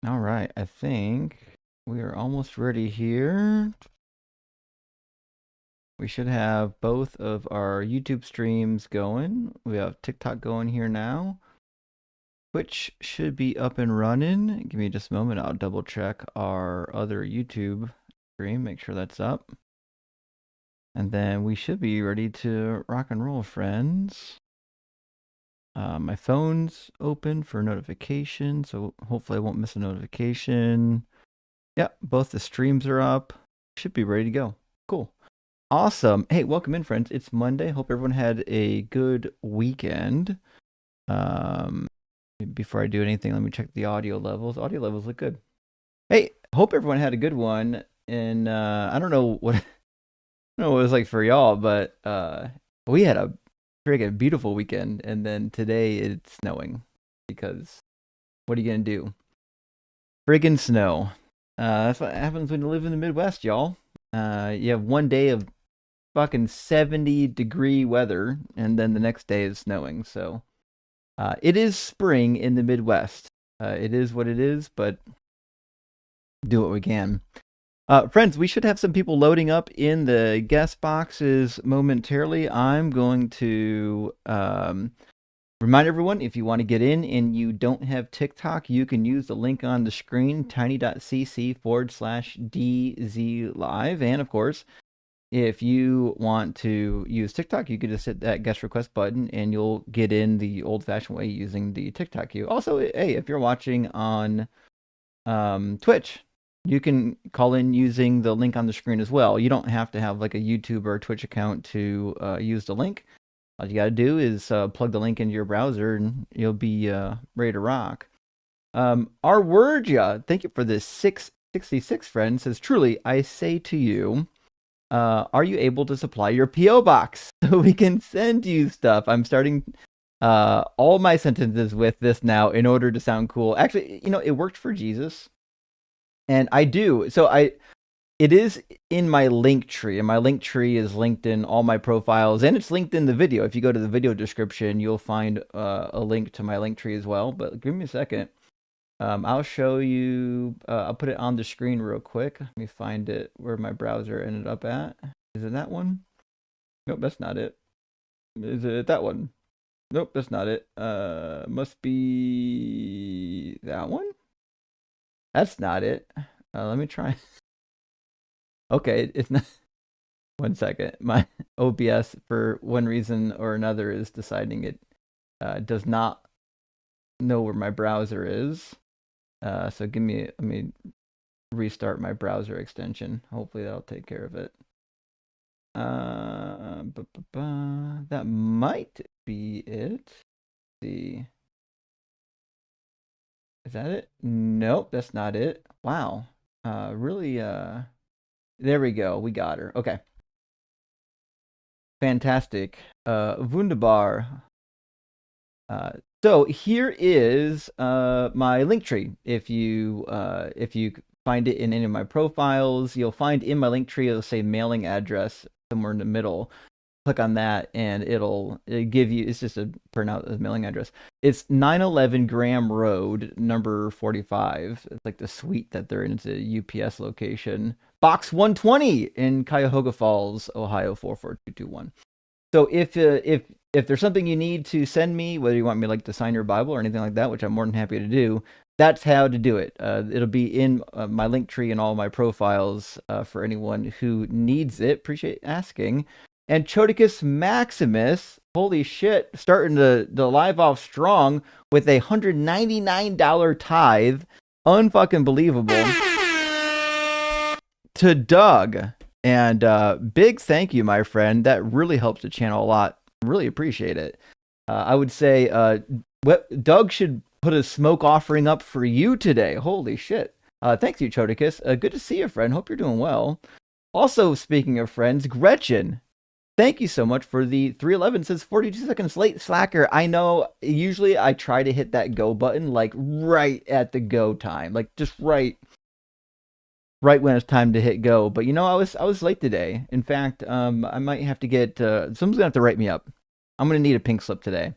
All right, I think we are almost ready here. We should have both of our YouTube streams going. We have TikTok going here now. Twitch should be up and running. Give me just a moment. I'll double check our other YouTube stream, make sure that's up. And then we should be ready to rock and roll, friends. My phone's open for notification, so hopefully I won't miss a notification. Yeah, both the streams are up. Should be ready to go. Cool. Awesome. Hey, welcome in, friends. It's Monday. Hope everyone had a good weekend. Before I do anything, let me check the audio levels. Audio levels look good. Hey, hope everyone had a good one. And I don't know what it was like for y'all, but we had a friggin' beautiful weekend, and then today it's snowing because what are you gonna do? Friggin' snow. That's what happens when you live in the Midwest, y'all. You have one day of fucking 70-degree weather, and then the next day is snowing. So it is spring in the Midwest. It is what it is, but do what we can. Friends, we should have some people loading up in the guest boxes momentarily. I'm going to remind everyone, if you want to get in and you don't have TikTok, you can use the link on the screen, tiny.cc/DZLive. And of course, if you want to use TikTok, you can just hit that guest request button and you'll get in the old-fashioned way using the TikTok queue. Also, hey, if you're watching on Twitch, you can call in using the link on the screen as well. You don't have to have like a YouTube or a Twitch account to use the link. All you got to do is plug the link into your browser and you'll be ready to rock. Our word, thank you for this 666 friend, says, truly, I say to you, are you able to supply your P.O. box so we can send you stuff? I'm starting all my sentences with this now in order to sound cool. Actually, it worked for Jesus. And I do. So it is in my link tree, and my link tree is linked in all my profiles, and it's linked in the video. If you go to the video description, you'll find a link to my link tree as well. But give me a second. I'll show you. I'll put it on the screen real quick. Let me find it where my browser ended up at. Is it that one? Nope, that's not it. Is it that one? Nope, that's not it. Must be that one. That's not it. Let me try. Okay, it's not. 1 second. My OBS, for one reason or another, is deciding it does not know where my browser is. So let me restart my browser extension. Hopefully that'll take care of it. That might be it. Let's see. Is that it? Nope, that's not it. Wow. Really, there we go. We got her. Okay. Fantastic. Wunderbar. So here is my link tree. If you find it in any of my profiles, you'll find in my link tree, it'll say mailing address somewhere in the middle. Click on that and it'll give you, it's just a printout of the mailing address. It's 911 Graham Road, number 45. It's like the suite that they're in. It's a UPS location. Box 120 in Cuyahoga Falls, Ohio 44221. So if there's something you need to send me, whether you want me to sign your Bible or anything like that, which I'm more than happy to do, that's how to do it. It'll be in my link tree and all my profiles for anyone who needs it. Appreciate asking. And Chodicus Maximus, holy shit, starting the live off strong with a $199 tithe. Unfucking believable. To Doug. And big thank you, my friend. That really helps the channel a lot. Really appreciate it. I would say Doug should put a smoke offering up for you today. Holy shit. Thanks you, Chodicus. Good to see you, friend. Hope you're doing well. Also, speaking of friends, Gretchen. Thank you so much for the 311. Says 42 seconds late, slacker. I know, usually I try to hit that go button like right at the go time. Like just right right when it's time to hit go. But I was late today. In fact, I might have to get someone's gonna have to write me up. I'm gonna need a pink slip today.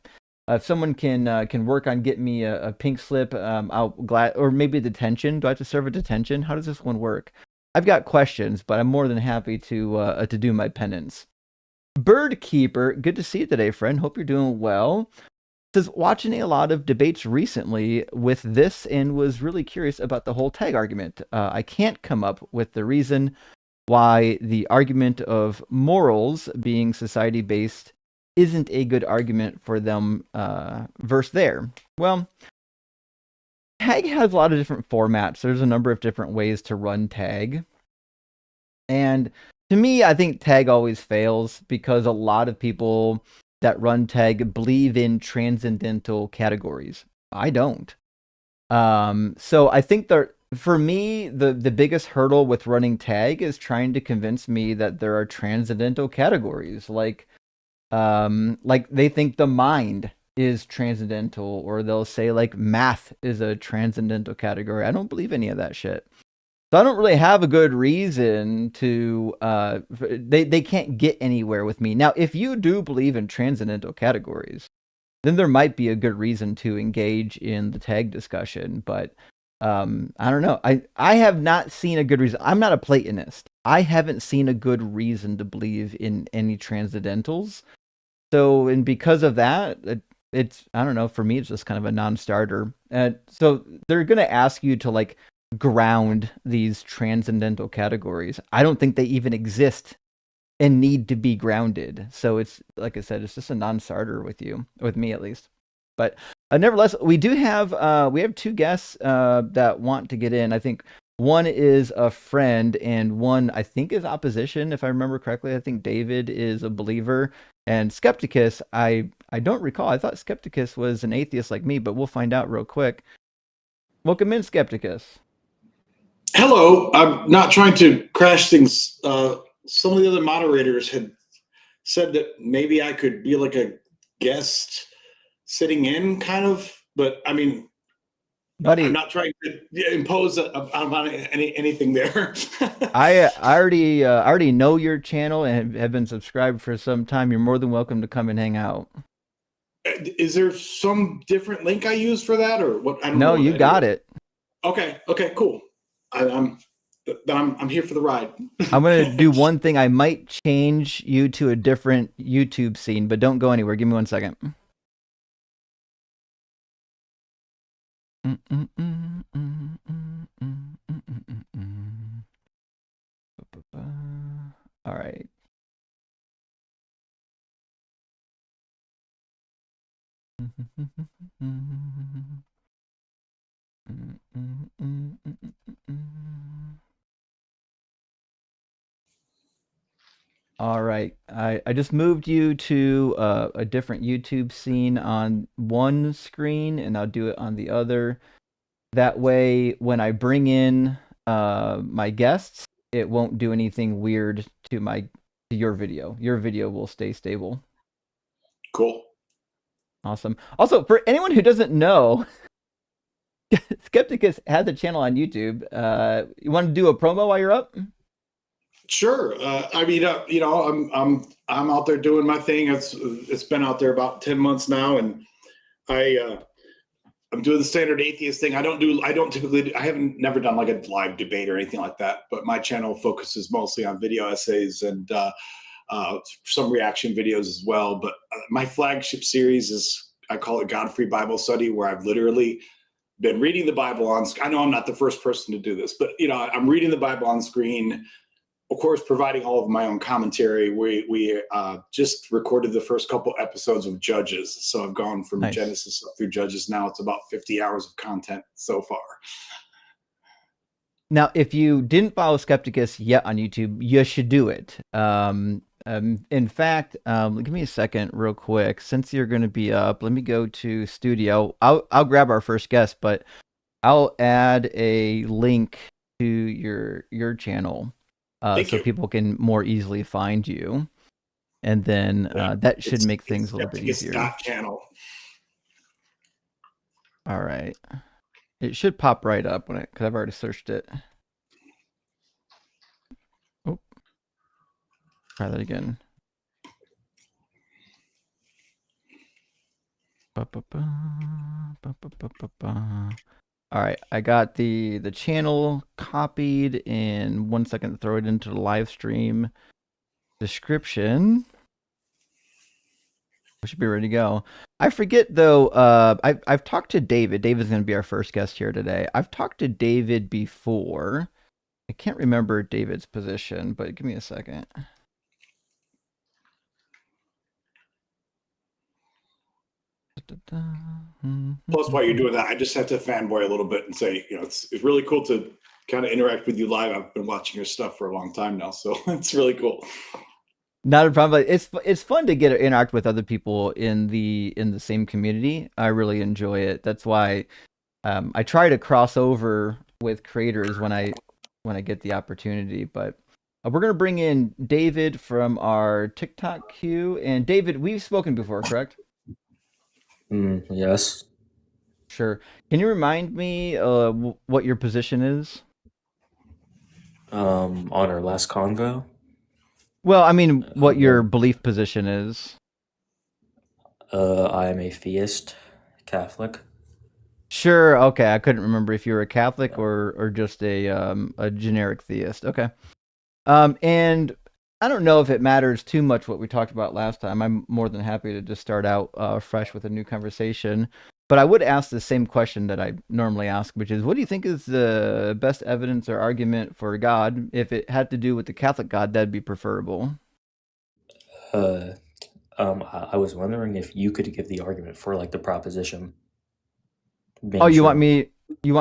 If someone can work on getting me a pink slip, I'll glad, or maybe a detention. Do I have to serve a detention? How does this one work? I've got questions, but I'm more than happy to do my penance. Bird Keeper, good to see you today, friend. Hope you're doing well. Says watching a lot of debates recently with this and was really curious about the whole tag argument. I can't come up with the reason why the argument of morals being society based isn't a good argument for them verse there. Well, tag has a lot of different formats. There's a number of different ways to run tag. And to me, I think tag always fails because a lot of people that run tag believe in transcendental categories. I don't. So I think for me, the biggest hurdle with running tag is trying to convince me that there are transcendental categories, like they think the mind is transcendental, or they'll say like math is a transcendental category. I don't believe any of that shit. So I don't really have a good reason to they can't get anywhere with me. Now, if you do believe in transcendental categories, then there might be a good reason to engage in the tag discussion, but I don't know. I have not seen a good reason. I'm not a Platonist. I haven't seen a good reason to believe in any transcendentals. So, and because of that, it's, I don't know, for me, it's just kind of a non-starter. So they're going to ask you to like ground these transcendental categories. I don't think they even exist and need to be grounded. So it's, like I said, it's just a non-starter with me at least. But nevertheless, we have two guests that want to get in. I think one is a friend and one I think is opposition, if I remember correctly. I think David is a believer, and Skepticus, I don't recall. I thought Skepticus was an atheist like me, but we'll find out real quick. Welcome in, Skepticus. Hello. I'm not trying to crash things. Some of the other moderators had said that maybe I could be like a guest sitting in, kind of, but I mean, buddy, I'm not trying to impose on anything there. I already know your channel and have been subscribed for some time. You're more than welcome to come and hang out. Is there some different link I use for that, or what? I don't know. No, you got it. Okay, cool. I'm here for the ride. I'm gonna do one thing. I might change you to a different YouTube scene, but don't go anywhere. Give me 1 second. All right. All right. I just moved you to a different YouTube scene on one screen, and I'll do it on the other. That way, when I bring in my guests, it won't do anything weird to your video. Your video will stay stable. Cool. Awesome. Also, for anyone who doesn't know, Skepticus has a channel on YouTube. You want to do a promo while you're up? Sure. I mean, I'm out there doing my thing. It's been out there about 10 months now, and I'm doing the standard atheist thing. I haven't never done like a live debate or anything like that, but my channel focuses mostly on video essays and some reaction videos as well. But my flagship series is, I call it God-Free Bible Study, where I've literally been reading the Bible on. I know I'm not the first person to do this, but I'm reading the Bible on screen. Of course, providing all of my own commentary. We just recorded the first couple episodes of Judges. So I've gone from Genesis up through Judges. Now it's about 50 hours of content so far. Now, if you didn't follow Skepticus yet on YouTube, you should do it. In fact, give me a second real quick. Since you're going to be up, let me go to Studio. I'll grab our first guest, but I'll add a link to your channel. So people can more easily find you, and then that should make things a little bit easier. Channel. All right, it should pop right up because I've already searched it. Try that again. All right, I got the channel copied. In 1 second, throw it into the live stream description. We should be ready to go. I forget though. I've talked to David. David's going to be our first guest here today. I've talked to David before. I can't remember David's position, but give me a second. Plus, while you're doing that, I just have to fanboy a little bit and say, it's really cool to kind of interact with you live. I've been watching your stuff for a long time now, so it's really cool. Not a problem. It's fun to get to interact with other people in the same community. I really enjoy it. That's why I try to cross over with creators when I get the opportunity. But we're gonna bring in David from our TikTok queue. And David, we've spoken before, correct? Yes. Sure. Can you remind me what your position is? On our last convo, Well, I mean, what your belief position is. I am a theist, Catholic. Sure. Okay. I couldn't remember if you were a Catholic or just a generic theist. Okay. And I don't know if it matters too much what we talked about last time. I'm more than happy to just start out fresh with a new conversation. But I would ask the same question that I normally ask, which is, what do you think is the best evidence or argument for God? If it had to do with the Catholic God, that'd be preferable. I was wondering if you could give the argument for like the proposition being Oh, you true. want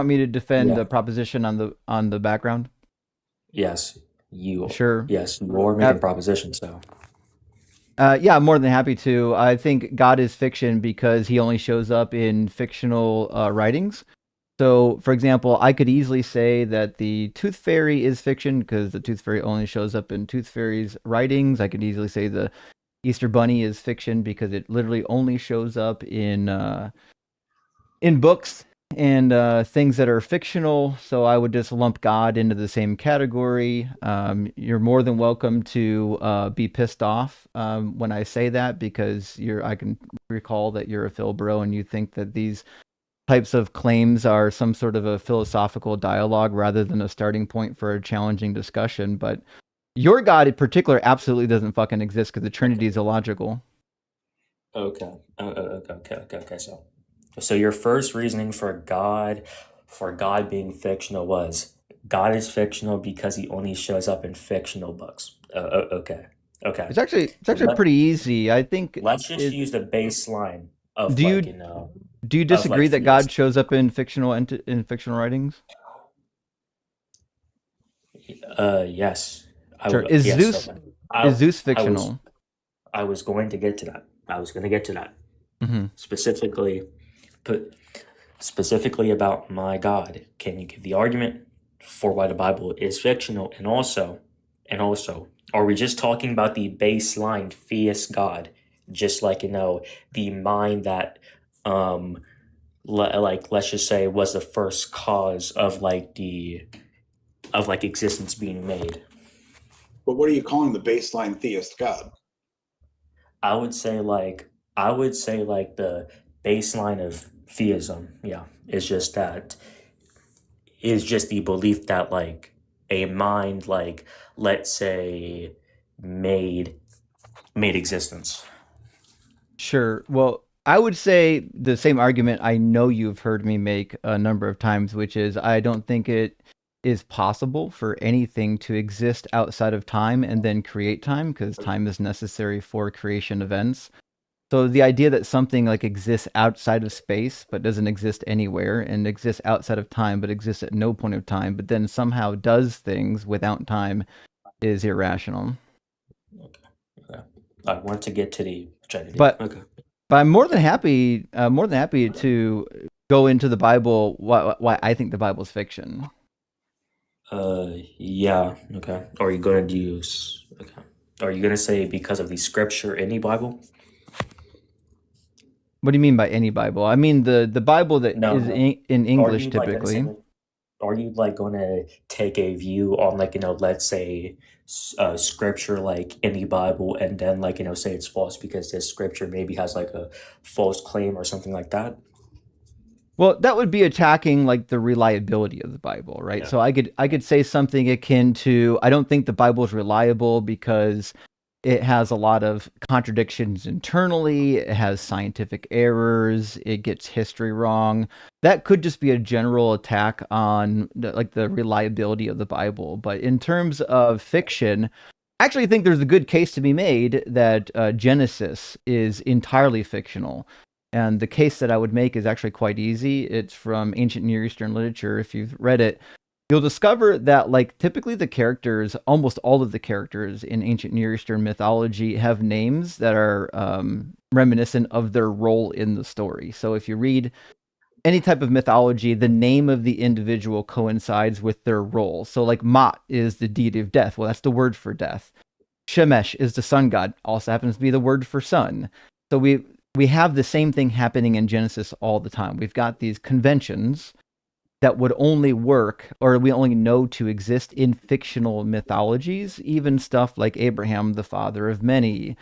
me to defend Yeah. the proposition on the background? Yes, you. Sure. Yes, you're making propositions, so. Yeah, I'm more than happy to. I think God is fiction because he only shows up in fictional writings. So, for example, I could easily say that the Tooth Fairy is fiction because the Tooth Fairy only shows up in Tooth Fairy's writings. I could easily say the Easter Bunny is fiction because it literally only shows up in books and things that are fictional. So I would just lump God into the same category. You're more than welcome to be pissed off when I say that because I can recall that you're a Phil bro and you think that these types of claims are some sort of a philosophical dialogue rather than a starting point for a challenging discussion. But your God in particular absolutely doesn't fucking exist because the Trinity is illogical. Okay. Okay. So your first reasoning for God being fictional was God is fictional because he only shows up in fictional books. Okay. It's actually pretty easy. I think. Let's just use the baseline of Do you disagree that God shows up in fictional writings? Yes. Sure. Is Zeus fictional? I was going to get to that. Mm-hmm. Specifically about my God. Can you give the argument for why the Bible is fictional? And also, are we just talking about the baseline theist God, just like the mind that let's just say was the first cause of existence being made? But what are you calling the baseline theist God? I would say like the baseline of theism, is just the belief that like a mind, like let's say, made existence. Sure. Well, I would say the same argument I know you've heard me make a number of times, which is I don't think it is possible for anything to exist outside of time and then create time because time is necessary for creation events. So the idea that something like exists outside of space but doesn't exist anywhere and exists outside of time but exists at no point of time but then somehow does things without time is irrational. Okay. I want to get to the Trinity. But I'm more than happy to go into the Bible why I think the Bible's fiction. Yeah. Okay. Are you going to say because of the scripture in the Bible? What do you mean by any Bible? I mean the Bible that is in English typically. are you like going to take a view on like, let's say scripture like in the Bible, and then like, say it's false because this scripture maybe has like a false claim or something like that? Well, that would be attacking like the reliability of the Bible, right? Yeah. So I could say something akin to, I don't think the Bible is reliable because it has a lot of contradictions internally, it has scientific errors, it gets history wrong. That could just be a general attack on the reliability of the Bible. But in terms of fiction, I actually think there's a good case to be made that Genesis is entirely fictional. And the case that I would make is actually quite easy. It's from ancient Near Eastern literature. If you've read it, you'll discover that like typically the characters, almost all of the characters in ancient Near Eastern mythology have names that are reminiscent of their role in the story. So if you read any type of mythology, the name of the individual coincides with their role. So like Mot is the deity of death. Well, that's the word for death. Shemesh is the sun god, also happens to be the word for sun. So we have the same thing happening in Genesis all the time. We've got these conventions that would only work, or we only know to exist in fictional mythologies, even stuff like Abraham, the father of many.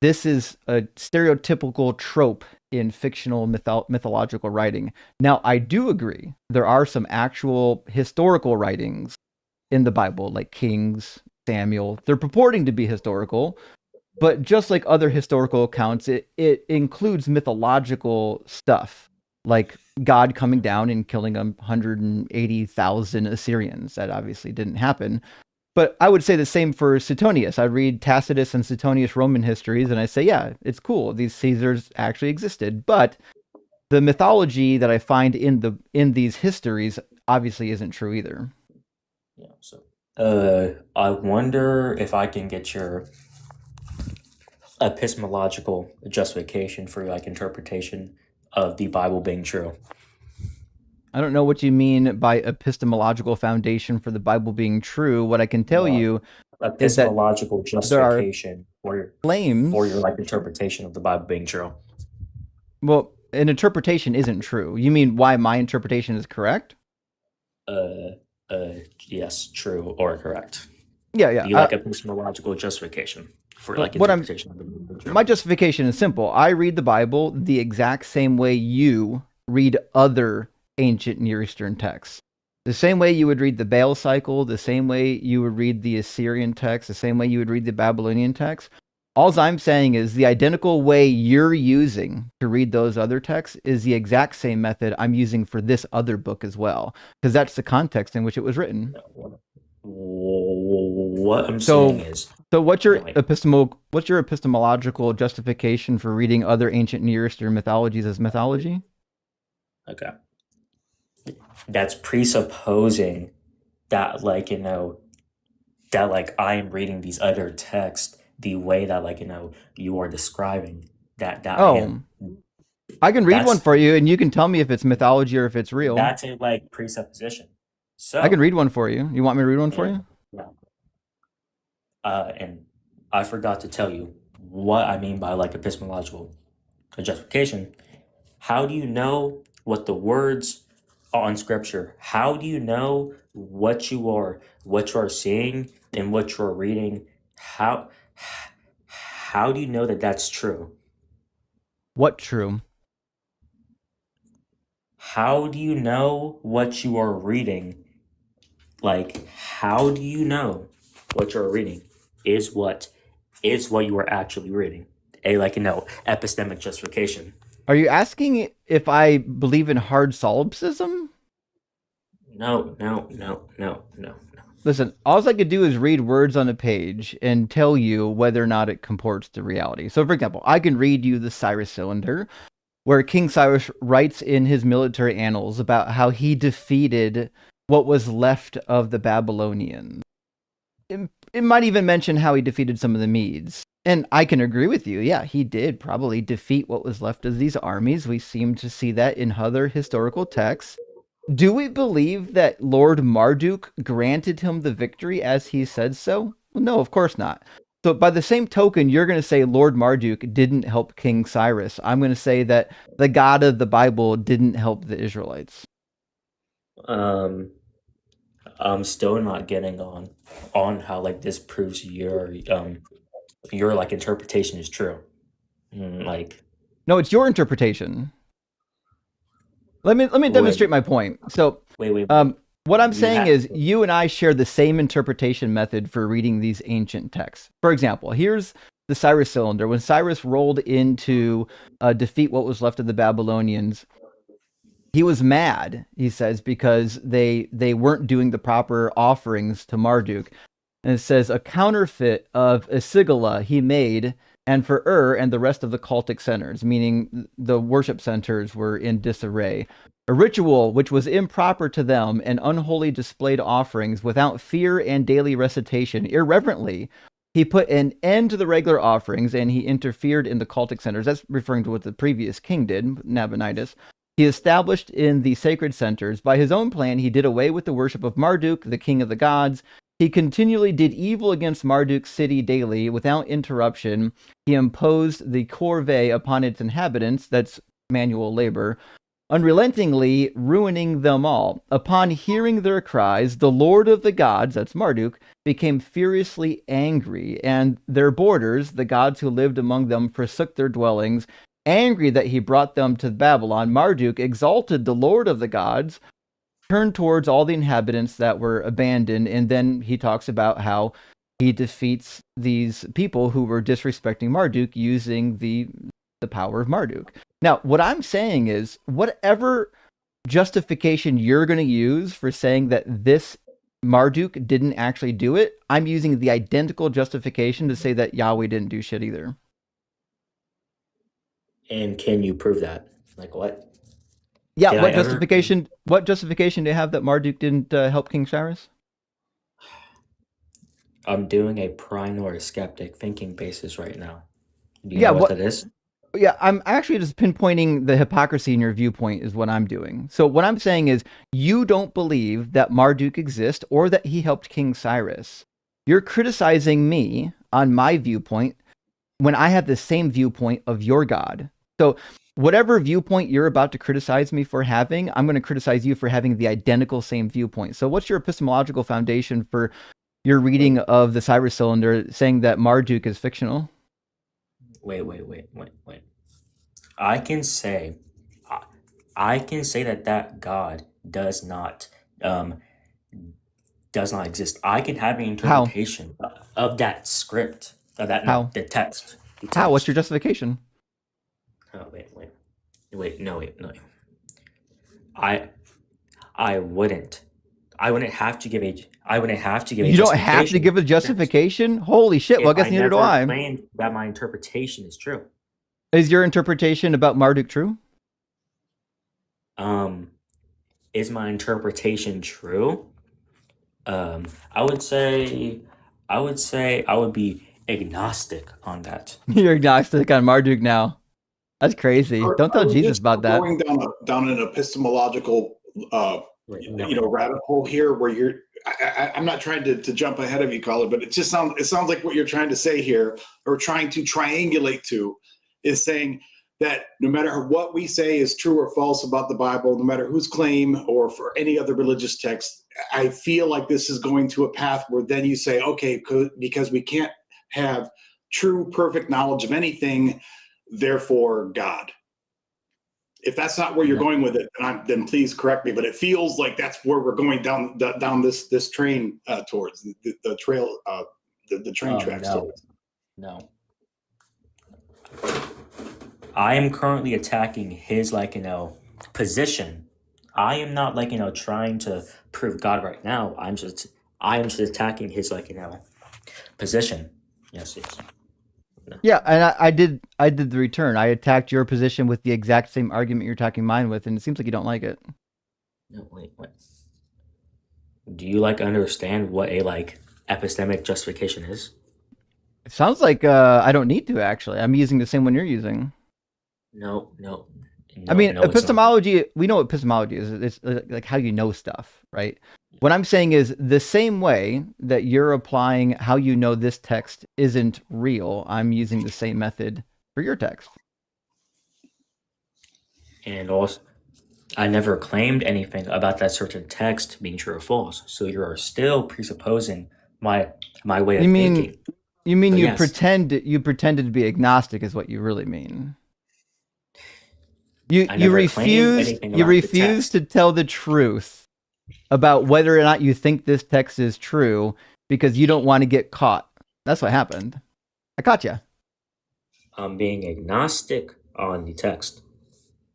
This is a stereotypical trope in fictional mythological writing. Now, I do agree, there are some actual historical writings in the Bible, like Kings, Samuel. They're purporting to be historical, but just like other historical accounts, it includes mythological stuff, like God coming down and killing 180,000 Assyrians. That obviously didn't happen. But I would say the same for Suetonius. I read Tacitus and Suetonius Roman histories, and I say, yeah, it's cool. These Caesars actually existed. But the mythology that I find in these histories obviously isn't true either. Yeah. So, I wonder if I can get your epistemological justification for like interpretation of the Bible being true. I don't know what you mean by epistemological foundation for the Bible being true. What I can tell you is that Epistemological justification for claims your like interpretation of the Bible being true. Well, an interpretation isn't true. You mean why my interpretation is correct? Yes, true or correct. Yeah, yeah. Do you like epistemological justification for like interpretation of the Bible being true? My justification is simple. I read the Bible the exact same way you read other ancient Near Eastern texts. The same way you would read the Baal cycle, the same way you would read the Assyrian text, the same way you would read the Babylonian text. All I'm saying is the identical way you're using to read those other texts is the exact same method I'm using for this other book as well, because that's the context in which it was written. What I'm saying is, so what's your epistemological justification for reading other ancient Near Eastern mythologies as mythology? Okay. That's presupposing that like, that like I am reading these other texts the way that like, you are describing that I can read one for you and you can tell me if it's mythology or if it's real. That's a like presupposition. So I can read one for you. You want me to read one for you? Yeah. And I forgot to tell you what I mean by like epistemological justification. How do you know what the words on scripture? How do you know what you are seeing and what you are reading? How do you know that that's true? What true? How do you know what you are reading? Like, how do you know what you're reading is what you are actually reading? Epistemic justification. Are you asking if I believe in hard solipsism? No. Listen, all I could do is read words on a page and tell you whether or not it comports to reality. So, for example, I can read you the Cyrus Cylinder, where King Cyrus writes in his military annals about how he defeated what was left of the Babylonians. It might even mention how he defeated some of the Medes. And I can agree with you. Yeah, he did probably defeat what was left of these armies. We seem to see that in other historical texts. Do we believe that Lord Marduk granted him the victory as he said so? Well, no, of course not. So by the same token, you're going to say Lord Marduk didn't help King Cyrus. I'm going to say that the God of the Bible didn't help the Israelites. I'm still not getting on how like this proves your like interpretation is true. Like No, it's your interpretation. Let me demonstrate my point. So, wait. what I'm You saying have is you and I share the same interpretation method for reading these ancient texts. For example, here's the Cyrus cylinder. When Cyrus rolled in to defeat what was left of the Babylonians, he was mad, he says, because they weren't doing the proper offerings to Marduk. And it says, a counterfeit of Isigala he made, and for and the rest of the cultic centers, meaning the worship centers were in disarray. A ritual which was improper to them, and unholy displayed offerings without fear and daily recitation, irreverently. He put an end to the regular offerings, and he interfered in the cultic centers. That's referring to what the previous king did, Nabonidus. He established in the sacred centers. By his own plan, he did away with the worship of Marduk, the king of the gods. He continually did evil against Marduk's city daily, without interruption. He imposed the corvée upon its inhabitants, that's manual labor, unrelentingly ruining them all. Upon hearing their cries, the Lord of the gods, that's Marduk, became furiously angry, and their borders, the gods who lived among them, forsook their dwellings. Angry that he brought them to Babylon, Marduk exalted the Lord of the gods, turned towards all the inhabitants that were abandoned, and then he talks about how he defeats these people who were disrespecting Marduk using the power of Marduk. Now, what I'm saying is, whatever justification you're going to use for saying that this Marduk didn't actually do it, I'm using the identical justification to say that Yahweh didn't do shit either. And can you prove that? Like what? Yeah, what justification? What justification do you have that Marduk didn't help King Cyrus? I'm doing a primary skeptic thinking basis right now. Do you know what that is? Yeah, I'm actually just pinpointing the hypocrisy in your viewpoint is what I'm doing. So what I'm saying is you don't believe that Marduk exists or that he helped King Cyrus. You're criticizing me on my viewpoint when I have the same viewpoint of your God. So whatever viewpoint you're about to criticize me for having, I'm going to criticize you for having the identical same viewpoint. So what's your epistemological foundation for your reading of the Cyrus cylinder saying that Marduk is fictional? Wait. I can say that God does not exist. I can have an interpretation of that script, of that the text. How? What's your justification? Oh wait, no. I wouldn't have to give a You don't have to give a justification? Holy shit, well I guess neither do I. Explain that my interpretation is true. Is your interpretation about Marduk true? Is my interpretation true? I would say I would be agnostic on that. You're agnostic on Marduk now. That's crazy. Don't tell Jesus about that. Going down an epistemological rabbit hole here where I'm not trying to jump ahead of you, caller, but it sounds like what you're trying to say here, or trying to triangulate to, is saying that no matter what we say is true or false about the Bible, no matter whose claim or for any other religious text, I feel like this is going to a path where then you say, okay, because we can't have true, perfect knowledge of anything, therefore God. If that's not where you're going with it, then please correct me. But it feels like that's where we're going down this train towards the trail, the train tracks. No. I am currently attacking his position. I am not trying to prove God right now. I am just attacking his position. Yes. No. Yeah, and I did the return. I attacked your position with the exact same argument you're attacking mine with, and it seems like you don't like it. No, wait. Do you understand what a epistemic justification is? It sounds like I don't need to actually. I'm using the same one you're using. No. I mean, epistemology, we know what epistemology is. It's like how you know stuff, right? What I'm saying is the same way that you're applying how you know this text isn't real, I'm using the same method for your text. And also, I never claimed anything about that certain text being true or false. So you are still presupposing my way You of mean thinking. you mean So you yes, pretended to be agnostic is what you really mean. You I you never claimed refused anything you about the refused text. to tell the truth about whether or not you think this text is true because you don't want to get caught. That's what happened. I caught you. I'm being agnostic on the text.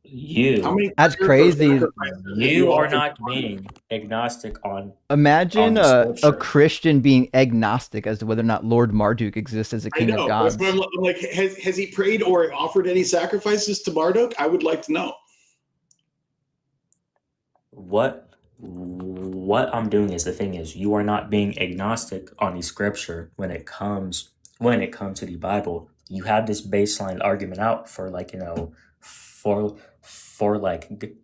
How You many That's prayers or crazy. sacrifices have you you are offered? not being agnostic on Imagine the a scripture. Christian being agnostic as to whether or not Lord Marduk exists as a I king of know. That's why gods. I'm like, has he prayed or offered any sacrifices to Marduk? I would like to know. What I'm doing is, the thing is, you are not being agnostic on the scripture when it comes to the Bible. You have this baseline argument out for, like,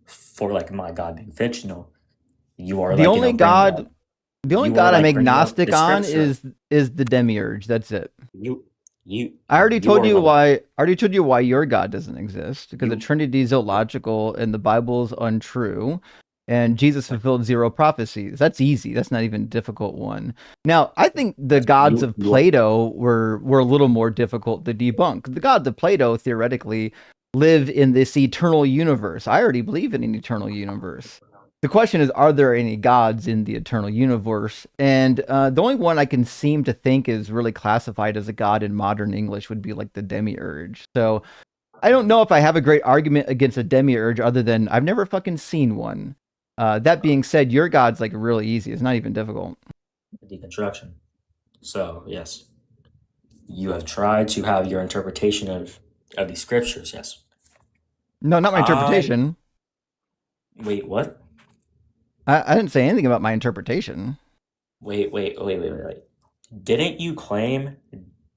for my God being fictional. You are, The like, only bringing God up the only you are God I'm like bringing up agnostic the on scripture. is the demiurge. That's it. You you I already you told are you like why. I already told you why your God doesn't exist because the you Trinity is illogical and the Bible's untrue, and Jesus fulfilled zero prophecies. That's easy. That's not even a difficult one. Now, I think the gods of you are, Plato were a little more difficult to debunk. The gods of Plato theoretically live in this eternal universe. I already believe in an eternal universe. The question is, are there any gods in the eternal universe? And the only one I can seem to think is really classified as a god in modern English would be like the demiurge. So I don't know if I have a great argument against a demiurge other than I've never fucking seen one. That being said, your god's like really easy. It's not even difficult. deconstruction. So yes, you have tried to have your interpretation of the scriptures. Yes. No, not my I interpretation. Wait, what? I didn't say anything about my interpretation. Wait. Didn't you claim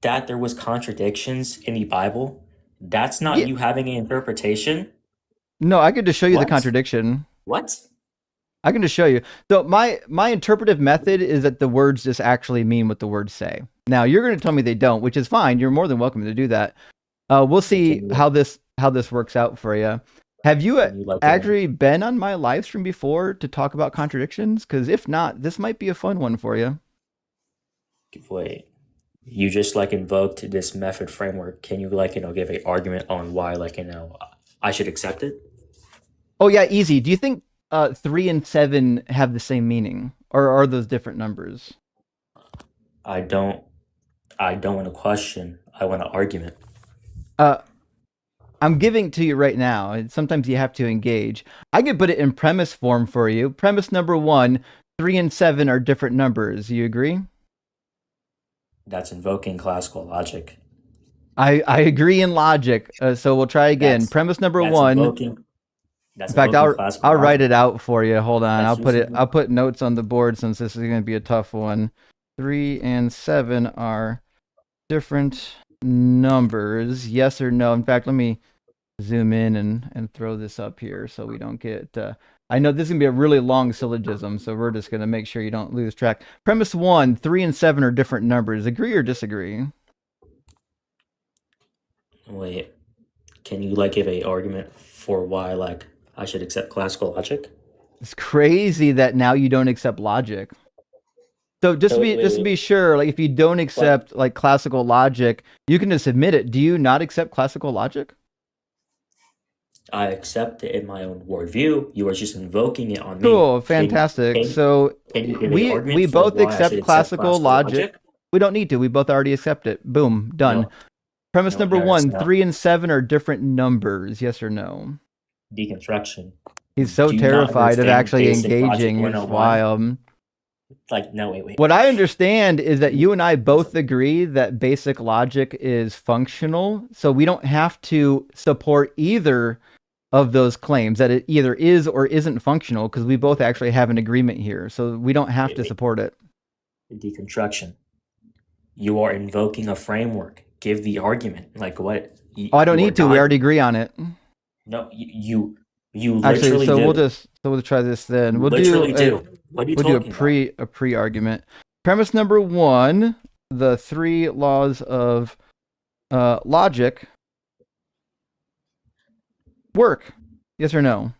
that there was contradictions in the Bible? That's not Yeah, you having an interpretation? no, I could just show you the What? contradiction. What? I can just show you. So my interpretive method is that the words just actually mean what the words say. Now you're going to tell me they don't, which is fine. You're more than welcome to do that. We'll see Can how you this works out for you. Have you can you like actually been on my live stream before to talk about contradictions? Because if not, this might be a fun one for you. wait? You just like invoked this method framework. Can you like give an argument on why I should accept it? Oh yeah, easy. Do you think 3 and 7 have the same meaning, or are those different numbers? I don't I don't want a question. I want an argument. Uh, I'm giving to you right now. And sometimes you have to engage. I could put it in premise form for you. Premise number 1: 3 and 7 are different numbers. You agree? That's invoking classical logic. I agree in logic. So we'll try again. That's Premise number that's 1. invoking that's In fact, invoking classical I'll write logic. it out for you. Hold on. That's I'll using put notes on the board since this is going to be a tough one. 3 and 7 are different numbers. Yes or no? In fact, let me zoom in and throw this up here so we don't get I know this is going to be a really long syllogism, so we're just going to make sure you don't lose track. Premise 1: 3 and 7 are different numbers. Agree or disagree? Wait, can you give a argument for why I should accept classical logic? It's crazy that now you don't accept logic. So just So wait, to wait. be sure, like if you don't What? accept like classical logic, you can just admit it. Do you not accept classical logic? I accept it in my own worldview. You are just invoking it on me. Cool, fantastic. Can So can you give a we argument for both why I should accept accept classical classical logic. logic? We don't need to. We both already accept it. Boom, done. No, Premise number it's 1: not. 3 and 7 are different numbers. Yes or no? Deconstruction. He's so Do you not terrified of understand actually basic logic engaging. It's 101? wild. No, wait. What I understand is that you and I both agree that basic logic is functional, so we don't have to support either of those claims that it either is or isn't functional because we both actually have an agreement here, so we don't have to Wait. support it. Deconstruction. You are invoking a framework. Give the argument. Like what? Oh, I don't You are need to. We not. already agree on it. No, you Actually, literally so do. we'll try this then. You We'll literally do do. What are you we'll do talking about? a pre argument. Premise number 1: the 3 laws of logic work. Yes or no?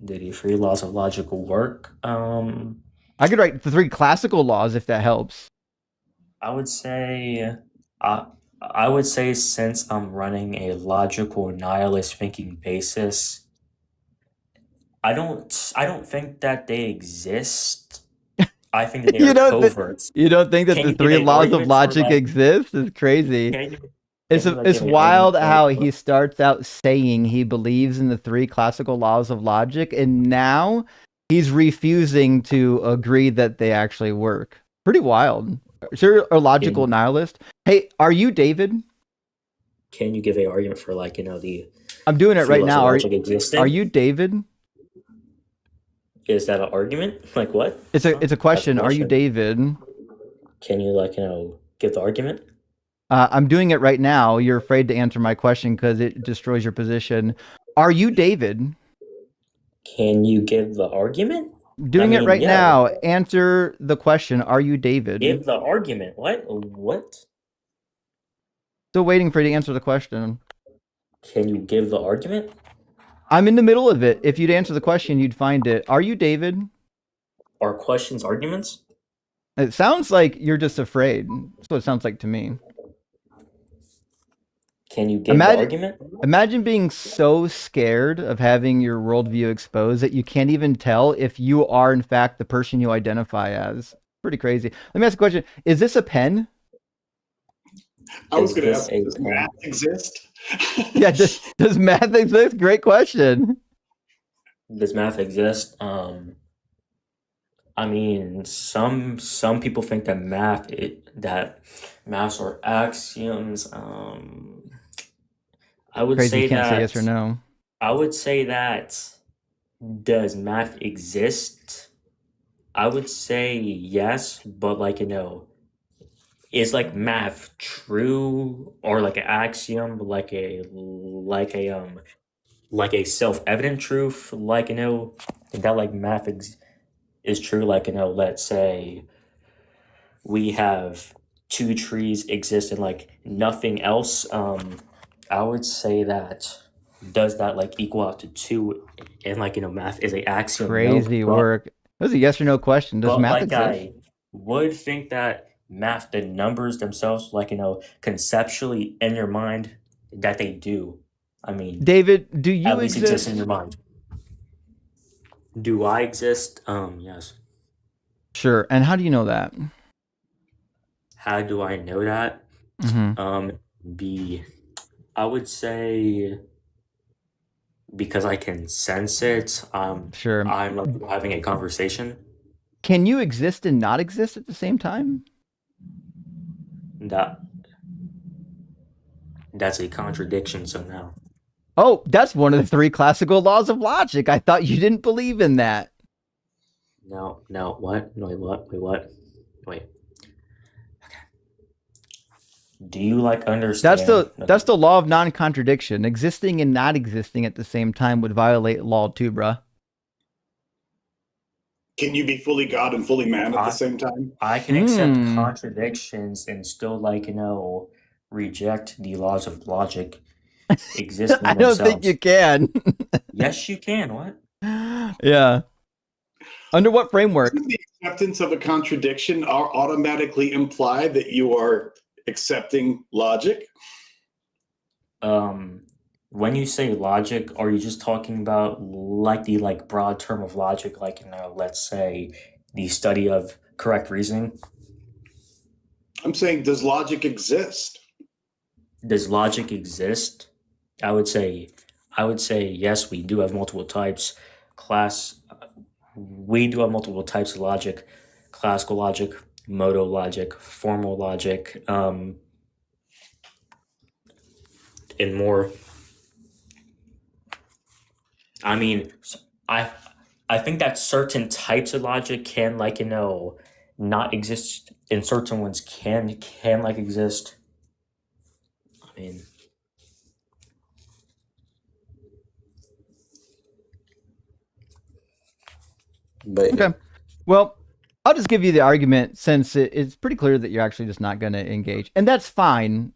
Do the three laws of logical work? I could write the 3 classical laws if that helps. I would say, I would say since I'm running a logical nihilist thinking basis, I don't think that they exist. I think that they are covert. You don't think that Can the you give 3 an laws of argument for, logic like- exist? It's crazy. Can you It's like, it's give an wild argument how for- he starts out saying he believes in the 3 classical laws of logic, and now he's refusing to agree that they actually work. Pretty wild. So you're a logical nihilist. Hey, are you David? Can you give an argument for, like, the I'm doing it three right laws of now. logic existing? Are you David? Is that an argument? Like what? It's a question. Are you David? Can you, like, give the argument? I'm doing it right now. You're afraid to answer my question because it destroys your position. Are you David? Can you give the argument? Doing it right yeah. now. Answer the question. Are you David? Give the argument. What? Still waiting for you to answer the question. Can you give the argument? I'm in the middle of it. If you'd answer the question, you'd find it. Are you David? Are questions arguments? It sounds like you're just afraid. That's what it sounds like to me. Can you give the argument? Imagine being so scared of having your worldview exposed that you can't even tell if you are, in fact, the person you identify as. Pretty crazy. Let me ask a question. Is this a pen? I was going to ask, does math exist? Yeah, does math exist? Great question. Does math exist? I mean, some people think that maths are axioms. I would Crazy say you can't that say yes or no. I would say that does math exist? I would say yes, but is like math true or like an axiom, like a self-evident truth? That like math is true. Let's say we have 2 trees exist and like nothing else. I would say that does that like equal out to 2 and math is a axiom. Crazy work. That was a yes or no question. Does math exist? I would think that math, the numbers themselves, conceptually in your mind, that they do. I mean, David, do you at least exist in your mind? Do I exist? Yes. Sure. And how do you know that? How do I know that? I would say because I can sense it. Sure. I'm having a conversation. Can you exist and not exist at the same time? That's a contradiction somehow. Oh, that's one of the 3 classical laws of logic. I thought you didn't believe in that. No, what? No, what? Wait. Okay. Do you understand? That's the law of non-contradiction. Existing and not existing at the same time would violate law 2, bruh. Can you be fully God and fully man at the same time? I can accept contradictions and still reject the laws of logic existing I don't think you can. Yes, you can. What? Yeah. Under what framework? Doesn't the acceptance of a contradiction automatically imply that you are accepting logic? When you say logic, are you just talking about the broad term of logic, let's say the study of correct reasoning? I'm saying, does logic exist? Does logic exist? I would say yes, we do have multiple types. We do have multiple types of logic: classical logic, modal logic, formal logic, and more. I mean, I think that certain types of logic can not exist, and certain ones can exist. I mean, but okay. Well, I'll just give you the argument since it's pretty clear that you're actually just not going to engage, and that's fine.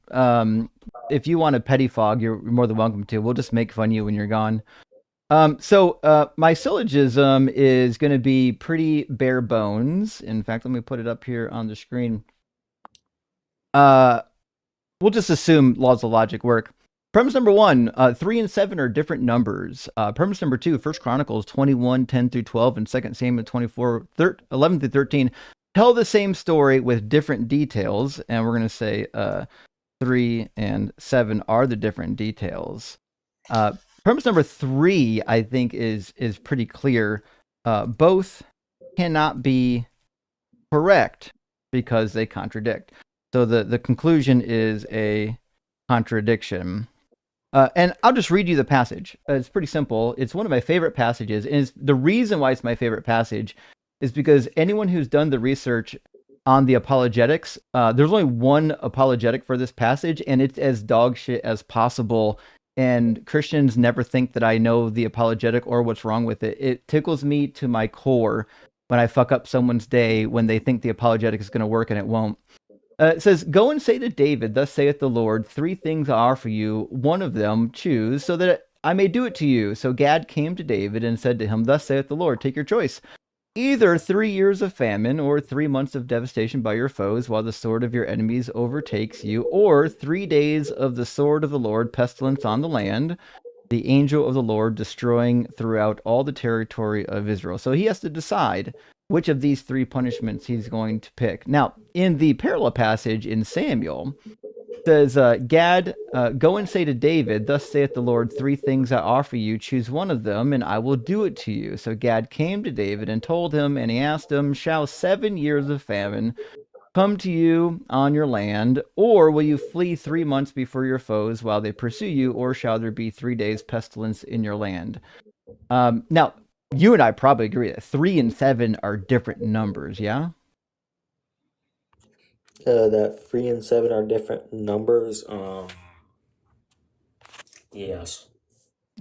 If you want to pettifog, you're more than welcome to. We'll just make fun of you when you're gone. My syllogism is going to be pretty bare bones. In fact, let me put it up here on the screen. We'll just assume laws of logic work. Premise number 1, 3 and 7 are different numbers. Premise number 2, 1 Chronicles 21, 10 through 12, and 2 Samuel 24, 11 through 13 tell the same story with different details. And we're going to say 3 and 7 are the different details. Premise number 3, I think, is pretty clear. Both cannot be correct because they contradict. So the conclusion is a contradiction. And I'll just read you the passage. It's pretty simple. It's one of my favorite passages. And the reason why it's my favorite passage is because anyone who's done the research on the apologetics, there's only one apologetic for this passage, and it's as dog shit as possible. And Christians never think that I know the apologetic or what's wrong with it. It tickles me to my core when I fuck up someone's day when they think the apologetic is going to work and it won't. It says, "Go and say to David, thus saith the Lord, 3 things are for you, one of them choose, so that I may do it to you. So Gad came to David and said to him, thus saith the Lord, take your choice. Either 3 years of famine or 3 months of devastation by your foes while the sword of your enemies overtakes you, or 3 days of the sword of the Lord, pestilence on the land, the angel of the Lord destroying throughout all the territory of Israel." So he has to decide which of these 3 punishments he's going to pick. Now, in the parallel passage in Samuel, it says, Gad, go and say to David, thus saith the Lord, 3 things I offer you, choose one of them, and I will do it to you. So Gad came to David and told him, and he asked him, shall 7 years of famine come to you on your land, or will you flee 3 months before your foes while they pursue you, or shall there be 3 days pestilence in your land? Now, you and I probably agree that 3 and 7 are different numbers, yeah? That 3 and 7 are different numbers. Yes.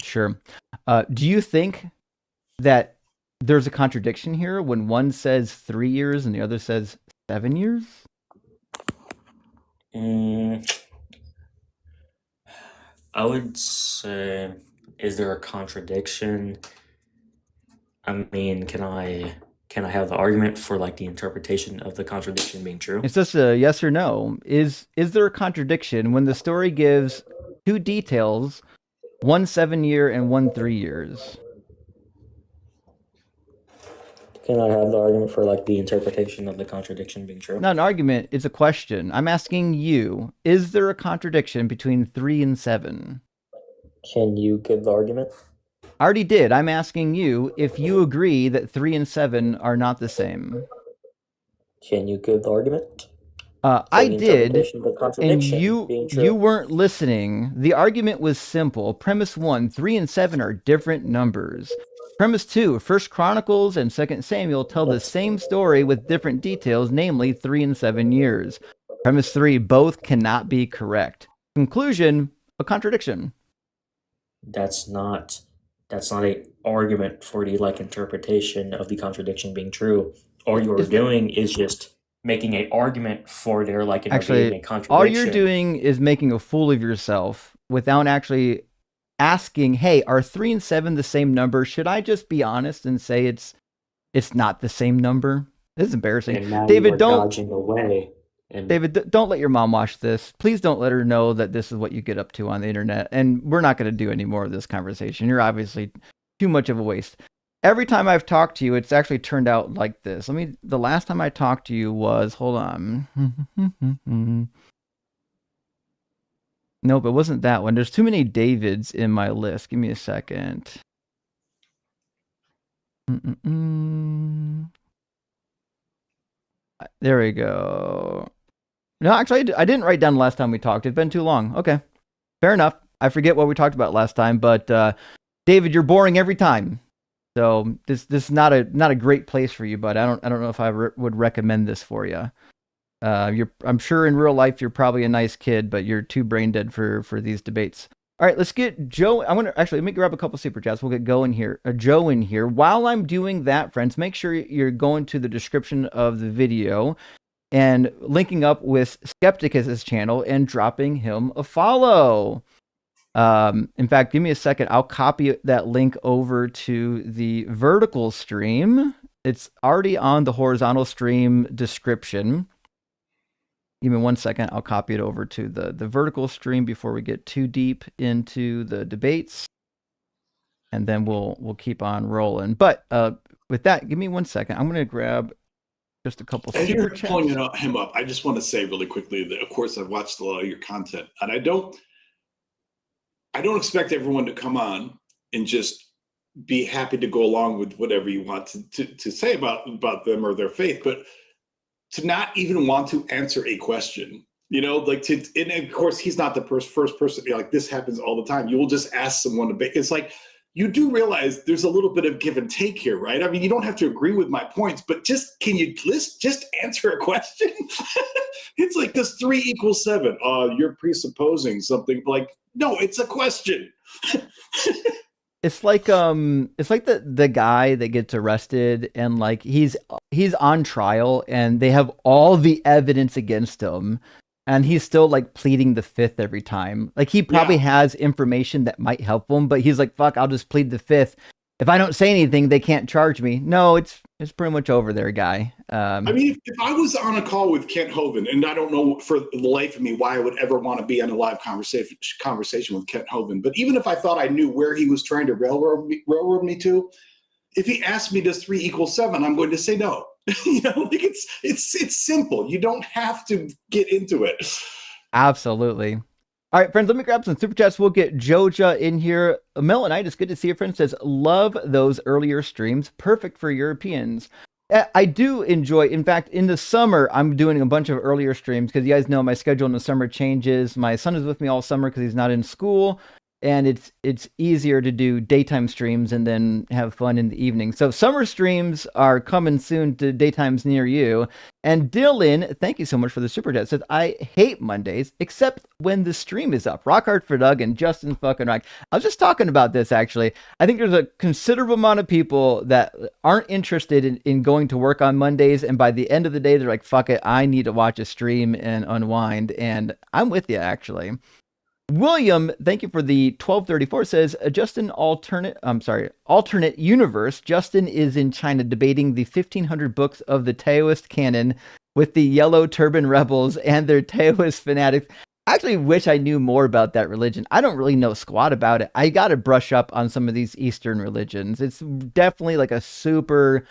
Sure. Do you think that there's a contradiction here when one says 3 years and the other says 7 years? I would say, is there a contradiction? I mean, can I have the argument for like the interpretation of the contradiction being true? It's just a yes or no. Is there a contradiction when the story gives 2 details, 1 7 year and 1 3 years? Can I have the argument for like the interpretation of the contradiction being true? Not an argument, it's a question. I'm asking you, is there a contradiction between 3 and 7? Can you give the argument? I already did. I'm asking you if you agree that 3 and 7 are not the same. Can you give the argument? I did, and you weren't listening. The argument was simple. Premise 1, 3 and 7 are different numbers. Premise 2, 1 Chronicles and 2 Samuel tell the same story with different details, namely 3 and 7 years. Premise 3, both cannot be correct. Conclusion, a contradiction. That's not a argument for the like interpretation of the contradiction being true. All you are doing is just making an argument for their like actually contradiction. All you're doing is making a fool of yourself without actually asking, hey, are 3 and 7 the same number? Should I just be honest and say it's not the same number? This is embarrassing. David, dodging away. David, don't let your mom watch this. Please don't let her know that this is what you get up to on the internet. And we're not going to do any more of this conversation. You're obviously too much of a waste. Every time I've talked to you, it's actually turned out like this. The last time I talked to you was, hold on. Nope, it wasn't that one. There's too many Davids in my list. Give me a second. There we go. No, actually, I didn't write down the last time we talked. It's been too long. Okay, fair enough. I forget what we talked about last time, but David, you're boring every time. So this is not a great place for you, but I don't know if I would recommend this for you. I'm sure in real life you're probably a nice kid, but you're too brain dead for these debates. All right, let's get Joe. Let me grab a couple super chats. We'll get Joe in here. While I'm doing that, friends, make sure you're going to the description of the video and linking up with Skepticus' channel and dropping him a follow. In fact, give me a second. I'll copy that link over to the vertical stream. It's already on the horizontal stream description. Give me 1 second. I'll copy it over to the vertical stream before we get too deep into the debates. And then we'll keep on rolling. But with that, give me 1 second. I'm going to grab just a couple super super chats. chats. Pulling him up, I just want to say really quickly that, of course, I've watched a lot of your content, and I don't expect everyone to come on and just be happy to go along with whatever you want to say about them or their faith, but to not even want to answer a question, and of course, he's not the first person. Like, this happens all the time. You will just ask someone it's like, you do realize there's a little bit of give and take here, right? I mean, you don't have to agree with my points, but can you just answer a question? It's like, does 3 equal 7? You're presupposing something. Like, no, it's a question. It's like the guy that gets arrested and like he's on trial and they have all the evidence against him and he's still like pleading the fifth every time. Like, he probably has information that might help him, but he's like, fuck, I'll just plead the fifth. If I don't say anything, they can't charge me. No, it's pretty much over there, guy. I mean, if I was on a call with Kent Hovind, and I don't know for the life of me why I would ever want to be on a live conversation with Kent Hovind, but even if I thought I knew where he was trying to railroad me to, if he asked me, does 3 equal 7, I'm going to say no. Like, it's simple. You don't have to get into it. Absolutely. All right, friends, let me grab some super chats. We'll get Joja in here. Melanitis, good to see your friend, says, love those earlier streams. Perfect for Europeans. I do enjoy, in fact, in the summer, I'm doing a bunch of earlier streams because you guys know my schedule in the summer changes. My son is with me all summer because he's not in school. And it's easier to do daytime streams and then have fun in the evening. So summer streams are coming soon to daytimes near you. And Dylan, thank you so much for the super chat, says, I hate Mondays except when the stream is up. Rock hard for Doug and Justin fucking Rock. I was just talking about this, actually. I think there's a considerable amount of people that aren't interested in going to work on Mondays. And by the end of the day, they're like, fuck it, I need to watch a stream and unwind. And I'm with you, actually. William, thank you for the 1234, says, alternate universe. Justin is in China debating the 1500 books of the Taoist canon with the Yellow Turban Rebels and their Taoist fanatics. I actually wish I knew more about that religion. I don't really know squat about it. I got to brush up on some of these Eastern religions. It's definitely like a super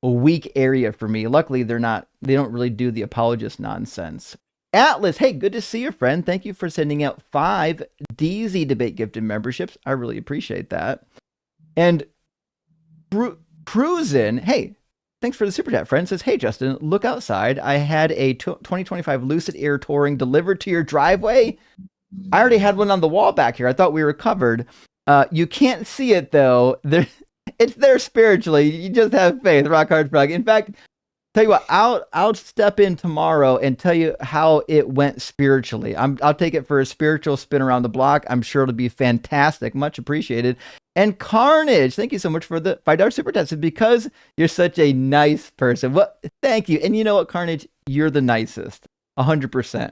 weak area for me. Luckily, they don't really do the apologist nonsense. Atlas, hey, good to see your friend. Thank you for sending out 5 DZ Debate gifted memberships. I really appreciate that. And Cruisin', hey, thanks for the super chat, friend. Says, hey, Justin, look outside. I had a 2025 Lucid Air Touring delivered to your driveway. I already had one on the wall back here. I thought we were covered. You can't see it, though. It's there spiritually. You just have faith. Rock hard frog. In fact, tell you what, I'll step in tomorrow and tell you how it went spiritually. I'll take it for a spiritual spin around the block. I'm sure it'll be fantastic. Much appreciated. And Carnage, thank you so much for the $5 super chat. Because you're such a nice person. Well, thank you. And you know what, Carnage? You're the nicest. 100%.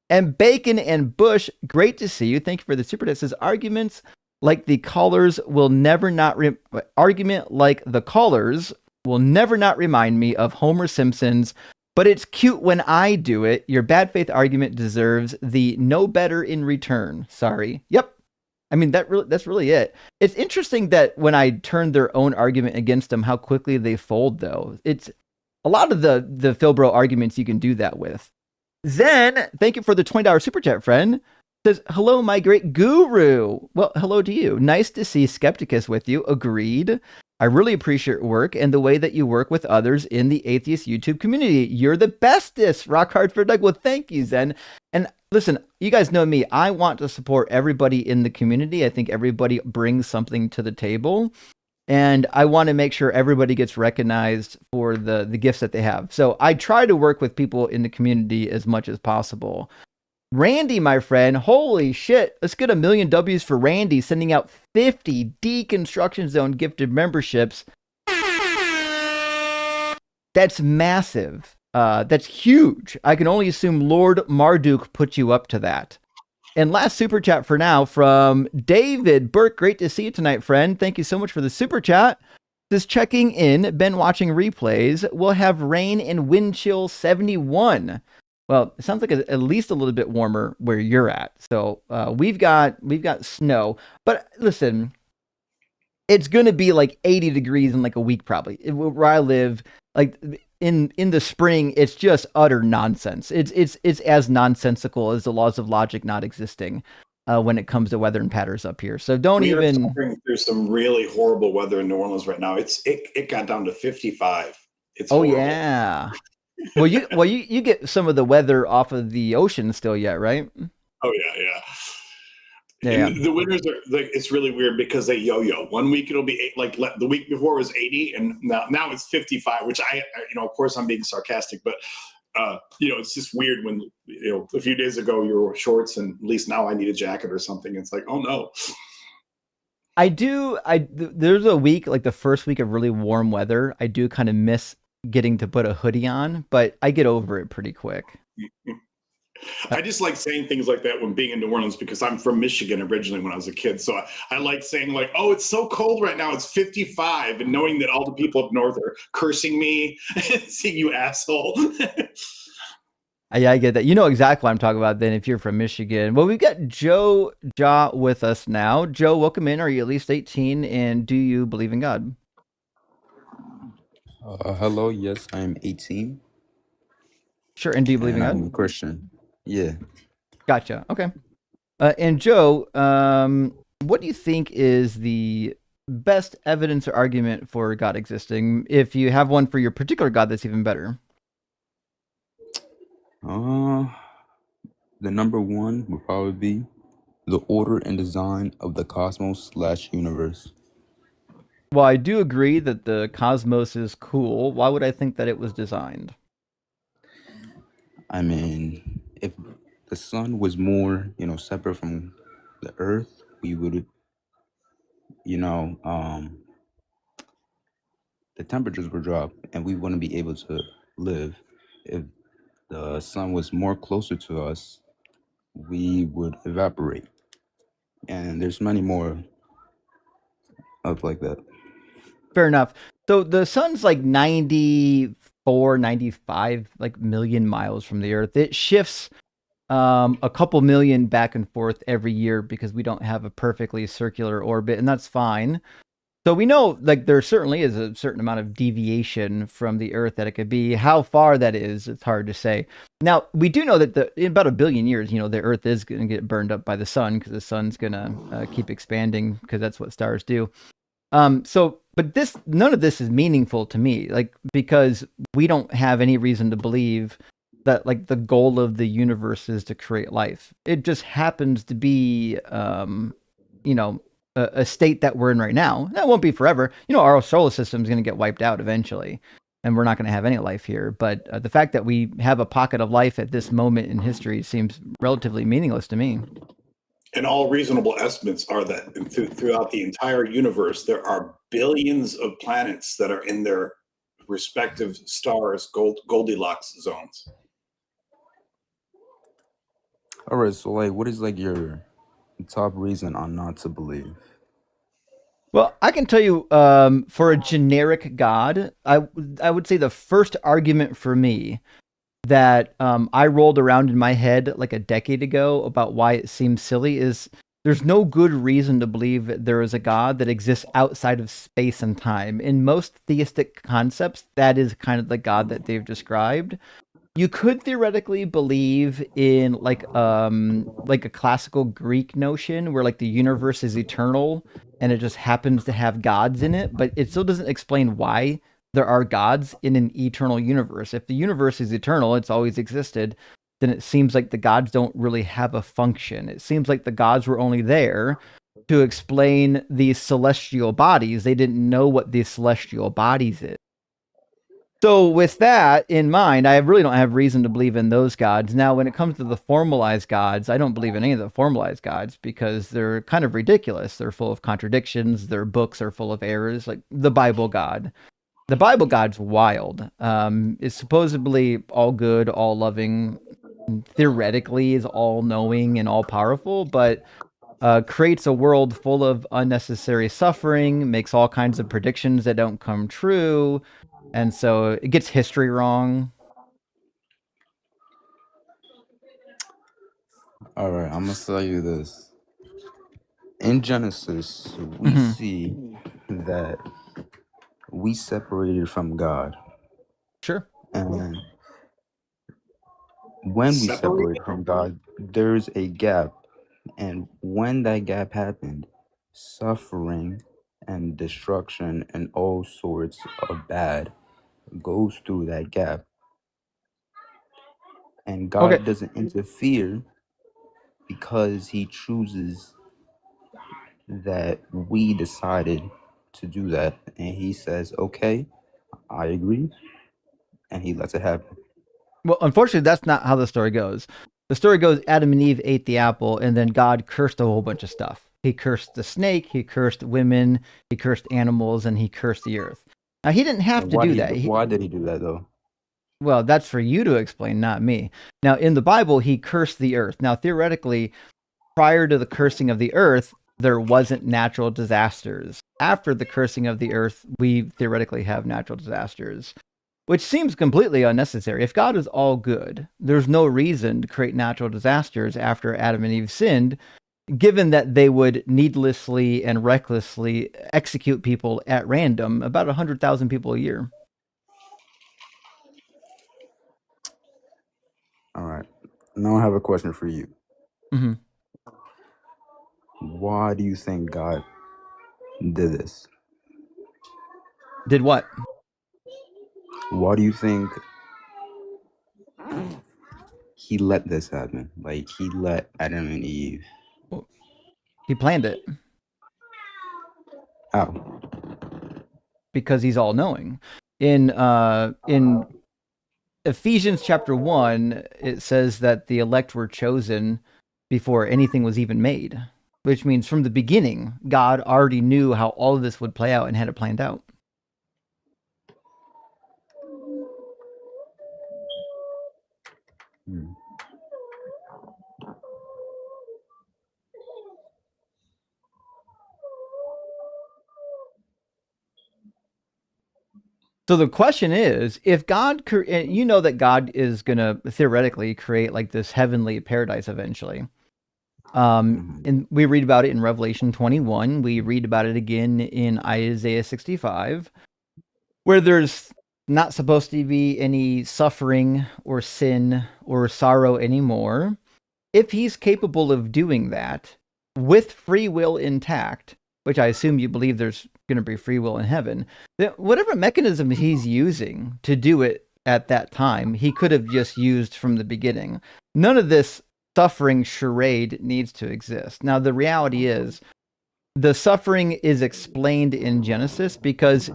And Bacon and Bush, great to see you. Thank you for the super chat. Says, argument like the callers will never not remind me of Homer Simpson's, but it's cute when I do it. Your bad faith argument deserves the no better in return. Sorry. Yep. I mean, that's really it. It's interesting that when I turn their own argument against them, how quickly they fold, though. It's a lot of the Philbro arguments you can do that with. Zen, thank you for the $20 super chat, friend. Says, hello, my great guru. Well, hello to you. Nice to see Skepticus with you. Agreed. I really appreciate your work and the way that you work with others in the atheist YouTube community. You're the bestest. Rock hard for Doug. Well, thank you, Zen. And listen, you guys know me. I want to support everybody in the community. I think everybody brings something to the table. And I want to make sure everybody gets recognized for the gifts that they have. So I try to work with people in the community as much as possible. Randy, my friend, holy shit. Let's get 1 million W's for Randy, sending out 50 Deconstruction Zone gifted memberships. That's massive. That's huge. I can only assume Lord Marduk put you up to that. And last super chat for now from David Burke. Great to see you tonight, friend. Thank you so much for the super chat. This checking in, been watching replays. We'll have rain and wind chill 71. Well, it sounds like at least a little bit warmer where you're at. So we've got snow. But listen, it's going to be like 80 degrees in like a week probably. Where I live, like in the spring, it's just utter nonsense. It's as nonsensical as the laws of logic not existing when it comes to weather and patterns up here. So don't we even. are suffering through some really horrible weather in New Orleans right now. It got down to 55. It's horrible. Yeah. Well, you get some of the weather off of the ocean still yet, right? Oh yeah. Yeah. The winters are like, it's really weird because they yo-yo. 1 week it'll be like the week before was 80, and now it's 55. Which of course I'm being sarcastic, but it's just weird when a few days ago you were shorts, and at least now I need a jacket or something. It's like, oh no. There's a week, like the first week of really warm weather, I do kind of miss getting to put a hoodie on, but I get over it pretty quick. I just like saying things like that when being in New Orleans because I'm from Michigan originally when I was a kid. So I like saying like, oh, it's so cold right now. It's 55. And knowing that all the people up north are cursing me and saying, you asshole. Yeah, I get that. You know exactly what I'm talking about then if you're from Michigan. Well, we've got Joe Jaw with us now. Joe, welcome in. Are you at least 18? And do you believe in God? Hello, yes, I'm 18. Sure, and do you believe in God? I'm a Christian. Yeah. Gotcha. Okay. And Joe, what do you think is the best evidence or argument for God existing? If you have one for your particular God, that's even better. The number one would probably be the order and design of the cosmos/universe. Well, I do agree that the cosmos is cool. Why would I think that it was designed? I mean, if the sun was more, separate from the earth, we would, the temperatures would drop and we wouldn't be able to live. If the sun was more closer to us, we would evaporate. And there's many more of like that. Fair enough. So the sun's like 94, 95 like million miles from the earth. It shifts a couple million back and forth every year because we don't have a perfectly circular orbit, and that's fine. So we know like there certainly is a certain amount of deviation from the earth that it could be. How far that is, it's hard to say. Now, we do know that in about 1 billion years, the earth is going to get burned up by the sun because the sun's going to keep expanding because that's what stars do. But none of this is meaningful to me, like, because we don't have any reason to believe that like the goal of the universe is to create life. It just happens to be, a state that we're in right now. That won't be forever. Our solar system is going to get wiped out eventually, and we're not going to have any life here. But the fact that we have a pocket of life at this moment in history seems relatively meaningless to me. And all reasonable estimates are that throughout the entire universe, there are billions of planets that are in their respective stars, Goldilocks zones. All right, so like, what is like your top reason on not to believe? Well, I can tell you, for a generic God, I would say the first argument for me that I rolled around in my head like a decade ago about why it seems silly is there's no good reason to believe that there is a God that exists outside of space and time. In most theistic concepts, that is kind of the God that they've described. You could theoretically believe in like a classical Greek notion where like the universe is eternal and it just happens to have gods in it, but it still doesn't explain why there are gods in an eternal universe. If the universe is eternal, it's always existed, then it seems like the gods don't really have a function. It seems like the gods were only there to explain these celestial bodies. They didn't know what these celestial bodies is. So with that in mind, I really don't have reason to believe in those gods. Now, when it comes to the formalized gods, I don't believe in any of the formalized gods because they're kind of ridiculous. They're full of contradictions. Their books are full of errors, like the Bible God. The Bible God's wild. It's supposedly all good, all loving, theoretically is all-knowing and all-powerful, but creates a world full of unnecessary suffering, makes all kinds of predictions that don't come true, and so it gets history wrong. All right, I'm gonna tell you this. In Genesis, we see that we separated from God, Sure. and when we separate from God, there's a gap, and when that gap happened, suffering and destruction and all sorts of bad goes through that gap, and God doesn't interfere because he chooses that we decided to do that, and he says, okay, I agree, and he lets it happen. Well, unfortunately, that's not how the story goes. The story goes Adam and Eve ate the apple, and then God cursed a whole bunch of stuff. He cursed the snake, he cursed women, he cursed animals, and he cursed the earth. Now, he didn't have to do that. Why did he do that, though? Well, that's for you to explain, not me. Now, in the Bible, he cursed the earth. Now, theoretically, prior to the cursing of the earth, there wasn't natural disasters. After the cursing of the earth, we theoretically have natural disasters, which seems completely unnecessary. If God is all good, there's no reason to create natural disasters after Adam and Eve sinned, given that they would needlessly and recklessly execute people at random, about 100,000 people a year. All right. Now I have a question for you. Mm-hmm. Why do you think God did this? Did what? Why do you think he let this happen? Like, he let Adam and Eve. Well, he planned it. How? Because he's all-knowing. In Ephesians chapter 1, it says that the elect were chosen before anything was even made, which means from the beginning, God already knew how all of this would play out and had it planned out. So the question is, if God, you know that God is going to theoretically create like this heavenly paradise eventually. And we read about it in Revelation 21. We read about it again in Isaiah 65, where there's not supposed to be any suffering or sin or sorrow anymore. If he's capable of doing that with free will intact, which I assume you believe there's going to be free will in heaven, then whatever mechanism he's using to do it at that time, he could have just used from the beginning. None of this suffering charade needs to exist. Now, the reality is the suffering is explained in Genesis because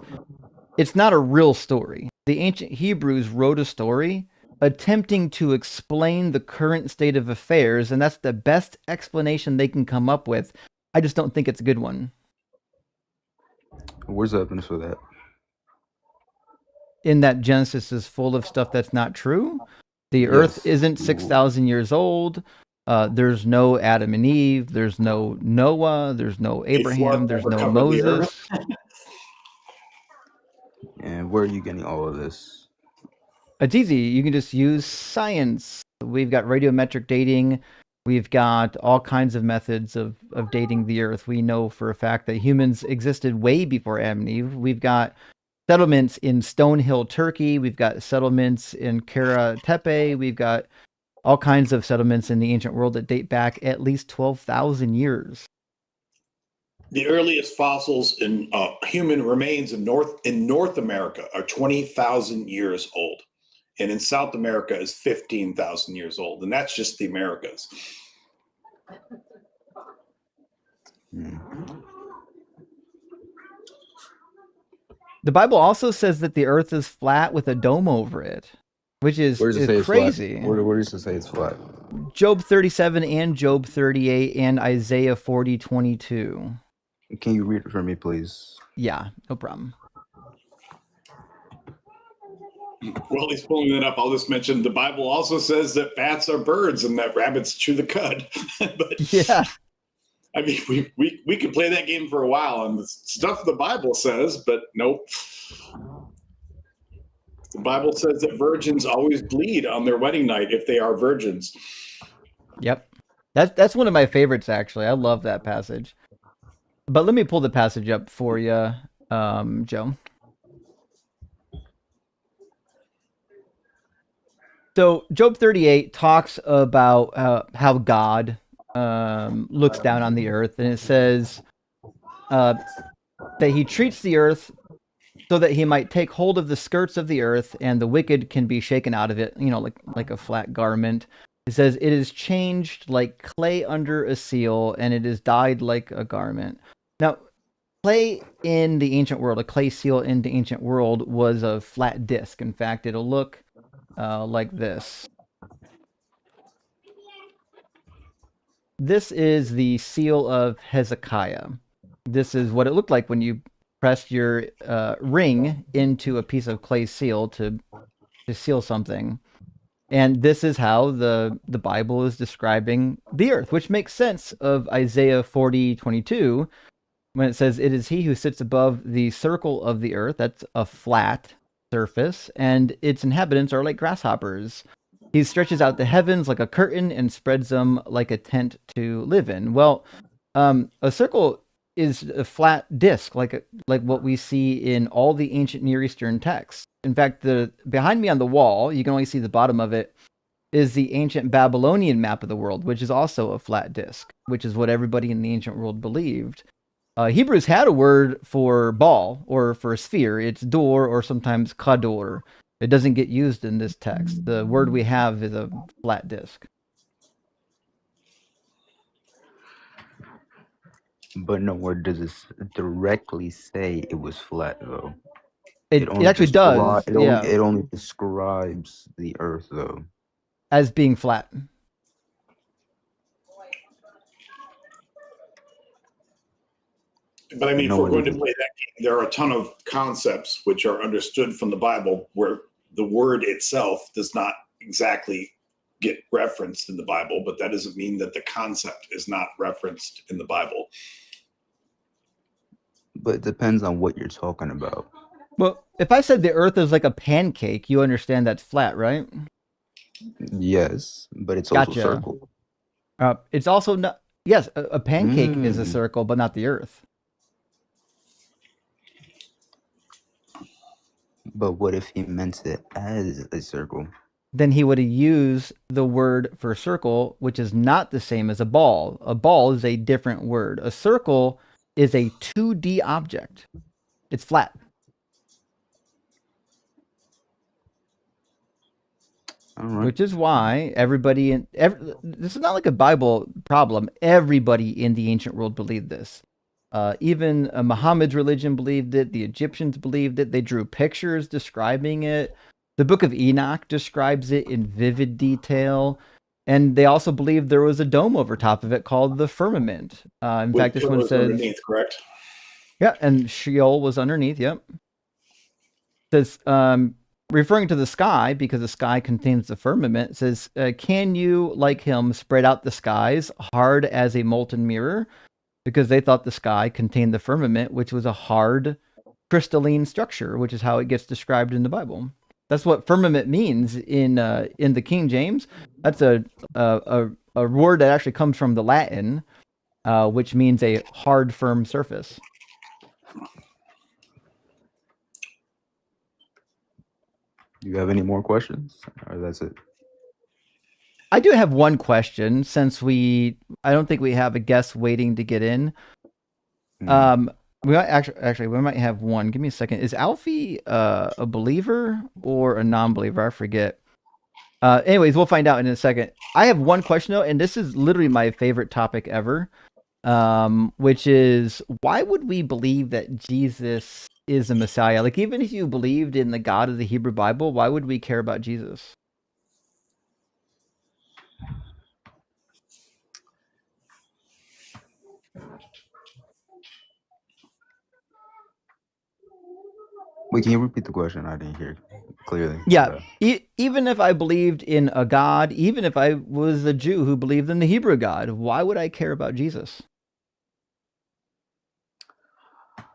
it's not a real story. The ancient Hebrews wrote a story attempting to explain the current state of affairs, and that's the best explanation they can come up with. I just don't think it's a good one. Where's the evidence for that? In that Genesis is full of stuff that's not true. The earth isn't 6,000 years old. There's no Adam and Eve. There's no Noah. There's no Abraham. There's no Moses. And where are you getting all of this? It's easy. You can just use science. We've got radiometric dating. We've got all kinds of methods of dating the earth. We know for a fact that humans existed way before Adam and Eve. We've got settlements in Stonehill, Turkey. We've got settlements in Kara Tepe. We've got all kinds of settlements in the ancient world that date back at least 12,000 years. The earliest fossils in human remains in North America are 20,000 years old, and in South America is 15,000 years old, and that's just the Americas. The Bible also says that the earth is flat with a dome over it, which is crazy. Where does it say it's flat? Job 37 and Job 38 and Isaiah 40:22. Can you read it for me, please? Yeah, no problem. Well, he's pulling that up. I'll just mention the Bible also says that bats are birds and that rabbits chew the cud. But Yeah. I mean, we could play that game for a while on the stuff the Bible says, but nope. The Bible says that virgins always bleed on their wedding night if they are virgins. Yep. That's one of my favorites, actually. I love that passage. But let me pull the passage up for you, Joe. So Job 38 talks about how God looks down on the earth, and it says that he treats the earth so that he might take hold of the skirts of the earth, and the wicked can be shaken out of it, like a flat garment. It says, it is changed like clay under a seal, and it is dyed like a garment. Now, clay in the ancient world, a clay seal in the ancient world was a flat disc. In fact, it'll look like this. This is the seal of Hezekiah. This is what it looked like when you pressed your ring into a piece of clay seal to seal something. And this is how the Bible is describing the earth, which makes sense of Isaiah 40:22, when it says, it is he who sits above the circle of the earth. That's a flat surface, and its inhabitants are like grasshoppers. He stretches out the heavens like a curtain and spreads them like a tent to live in. Well, a circle is a flat disc, like what we see in all the ancient Near Eastern texts. In fact, behind me on the wall, you can only see the bottom of it, is the ancient Babylonian map of the world, which is also a flat disc, which is what everybody in the ancient world believed. Hebrews had a word for ball or for a sphere. It's dor, or sometimes kador. It doesn't get used in this text. The word we have is a flat disc. But nowhere does it directly say it was flat, though. It actually does. It only describes the earth, though, as being flat. But I mean, if we're going to play that game, there are a ton of concepts which are understood from the Bible where the word itself does not exactly get referenced in the Bible, but that doesn't mean that the concept is not referenced in the Bible. But it depends on what you're talking about. Well, if I said the earth is like a pancake, you understand that's flat, right? Yes, but it's also circle. It's also not. Yes, a pancake is a circle, but not the earth. But what if he meant it as a circle? Then he would have used the word for circle, which is not the same as a ball. A ball is a different word. A circle is a 2D object. It's flat. All right. Which is why this is not like a Bible problem. Everybody in the ancient world believed this. Even Muhammad's religion believed it. The Egyptians believed it. They drew pictures describing it. The Book of Enoch describes it in vivid detail. And they also believed there was a dome over top of it called the firmament. In fact, this one says... underneath, correct? Yeah, and Sheol was underneath, yep. It says, referring to the sky, because the sky contains the firmament, it says, can you, like him, spread out the skies hard as a molten mirror? Because they thought the sky contained the firmament, which was a hard, crystalline structure, which is how it gets described in the Bible. That's what firmament means in the King James. That's a word that actually comes from the Latin, which means a hard, firm surface. Do you have any more questions, or that's it? I do have one question, since I don't think we have a guest waiting to get in. We might we might have one. Give me a second. Is Alfie a believer or a non-believer? I forget. Anyways, we'll find out in a second. I have one question though, and this is literally my favorite topic ever, which is, why would we believe that Jesus is the Messiah? Like, even if you believed in the God of the Hebrew Bible, why would we care about Jesus? Wait, can you repeat the question? I didn't hear clearly. Yeah, even if I believed in a God, even if I was a Jew who believed in the Hebrew God, why would I care about Jesus?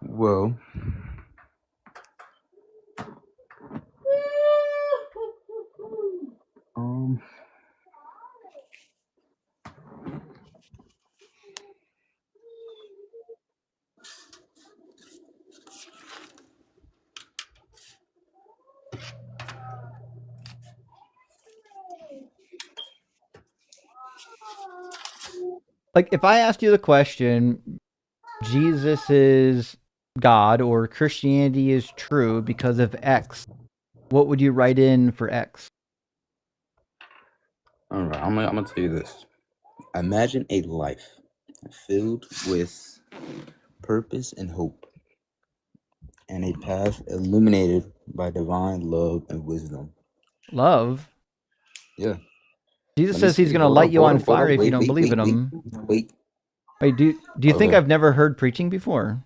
Well, Like, if I asked you the question, Jesus is God or Christianity is true because of X, what would you write in for X? all right, I'm gonna tell you this. Imagine a life filled with purpose and hope, and a path illuminated by divine love and wisdom. Love? Yeah. Jesus Let me says he's see. going to Hold light up, you hold on up, hold fire up. if you Wait, don't wait, believe wait, in him. wait. Wait, do you think Okay. I've never heard preaching before?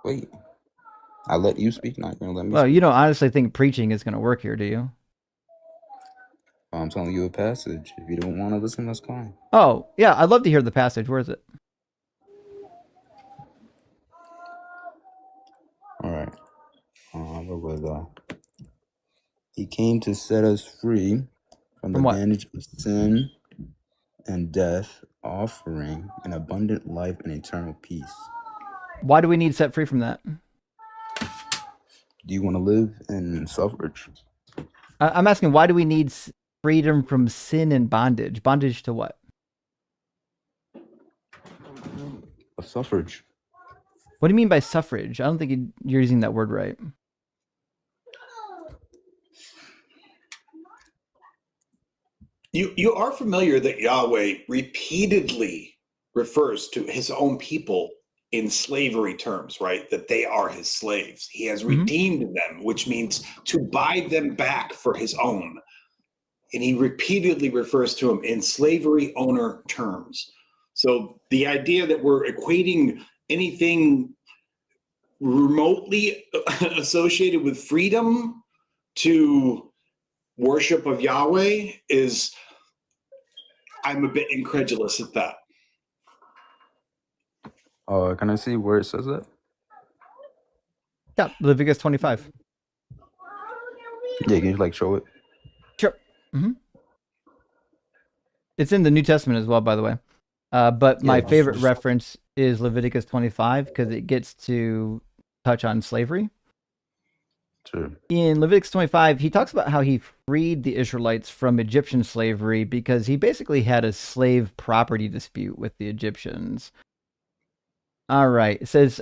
Wait. I let you speak, not gonna let me Well, speak. you don't honestly think preaching is going to work here, do you? I'm telling you a passage. If you don't want to listen, that's fine. Oh, yeah, I'd love to hear the passage. Where is it? All right. Where was I? He came to set us free from the From what? bondage of sin and death, offering an abundant life and eternal peace. Why do we need set free from that? Do you want to live in suffrage? I'm asking, why do we need freedom from sin and bondage? Bondage to what? Of suffrage. What do you mean by suffrage? I don't think you're using that word right. You are familiar that Yahweh repeatedly refers to his own people in slavery terms, right? That they are his slaves. He has redeemed them, which means to buy them back for his own. And he repeatedly refers to them in slavery owner terms. So the idea that we're equating anything remotely associated with freedom to worship of Yahweh is, I'm a bit incredulous at that. Can I see where it says that? Yeah, Leviticus 25. Yeah, can you show it? Sure. It's in the New Testament as well, by the way. But my favorite reference is Leviticus 25 because it gets to touch on slavery. Sure. In Leviticus 25, he talks about how he freed the Israelites from Egyptian slavery because he basically had a slave property dispute with the Egyptians. All right. It says,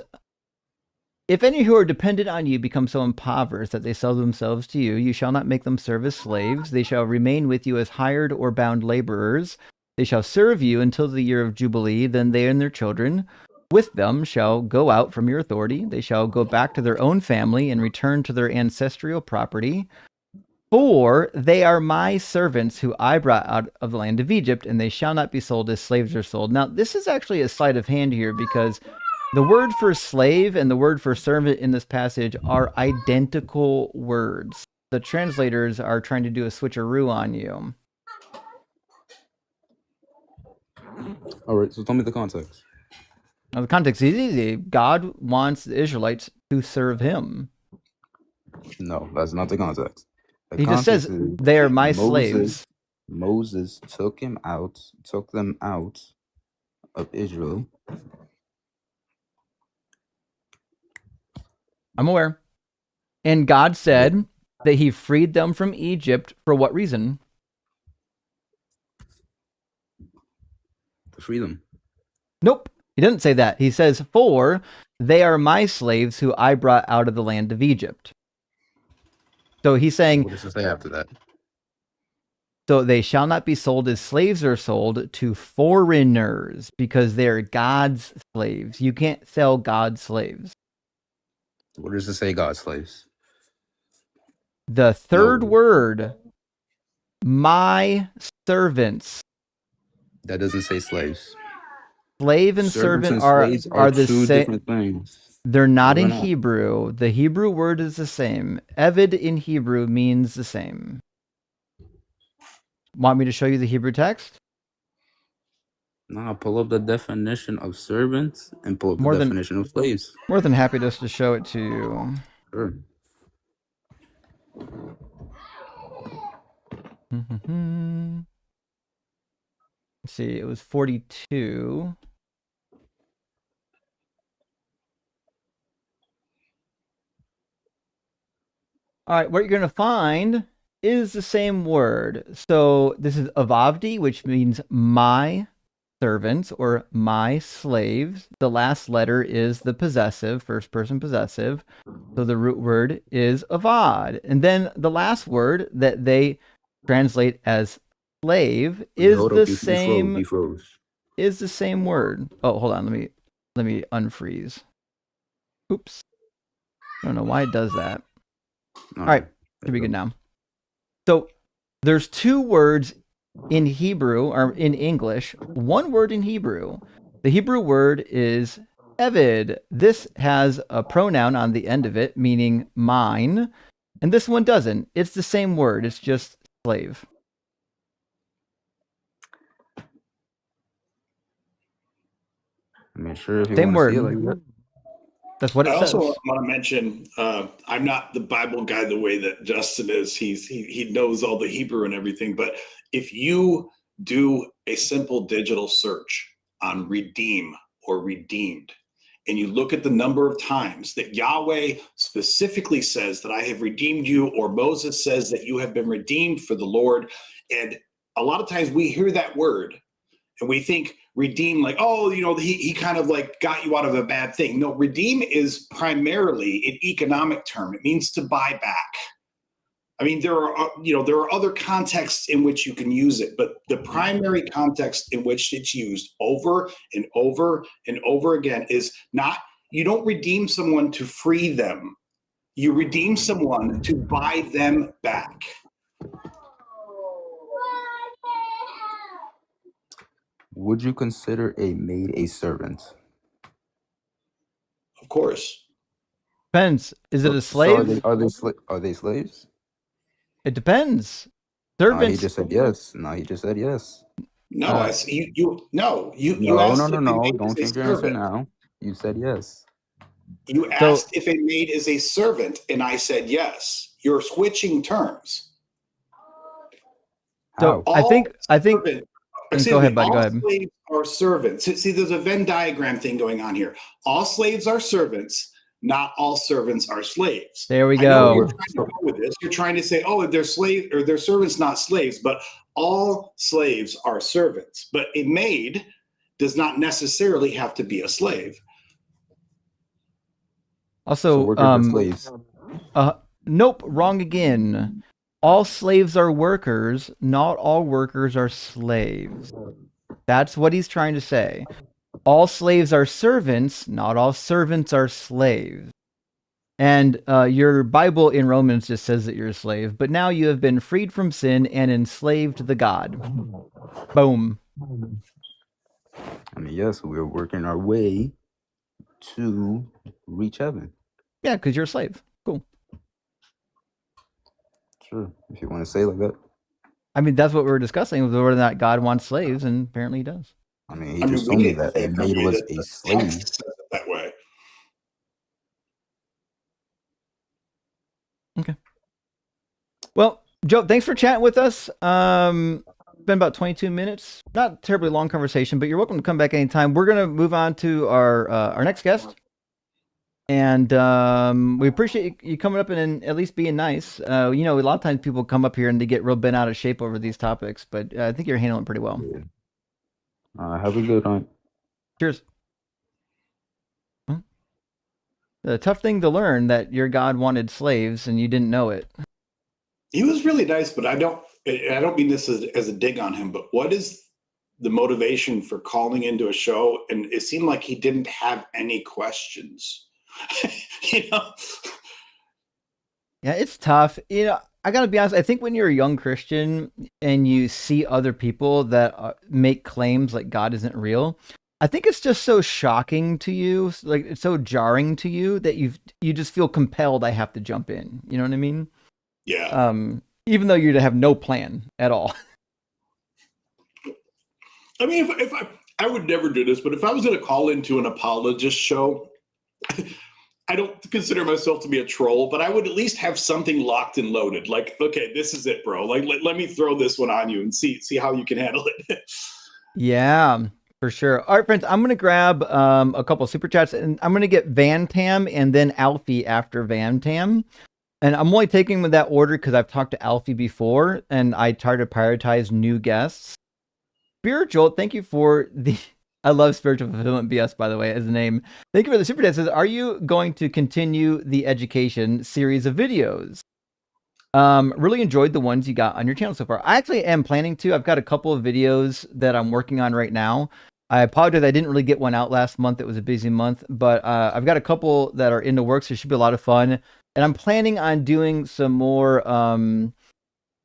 if any who are dependent on you become so impoverished that they sell themselves to you, you shall not make them serve as slaves. They shall remain with you as hired or bound laborers. They shall serve you until the year of Jubilee. Then they and their children with them shall go out from your authority. They shall go back to their own family and return to their ancestral property. For they are my servants who I brought out of the land of Egypt, and they shall not be sold as slaves are sold. Now, this is actually a sleight of hand here because the word for slave and the word for servant in this passage are identical words. The translators are trying to do a switcheroo on you. All right, so tell me the context. Now, the context is easy. God wants the Israelites to serve him. No, that's not the context. He just says, they are my slaves. Moses took them out of Israel. I'm aware. And God said that he freed them from Egypt for what reason? To free them. Nope. He doesn't say that. He says, for they are my slaves who I brought out of the land of Egypt. So he's saying, what does it say after that? So they shall not be sold as slaves are sold to foreigners because they're God's slaves. You can't sell God's slaves. What does it say, God's slaves? The third word, my servants. That doesn't say slaves. Slave and servant are are the two same. different things. They're not They're in not. Hebrew. The Hebrew word is the same. Eved in Hebrew means the same. Want me to show you the Hebrew text? Nah, pull up the definition of servants and pull up the More than definition of slaves. more than happy just to show it to you. Sure. Let's see, it was 42. All right, what you're going to find is the same word. So this is avavdi, which means my servants or my slaves. The last letter is the possessive, first person possessive. So the root word is avad. And then the last word that they translate as slave is Hold the up, same you froze. is the same word. Oh, hold on, let me unfreeze. Oops. I don't know why it does that. All right, should be good now. So there's two words in Hebrew or in English, one word in Hebrew. The Hebrew word is eved. This has a pronoun on the end of it, meaning mine, and this one doesn't. It's the same word. It's just slave. I mean, sure, if you Same want to see it word. like that. That's what it I says. also want to mention I'm not the Bible guy the way that Justin is. He knows all the Hebrew and everything. But if you do a simple digital search on redeem or redeemed, and you look at the number of times that Yahweh specifically says that I have redeemed you, or Moses says that you have been redeemed for the Lord, and a lot of times we hear that word and we think redeem like, oh, you know, he kind of like got you out of a bad thing. No, redeem is primarily an economic term. It means to buy back. I mean, there are other contexts in which you can use it, but the primary context in which it's used over and over and over again is not, you don't redeem someone to free them. You redeem someone to buy them back. Would you consider a maid a servant? Of course. Depends. Is it a So slave? are they slaves? It depends. No, he Servants. just said yes. No, he just said yes. No, you No, asked if a maid Don't is a change your answer servant. now. You said yes. You asked if a maid is a servant, and I said yes. You're switching terms. So How? I think. Go ahead, buddy. Go All ahead. slaves are servants. See, there's a Venn diagram thing going on here. All slaves are servants. Not all servants are slaves. There we I know where go. you're trying to go with this. You're trying to say, oh, they're slaves or they're servants, not slaves. But all slaves are servants. But a maid does not necessarily have to be a slave. Also, workers are slaves. Nope, wrong again. All slaves are workers, not all workers are slaves. That's what he's trying to say. All slaves are servants, not all servants are slaves. And your Bible in Romans just says that you're a slave, but now you have been freed from sin and enslaved to the God. Boom. I mean, yes, we're working our way to reach heaven. Yeah, because you're a slave. Cool. Sure, if you want to say it like that. I mean, that's what we were discussing, whether or not God wants slaves, and apparently he does. I mean, he just told me that a maid was a slave. That way. Okay. Well, Joe, thanks for chatting with us. It's been about 22 minutes. Not terribly long conversation, but you're welcome to come back anytime. We're gonna move on to our next guest, and we appreciate you coming up and at least being nice. A lot of times people come up here and they get real bent out of shape over these topics, but I think you're handling it pretty well. Have a good one. Cheers. The tough thing to learn that your God wanted slaves and you didn't know it. He was really nice, but I don't mean this as a dig on him, but what is the motivation for calling into a show? And it seemed like he didn't have any questions. Yeah, it's tough. I gotta be honest. I think when you're a young Christian and you see other people that make claims like God isn't real, I think it's just so shocking to you, like it's so jarring to you that you just feel compelled. I have to jump in. You know what I mean? Yeah. Even though you have no plan at all. I mean, if I would never do this, but if I was going to call into an apologist show, I don't consider myself to be a troll, but I would at least have something locked and loaded. Like, okay, this is it, bro. Like, let me throw this one on you and see how you can handle it. Yeah, for sure. All right, friends, I'm going to grab a couple super chats, and I'm going to get Vantam and then Alfie after Vantam. And I'm only taking them in that order because I've talked to Alfie before, and I try to prioritize new guests. Spiritual, thank you for the... I love Spiritual Fulfillment BS, by the way, as a name. Thank you for the super chat. Says, are you going to continue the education series of videos? Really enjoyed the ones you got on your channel so far. I actually am planning to. I've got a couple of videos that I'm working on right now. I apologize, I didn't really get one out last month. It was a busy month, but I've got a couple that are in the works. It should be a lot of fun. And I'm planning on doing some more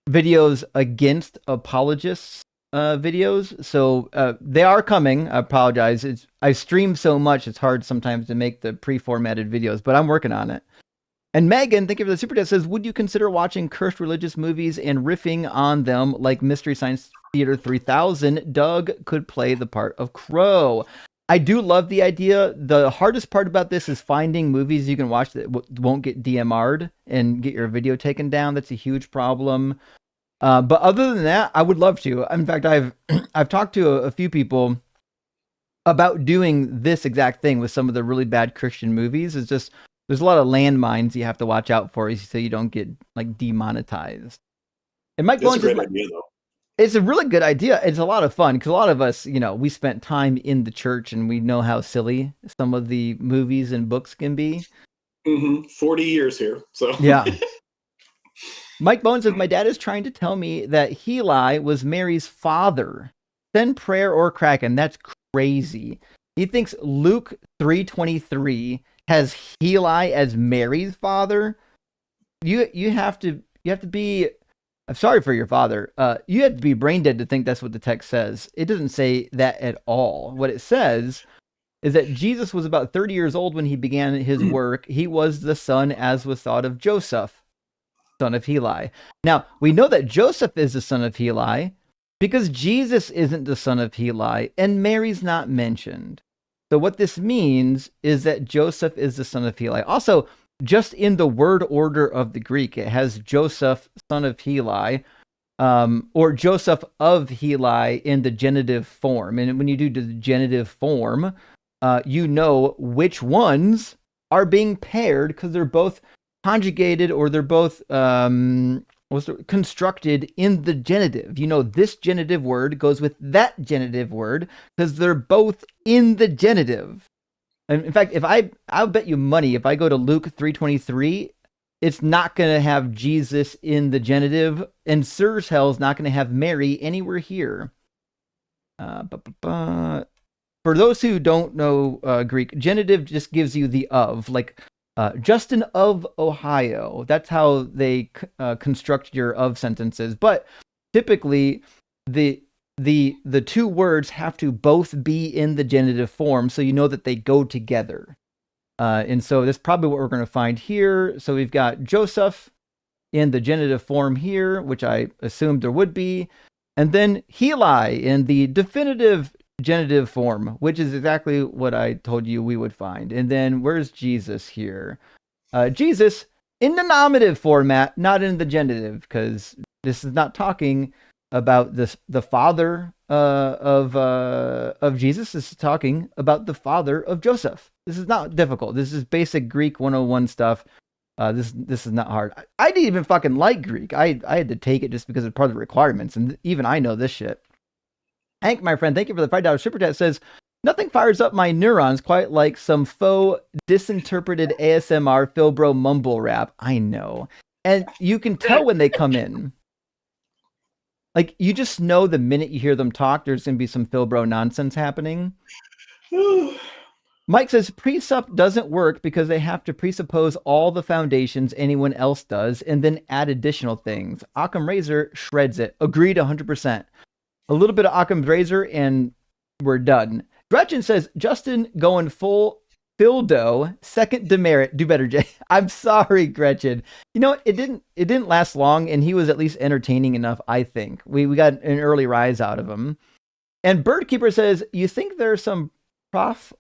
videos against apologists. Videos, so they are coming. I apologize. I stream so much, it's hard sometimes to make the pre-formatted videos, but I'm working on it. And Megan, thank you for the super chat, says, would you consider watching cursed religious movies and riffing on them like Mystery Science Theater 3000? Doug could play the part of Crow. I do love the idea. The hardest part about this is finding movies you can watch that won't get DMR'd and get your video taken down. That's a huge problem. But other than that, I would love to. In fact, I've talked to a few people about doing this exact thing with some of the really bad Christian movies. It's just there's a lot of landmines you have to watch out for so you don't get like demonetized. It might go into a great idea, though. It's a really good idea. It's a lot of fun because a lot of us, we spent time in the church and we know how silly some of the movies and books can be. 40 years here, so yeah. Mike Bones says, my dad is trying to tell me that Heli was Mary's father. Send prayer or Kraken. That's crazy. He thinks Luke 3:23 has Heli as Mary's father. You have to be... I'm sorry for your father. You have to be brain dead to think that's what the text says. It doesn't say that at all. What it says is that Jesus was about 30 years old when he began his work. He was the son, as was thought, of Joseph, son of Heli. Now, we know that Joseph is the son of Heli because Jesus isn't the son of Heli and Mary's not mentioned. So what this means is that Joseph is the son of Heli. Also, just in the word order of the Greek, it has Joseph, son of Heli, or Joseph of Heli in the genitive form. And when you do the genitive form, you know which ones are being paired because they're both conjugated or they're both constructed in the genitive. This genitive word goes with that genitive word because they're both in the genitive. And in fact, I'll bet you money, if I go to Luke 3:23, it's not going to have Jesus in the genitive, and Sirs Hell's not going to have Mary anywhere here. For those who don't know Greek, genitive just gives you the of, like Justin of Ohio. That's how they construct your of sentences. But typically, the two words have to both be in the genitive form, so you know that they go together. And so that's probably what we're going to find here. So we've got Joseph in the genitive form here, which I assumed there would be, and then Heli in the definitive genitive form, which is exactly what I told you we would find. And then where's Jesus here? Jesus in the nominative format, not in the genitive, because this is not talking about the father of Jesus. This is talking about the father of Joseph. This is not difficult. This is basic Greek 101 stuff. This is not hard. I didn't even fucking like Greek. I had to take it just because it's part of the requirements, and even I know this shit. Hank, my friend, thank you for the $5 super chat. Says, nothing fires up my neurons quite like some faux disinterpreted ASMR Philbro mumble rap. I know. And you can tell when they come in. Like, you just know the minute you hear them talk, there's going to be some Philbro nonsense happening. Mike says, presup doesn't work because they have to presuppose all the foundations anyone else does and then add additional things. Occam Razor shreds it. Agreed 100%. A little bit of Occam's Razor and we're done. Gretchen says, Justin going full Phildo, second demerit. Do better, Jay. I'm sorry, Gretchen. You know, it didn't last long, and he was at least entertaining enough, I think. We got an early rise out of him. And Birdkeeper says, you think there's some prof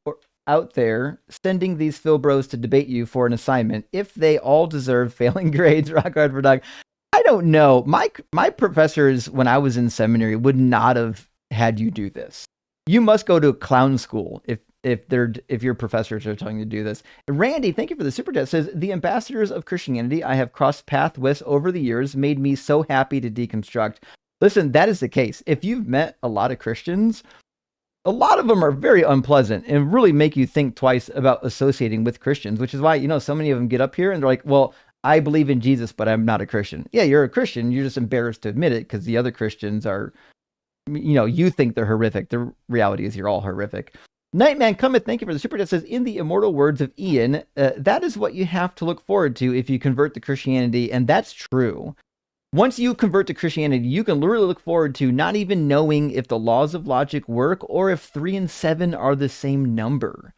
out there sending these Phil bros to debate you for an assignment if they all deserve failing grades? Rock hard for dog. I don't know. My professors, when I was in seminary, would not have had you do this. You must go to clown school if your professors are telling you to do this. Randy, thank you for the super chat. Says, the ambassadors of Christianity I have crossed paths with over the years made me so happy to deconstruct. Listen, that is the case. If you've met a lot of Christians, a lot of them are very unpleasant and really make you think twice about associating with Christians, which is why, so many of them get up here and they're like, well, I believe in Jesus, but I'm not a Christian. Yeah, you're a Christian. You're just embarrassed to admit it because the other Christians are, you think they're horrific. The reality is you're all horrific. Nightman Cometh, thank you for the super chat. Says, in the immortal words of Ian, that is what you have to look forward to if you convert to Christianity. And that's true. Once you convert to Christianity, you can literally look forward to not even knowing if the laws of logic work or if 3 and 7 are the same number.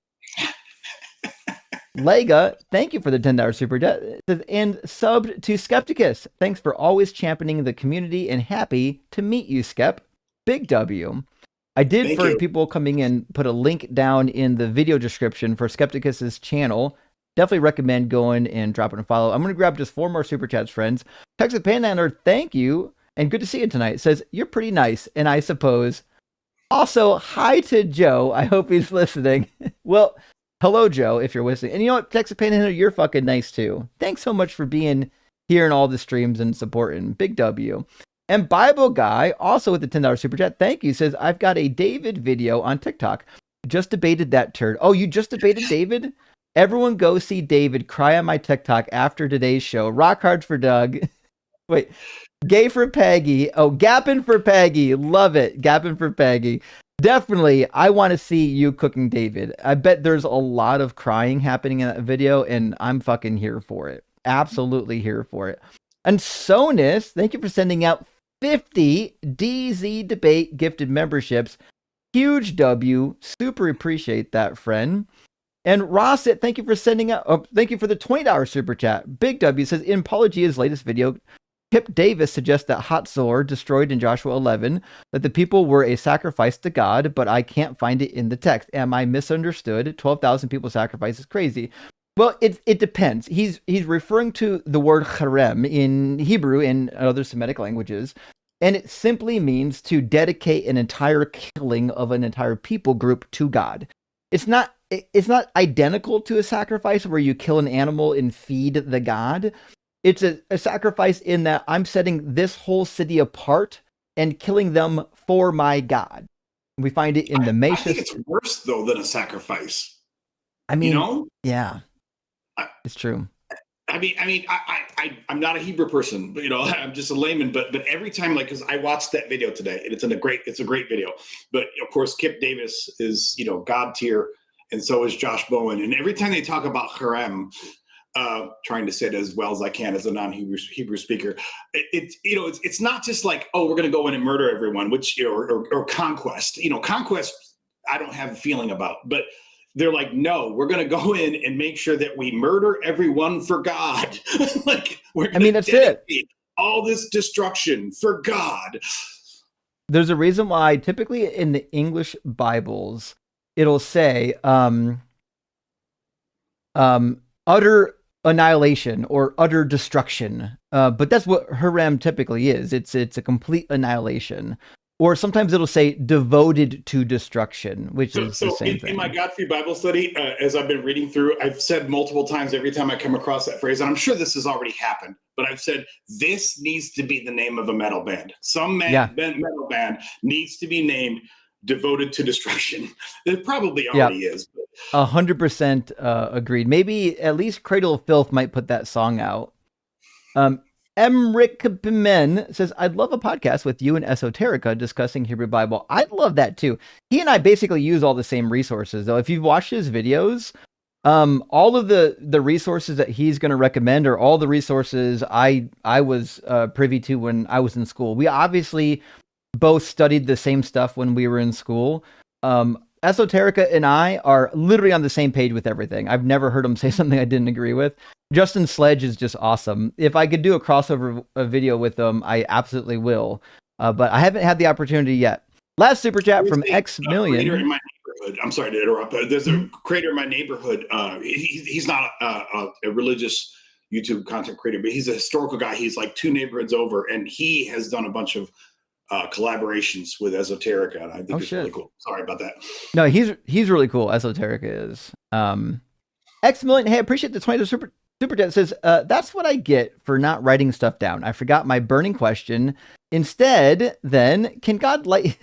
Lega, thank you for the $10 super chat. And subbed to Skepticus. Thanks for always championing the community and happy to meet you, Skep. Big W. I did, Thank for you. people coming in, put a link down in the video description for Skepticus's channel. Definitely recommend going and dropping a follow. I'm going to grab just 4 more super chats, friends. Texas Panhandler, thank you. And good to see you tonight. Says, you're pretty nice. And I suppose. Also, hi to Joe. I hope he's listening. Well, hello, Joe, if you're listening. And you know what, Texas Panhandler, you're fucking nice too. Thanks so much for being here in all the streams and supporting. Big W. And Bible Guy, also with the $10 super chat, thank you, says, I've got a David video on TikTok. Just debated that turd. Oh, you just debated David? Everyone go see David cry on my TikTok after today's show. Rock hard for Doug. Wait, gay for Peggy. Oh, gapping for Peggy. Love it. Gapping for Peggy. Definitely, I want to see you cooking David. I bet there's a lot of crying happening in that video, and I'm fucking here for it. Absolutely here for it. And Sonus, thank you for sending out 50 DZ Debate gifted memberships. Huge W. Super appreciate that, friend. And Rosset, thank you for sending out. Thank you for the $20 super chat. Big W says, in Apologia's latest video, Kip Davis suggests that Hatzor destroyed in Joshua 11, that the people were a sacrifice to God, but I can't find it in the text. Am I misunderstood? 12,000 people sacrifice is crazy. Well, it depends. He's referring to the word harem in Hebrew and other Semitic languages, and it simply means to dedicate an entire killing of an entire people group to God. It's not identical to a sacrifice where you kill an animal and feed the god. It's a sacrifice in that I'm setting this whole city apart and killing them for my God. We find it in the Messiah. I think it's worse though than a sacrifice. I mean, yeah, it's true. I'm not a Hebrew person, but I'm just a layman. But every time, because I watched that video today, and it's a great video. But of course, Kip Davis is God tier, and so is Josh Bowen. And every time they talk about harem, trying to say it as well as I can as a non-Hebrew speaker, it's not just like, oh, we're going to go in and murder everyone, which or conquest. Conquest, I don't have a feeling about, but they're like, no, we're going to go in and make sure that we murder everyone for God. That's it. All this destruction for God. There's a reason why typically in the English Bibles, it'll say utter annihilation or utter destruction. But that's what harem typically is. It's a complete annihilation. Or sometimes it'll say devoted to destruction, which is the same thing. In my Godfrey Bible study, as I've been reading through, I've said multiple times every time I come across that phrase, and I'm sure this has already happened, but I've said this needs to be the name of a metal band. Some metal band needs to be named Devoted to Destruction. It probably already is. 100% agreed. Maybe at least Cradle of Filth might put that song out. Emric Pimen says, I'd love a podcast with you and Esoterica discussing Hebrew Bible. I'd love that too. He and I basically use all the same resources, though. If you've watched his videos, all of the resources that he's going to recommend are all the resources I was privy to when I was in school. We obviously both studied the same stuff when we were in school. Esoterica and I are literally on the same page with everything. I've never heard him say something I didn't agree with. Justin Sledge is just awesome. If I could do a crossover video with him, I absolutely will. But I haven't had the opportunity yet. Last super chat from X Million. Creator in my neighborhood. I'm sorry to interrupt. There's a creator in my neighborhood. He's not a religious YouTube content creator, but he's a historical guy. He's like 2 neighborhoods over, and he has done a bunch of collaborations with Esoterica, and I think it's really cool. Sorry about that. No, he's really cool. Esoterica is. X Million. Hey, I appreciate the 20 super chat. Says that's what I get for not writing stuff down. I forgot my burning question. Instead, then, can God light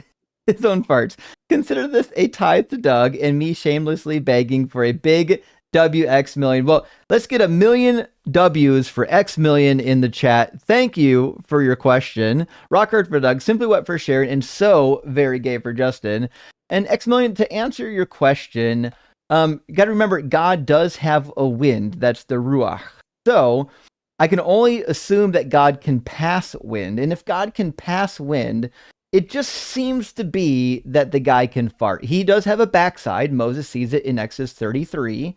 his own farts? Consider this a tithe to Doug and me shamelessly begging for a big WX Million. Well, let's get 1 million W's for X Million in the chat. Thank you for your question. Rock hard for Doug, simply wet for Sharon, and so very gay for Justin. And X Million, to answer your question, you got to remember, God does have a wind. That's the Ruach. So I can only assume that God can pass wind. And if God can pass wind, it just seems to be that the guy can fart. He does have a backside. Moses sees it in Exodus 33.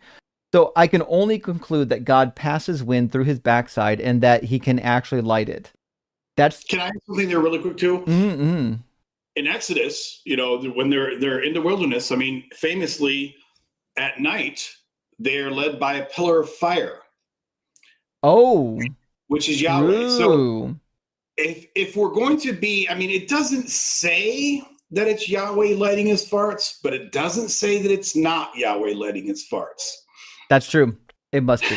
So I can only conclude that God passes wind through his backside and that he can actually light it. Can I add something there really quick too? Mm-hmm. In Exodus, when they're in the wilderness, I mean, famously at night, they're led by a pillar of fire. Oh, which is Yahweh. Ooh. So if we're going to be, I mean, it doesn't say that it's Yahweh lighting his farts, but it doesn't say that it's not Yahweh lighting his farts. That's true. It must be.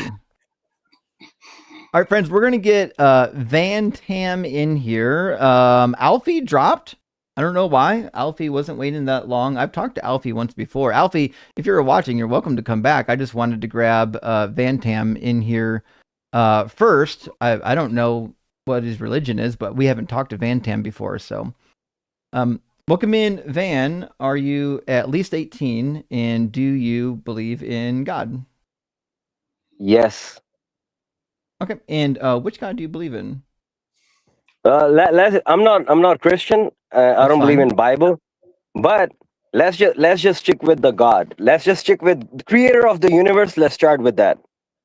All right, friends, we're going to get Vanam in here. Alfie dropped. I don't know why. Alfie wasn't waiting that long. I've talked to Alfie once before. Alfie, if you're watching, you're welcome to come back. I just wanted to grab Vanam in here first. I don't know what his religion is, but we haven't talked to Vanam before. So welcome in, Van. Are you at least 18, and do you believe in God? Yes. Okay, and which God do you believe in? I'm not Christian. I don't believe fine. in Bible, but let's just stick with the God. Let's just stick with the creator of the universe. Let's start with that.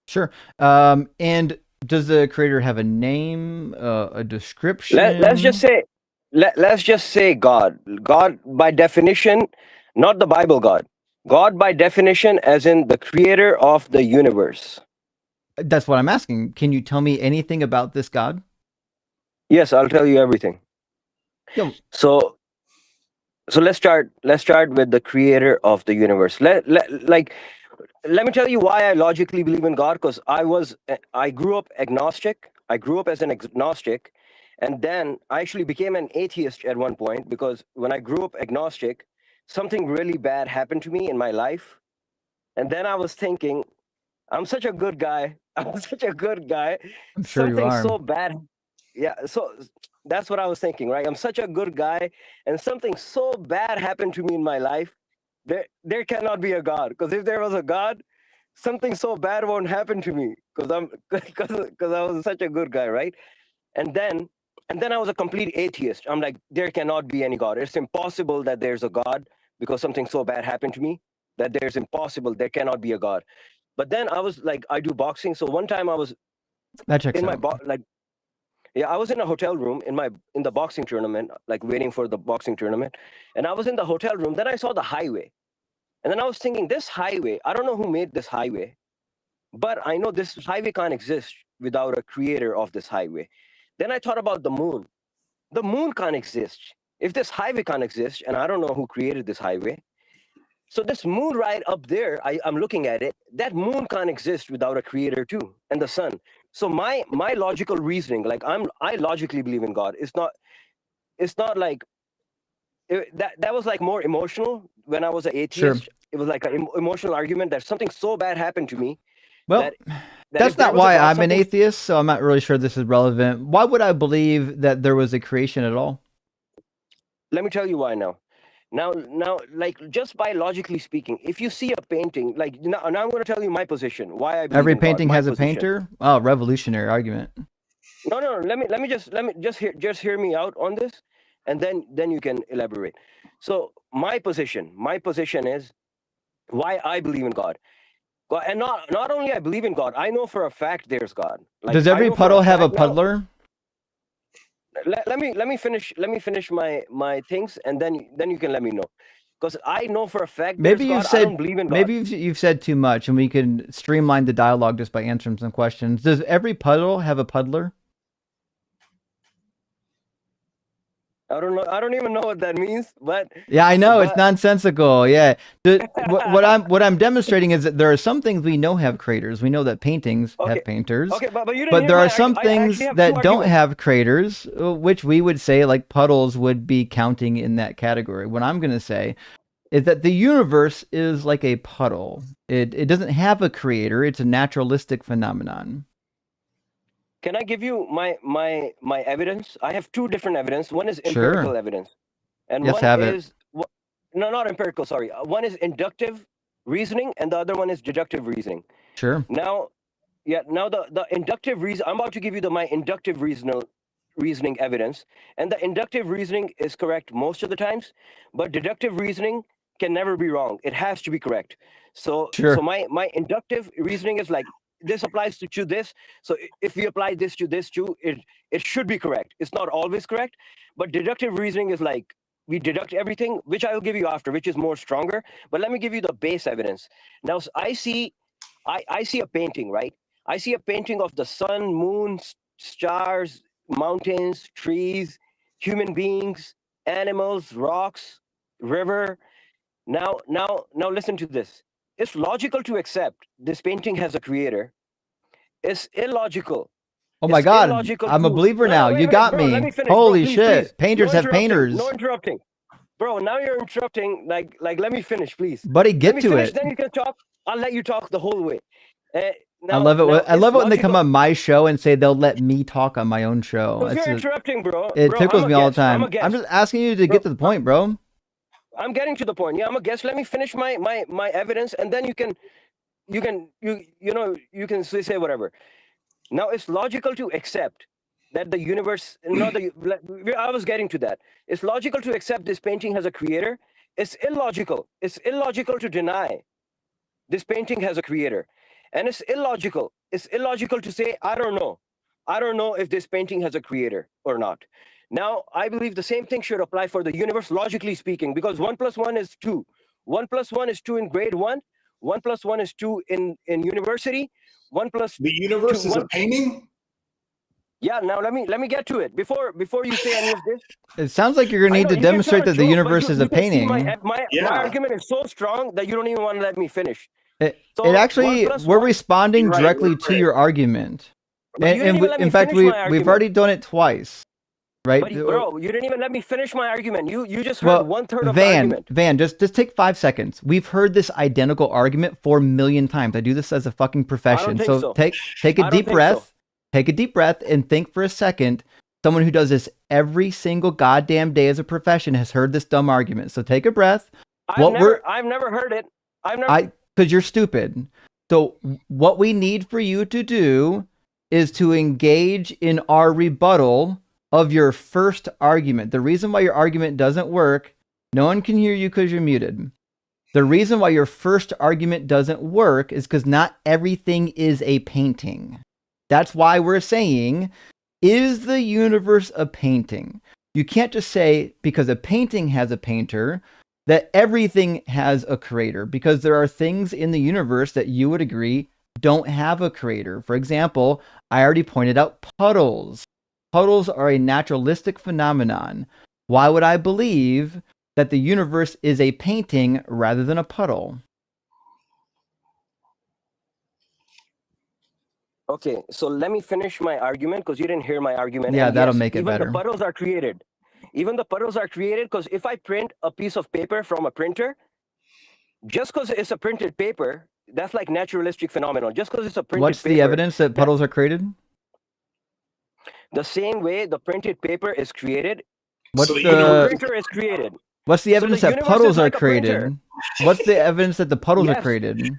Sure. And does the creator have a name, a description? Let's just say God. God by definition, not the Bible God. God by definition, as in the creator of the universe. That's what I'm asking. Can you tell me anything about this God? Yes, I'll tell you everything. Yo. So let's start with the creator of the universe. Let me tell you why I logically believe in God, because I grew up agnostic. I grew up as an agnostic, and then I actually became an atheist at one point, because when I grew up agnostic, something really bad happened to me in my life. And then I was thinking, I'm such a good guy. I'm such a good guy. I'm sure you Something are. so bad. Yeah, so that's what I was thinking, right? I'm such a good guy, and something so bad happened to me in my life. There cannot be a God, because if there was a God, something so bad won't happen to me, because I was such a good guy, right? And then I was a complete atheist. I'm like, there cannot be any God. It's impossible that there's a God, because something so bad happened to me, that there cannot be a God. But then I was like, I do boxing. So one time I was in my I was in a hotel room in the boxing tournament, like waiting for the boxing tournament. And I was in the hotel room. Then I saw the highway. And then I was thinking, this highway, I don't know who made this highway, but I know this highway can't exist without a creator of this highway. Then I thought about the moon. The moon can't exist if this highway can't exist, and I don't know who created this highway. So this moon right up there, I'm looking at it, that moon can't exist without a creator too, and the sun. So my logical reasoning, like I logically believe in God. It's not like that was like more emotional when I was an atheist. Sure. It was like an emotional argument that something so bad happened to me. Well, that's not why I'm an atheist, so I'm not really sure this is relevant. Why would I believe that there was a creation at all? Let me tell you why now. Now, like, just by logically speaking, if you see a painting, like, now I'm going to tell you my position, why I believe Every in God, painting my has a position. painter? Oh, revolutionary argument. No. Let me just hear me out on this, and then you can elaborate. So my position is why I believe in God. And not only I believe in God, I know for a fact there's God. Like, Does every puddle have a puddler? Let me finish my things, and then you can let me know, because I know for a fact Maybe there's you've God. said I don't believe in God. maybe you've said too much, and we can streamline the dialogue just by answering some questions. Does every puddle have a puddler? I don't know. I don't even know what that means, but yeah, I know it's nonsensical. Yeah, what I'm demonstrating is that there are some things we know have craters. We know that paintings have painters. Okay, but you didn't but hear there my are some things that don't have craters, which we would say like puddles would be counting in that category. What I'm going to say is that the universe is like a puddle. It doesn't have a creator. It's a naturalistic phenomenon. Can I give you my evidence? I have two different evidence. One is empirical evidence, and one is no, not empirical. Sorry, one is inductive reasoning, and the other one is deductive reasoning. Sure. Now, the inductive reason. I'm about to give you my inductive reasoning evidence, and the inductive reasoning is correct most of the times, but deductive reasoning can never be wrong. It has to be correct. So, so my inductive reasoning is like, this applies to this. So if we apply this to this too, it should be correct. It's not always correct, but deductive reasoning is like, we deduct everything, which I will give you after, which is more stronger. But let me give you the base evidence. Now, I see a painting, right? I see a painting of the sun, moon, stars, mountains, trees, human beings, animals, rocks, river. Now listen to this. It's logical to accept this painting has a creator. It's illogical. Oh my God, I'm a believer now. You got me. Holy shit. Painters have painters. No interrupting. Bro, now you're interrupting. Like, let me finish, please. Buddy, get to it. Then you can talk. I'll let you talk the whole way. I love it. I love it when they come on my show and say they'll let me talk on my own show. You're interrupting, bro. It tickles me all the time. I'm just asking you to get to the point, bro. I'm getting to the point. Yeah, I'm a guest. Let me finish my evidence, and then you can say whatever. Now, it's logical to accept that the universe. I was getting to that. It's logical to accept this painting has a creator. It's illogical. It's illogical to deny this painting has a creator, and it's illogical. It's illogical to say I don't know. I don't know if this painting has a creator or not. Now, I believe the same thing should apply for the universe, logically speaking, because 1 + 1 is 2. 1 + 1 is 2 in grade 1. 1 + 1 is 2 in university. 1 + the universe is a painting. Yeah. Now let me get to it before you say any of this. It sounds like you're gonna need to demonstrate that the universe is a painting. My argument is so strong that you don't even want to let me finish. It actually, we're responding directly to your argument, and in fact, we've already done it twice. Right, but, bro, you didn't even let me finish my argument. You just heard 1/3 of the argument. Van, just take 5 seconds. We've heard this identical argument 4 million times. I do this as a fucking profession. So take a deep breath. Take a deep breath and think for a second. Someone who does this every single goddamn day as a profession has heard this dumb argument. So take a breath. I've never heard it. Because you're stupid. So what we need for you to do is to engage in our rebuttal of your first argument. The reason why your argument doesn't work, no one can hear you because you're muted. The reason why your first argument doesn't work is because not everything is a painting. That's why we're saying, is the universe a painting? You can't just say, because a painting has a painter, that everything has a creator, because there are things in the universe that you would agree don't have a creator. For example, I already pointed out puddles. Puddles are a naturalistic phenomenon. Why would I believe that the universe is a painting rather than a puddle? Okay, so let me finish my argument because you didn't hear my argument. Yeah, that'll make it better. Even the puddles are created. Even the puddles are created because if I print a piece of paper from a printer, just because it's a printed paper, that's like naturalistic phenomenon. Just because it's a printed paper. What's the evidence that puddles are created? The same way the printed paper is created, the printer is created. What's the evidence that puddles are created? What's the evidence that the puddles are created?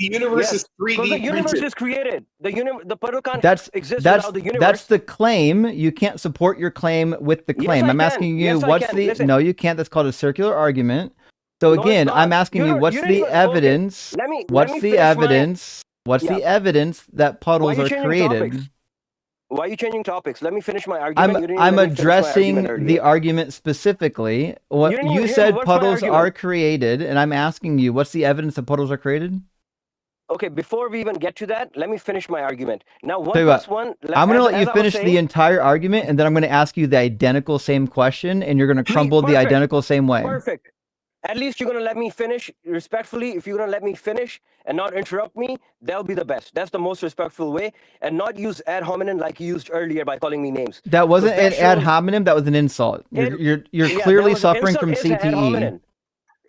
The universe Yes. is 3D Because the universe printed. is created. The puddle can't That's exist that's without the universe. that's the claim. You can't support your claim with the Yes, claim. I I'm can. asking you, Yes, I what's can. the Listen. no? You can't. That's called a circular argument. So No, it's again, not. I'm asking you, what's You don't the even- okay, evidence? Let me What's the finish my- evidence? What's the Yeah. evidence that puddles you are changing created? topics? Why are you changing topics? Let me finish my argument. You didn't I'm even let me finish my addressing argument the earlier. argument specifically. What didn't you even hear said, me. What's my puddles argument? are created, and I'm asking you, what's the evidence that puddles are created? Okay, before we even get to that, let me finish my argument. Now, one Tell you plus what, one. I'm going to let as you I was finish saying, the entire argument, and then I'm going to ask you the identical same question, and you're going to crumble the perfect. identical same way. Perfect. At least you're gonna let me finish respectfully. If you're gonna let me finish and not interrupt me, that'll be the best. That's the most respectful way, and not use ad hominem like you used earlier by calling me names. That wasn't an that ad shows- hominem. That was an insult. You're Yeah, clearly that was- suffering insult from is ad CTE. hominem.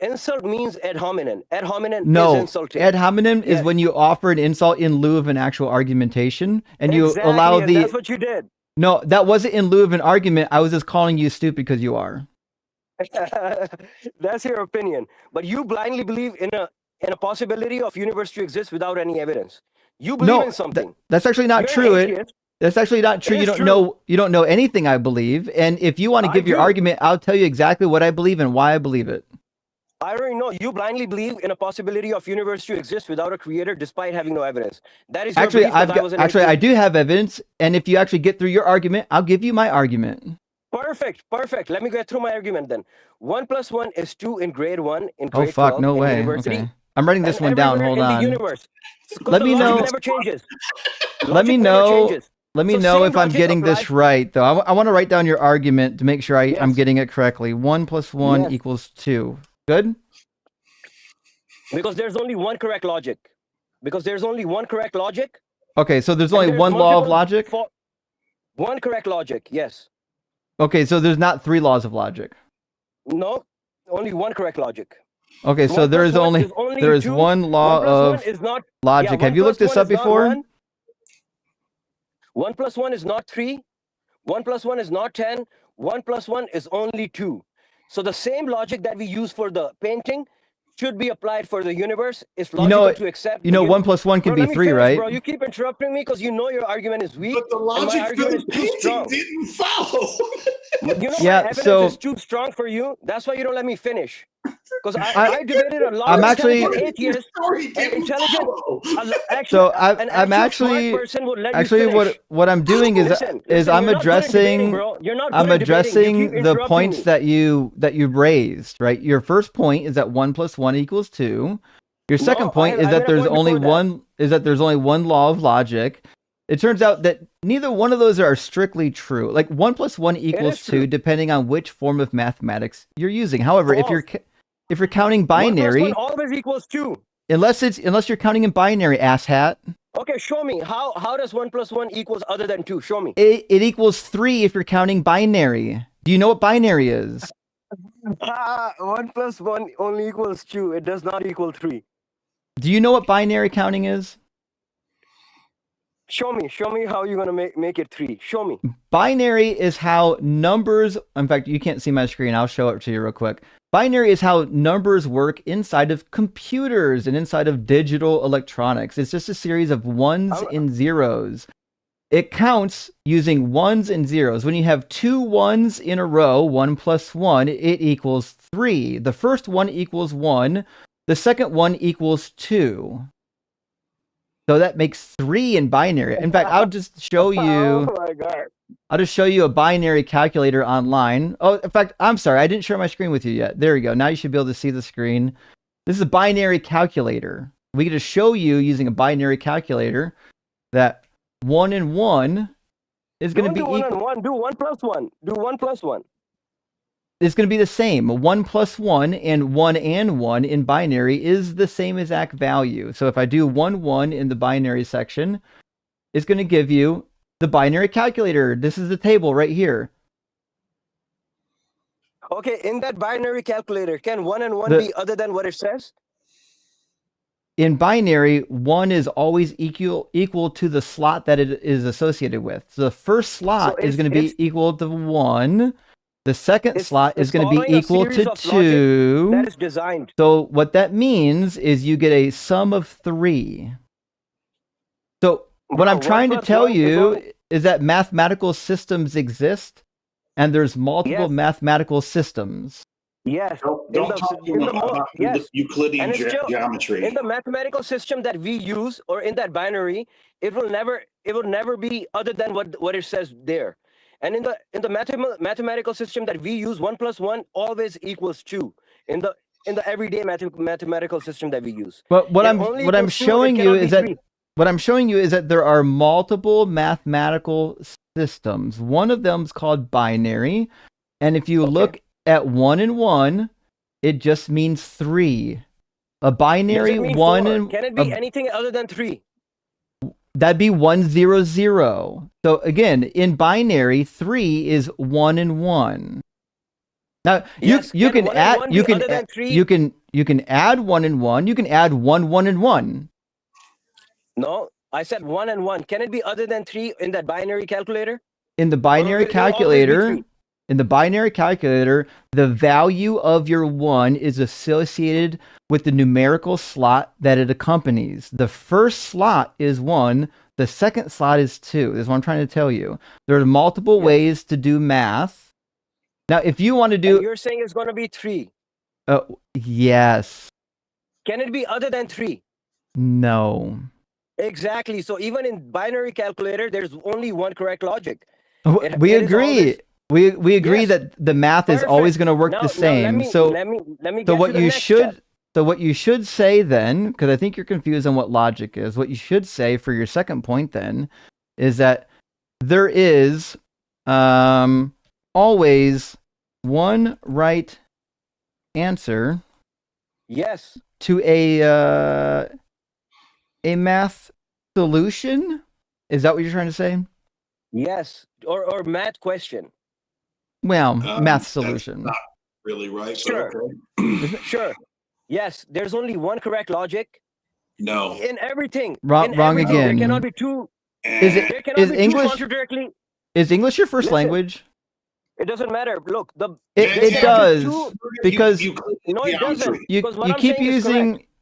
Insult means ad hominem. Ad hominem No, is insulting. ad hominem is Yes. when you offer an insult in lieu of an actual argumentation, and you Exactly, allow and the. that's what you did. No, that wasn't in lieu of an argument. I was just calling you stupid because you are. That's your opinion, but you blindly believe in a possibility of universe to exist without any evidence. You believe No, in something. that's actually not You're true. an atheist. That's actually not true. It You is don't true. know. You don't know anything I believe. And if you want to I give your do. argument, I'll tell you exactly what I believe and why I believe it. I already know you blindly believe in a possibility of universe to exist without a creator, despite having no evidence. That is your Actually, belief, 'cause I was an I atheist. do have evidence. And if you actually get through your argument, I'll give you my argument. Perfect. Let me get through my argument then. 1 + 1 is 2 in grade 1, in Oh grade fuck! 12, No in way. university, Okay, I'm writing this and one down. everywhere Hold in the on. universe. 'Cause Let the me logic know- never changes. Let me Logic never know. changes. Let me So know same if I'm logic getting this applies- right, though. I want to write down your argument to make sure I'm Yes. getting it correctly. 1 + 1 Yes. equals 2. Good. Because there's only one correct logic. Okay, so there's and only there's one law of multiple logic. One correct logic, yes. Okay, so there's not 3 laws of logic. No, only one correct logic. Okay, so 1 there + is 1 only there is 2. one law 1 + 1 of is not logic. yeah, Have you 1 looked + this 1 up is not before? 1. 1 + 1 is not 3. 1 + 1 is not 10. 1 + 1 is only 2. So the same logic that we use for the painting should be applied for the universe. It's logical to accept. You know, the 1 + 1 can Bro, be let me 3, finish, right? Bro, you keep interrupting me because you know your argument is weak. But the and my logic for argument the is too strong. painting didn't follow. You know Yeah, my evidence so- is too strong for you. That's why you don't let me finish. Because I- I debated a lot I'm of actually- intelligent Your atheists. story and didn't intelligent- follow. So An I'm actual smart actually person would let actually you finish. what I'm doing is Listen, is listen, I'm you're not good at debating, addressing bro. You're not I'm good at debating. You addressing keep the interrupting points me. that you raised, right? Your first point is that 1 + 1 equals 2. Your second No, point is I that made a there's point only before that. one law of logic. It turns out that neither one of those are strictly true. Like 1 + 1 equals is 2, true. depending on which form of mathematics you're using. However, if you're counting 1 + binary, 1 always equals 2. unless you're counting in binary, asshat, Okay, show me. How does 1 + 1 equals other than 2? Show me. it equals 3 if you're counting binary. Do you know what binary is? 1 + 1 only equals 2. It does not equal 3. Do you know what binary counting is? Show me how you're gonna make it 3. Show me. Binary is how numbers, in fact, you can't see my screen. I'll show it to you real quick. Binary is how numbers work inside of computers and inside of digital electronics. It's just a series of ones and zeros. It counts using ones and zeros. When you have 2 ones in a row, 1 + 1, it equals 3. The first one equals 1. The second one equals 2. So that makes 3 in binary. In fact, I'll just show you. Oh my god. I'll just show you a binary calculator online. Oh, in fact, I'm sorry. I didn't share my screen with you yet. There we go. Now you should be able to see the screen. This is a binary calculator. We get to show you using a binary calculator that 1 and 1 is going to be Don't do 1 equal. and 1. Do 1 + 1. Do 1 + 1. It's going to be the same. 1 + 1 and 1 in binary is the same exact value. So if I do 1, 1 in the binary section, it's going to give you the binary calculator. This is the table right here. Okay, in that binary calculator, can 1 and 1 be other than what it says? In binary, 1 is always equal to the slot that it is associated with. So the first slot is going to be equal to 1. The second slot is going to be following a equal series to of logic 2. that is designed. So what that means is you get a sum of 3. So what I'm trying to tell you is that mathematical systems exist, and there's multiple mathematical systems. Yes. Don't talk about Euclidean geometry. In the mathematical system that we use, or in that binary, it will never be other than what it says there. And in the mathematical system that we use, 1 + 1 always equals 2. In the everyday mathematical system that we use. But what I'm showing you is that there are multiple mathematical systems. One of them is called binary, and if you look at 1 and 1, it just means 3. A binary 1 and can it be anything other than 3? That'd be 1 0 0. So again, in binary, 3 is 1 and 1. Now you can add you can add 1 and 1. You can add 1 1 and 1. No, I said 1 and 1. Can it be other than 3 in that binary calculator? In the binary calculator, the value of your 1 is associated with the numerical slot that it accompanies. The first slot is 1, the second slot is 2. This is what I'm trying to tell you. There are multiple ways to do math. Now, if you want to do... And you're saying it's going to be 3. Yes. Can it be other than 3? No. Exactly. So even in binary calculator, there's only one correct logic. We agree. We agree that the math is always going to work the same. Let me so what you should say then, because I think you're confused on what logic is, what you should say for your second point then is that there is always one right answer to a math solution. Is that what you're trying to say? Yes, or math question. Well, math solution. That's not really right. Sure. Okay. Sure. Yes, there's only one correct logic. No. In everything. Wrong again. There cannot be two. Is English your first language? It doesn't matter. Look, it does because no, it doesn't.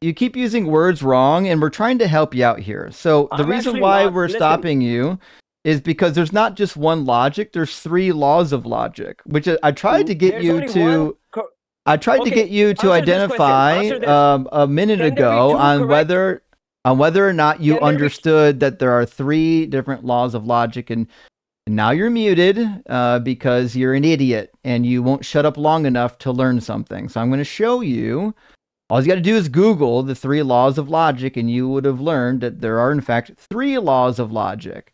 You keep using words wrong, and we're trying to help you out here. So the reason why we're stopping you is because there's not just one logic. There's 3 laws of logic, which I tried to get you to. I tried to get you to identify a minute ago on whether or not you understood that there are 3 different laws of logic, and now you're muted because you're an idiot and you won't shut up long enough to learn something. So I'm going to show you. All you got to do is Google the 3 laws of logic, and you would have learned that there are in fact 3 laws of logic.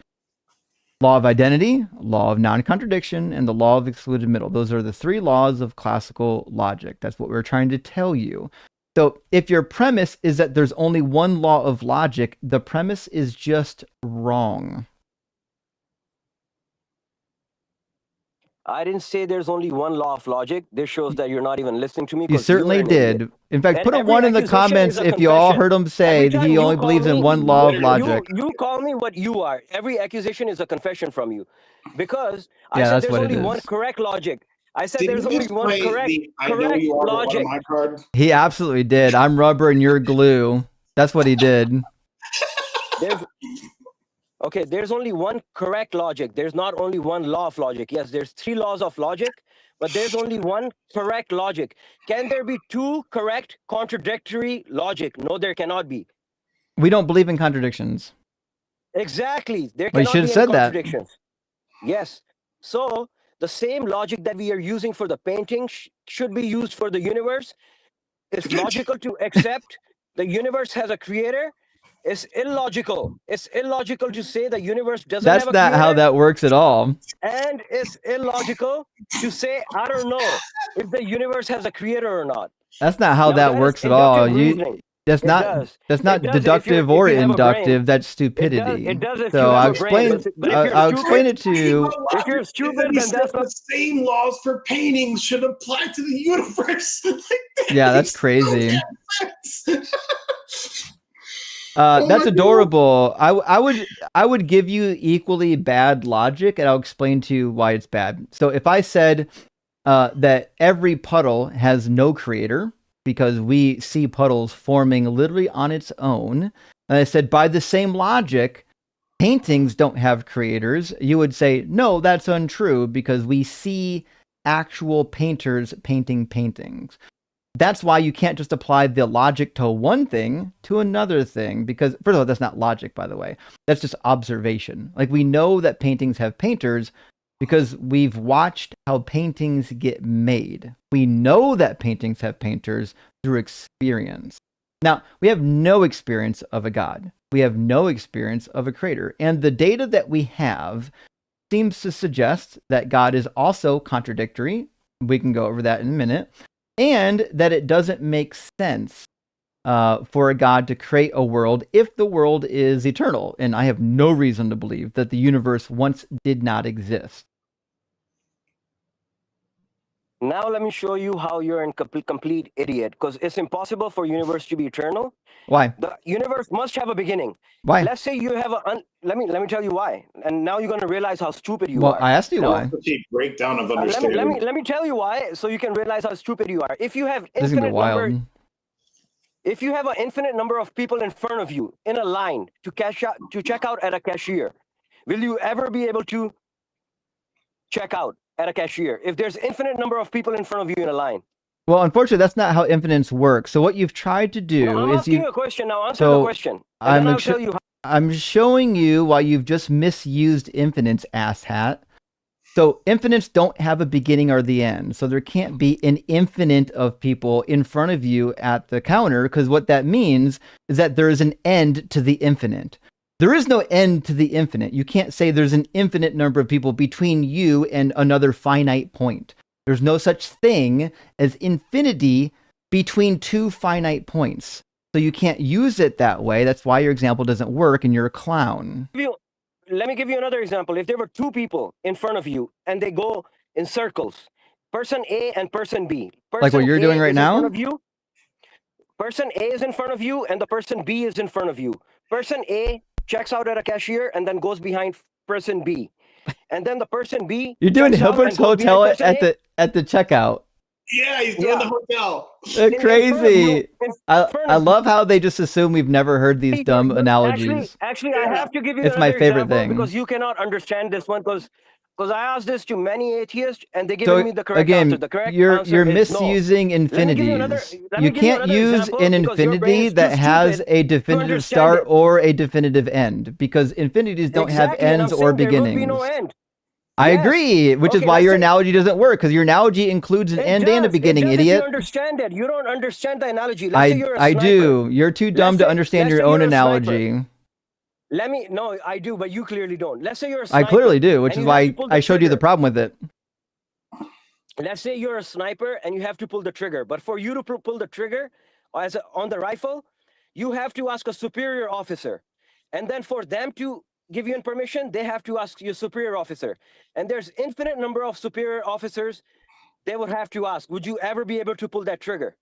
Law of identity, law of non-contradiction, and the law of excluded middle. Those are the 3 laws of classical logic. That's what we're trying to tell you. So if your premise is that there's only one law of logic, the premise is just wrong. I didn't say there's only one law of logic. This shows that you're not even listening to me. You certainly did. In fact, put a 1 in the comments if you all heard him say that he only believes in one law of logic. You call me what you are. Every accusation is a confession from you. Because I said there's only one correct logic. I said there's only one correct logic. He absolutely did. I'm rubber and you're glue. That's what he did. Okay, there's only one correct logic. There's not only one law of logic. Yes, there's 3 laws of logic, but there's only one correct logic. Can there be 2 correct contradictory logic? No, there cannot be. We don't believe in contradictions. Exactly. There cannot be contradictions. Yes. So the same logic that we are using for the painting should be used for the universe. It's logical to accept the universe has a creator. It's illogical. It's illogical to say the universe doesn't have a creator. That's not how that works at all. And it's illogical to say, I don't know if the universe has a creator or not. That's not how that works at all. That's not deductive or inductive. That's stupidity. It does. So I'll explain it to you. If you're stupid, then that's the same laws for paintings should apply to the universe. Yeah, that's crazy. That's adorable. I would give you equally bad logic, and I'll explain to you why it's bad. So if I said that every puddle has no creator, because we see puddles forming literally on its own. And I said, by the same logic, paintings don't have creators. You would say, no, that's untrue, because we see actual painters painting paintings. That's why you can't just apply the logic to one thing to another thing, because, first of all, that's not logic, by the way. That's just observation. Like, we know that paintings have painters because we've watched how paintings get made. We know that paintings have painters through experience. Now, we have no experience of a God. We have no experience of a creator. And the data that we have seems to suggest that God is also contradictory. We can go over that in a minute. And that it doesn't make sense for a God to create a world if the world is eternal. And I have no reason to believe that the universe once did not exist. Now let me show you how you're a complete idiot, because it's impossible for universe to be eternal. Why? The universe must have a beginning. Why? Let's say you have let me tell you why. And now you're going to realize how stupid you Well, are. I asked you Now, why. Breakdown of let understanding. me tell you why, so you can realize how stupid you are. If you have This is gonna be infinite wild. number, if you have an infinite number of people in front of you in a line to check out at a cashier, will you ever be able to check out at a cashier if there's infinite number of people in front of you in a line? Well, unfortunately, that's not how infinites work. So what you've tried to do No, I'm is asking you a question now. Answer So, the question. And then I'll tell you how. I'm showing you why you've just misused infinites, asshat. So infinites don't have a beginning or the end. So there can't be an infinite of people in front of you at the counter, because what that means is that there is an end to the infinite. There is no end to the infinite. You can't say there's an infinite number of people between you and another finite point. There's no such thing as infinity between two finite points. So you can't use it that way. That's why your example doesn't work and you're a clown. Let me give you another example. If there were two people in front of you and they go in circles, person A and person B. Like what you're doing right now? Person A is in front of you and the person B is in front of you. Person A checks out at a cashier and then goes behind person B. And then the person B... You're doing Hilbert's Hotel at the checkout. Yeah, he's doing the hotel. Crazy. I love how they just assume we've never heard these dumb analogies. Actually, I have to give you It's my favorite example thing. because you cannot understand this one, because I asked this to many atheists and they gave me the correct again, answer. The correct you're answer is misusing infinities. You can't use an infinity that has a definitive start or a definitive end, because infinities don't have ends or beginnings. There will be no end. I agree, which is why your analogy doesn't work, because your analogy includes an end and a beginning, idiot. You understand it. You don't understand the analogy. Let's say you're a I sniper. do. You're too dumb to understand your own analogy. No, I do, but you clearly don't. Let's say you're a sniper. I clearly do, which is why I showed you the problem with it. Let's say you're a sniper and you have to pull the trigger, but for you to pull the trigger on the rifle, you have to ask a superior officer. And then for them to give you permission, they have to ask your superior officer. And there's infinite number of superior officers they would have to ask, would you ever be able to pull that trigger?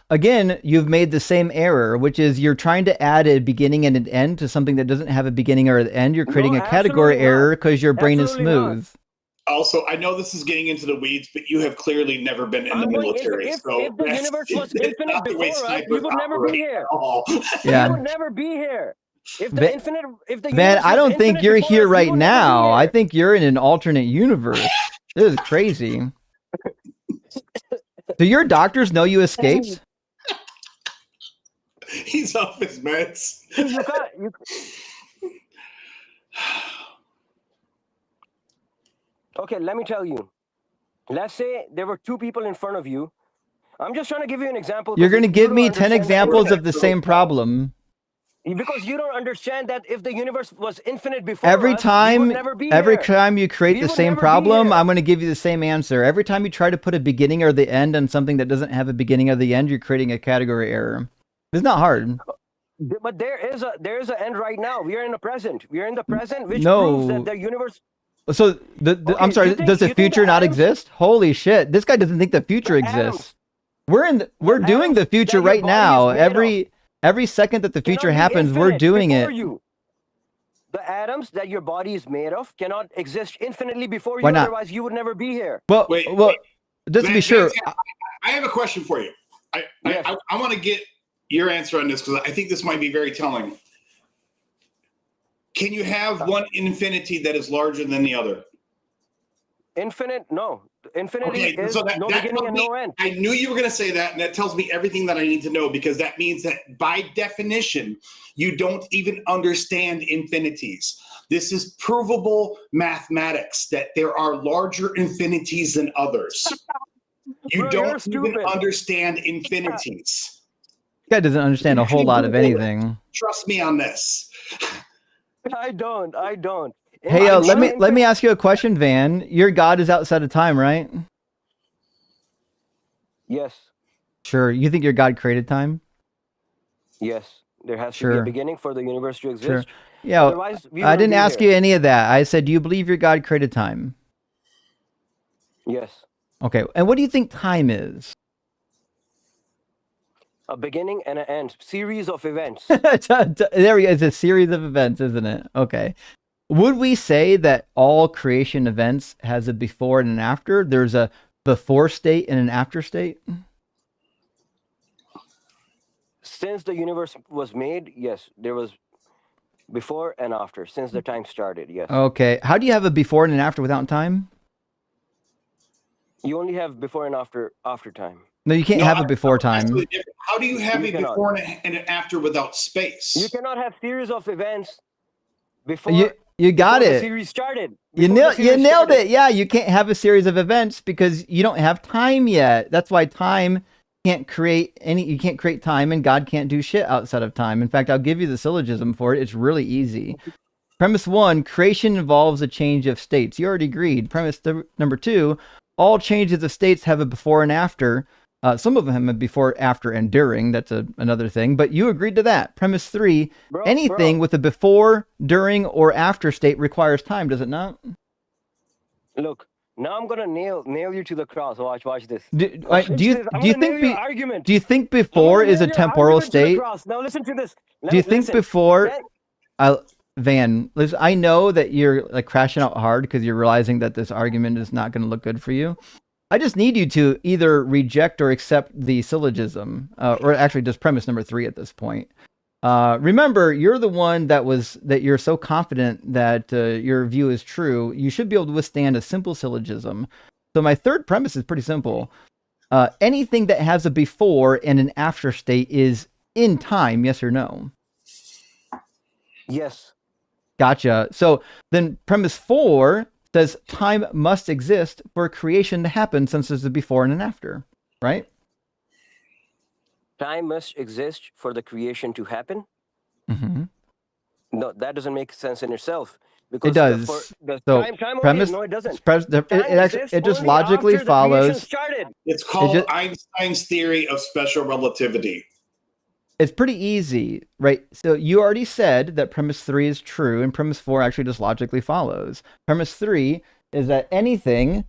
Again, you've made the same error, which is you're trying to add a beginning and an end to something that doesn't have a beginning or an end. You're creating a category error because your brain is smooth. Also, I know this is getting into the weeds, but you have clearly never been in the military. If the universe was infinite before us, we would never be here. Yeah. We would never be here. If the Man, I don't think you're here us, right now. I think you're in an alternate universe. This is crazy. Do your doctors know you escaped? He's off his meds. Okay, let me tell you. Let's say there were two people in front of you. I'm just trying to give you an example. You're going to give me 10 examples of the same problem. Because you don't understand that if the universe was infinite before every us, time, we would never be every here. time you create We the would same never be problem, here. I'm going to give you the same answer. Every time you try to put a beginning or the end on something that doesn't have a beginning or the end, you're creating a category error. It's not hard. But there is an end right now. We are in the present. We are in the present, which No. proves that the universe. So I'm sorry. Does the future not exist? Holy shit! This guy doesn't think the future exists. We're doing the future right now. Every second that the future happens, we're doing it. The atoms that your body is made of cannot exist infinitely before you. Why not? Otherwise, you would never be here. Well, just to be sure, I have a question for you. Yes. I want to get your answer on this because I think this might be very telling. Can you have one infinity that is larger than the other? Infinite? No. Infinity Okay, is so no beginning and no end. I knew you were going to say that, and that tells me everything that I need to know, because that means that by definition, you don't even understand infinities. This is provable mathematics, that there are larger infinities than others. You Bro, don't you're even stupid. understand infinities. this guy doesn't understand a whole lot of anything. Trust me on this. I don't. Hey, I'm let me ask you a question, Van. Your God is outside of time, right? Yes. Sure. You think your God created time? Yes. There has to be Sure. a beginning for the universe to exist. Sure. Yeah. Otherwise, we I wouldn't didn't be ask here. you any of that. I said, do you believe your God created time? Yes. Okay. And what do you think time is? A beginning and an end. Series of events. There we go. It's a series of events, isn't it? Okay. Would we say that all creation events has a before and an after? There's a before state and an after state? Since the universe was made, yes, there was before and after. Since the time started, yes. Okay. How do you have a before and an after without time? You only have before and after time. No, you can't have a before time. How do you have You a cannot. before and an after without space? You cannot have series of events before, You got before the it. series started. You Before the series nailed started. it. Yeah, you can't have a series of events because you don't have time yet. That's why time can't create you can't create time, and God can't do shit outside of time. In fact, I'll give you the syllogism for it. It's really easy. Premise 1, creation involves a change of states. You already agreed. Premise number 2, all changes of states have a before and after. Some of them have before, after, and during. That's another thing, but you agreed to that. Premise 3, anything with a before, during, or after state requires time, does it not? Look, now I'm gonna nail you to the cross. Watch this. Do you think I'm before gonna is a nail your temporal argument to the state? cross. Now listen to this. Do you think Listen. before, That- Van, listen, I know that you're like crashing out hard because you're realizing that this argument is not going to look good for you. I just need you to either reject or accept the syllogism, or actually just premise number 3 at this point. Remember, you're the one that you're so confident that your view is true. You should be able to withstand a simple syllogism. So my third premise is pretty simple. Anything that has a before and an after state is in time, yes or no? Yes. Gotcha. So then premise 4 says time must exist for creation to happen since there's a before and an after, right? Time must exist for the creation to happen. Mm-hmm. No, that doesn't make sense in itself. Because It does. So time premise, no, it doesn't. it just logically follows. It's called just- Einstein's theory of special relativity. It's pretty easy, right? So you already said that premise 3 is true, and premise 4 actually just logically follows. Premise 3 is that anything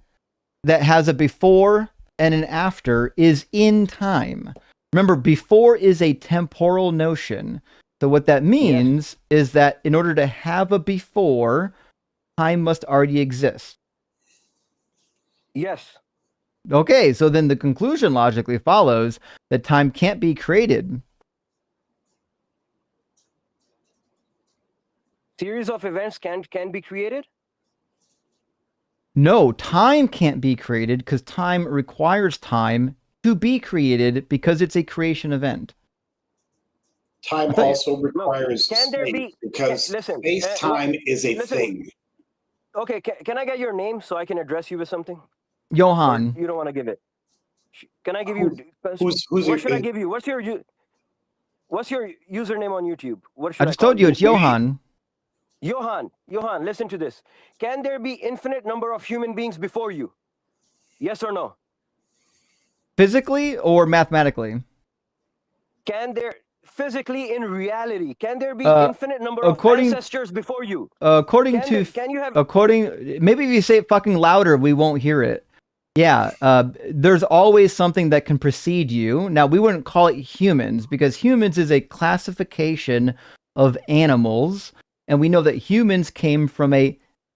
that has a before and an after is in time. Remember, before is a temporal notion. So what that means is that in order to have a before, time must already exist. Yes. Okay, so then the conclusion logically follows that time can't be created. Series of events can be created? No, time can't be created because time requires time to be created because it's a creation event. Time also requires can there space be- because listen, space-time is a listen. thing. Okay, can I get your name so I can address you with something? Johan. Or you don't want to give it. Can I give you? Who's what should I give you? What's your username on YouTube? What should I I just call told you it's Johan. Johan, listen to this. Can there be infinite number of human beings before you? Yes or no? Physically or mathematically? Can there physically in reality? Can there be infinite number of ancestors before you? According Maybe if you say it fucking louder, we won't hear it. Yeah, there's always something that can precede you. Now, we wouldn't call it humans because humans is a classification of animals. And we know that humans came from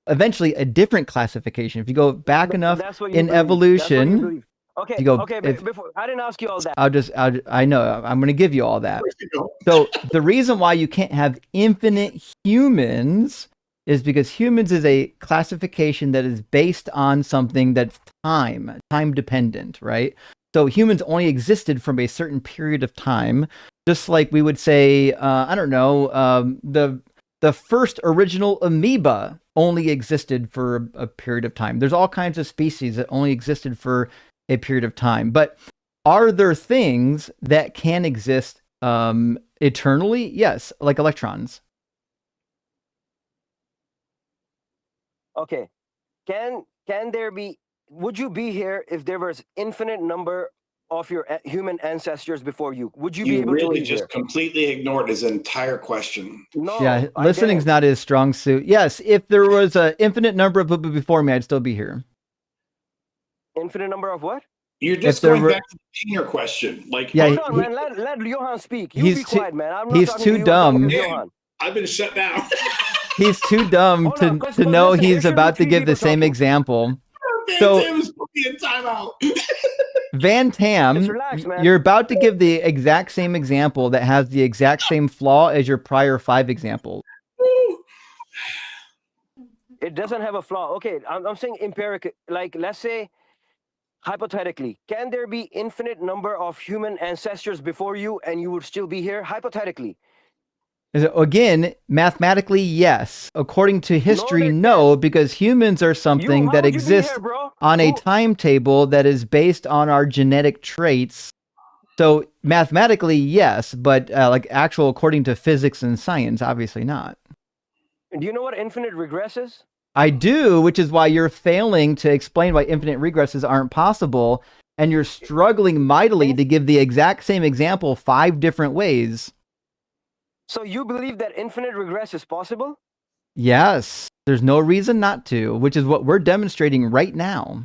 eventually a different classification. If you go back enough in evolution, Okay, You go, okay, if, before I didn't ask you all that. I know, I'm going to give you all that. So the reason why you can't have infinite humans is because humans is a classification that is based on something that's time dependent, right? So humans only existed from a certain period of time, just like we would say, I don't know, the first original amoeba only existed for a period of time. There's all kinds of species that only existed for a period of time. But are there things that can exist eternally? Yes, like electrons. Okay, can there be? Would you be here if there was infinite number of your human ancestors before you? Would you be able to really live just here? completely ignored his entire question. No. Yeah, I listening's didn't. not his strong suit. Yes, if there was an infinite number of people before me, I'd still be here. Infinite number of what? You're just going back to the painter question. Like, yeah, hold on, man. Let Johan speak. You be quiet, man. I'm not he's talking too to you, dumb. I'm talking to Johan. I've been shut down. He's too dumb Hold on, to know listen, he's there about to should be give three the same people example. So Tim's put me in timeout. Van Tam, Just relax, man. you're about to give the exact same example that has the exact same flaw as your prior 5 examples. It doesn't have a flaw. Okay, I'm saying empirical. Like, let's say, hypothetically, can there be infinite number of human ancestors before you and you would still be here? Hypothetically. Again, mathematically, yes. According to history, no, because humans are something that exists on a timetable that is based on our genetic traits. So mathematically, yes, but like actual according to physics and science, obviously not. Do you know what infinite regress is? I do, which is why you're failing to explain why infinite regresses aren't possible, and you're struggling mightily to give the exact same example 5 different ways. So you believe that infinite regress is possible? Yes, there's no reason not to, which is what we're demonstrating right now.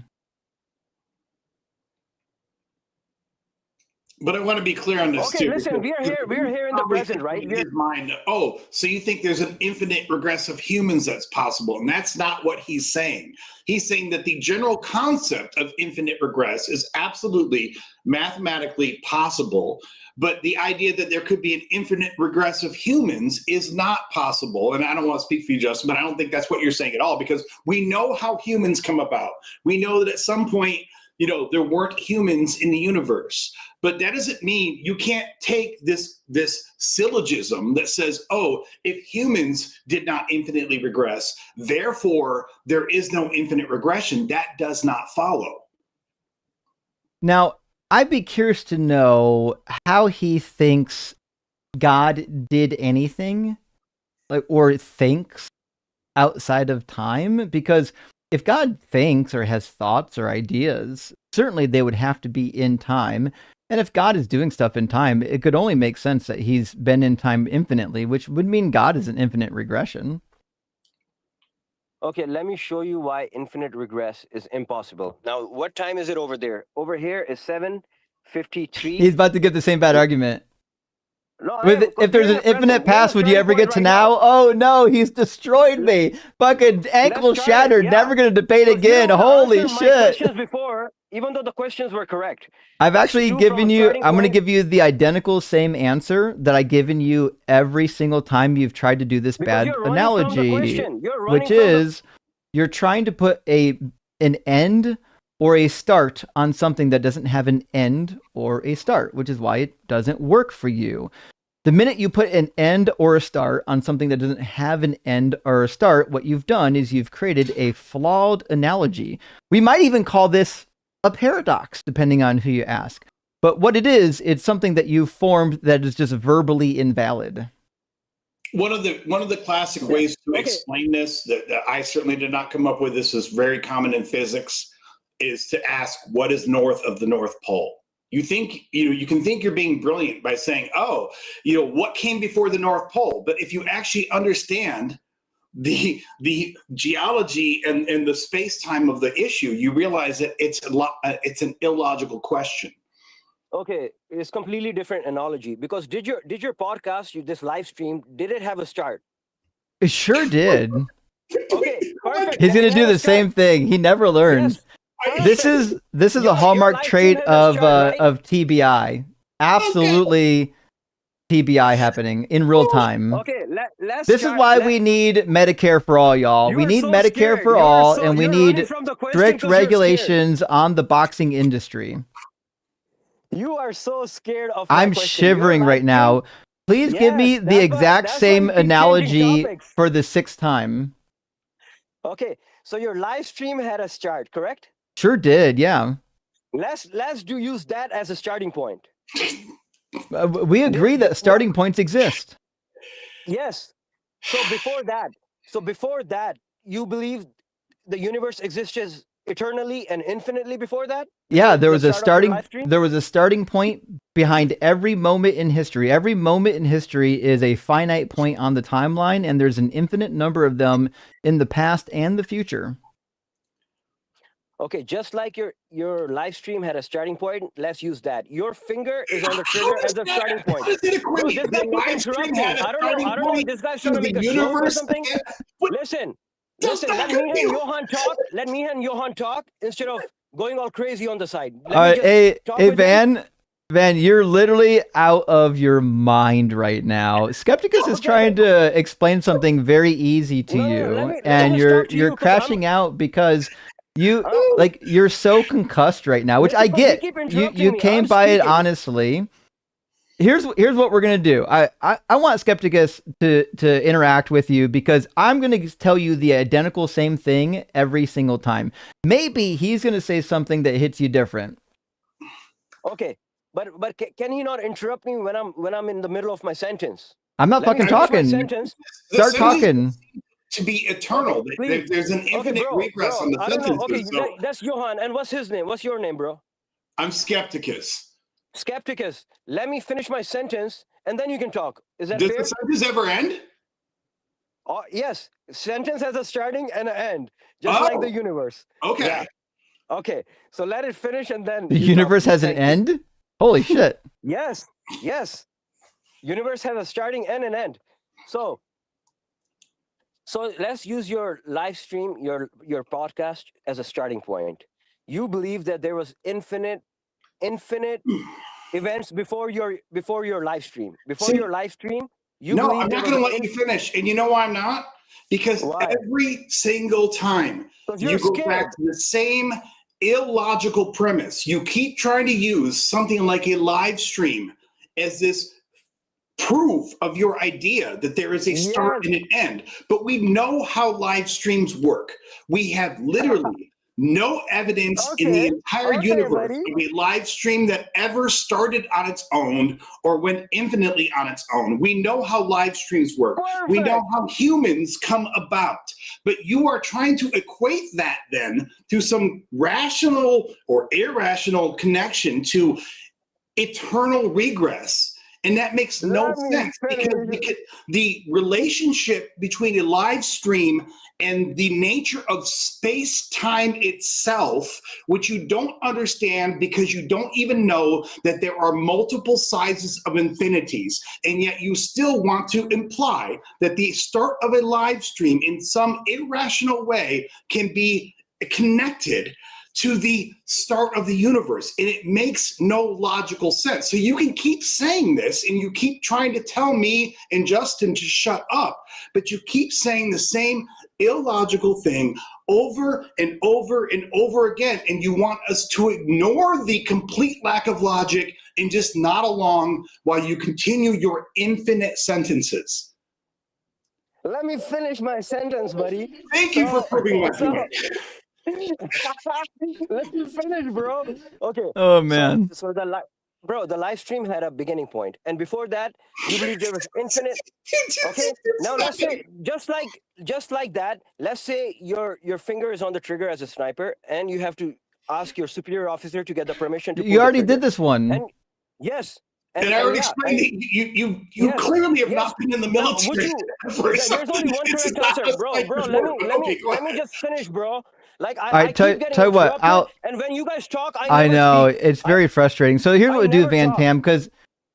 But I want to be clear on this too. Okay, listen, we're here in the present, right? In his mind, so you think there's an infinite regress of humans that's possible, and that's not what he's saying. He's saying that the general concept of infinite regress is absolutely mathematically possible, but the idea that there could be an infinite regress of humans is not possible. And I don't want to speak for you, Justin, but I don't think that's what you're saying at all, because we know how humans come about. We know that at some point, there weren't humans in the universe. But that doesn't mean you can't take this syllogism that says, if humans did not infinitely regress, therefore there is no infinite regression. That does not follow. Now, I'd be curious to know how he thinks God did anything, or thinks outside of time, because if God thinks or has thoughts or ideas, certainly they would have to be in time. And if God is doing stuff in time, it could only make sense that he's been in time infinitely, which would mean God is an infinite regression. Okay, let me show you why infinite regress is impossible. Now, what time is it over there? Over here is 7:53. He's about to give the same bad argument. No, if there's an infinite past, would you ever get to now? Oh no, he's destroyed me. Fucking ankle shattered. Never gonna debate again. Holy shit. Questions before, even though the questions were correct. I've actually given you, I'm going to give you the identical same answer that I've given you every single time you've tried to do this bad analogy, which is you're trying to put an end or a start on something that doesn't have an end or a start, which is why it doesn't work for you. The minute you put an end or a start on something that doesn't have an end or a start, what you've done is you've created a flawed analogy. We might even call this a paradox, depending on who you ask. But what it is, it's something that you formed that is just verbally invalid. One of the classic ways to explain this that I certainly did not come up with, this is very common in physics, is to ask what is north of the North Pole. You think, you can think you're being brilliant by saying, what came before the North Pole? But if you actually understand the geology and the space-time of the issue, you realize that it's an illogical question. Okay, it's completely different analogy, because did your podcast, this live stream, did it have a start? It sure did. Okay, perfect. He's gonna do the same thing. He never learns. Yes. This is a hallmark trait of TBI. Absolutely TBI happening in real time. Okay, let's. This is why we need Medicare for all, y'all. We need Medicare for all, and we need strict regulations on the boxing industry. You are so scared of. I'm shivering right now. Please give me the exact same analogy for the 6th time. Okay, so your live stream had a start, correct? Sure did, yeah. Let's use that as a starting point. We agree that starting points exist. Yes. So before that, you believe the universe exists eternally and infinitely before that? Yeah, there was a starting point behind every moment in history. Every moment in history is a finite point on the timeline, and there's an infinite number of them in the past and the future. Okay, just like your live stream had a starting point, let's use that. Your finger is on the trigger as a starting point. I don't know. This guy's trying to make a joke or something. Listen. Let me and Johan talk instead of going all crazy on the side. Hey, Van, you're literally out of your mind right now. Skepticus is trying to explain something very easy to you, and you're crashing out because you're so concussed right now, which I get. You came by it honestly. Here's what we're gonna do. I want Skepticus to interact with you because I'm gonna tell you the identical same thing every single time. Maybe he's gonna say something that hits you different. Okay, but can he not interrupt me when I'm in the middle of my sentence? I'm not fucking talking. Start talking. To be eternal, there's an infinite regress on the sentence. Okay, that's Johan. And what's his name? What's your name, bro? I'm Skepticus. Skepticus, let me finish my sentence and then you can talk. Is that fair? Does the sentence ever end? Yes. Sentence has a starting and an end, just like the universe. Okay. Yeah. Okay. So let it finish and then. The universe has an end? Holy shit. Yes. Universe has a starting and an end. So let's use your live stream, your podcast as a starting point. You believe that there was infinite events before your live stream. Your live stream, I'm not going to let you finish. And you know why I'm not? Because every single time you go back to the same illogical premise, you keep trying to use something like a live stream as this proof of your idea that there is a start and an end. But we know how live streams work. We have literally no evidence in the entire universe of a live stream that ever started on its own or went infinitely on its own. We know how live streams work. Perfect. We know how humans come about. But you are trying to equate that then to some rational or irrational connection to eternal regress. And that makes no sense because the relationship between a live stream and the nature of space-time itself, which you don't understand because you don't even know that there are multiple sizes of infinities, and yet you still want to imply that the start of a live stream in some irrational way can be connected to the start of the universe, and it makes no logical sense. So you can keep saying this, and you keep trying to tell me and Justin to shut up, but you keep saying the same illogical thing over and over and over again, and you want us to ignore the complete lack of logic and just nod along while you continue your infinite sentences. Let me finish my sentence, buddy. Thank you for proving my point. Let me finish, bro. Okay. Oh man. So the live stream had a beginning point, and before that, you believe there was infinite. Okay. Now let's say just like that. Let's say your finger is on the trigger as a sniper, and you have to ask your superior officer to get the permission to. You already did this one. And, yes. And I already explained that you clearly have not been in the military. There's only one correct answer, bro. Let me just finish, bro. Like I keep getting tell you what, and when you guys talk, I know it's very frustrating. So here's what we do, Van Tam, because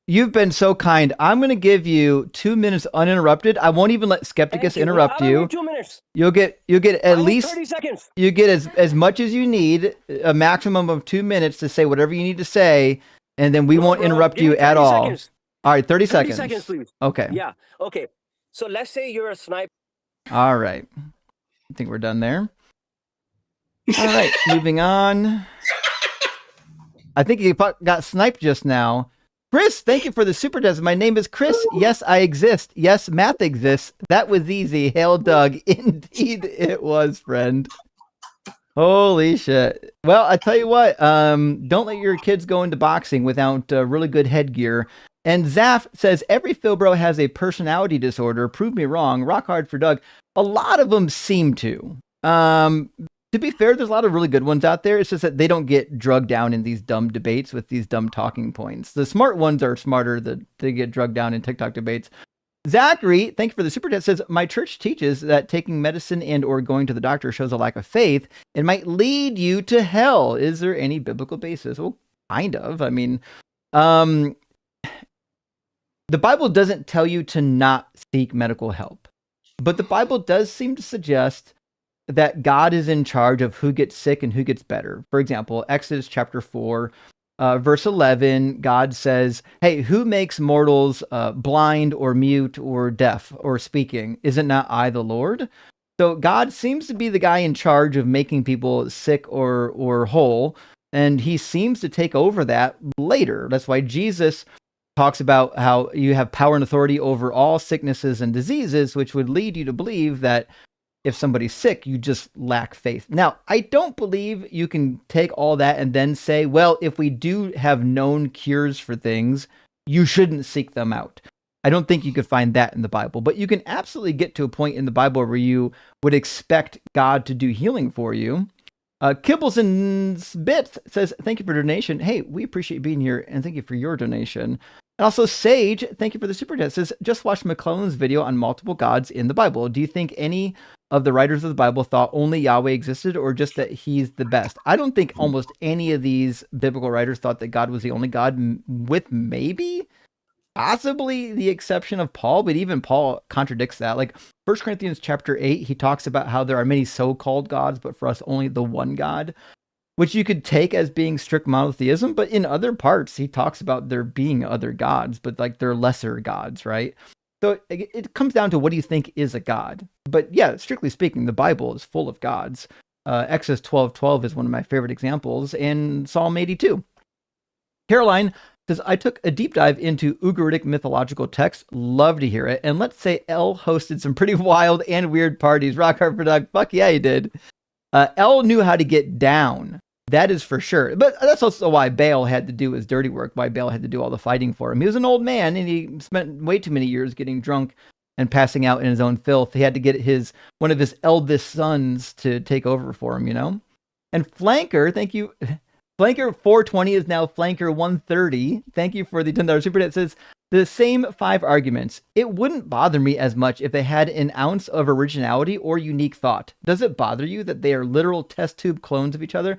You've been so kind. I'm going to give you 2 minutes uninterrupted. I won't even let Skepticus interrupt I don't you. need 2 minutes. You'll get I at need least 30 seconds. you get as much as you need, a maximum of 2 minutes to say whatever you need to say, and then we won't interrupt Give you me 30 at all. seconds. All right, 30 30 seconds. seconds, please. Okay. Yeah. Okay. So let's say you're a sniper. All right. I think we're done there. All right, moving on. I think you got sniped just now. Chris, thank you for the super test. My name is Chris. Yes, I exist. Yes, math exists. That was easy. Hail, Doug. Indeed, it was, friend. Holy shit. Well, I tell you what, don't let your kids go into boxing without really good headgear. And Zaf says, every Philbro has a personality disorder. Prove me wrong. Rock hard for Doug. A lot of them seem to. To be fair, there's a lot of really good ones out there. It's just that they don't get drugged down in these dumb debates with these dumb talking points. The smart ones are smarter than they get drugged down in TikTok debates. Zachary, thank you for the super chat, says, my church teaches that taking medicine and or going to the doctor shows a lack of faith and might lead you to hell. Is there any biblical basis? Well, kind of. I mean, the Bible doesn't tell you to not seek medical help, but the Bible does seem to suggest that God is in charge of who gets sick and who gets better. For example, Exodus chapter 4, verse 11, God says, hey, who makes mortals blind or mute or deaf or speaking? Is it not I, the Lord? So God seems to be the guy in charge of making people sick or whole, and he seems to take over that later. That's why Jesus talks about how you have power and authority over all sicknesses and diseases, which would lead you to believe that if somebody's sick, you just lack faith. Now, I don't believe you can take all that and then say, well, if we do have known cures for things, you shouldn't seek them out. I don't think you could find that in the Bible, but you can absolutely get to a point in the Bible where you would expect God to do healing for you. Kibbles and Bits says, thank you for your donation. Hey, we appreciate being here, and thank you for your donation. And also Sage, thank you for the super chat, says, just watched McClellan's video on multiple gods in the Bible. Do you think any of the writers of the Bible thought only Yahweh existed, or just that he's the best? I don't think almost any of these biblical writers thought that God was the only God, with maybe possibly the exception of Paul, but even Paul contradicts that. Like 1 Corinthians chapter 8, he talks about how there are many so-called gods, but for us only the one God, which you could take as being strict monotheism, but in other parts he talks about there being other gods, but like they're lesser gods, right? So it comes down to what do you think is a god? But yeah, strictly speaking, the Bible is full of gods. Exodus 12:12 is one of my favorite examples, and Psalm 82. Caroline says, I took a deep dive into Ugaritic mythological texts. Love to hear it. And let's say L hosted some pretty wild and weird parties. Rock hard for Doug. Fuck yeah, he did. L knew how to get down. That is for sure. But that's also why Baal had to do his dirty work, why Baal had to do all the fighting for him. He was an old man, and he spent way too many years getting drunk and passing out in his own filth. He had to get one of his eldest sons to take over for him, you know? And Flanker, thank you. Flanker 420 is now Flanker 130. Thank you for the $10 super chat. It says, the same 5 arguments. It wouldn't bother me as much if they had an ounce of originality or unique thought. Does it bother you that they are literal test tube clones of each other?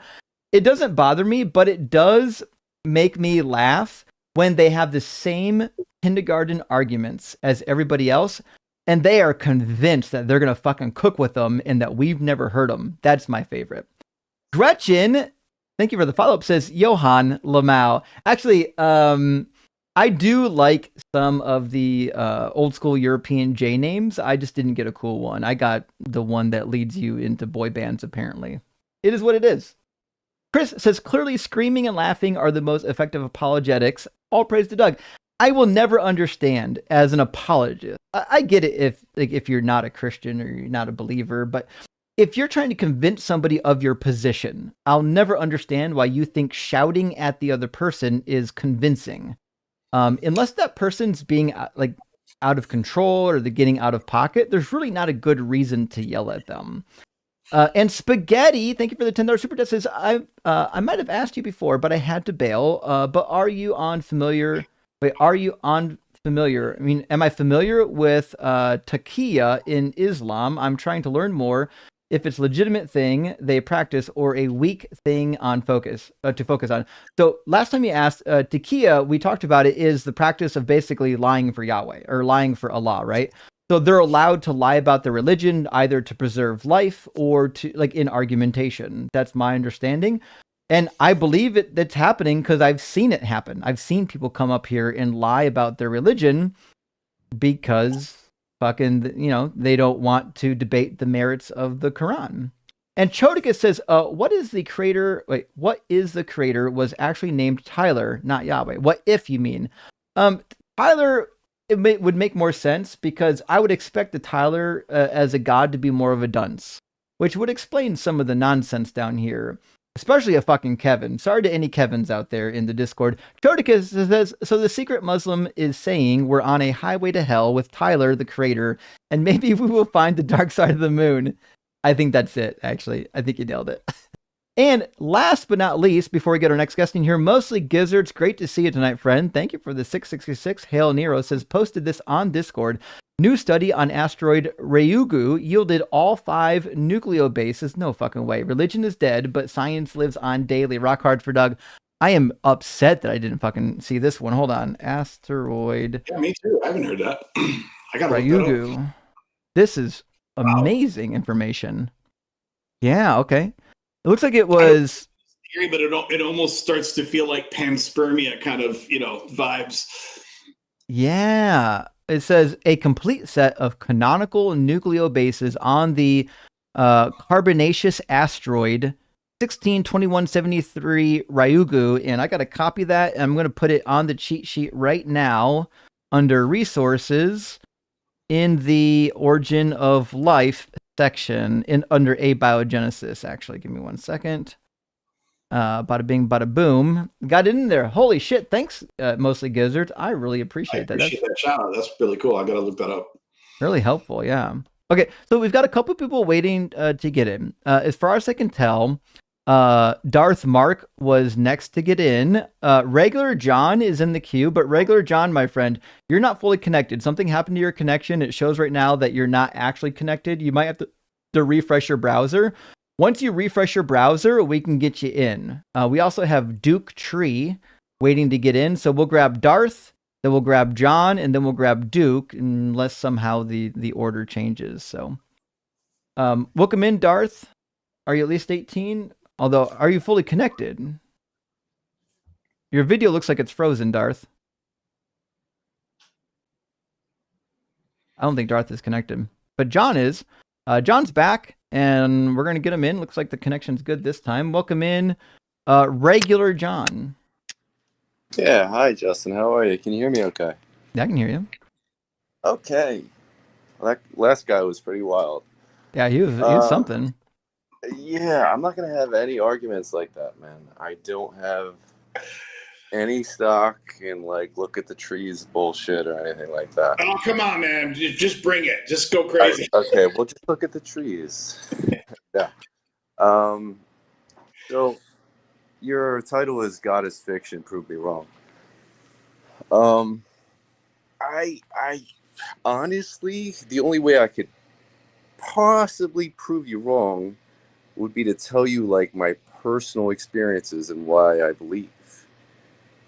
It doesn't bother me, but it does make me laugh when they have the same kindergarten arguments as everybody else, and they are convinced that they're going to fucking cook with them and that we've never heard them. That's my favorite. Gretchen, thank you for the follow-up, says Johann Lamau. Actually, I do like some of the old school European J names. I just didn't get a cool one. I got the one that leads you into boy bands, apparently. It is what it is. Chris says, clearly screaming and laughing are the most effective apologetics. All praise to Doug. I will never understand as an apologist. I get it if you're not a Christian or you're not a believer, but if you're trying to convince somebody of your position, I'll never understand why you think shouting at the other person is convincing. Unless that person's being like out of control or they're getting out of pocket, there's really not a good reason to yell at them. And Spaghetti, thank you for the $10 super chat, says, I might have asked you before, but I had to bail. But are you on familiar? I mean, am I familiar with taqiyya in Islam? I'm trying to learn more. if it's a legitimate thing they practice or a weak thing on focus to focus on. So last time you asked, Takia, we talked about it, is the practice of basically lying for Yahweh or lying for Allah, right? So they're allowed to lie about their religion either to preserve life or to like in argumentation. That's my understanding. And I believe that's happening because I've seen it happen. I've seen people come up here and lie about their religion because fucking, they don't want to debate the merits of the Quran. And Chodicus says, what is the creator was actually named Tyler, not Yahweh. What if you mean? Tyler, would make more sense because I would expect the Tyler as a god to be more of a dunce, which would explain some of the nonsense down here. Especially a fucking Kevin. Sorry to any Kevins out there in the Discord. Chodicus says, so the secret Muslim is saying we're on a highway to hell with Tyler, the creator, and maybe we will find the dark side of the moon. I think that's it, actually. I think you nailed it. And last but not least, before we get our next guest in here, Mostly Gizzards, great to see you tonight, friend. Thank you for the 666. Hail Nero says, posted this on Discord. New study on asteroid Ryugu yielded all 5 nucleobases. No fucking way. Religion is dead, but science lives on daily. Rock hard for Doug. I am upset that I didn't fucking see this one. Hold on. Asteroid. Yeah, me too. I haven't heard that. I gotta look that up. Ryugu. This is amazing information. Yeah, okay. It looks like it was scary, but it almost starts to feel like panspermia kind of, vibes. Yeah. It says a complete set of canonical nucleobases on the carbonaceous asteroid 162173 Ryugu, and I got to copy that, and I'm going to put it on the cheat sheet right now under resources in the origin of life section under abiogenesis. Actually, give me 1 second. Bada bing, bada boom. Got it in there. Holy shit. Thanks, Mostly Gizzards. I really appreciate that. I appreciate that shout out. That's really cool. I got to look that up. Really helpful. Yeah. Okay. So we've got a couple people waiting to get in. As far as I can tell, Darth Mark was next to get in. Regular John is in the queue, but Regular John, my friend, you're not fully connected. Something happened to your connection. It shows right now that you're not actually connected. You might have to refresh your browser. Once you refresh your browser, we can get you in. We also have Duke Tree waiting to get in. So we'll grab Darth, then we'll grab John, and then we'll grab Duke, unless somehow the order changes. So welcome in, Darth. Are you at least 18? Although, are you fully connected? Your video looks like it's frozen, Darth. I don't think Darth is connected. But John is. John's back. And we're going to get him in. Looks like the connection's good this time. Welcome in, Regular John. Yeah, hi, Justin. How are you? Can you hear me okay? Yeah, I can hear you. Okay. Well, that last guy was pretty wild. Yeah, he was something. Yeah, I'm not going to have any arguments like that, man. I don't have any stock in, look at the trees bullshit or anything like that. Oh, come on, man. Just bring it. Just go crazy. Okay, well, just look at the trees. Yeah. So, your title is God is Fiction, Prove Me Wrong. I honestly, the only way I could possibly prove you wrong would be to tell you, my personal experiences and why I believe.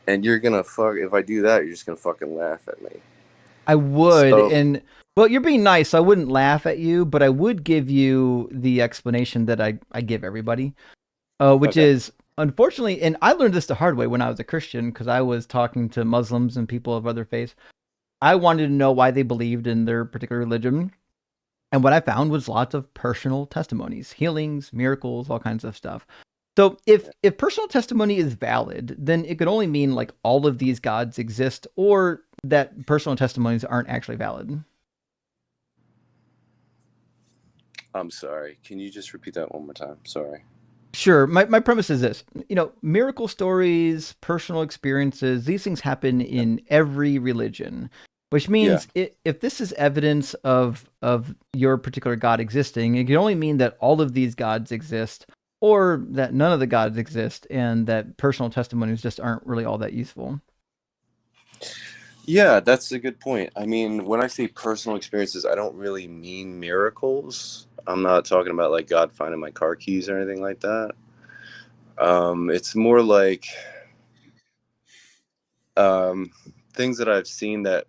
And you're gonna if I do that, you're just gonna fucking laugh at me. I would, well, you're being nice. So I wouldn't laugh at you, but I would give you the explanation that I give everybody, which is unfortunately, and I learned this the hard way when I was a Christian because I was talking to Muslims and people of other faiths. I wanted to know why they believed in their particular religion, and what I found was lots of personal testimonies, healings, miracles, all kinds of stuff. So if personal testimony is valid, then it could only mean all of these gods exist or that personal testimonies aren't actually valid. I'm sorry. Can you just repeat that one more time? Sorry. Sure. My premise is this. Miracle stories, personal experiences, these things happen in every religion, which means if this is evidence of your particular God existing, it can only mean that all of these gods exist, or that none of the gods exist, and that personal testimonies just aren't really all that useful. Yeah, that's a good point. I mean, when I say personal experiences, I don't really mean miracles. I'm not talking about like God finding my car keys or anything like that. It's more like things that I've seen that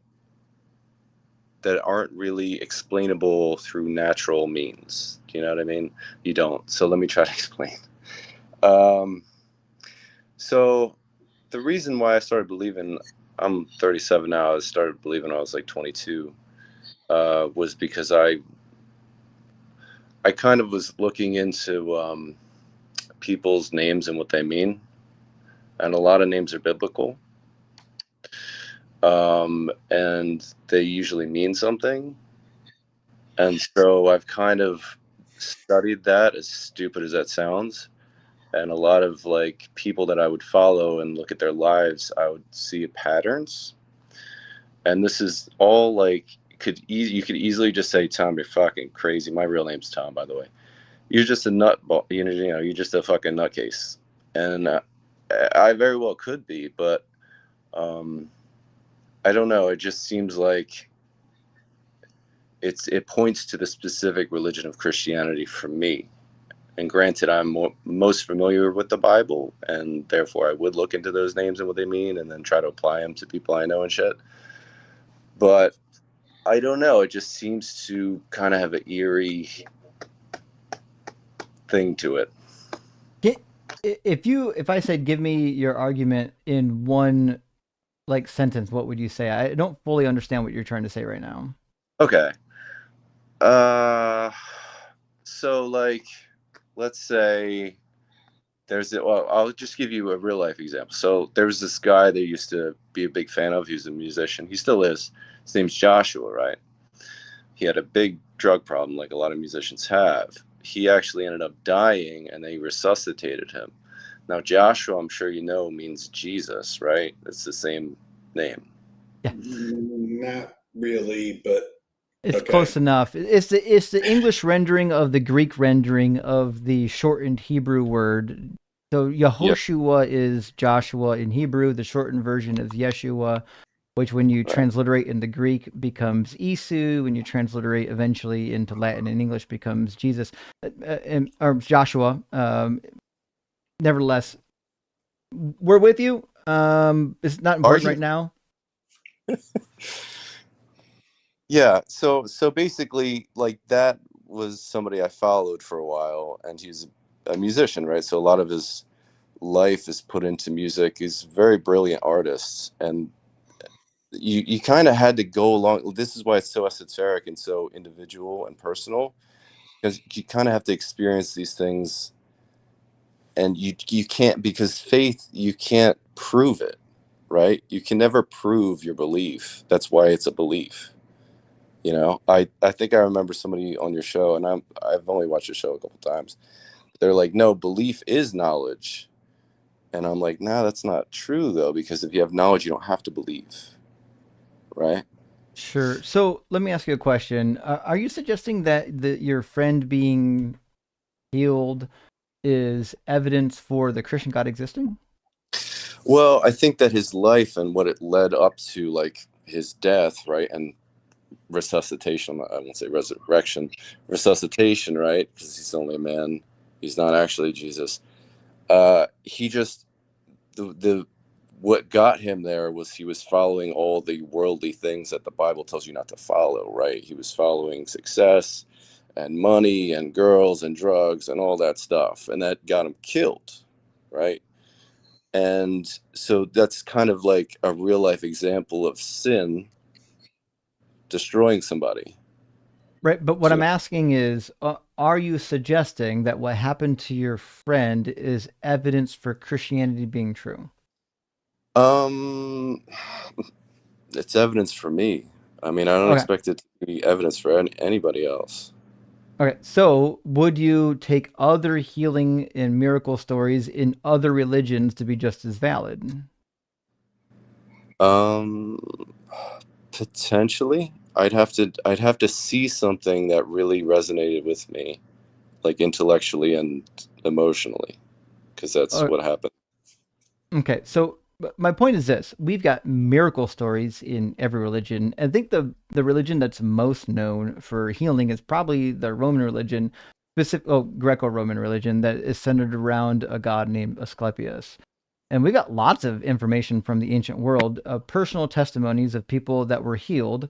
aren't really explainable through natural means. Do you know what I mean? You don't. So let me try to explain. So the reason why I started believing, I'm 37 now, I started believing when I was like 22, was because I kind of was looking into people's names and what they mean. And a lot of names are biblical. And they usually mean something. And so I've kind of studied that, as stupid as that sounds. And a lot of like people that I would follow and look at their lives, I would see patterns. And this is all like, you could easily just say, Tom, you're fucking crazy. My real name's Tom, by the way. You're just a nutball, you know, you're just a fucking nutcase. And I very well could be, but I don't know. It just seems like it points to the specific religion of Christianity for me. And granted, I'm most familiar with the Bible, and therefore I would look into those names and what they mean, and then try to apply them to people I know and shit. But I don't know. It just seems to kind of have an eerie thing to it. If I said, give me your argument in one like sentence, what would you say? I don't fully understand what you're trying to say right now. Okay. So like, let's say well, I'll just give you a real life example. So there was this guy that used to be a big fan of. He was a musician. He still is. His name's Joshua, right? He had a big drug problem, like a lot of musicians have. He actually ended up dying, and they resuscitated him. Now, Joshua, I'm sure you know, means Jesus, right? It's the same name. Yeah. Not really, but it's okay. Close enough. It's the English rendering of the Greek rendering of the shortened Hebrew word. So Yehoshua is Joshua in Hebrew. The shortened version is Yeshua, which when you transliterate in the Greek becomes Isu. When you transliterate eventually into Latin and English becomes Jesus, or Joshua. Nevertheless, we're with you. It's not important right now. Yeah, so basically, like, that was somebody I followed for a while, and he's a musician, right? So a lot of his life is put into music. He's a very brilliant artist, and you kind of had to go along. This is why it's so esoteric and so individual and personal, because you kind of have to experience these things, and you can't, because faith, you can't prove it, right? You can never prove your belief. That's why it's a belief. You know, I think I remember somebody on your show, and I've only watched the show a couple times. They're like, no, belief is knowledge. And I'm like, no, that's not true, though, because if you have knowledge, you don't have to believe. Right? Sure. So let me ask you a question. Are you suggesting that your friend being healed is evidence for the Christian God existing? Well, I think that his life and what it led up to, like his death, right? And resuscitation, I won't say resurrection, resuscitation, right? Because he's only a man. He's not actually Jesus. He just, what got him there was he was following all the worldly things that the Bible tells you not to follow, right? He was following success and money and girls and drugs and all that stuff. And that got him killed, right? And so that's kind of like a real life example of sin destroying somebody. Right, but what I'm asking is, are you suggesting that what happened to your friend is evidence for Christianity being true? It's evidence for me. I mean, I don't expect it to be evidence for anybody else. Okay, so would you take other healing and miracle stories in other religions to be just as valid? Potentially. I'd have to see something that really resonated with me, like intellectually and emotionally, because that's what happened. Okay, so But my point is this: we've got miracle stories in every religion. I think the religion that's most known for healing is probably the Roman religion, Greco-Roman religion, that is centered around a god named Asclepius. And we got lots of information from the ancient world, personal testimonies of people that were healed,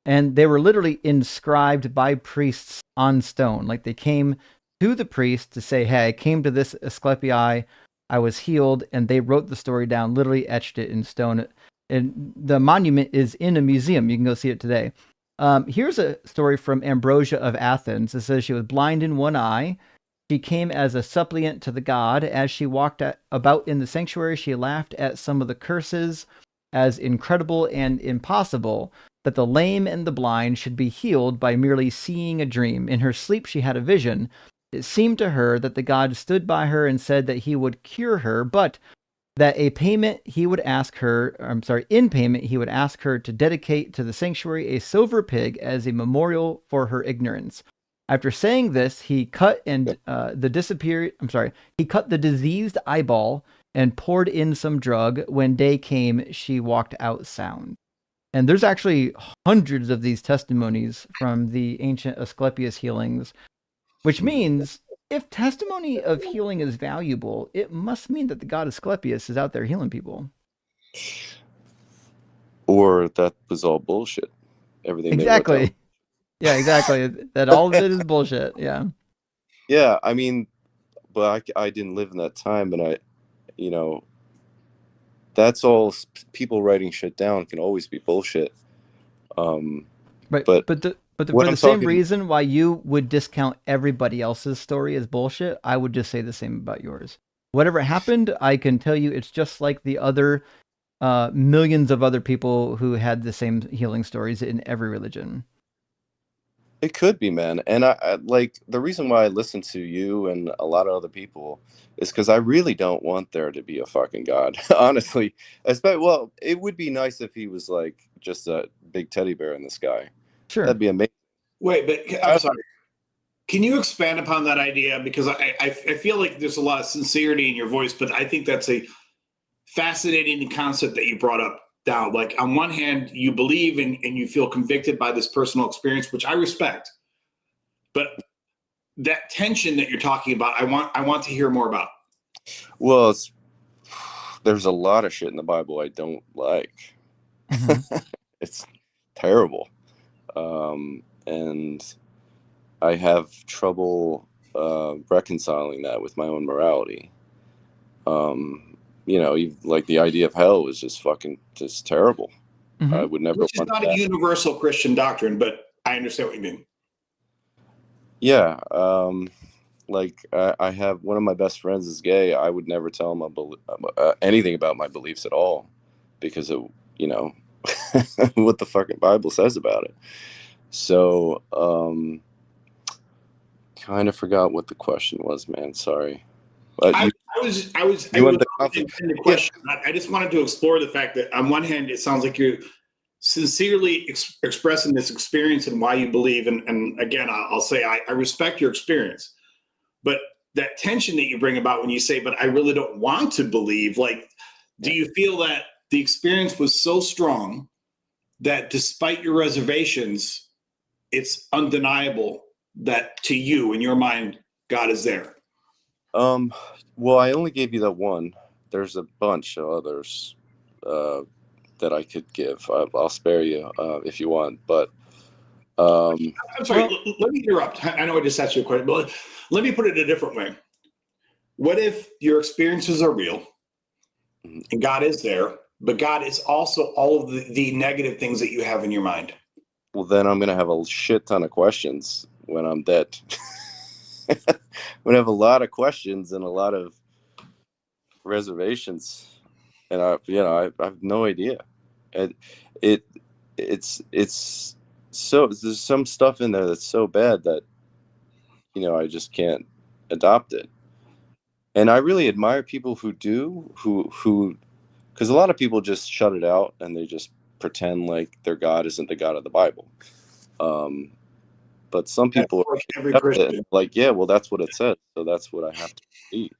and they were literally inscribed by priests on stone. Like they came to the priest to say, "Hey, I came to this Asclepii, I was healed," and they wrote the story down, literally etched it in stone. And the monument is in a museum. You can go see it today. Here's a story from Ambrosia of Athens. It says she was blind in one eye. She came as a suppliant to the god. As she walked about in the sanctuary, she laughed at some of the curses as incredible and impossible, that the lame and the blind should be healed by merely seeing a dream. In her sleep, she had a vision. It seemed to her that the god stood by her and said that he would cure her, but that in payment he would ask her to dedicate to the sanctuary a silver pig as a memorial for her ignorance. After saying this, he cut the diseased eyeball and poured in some drug. When day came, she walked out sound. And there's actually hundreds of these testimonies from the ancient Asclepius healings, which means if testimony of healing is valuable, it must mean that the god Asclepius is out there healing people. Or that was all bullshit. Everything exactly. Yeah, exactly. That all of it is bullshit. Yeah. Yeah, I mean, but I didn't live in that time, and that's all. People writing shit down can always be bullshit. Right, but for the same reason why you would discount everybody else's story as bullshit, I would just say the same about yours. Whatever happened, I can tell you it's just like the other millions of other people who had the same healing stories in every religion. It could be, man. And I like the reason why I listen to you and a lot of other people is because I really don't want there to be a fucking god. Honestly, well, it would be nice if he was like just a big teddy bear in the sky. Sure, that'd be amazing. Wait, but I'm sorry. Can you expand upon that idea? Because I feel like there's a lot of sincerity in your voice, but I think that's a fascinating concept that you brought up. Down. Like on one hand, you believe and you feel convicted by this personal experience, which I respect. But that tension that you're talking about, I want to hear more about. Well, there's a lot of shit in the Bible I don't like. Mm-hmm. It's terrible. And I have trouble reconciling that with my own morality. Like the idea of hell is just terrible. Mm-hmm. I would never. Which is not a universal Christian doctrine, but I understand what you mean. Yeah, I have one of my best friends is gay. I would never tell him anything about my beliefs at all, because of what the fucking Bible says about it. So, kind of forgot what the question was, man. Sorry. I just wanted to explore the fact that on one hand, it sounds like you're sincerely expressing this experience and why you believe. And again, I'll say I respect your experience, but that tension that you bring about when you say, but I really don't want to believe, like, do you feel that the experience was so strong that despite your reservations, it's undeniable that to you, in your mind, God is there? Well, I only gave you that one. There's a bunch of others that I could give. I'll spare you if you want, but I'm sorry. Let me interrupt. I know I just asked you a question, but let me put it a different way. What if your experiences are real and God is there, but God is also all of the negative things that you have in your mind? Well, then I'm going to have a shit ton of questions when I'm dead. I'm going to have a lot of questions and a lot of reservations. And I have no idea. It's so, there's some stuff in there that's so bad that, I just can't adopt it. And I really admire people who do, who, because a lot of people just shut it out and they just pretend like their God isn't the God of the Bible. But some people are like, yeah, well, that's what it says, so that's what I have to believe,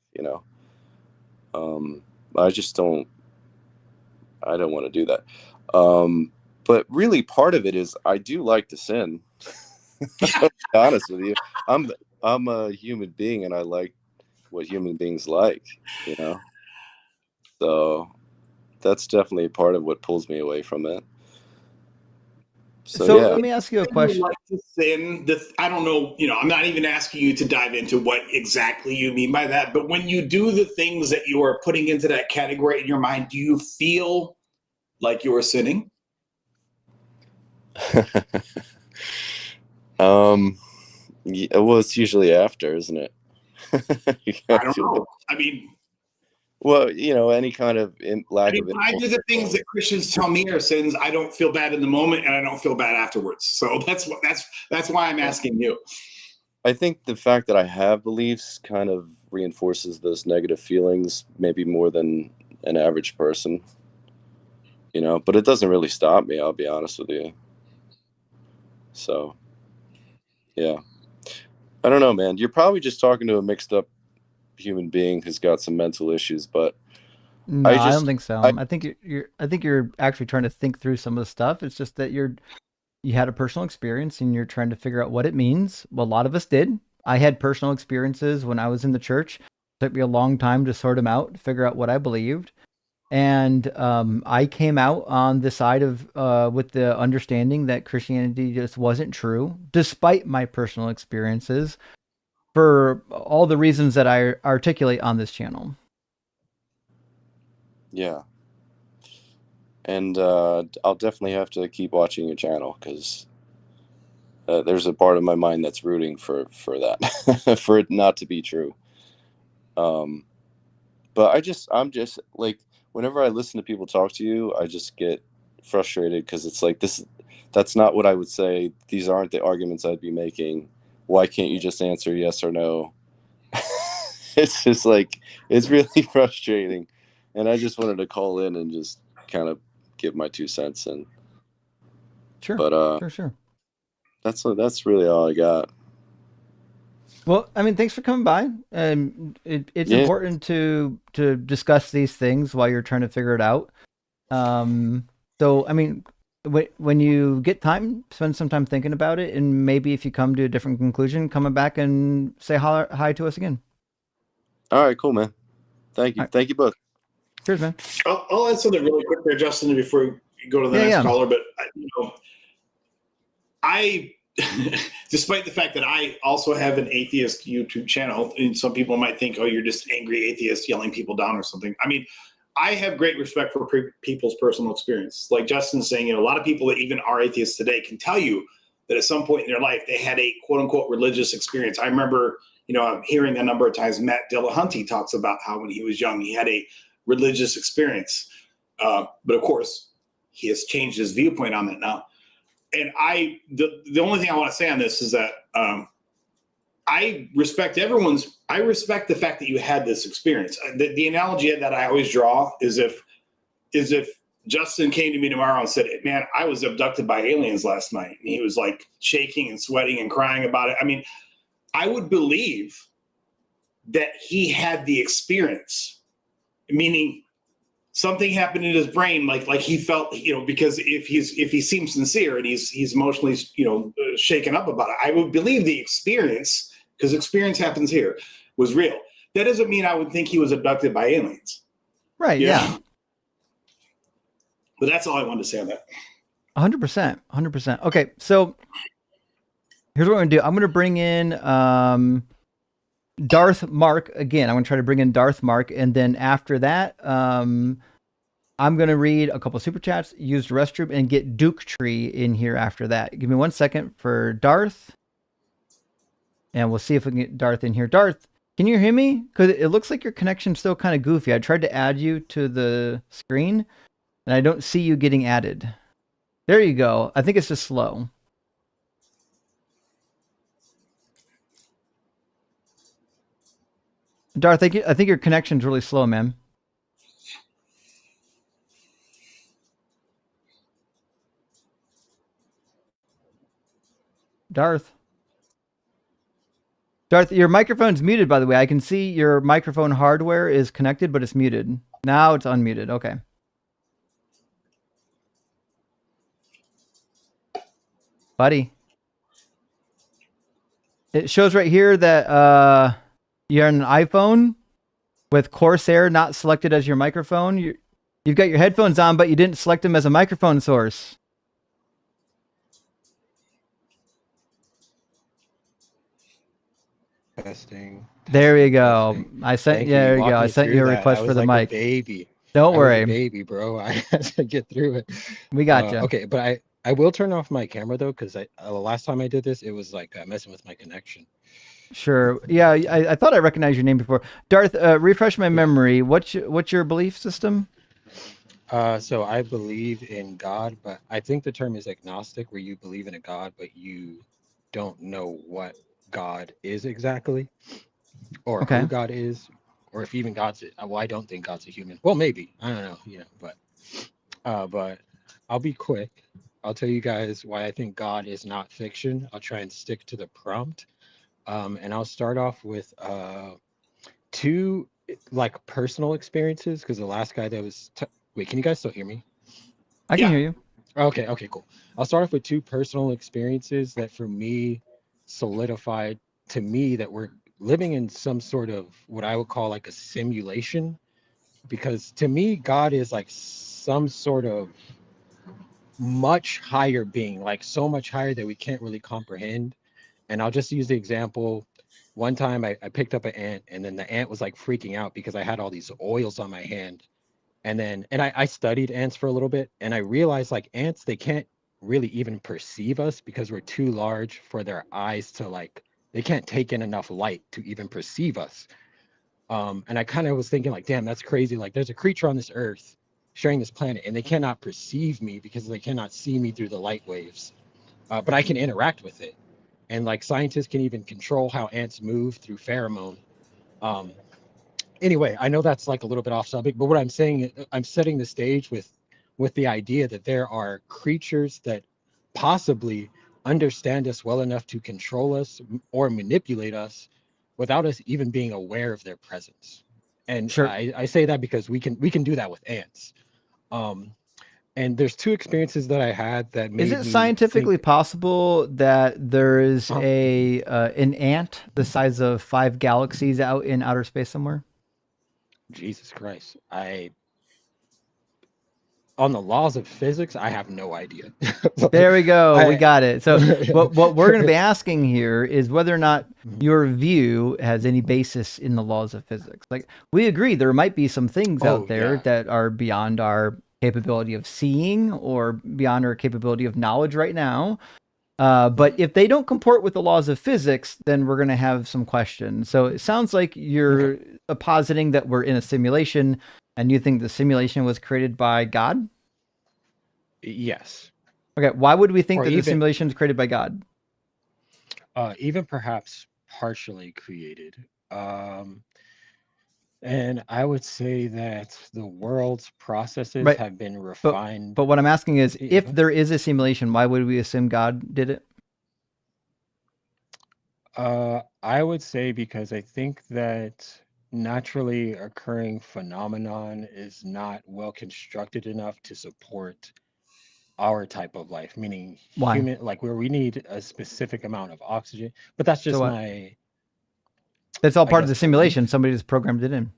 I just don't I don't want to do that. But really, part of it is I do like to sin. To be honest with you, I'm a human being, and I like what human beings like, you know. So that's definitely a part of what pulls me away from it. So yeah. let me ask you a question. Like to sin, I don't know, I'm not even asking you to dive into what exactly you mean by that, but when you do the things that you are putting into that category in your mind, do you feel like you are sinning? Yeah, well, it's usually after, isn't it? I don't know. I mean, well, any kind of lack of. When I do the things that Christians tell me are sins, I don't feel bad in the moment, and I don't feel bad afterwards. So that's why I'm asking you. I think the fact that I have beliefs kind of reinforces those negative feelings, maybe more than an average person. But it doesn't really stop me. I'll be honest with you. So, yeah, I don't know, man. You're probably just talking to a mixed up human being who's got some mental issues, but no, I don't think so. I think you're actually trying to think through some of the stuff. It's just that you had a personal experience and you're trying to figure out what it means. Well, a lot of us did. I had personal experiences when I was in the church. It took me a long time to sort them out, to figure out what I believed. And I came out on the side of with the understanding that Christianity just wasn't true, despite my personal experiences, for all the reasons that I articulate on this channel. Yeah. And I'll definitely have to keep watching your channel, because there's a part of my mind that's rooting for that, for it not to be true. But I'm just like, whenever I listen to people talk to you, I just get frustrated, because it's like, that's not what I would say. These aren't the arguments I'd be making. Why can't you just answer yes or no? It's just like, it's really frustrating. And I just wanted to call in and just kind of give my 2 cents. And sure, but sure. That's really all I got. Well, I mean, thanks for coming by. And it's important to discuss these things while you're trying to figure it out. So, I mean, when you get time, spend some time thinking about it, and maybe if you come to a different conclusion, come back and say hi to us again. All right, cool, man. Thank you. Right. Thank you both. Cheers, man. I'll add something really quick there, Justin, before we go to the next caller. But I despite the fact that I also have an atheist YouTube channel, and some people might think, oh, you're just angry atheist yelling people down or something. I mean, I have great respect for people's personal experience. Like Justin's saying, a lot of people that even are atheists today can tell you that at some point in their life, they had a quote unquote religious experience. I remember, I'm hearing a number of times Matt Dillahunty talks about how when he was young, he had a religious experience. But of course, he has changed his viewpoint on that now. And the only thing I want to say on this is that I respect the fact that you had this experience. The analogy that I always draw is if Justin came to me tomorrow and said, man, I was abducted by aliens last night. And he was like shaking and sweating and crying about it. I mean, I would believe that he had the experience, meaning something happened in his brain, like he felt, because if he seems sincere and he's emotionally, shaken up about it, I would believe the experience, because experience happens here, was real. That doesn't mean I would think he was abducted by aliens. Right. Yeah. But that's all I wanted to say on that. 100%. 100%. Okay. So here's what I'm going to do. I'm going to bring in Darth Mark again. I'm going to try to bring in Darth Mark. And then after that, I'm going to read a couple super chats, use the restroom, and get Duke Tree in here after that. Give me 1 second for Darth. And we'll see if we can get Darth in here. Darth, can you hear me? Because it looks like your connection's still kind of goofy. I tried to add you to the screen, and I don't see you getting added. There you go. I think it's just slow. Darth, I think your connection's really slow, man. Darth, your microphone's muted, by the way. I can see your microphone hardware is connected, but it's muted. Now it's unmuted. Okay. buddy. It shows right here that you're on an iPhone with Corsair not selected as your microphone. You've got your headphones on, but you didn't select them as a microphone source. Testing. There we go. Testing. I sent. Thank Yeah, there you. you go. Walk I me sent through you a that. request I for was the like a mic. baby. Don't I was a worry. baby, bro. I had to get through it. We got you. Okay, but I will turn off my camera though, because the last time I did this, it was like messing with my connection. Sure. Yeah, I thought I recognized your name before. Darth, refresh my memory. What's your belief system? So I believe in God, but I think the term is agnostic, where you believe in a God, but you don't know what God is exactly, or Okay. who God is, or if even God's. Well, I don't think God's a human. Well, maybe, I don't know, but I'll be quick. I'll tell you guys why I think God is not fiction. I'll try and stick to the prompt, and I'll start off with two like personal experiences, because the last guy that was wait, can you guys still hear me? I can Yeah. hear you. Okay, cool. I'll start off with two personal experiences that for me solidified to me that we're living in some sort of what I would call like a simulation, because to me God is like some sort of much higher being, like so much higher that we can't really comprehend. And I'll just use the example. One time I picked up an ant, and then the ant was like freaking out because I had all these oils on my hand. And I studied ants for a little bit, and I realized like ants, they can't really even perceive us because we're too large for their eyes to like, they can't take in enough light to even perceive us. And I kind of was thinking like, damn, that's crazy. Like there's a creature on this earth sharing this planet, and they cannot perceive me because they cannot see me through the light waves. But I can interact with it. And like scientists can even control how ants move through pheromone. Anyway, I know that's like a little bit off subject, but what I'm saying, I'm setting the stage with the idea that there are creatures that possibly understand us well enough to control us or manipulate us without us even being aware of their presence. And Sure. I say that because we can do that with ants. And there's two experiences that I had that made Is me it scientifically think, possible that there is an ant the size of 5 galaxies out in outer space somewhere? Jesus Christ, on the laws of physics, I have no idea. There we go. We got it. So what we're going to be asking here is whether or not your view has any basis in the laws of physics. Like we agree there might be some things out there that are beyond our capability of seeing or beyond our capability of knowledge right now. But if they don't comport with the laws of physics, then we're going to have some questions. So it sounds like you're positing that we're in a simulation, and you think the simulation was created by God? Yes. Okay. Why would we think Or that the even- simulation is created by God? Even perhaps partially created. And I would say that the world's processes Right. have been refined. But what I'm asking is, if Yeah. there is a simulation, why would we assume God did it? I would say because I think that naturally occurring phenomenon is not well constructed enough to support our type of life, meaning Why? human, like where we need a specific amount of oxygen. But that's just what? my, That's all I part of the guess, simulation. Somebody just programmed it in.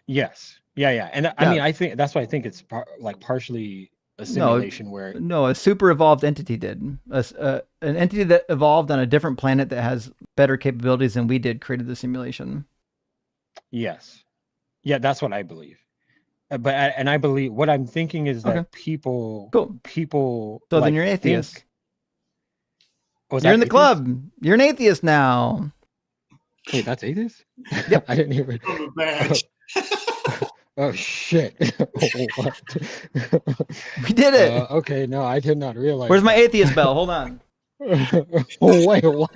yes. Yeah. And I Yeah. mean, I think that's why I think it's like partially a simulation where, No, a super evolved entity did. An entity that evolved on a different planet that has better capabilities than we did created the simulation. yes. Yeah, that's what I believe. And I believe what I'm thinking is that people, Cool. So like then you're an atheist. think, was You're that in the atheist? club. You're an atheist now. Wait, that's atheist? Yep. I didn't even. From a badge. Oh shit! What? We did it. Okay, no, I did not realize. Where's my atheist bell? Hold on. Oh, wait, what?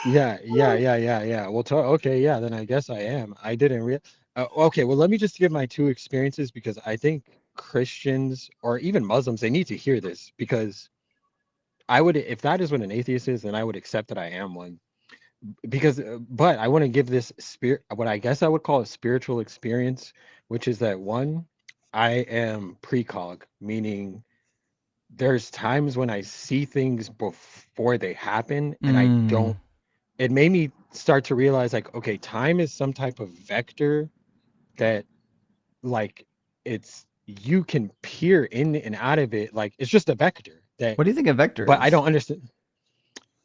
Yeah. Well, okay, yeah. Then I guess I am. I didn't real. Okay, well, let me just give my two experiences because I think Christians or even Muslims, they need to hear this, because I would, if that is what an atheist is, then I would accept that I am one. Because, but I want to give this spirit, what I guess I would call a spiritual experience, which is that one, I am precog, meaning there's times when I see things before they happen, and I don't. It made me start to realize, like, okay, time is some type of vector that, like, it's you can peer in and out of it, like it's just a vector that. What do you think a vector But I is? don't understand.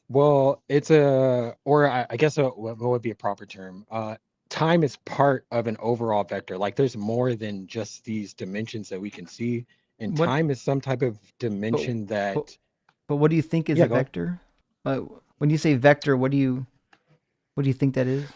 Well, it's a, or I guess what would be a proper term? Time is part of an overall vector. Like there's more than just these dimensions that we can see, and What? time is some type of But, dimension but, that. but what do you think is Yeah, a go ahead. vector? When you say vector, what do you think that is?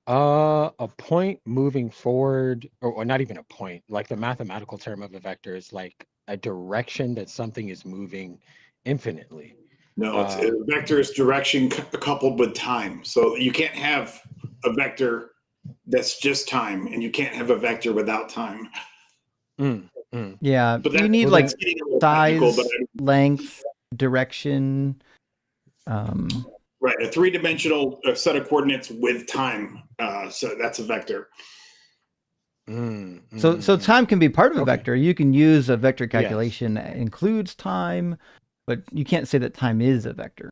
A point moving forward, or not even a point. Like the mathematical term of a vector is like a direction that something is moving infinitely. No, it's a vector is direction coupled with time. So you can't have a vector that's just time, and you can't have a vector without time. Yeah, But you that, need well, like that's getting a little technical, size, but length, direction. right, a three-dimensional set of coordinates with time. So that's a vector. So time can be part of a Okay. vector. You can use a vector Yes. calculation that includes time, but you can't say that time is a vector.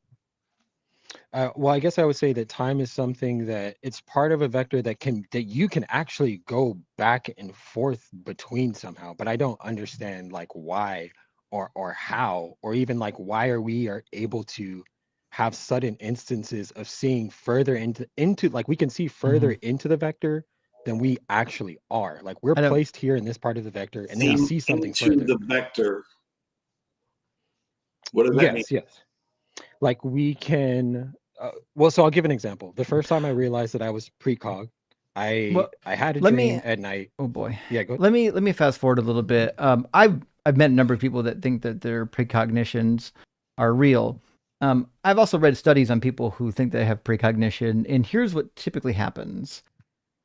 Well, I guess I would say that time is something that it's part of a vector that you can actually go back and forth between somehow, but I don't understand like why or how, or even like why are able to have sudden instances of seeing further into like we can see further into the vector than we actually are. Like we're I don't. placed here in this part of the vector, and then we see something into further. the vector. What does that mean? Yes. Like we can, well, so I'll give an example. The first time I realized that I was precog, Well, I had a let dream me. at night. Oh boy. Yeah, go. Let me fast forward a little bit. I've met a number of people that think that their precognitions are real. I've also read studies on people who think they have precognition, and here's what typically happens.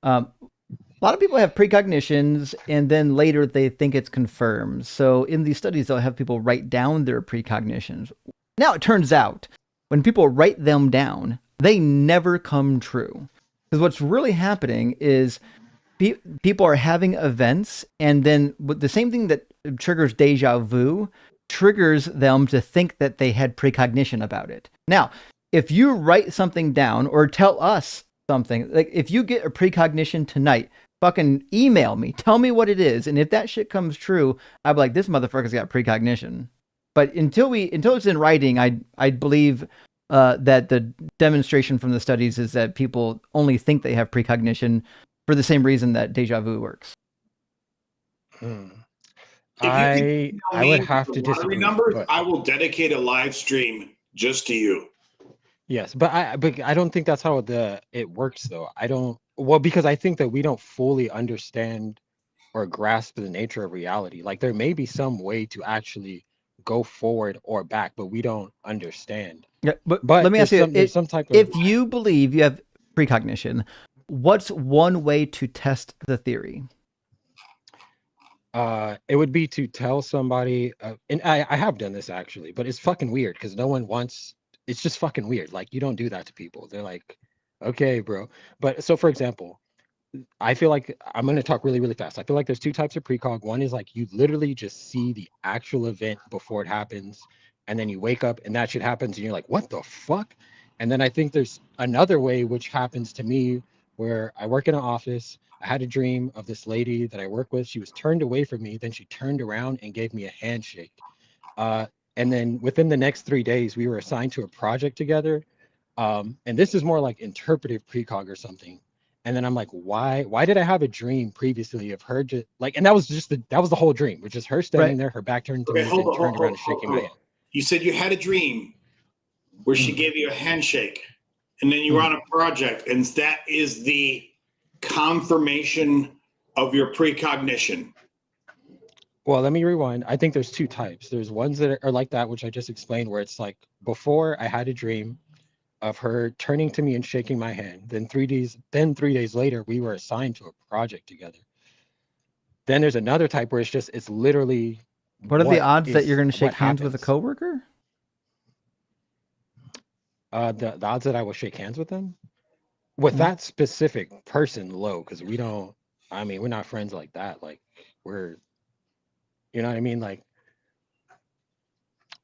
A lot of people have precognitions, and then later they think it's confirmed. So in these studies, they'll have people write down their precognitions. Now it turns out when people write them down, they never come true. Because what's really happening is people are having events, and then the same thing that triggers deja vu triggers them to think that they had precognition about it. Now, if you write something down or tell us something, like if you get a precognition tonight, fucking email me, tell me what it is, and if that shit comes true, I'd be like, this motherfucker's got precognition. But until it's in writing, I believe that the demonstration from the studies is that people only think they have precognition for the same reason that deja vu works. I would have to disagree. Numbers, But, I will dedicate a live stream just to you. yes, but I don't think that's how it works though. I don't, well, because I think that we don't fully understand or grasp the nature of reality. Like there may be some way to actually go forward or back, but we don't understand. Yeah, but But let me ask you: there's some type of, if you believe you have precognition, what's one way to test the theory? it would be to tell somebody, and I have done this actually, but it's fucking weird because no one wants. It's just fucking weird. Like you don't do that to people. They're like, okay, bro. But so for example, I feel like I'm going to talk really, really fast. I feel like there's two types of precog. One is like you literally just see the actual event before it happens, and then you wake up and that shit happens, and you're like, what the fuck? And then I think there's another way, which happens to me, where I work in an office. I had a dream of this lady that I work with. She was turned away from me. Then she turned around and gave me a handshake. And then within the next 3 days, we were assigned to a project together. And this is more like interpretive precog or something. And then I'm like, why did I have a dream previously of her just like, and that was the whole dream, which is her standing there, her back turned to me, then turned around and shaking my hand. You said you had a dream where she gave you a handshake, and then you were on a project, and that is the confirmation of your precognition. Well, let me rewind. I think there's two types. There's ones that are like that, which I just explained, where it's like before I had a dream of her turning to me and shaking my hand. Then 3 days later, we were assigned to a project together. Then there's another type where it's literally. What are the odds that you're going to shake hands with a coworker? The odds that I will shake hands with them? With that specific person, low, because we're not friends like that. Like where, you know what I mean? Like,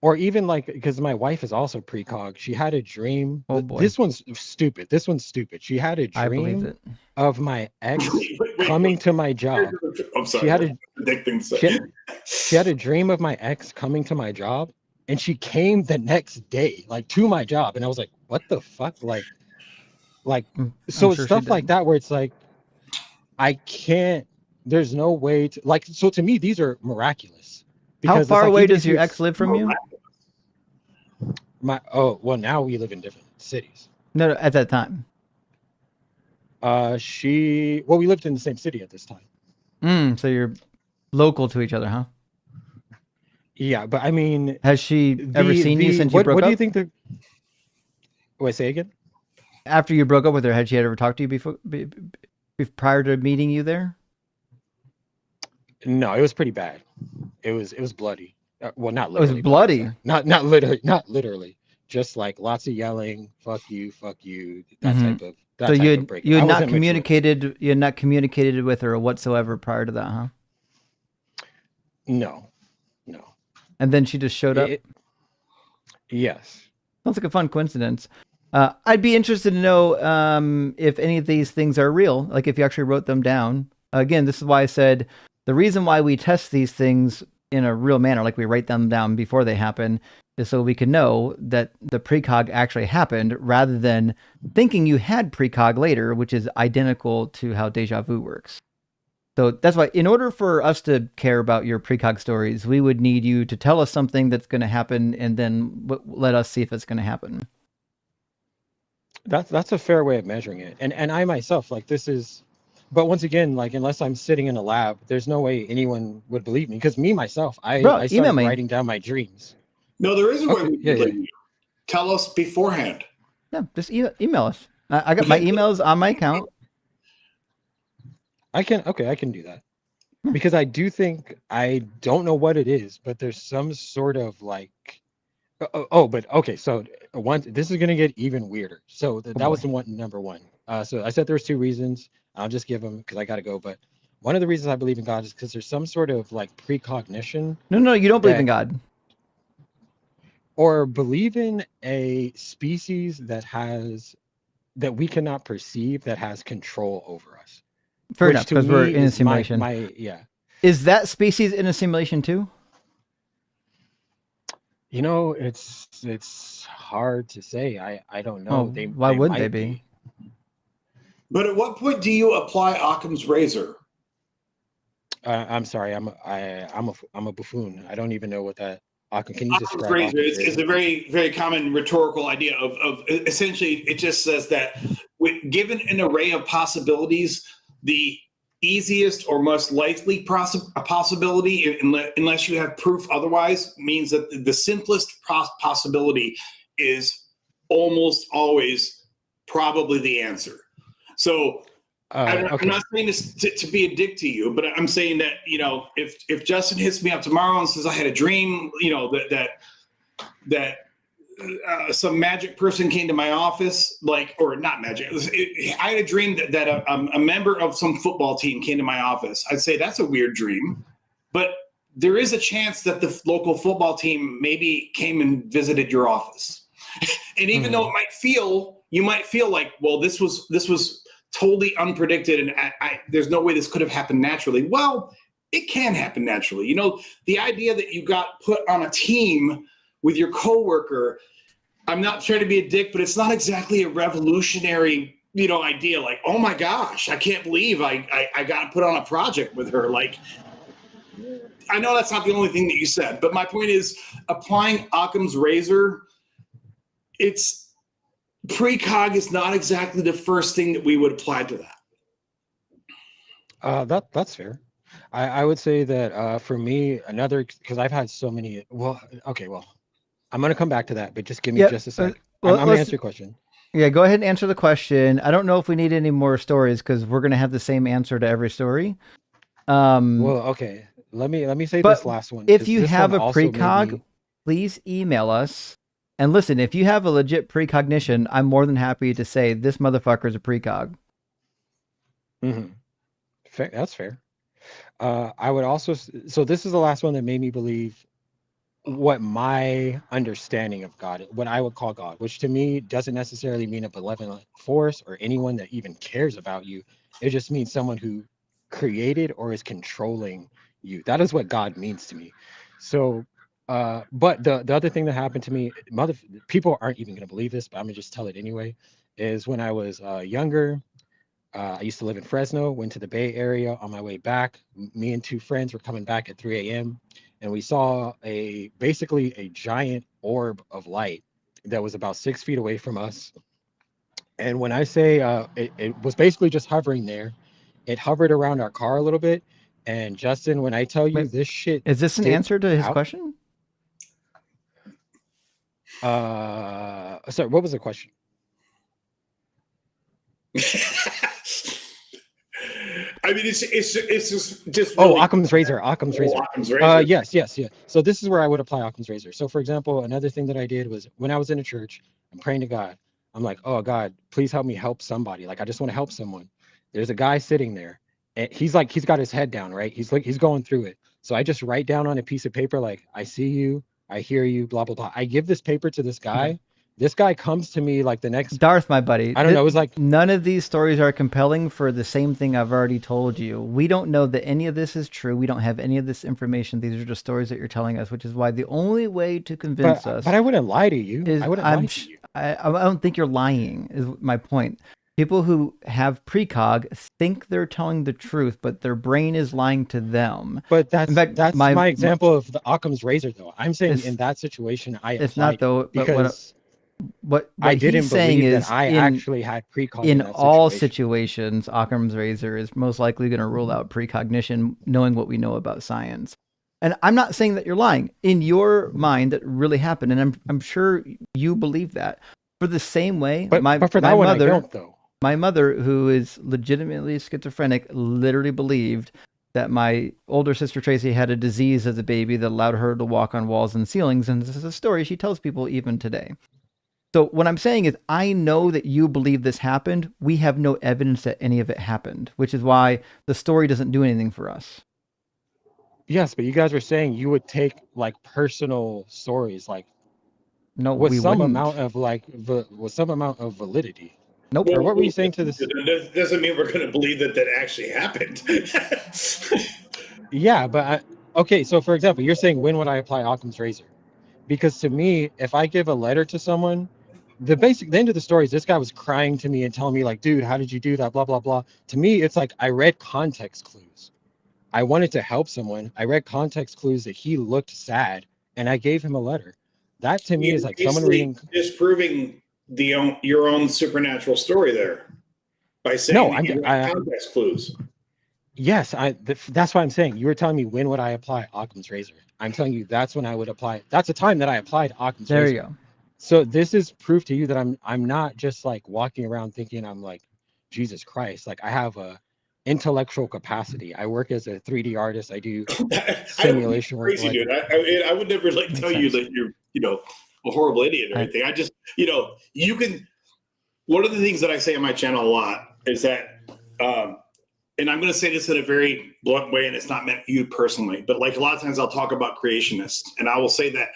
or even like, because my wife is also precog. She had a dream. Oh boy, This one's stupid. This one's stupid. She had a I believe dream it. of my ex Wait, coming wait. to my job. I'm She sorry. had a Addicting she had a dream of my ex coming to my job, and she came the next day, like to my job, and I was like, "What the fuck?" Like, I'm so it's sure she stuff like did. that where it's like, I can't. There's no way to like. So to me, these are miraculous How because it's far like away even does if you your ex live from you? now we live in different cities. No, at that time. We lived in the same city at this time. So you're local to each other, huh? Yeah, but I mean, Has she ever seen you since you broke what up? do you think the? Wait, say again. After you broke up with her, had she ever talked to you before, prior to meeting you there? No, it was pretty bad. It was bloody. Well, not It was literally. bloody. Not literally. Just like lots of yelling, fuck you, that Mhm. type of So type of breakup. you I had not wasn't mature. communicated. You had not communicated with her whatsoever prior to that, huh? No. And then she just showed up. Yes. Sounds like a fun coincidence. I'd be interested to know if any of these things are real, like if you actually wrote them down. Again, this is why I said the reason why we test these things in a real manner, like we write them down before they happen, is so we can know that the precog actually happened rather than thinking you had precog later, which is identical to how deja vu works. So that's why, in order for us to care about your precog stories, we would need you to tell us something that's going to happen and then let us see if it's going to happen. That's a fair way of measuring it. And I myself, like this is, but once again, like unless I'm sitting in a lab, there's no way anyone would believe me. Because me myself, I Email started me. writing down my dreams. No, there is a way Okay, we yeah, can believe you. Tell us beforehand. Yeah, just email us. I got my emails on my account. I can do that. Because I do think, I don't know what it is, but there's some sort of like, but okay, so this is going to get even weirder. So that was number one. So I said there's two reasons. I'll just give them because I got to go. But one of the reasons I believe in God is because there's some sort of like precognition. No, you don't believe in God. Or believe in a species that we cannot perceive, that has control over us. Fair enough, because we're in a simulation. Yeah. Is that species in a simulation too? You know, it's hard to say. I don't know. Oh, why wouldn't they might be? But at what point do you apply Occam's razor? I'm sorry. I'm a buffoon. I don't even know what that. Occam, can you Occam's describe razor Occam's is a very, very common rhetorical idea of essentially it just says that given an array of possibilities, the easiest or most likely possibility, unless you have proof otherwise, means that the simplest possibility is almost always probably the answer. So I'm not saying this to be a dick to you, but I'm saying that, you know, if Justin hits me up tomorrow and says I had a dream, you know, that some magic person came to my office, like, or not magic. I had a dream that a member of some football team came to my office. I'd say that's a weird dream, but there is a chance that the local football team maybe came and visited your office. And even though you might feel like, well, this was totally unpredicted and there's no way this could have happened naturally. Well, it can happen naturally. You know, the idea that you got put on a team with your coworker, I'm not trying to be a dick, but it's not exactly a revolutionary, you know, idea. Like, oh my gosh, I can't believe I got put on a project with her. Like, I know that's not the only thing that you said, but my point is applying Occam's razor, it's precog is not exactly the first thing that we would apply to that. That's fair. I would say that for me, because I've had so many. Well, I'm going to come back to that, but just give me just a sec. I'm going to answer your question. Yeah, go ahead and answer the question. I don't know if we need any more stories because we're going to have the same answer to every story. Well, okay. Let me say this last one. If you have a precog, please email us. And listen, if you have a legit precognition, I'm more than happy to say this motherfucker is a precog. Mm-hmm. Fair, that's fair. I would also, so this is the last one that made me believe what my understanding of God, what I would call God, which to me doesn't necessarily mean a benevolent force or anyone that even cares about you. It just means someone who created or is controlling you. That is what God means to me. So, but the other thing that happened to me, people aren't even going to believe this, but I'm gonna just tell it anyway, is when I was younger. I used to live in Fresno, went to the Bay Area. On my way back, me and two friends were coming back at 3 a.m. and we saw basically a giant orb of light that was about 6 feet away from us. And when I say it was basically just hovering there, it hovered around our car a little bit. And Justin, when I tell you Wait, this shit, Is this an sticked answer to his out. question? Sorry, what was the question? I mean, it's just Oh, really Occam's razor. Occam's razor. Occam's razor. Yes. So this is where I would apply Occam's razor. So for example, another thing that I did was when I was in a church, I'm praying to God. I'm like, oh God, please help me help somebody. Like I just want to help someone. There's a guy sitting there, and he's got his head down, right? He's going through it. So I just write down on a piece of paper, like, I see you, I hear you, blah blah blah. I give this paper to this guy. Okay. This guy comes to me like the next. Darth, my buddy. I don't know. It was like none of these stories are compelling for the same thing I've already told you. We don't know that any of this is true. We don't have any of this information. These are just stories that you're telling us, which is why the only way to convince us. But I wouldn't lie to you. Is I wouldn't lie to you. I don't think you're lying. Is my point. People who have precog think they're telling the truth, but their brain is lying to them. But that's In fact, that's my example of the Occam's razor, though. I'm saying in that situation, it's not though. But because what I didn't he's saying believe is that I actually had precog in that all situation. situations, Occam's razor is most likely going to rule out precognition, knowing what we know about science. And I'm not saying that you're lying. In your mind, that really happened, and I'm sure you believe that. For the same way, but for that one, I don't, though. My mother, who is legitimately schizophrenic, literally believed that my older sister Tracy had a disease as a baby that allowed her to walk on walls and ceilings, and this is a story she tells people even today. So what I'm saying is, I know that you believe this happened. We have no evidence that any of it happened, which is why the story doesn't do anything for us. Yes, but you guys were saying you would take like personal stories, like no, with we some wouldn't. amount of with some amount of validity. Nope. Or what were you saying to this? It doesn't mean we're going to believe that actually happened. Yeah, but okay. So for example, you're saying when would I apply Occam's razor? Because to me, if I give a letter to someone, the end of the story is this guy was crying to me and telling me like, dude, how did you do that? Blah, blah, blah. To me, it's like I read context clues. I wanted to help someone. I read context clues that he looked sad and I gave him a letter. That to me is like someone reading. Disproving your own supernatural story there by saying context clues. Yes, that's why I'm saying. You were telling me when would I apply Occam's razor. I'm telling you that's when I would apply. That's the time that I applied Occam's razor. There you go. So this is proof to you that I'm not just like walking around thinking I'm like Jesus Christ. Like I have a intellectual capacity. I work as a 3D artist. I do simulation work. Crazy, dude. I would never like tell you that you're a horrible idiot or anything. I just you can. One of the things that I say on my channel a lot is that. And I'm going to say this in a very blunt way, and it's not meant for you personally, but like a lot of times I'll talk about creationists, and I will say that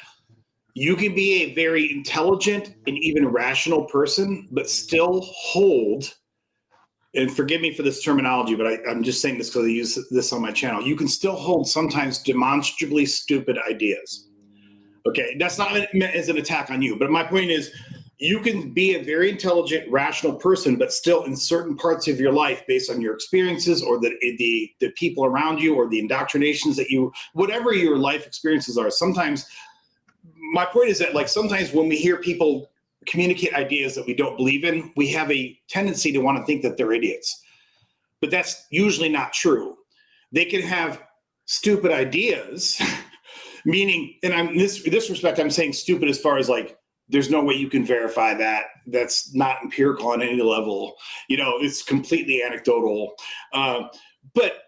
you can be a very intelligent and even rational person, but still hold, and forgive me for this terminology, but I'm just saying this because I use this on my channel. You can still hold sometimes demonstrably stupid ideas. Okay, that's not meant as an attack on you, but my point is, you can be a very intelligent, rational person, but still in certain parts of your life, based on your experiences or the people around you or the indoctrinations that whatever your life experiences are. Sometimes, my point is that like sometimes when we hear people communicate ideas that we don't believe in, we have a tendency to want to think that they're idiots. But that's usually not true. They can have stupid ideas, meaning, and in this respect, I'm saying stupid as far as like, there's no way you can verify that. That's not empirical on any level. It's completely anecdotal. But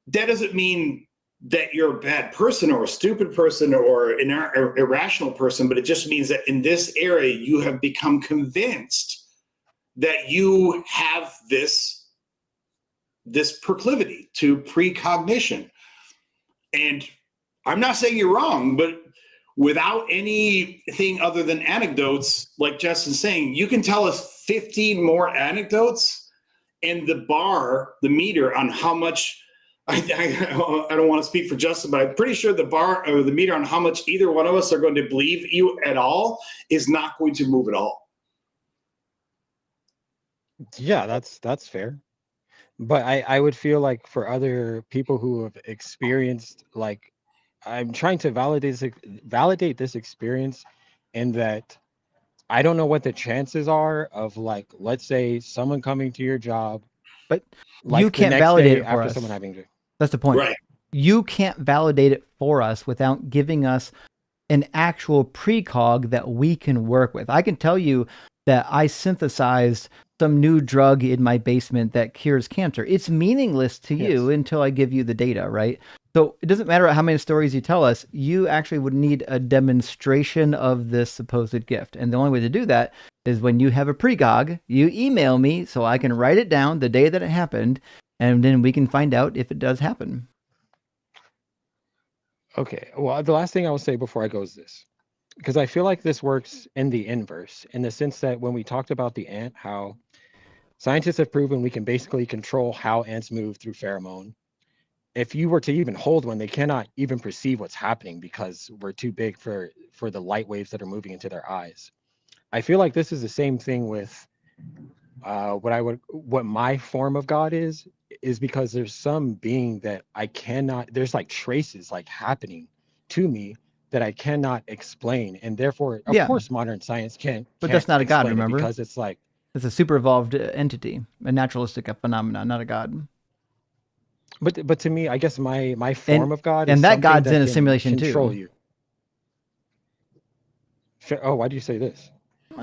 that doesn't mean that you're a bad person or a stupid person or an irrational person, but it just means that in this area, you have become convinced that you have this this proclivity to precognition. And I'm not saying you're wrong, but without anything other than anecdotes, like Justin's saying, you can tell us 15 more anecdotes, and the meter on how much, I don't want to speak for Justin, but I'm pretty sure the bar or the meter on how much either one of us are going to believe you at all is not going to move at all. Yeah, that's fair. But I would feel like for other people who have experienced, like, I'm trying to validate this experience, in that I don't know what the chances are of, like, let's say someone coming to your job, But like, you the can't next validate day it for after us. someone having to. That's the point. Right. You can't validate it for us without giving us an actual precog that we can work with. I can tell you that I synthesized some new drug in my basement that cures cancer. It's meaningless to you Yes. until I give you the data, right? So it doesn't matter how many stories you tell us, you actually would need a demonstration of this supposed gift. And the only way to do that is when you have a precog, you email me so I can write it down the day that it happened, and then we can find out if it does happen. Okay. Well, the last thing I will say before I go is this, because I feel like this works in the inverse, in the sense that when we talked about the ant, how scientists have proven we can basically control how ants move through pheromone. If you were to even hold one, they cannot even perceive what's happening because we're too big for the light waves that are moving into their eyes. I feel like this is the same thing with what my form of God is because there's some being that I cannot, there's like traces like happening to me that I cannot explain, and therefore, of Yeah. course, modern science can't. But that's not a God, explain it, remember? because it's like, It's a super evolved entity, a naturalistic phenomenon, not a God. but to me, I guess my form of God is and that something God's in a can simulation control too. you. Oh, why do you say this?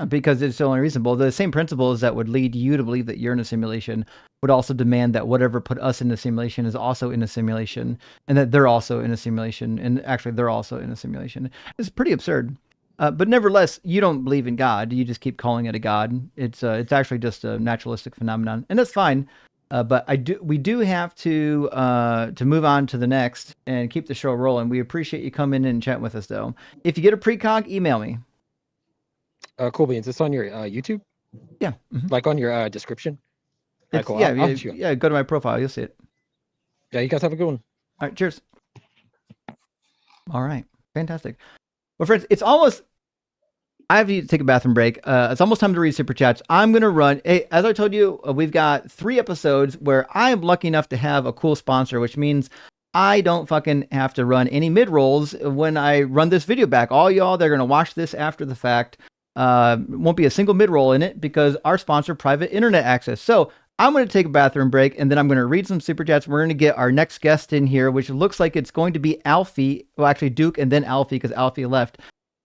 Because it's only reasonable. The same principles that would lead you to believe that you're in a simulation would also demand that whatever put us in a simulation is also in a simulation, and that they're also in a simulation, and actually they're also in a simulation. It's pretty absurd. But nevertheless, you don't believe in God. You just keep calling it a God. It's actually just a naturalistic phenomenon, and that's fine. But we do have to move on to the next and keep the show rolling. We appreciate you coming in and chatting with us, though. If you get a precog, email me. Cool beans. It's on your YouTube, Yeah. Mhm. like on your description. It's, Cool. yeah, I'll hit you up. yeah. Go to my profile. You'll see it. Yeah, you guys have a good one. All right. Cheers. All right. Fantastic. Well, friends, it's almost. I have to take a bathroom break. It's almost time to read super chats. I'm gonna run. Hey, as I told you, we've got 3 episodes where I am lucky enough to have a cool sponsor, which means I don't fucking have to run any mid rolls when I run this video back. All y'all, they're gonna watch this after the fact. Won't be a single mid roll in it because our sponsor, private internet access. So I'm going to take a bathroom break, and then I'm going to read some super chats. We're going to get our next guest in here, which looks like it's going to be Alfie. Well, actually Duke and then Alfie, because Alfie left.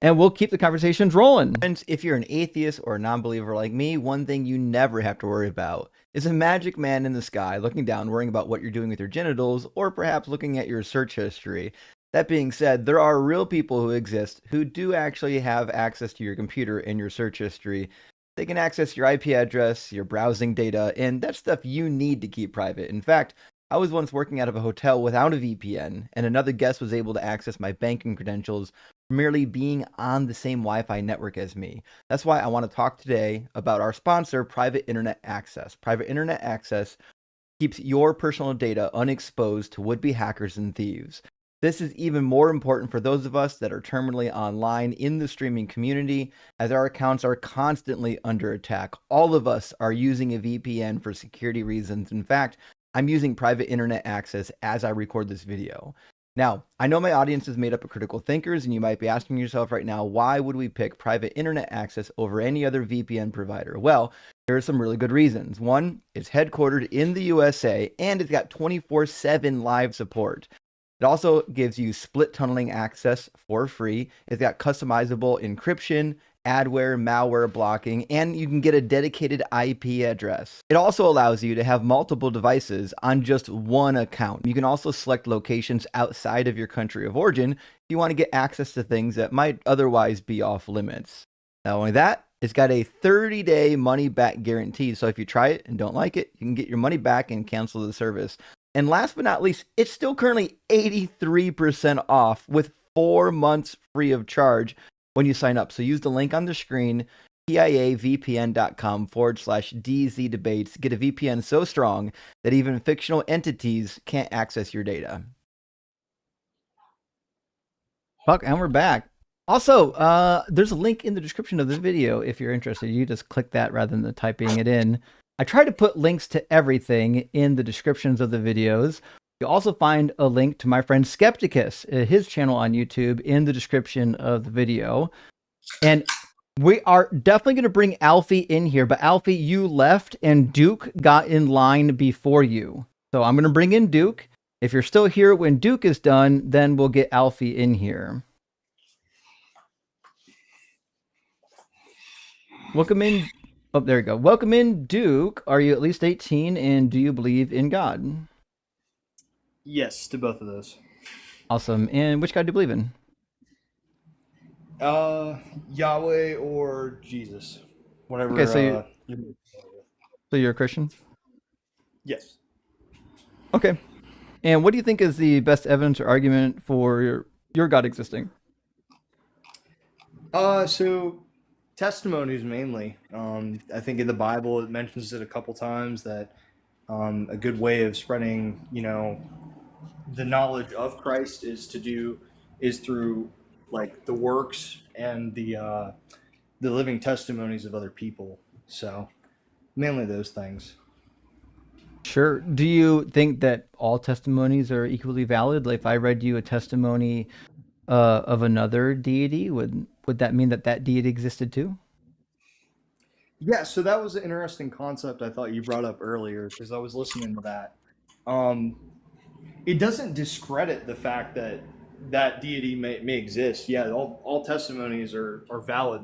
And we'll keep the conversations rolling. Friends, if you're an atheist or a non-believer like me, one thing you never have to worry about is a magic man in the sky looking down, worrying about what you're doing with your genitals, or perhaps looking at your search history. That being said, there are real people who exist who do actually have access to your computer and your search history. They can access your IP address, your browsing data, and that's stuff you need to keep private. In fact, I was once working out of a hotel without a VPN, and another guest was able to access my banking credentials merely being on the same Wi-Fi network as me. That's why I want to talk today about our sponsor, Private Internet Access. Private Internet Access keeps your personal data unexposed to would-be hackers and thieves. This is even more important for those of us that are terminally online in the streaming community, as our accounts are constantly under attack. All of us are using a VPN for security reasons. In fact, I'm using private internet access as I record this video. Now, I know my audience is made up of critical thinkers, and you might be asking yourself right now, why would we pick private internet access over any other VPN provider? Well, there are some really good reasons. One, it's headquartered in the USA, and it's got 24/7 live support. It also gives you split tunneling access for free. It's got customizable encryption, adware, malware blocking, and you can get a dedicated IP address. It also allows you to have multiple devices on just one account. You can also select locations outside of your country of origin if you want to get access to things that might otherwise be off limits. Not only that, It's got a 30-day money-back guarantee. So if you try it and don't like it, you can get your money back and cancel the service. And last but not least, it's still currently 83% off with 4 months free of charge when you sign up. So use the link on the screen, piavpn.com/DZ debates. Get a VPN so strong that even fictional entities can't access your data. Fuck, and we're back. Also, there's a link in the description of this video if you're interested. You just click that rather than typing it in. I try to put links to everything in the descriptions of the videos. You'll also find a link to my friend Skepticus, his channel on YouTube, in the description of the video. And we are definitely going to bring Alfie in here, but Alfie, you left and Duke got in line before you. So I'm going to bring in Duke. If you're still here when Duke is done, then we'll get Alfie in here. Welcome in. Oh, there you go. Welcome in, Duke. Are you at least 18 and do you believe in God? Yes, to both of those. Awesome. And which God do you believe in? Yahweh or Jesus. Whatever. Okay, so you're a Christian? Yes. Okay. And what do you think is the best evidence or argument for your God existing? So testimonies mainly. I think in the Bible it mentions it a couple times that a good way of spreading, the knowledge of Christ is through like the works and the living testimonies of other people. So mainly those things. Sure. Do you think that all testimonies are equally valid? Like if I read you a testimony of another deity, would that mean that deity existed too? Yeah, so that was an interesting concept I thought you brought up earlier because I was listening to that. It doesn't discredit the fact that deity may exist. Yeah, all testimonies are valid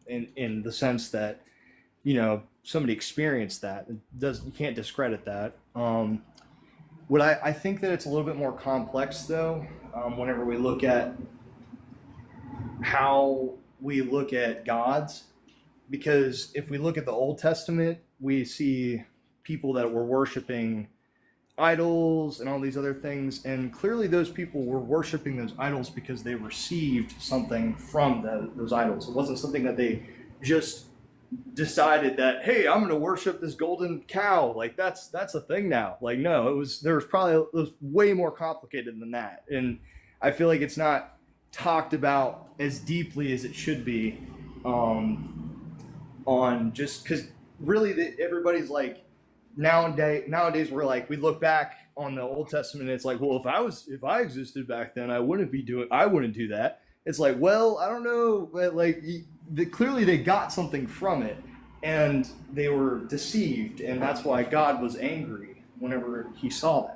in the sense that, somebody experienced that. You can't discredit that. I think that it's a little bit more complex though, whenever we look at how we look at gods, because if we look at the Old Testament, we see people that were worshiping idols and all these other things, and clearly those people were worshiping those idols because they received something from those idols. It wasn't something that they just decided that, hey, I'm going to worship this golden cow, like that's a thing now. Like, no, it was way more complicated than that, and I feel like it's not talked about as deeply as it should be, on just because really everybody's like, nowadays we're like, we look back on the Old Testament and it's like, well, if I existed back then, I wouldn't do that. It's like, well, I don't know, but like clearly they got something from it and they were deceived, and that's why God was angry whenever he saw that.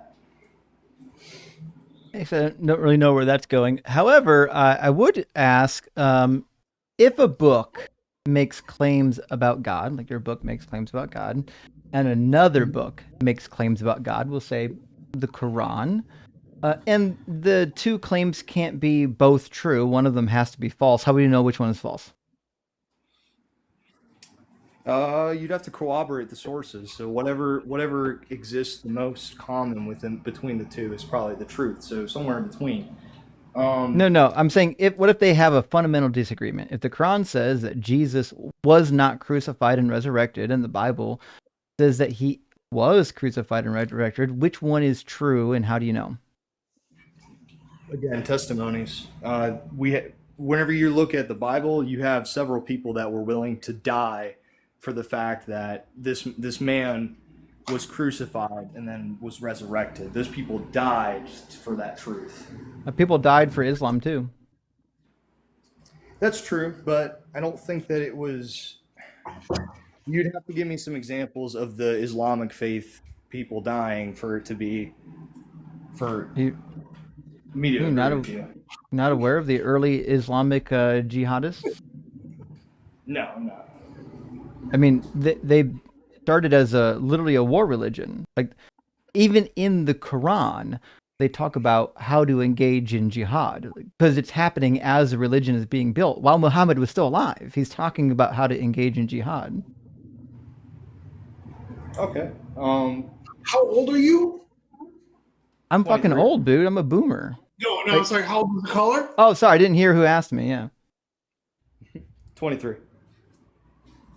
I don't really know where that's going. However, I would ask, if a book makes claims about God, like your book makes claims about God, and another book makes claims about God, we'll say the Quran, and the two claims can't be both true. One of them has to be false. How would you know which one is false? You'd have to corroborate the sources. So whatever exists the most common between the two is probably the truth. So somewhere in between. No. I'm saying, what if they have a fundamental disagreement? If the Quran says that Jesus was not crucified and resurrected, and the Bible says that he was crucified and resurrected, which one is true, and how do you know? Again, testimonies. Whenever you look at the Bible, you have several people that were willing to die for the fact that this man was crucified and then was resurrected. Those people died for that truth. People died for Islam too. That's true, but I don't think that it was. You'd have to give me some examples of the Islamic faith people dying for it to be me to agree with you. Not aware of the early Islamic jihadists? No. I mean, they started as literally a war religion. Like, even in the Quran, they talk about how to engage in jihad, because it's happening as a religion is being built. While Muhammad was still alive, he's talking about how to engage in jihad. Okay. How old are you? I'm fucking 23. old, dude. I'm a boomer. No, I'm sorry. How old is the caller? Oh, sorry. I didn't hear who asked me. Yeah. 23.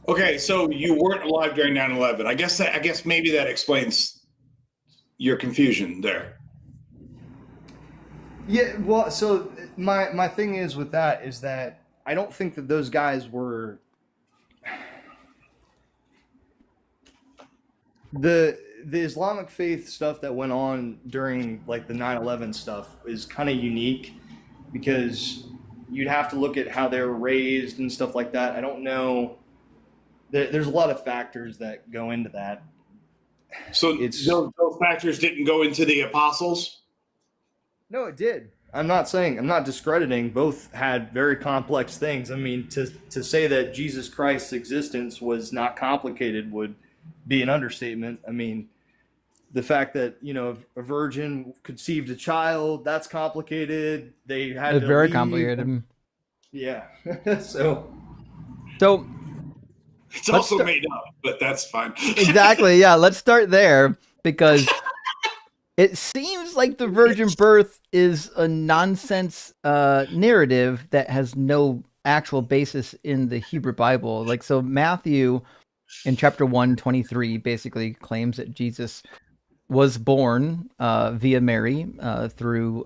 Okay, so you weren't alive during 9/11. I guess maybe that explains your confusion there. Yeah, well, so my thing is with that is that I don't think that those guys were the Islamic faith stuff that went on during like the 9/11 stuff is kind of unique because you'd have to look at how they were raised and stuff like that. I don't know. There's a lot of factors that go into that. So those factors didn't go into the apostles? No, it did. I'm not discrediting. Both had very complex things. I mean, to say that Jesus Christ's existence was not complicated would be an understatement. I mean, the fact that, you know, a virgin conceived a child, that's complicated. They had It's to very leave. complicated. Yeah. So It's also made up, but that's fine. Exactly. Yeah. Let's start there because it seems like the virgin birth is a nonsense narrative that has no actual basis in the Hebrew Bible. Like, so Matthew in chapter 1:23 basically claims that Jesus was born via Mary through,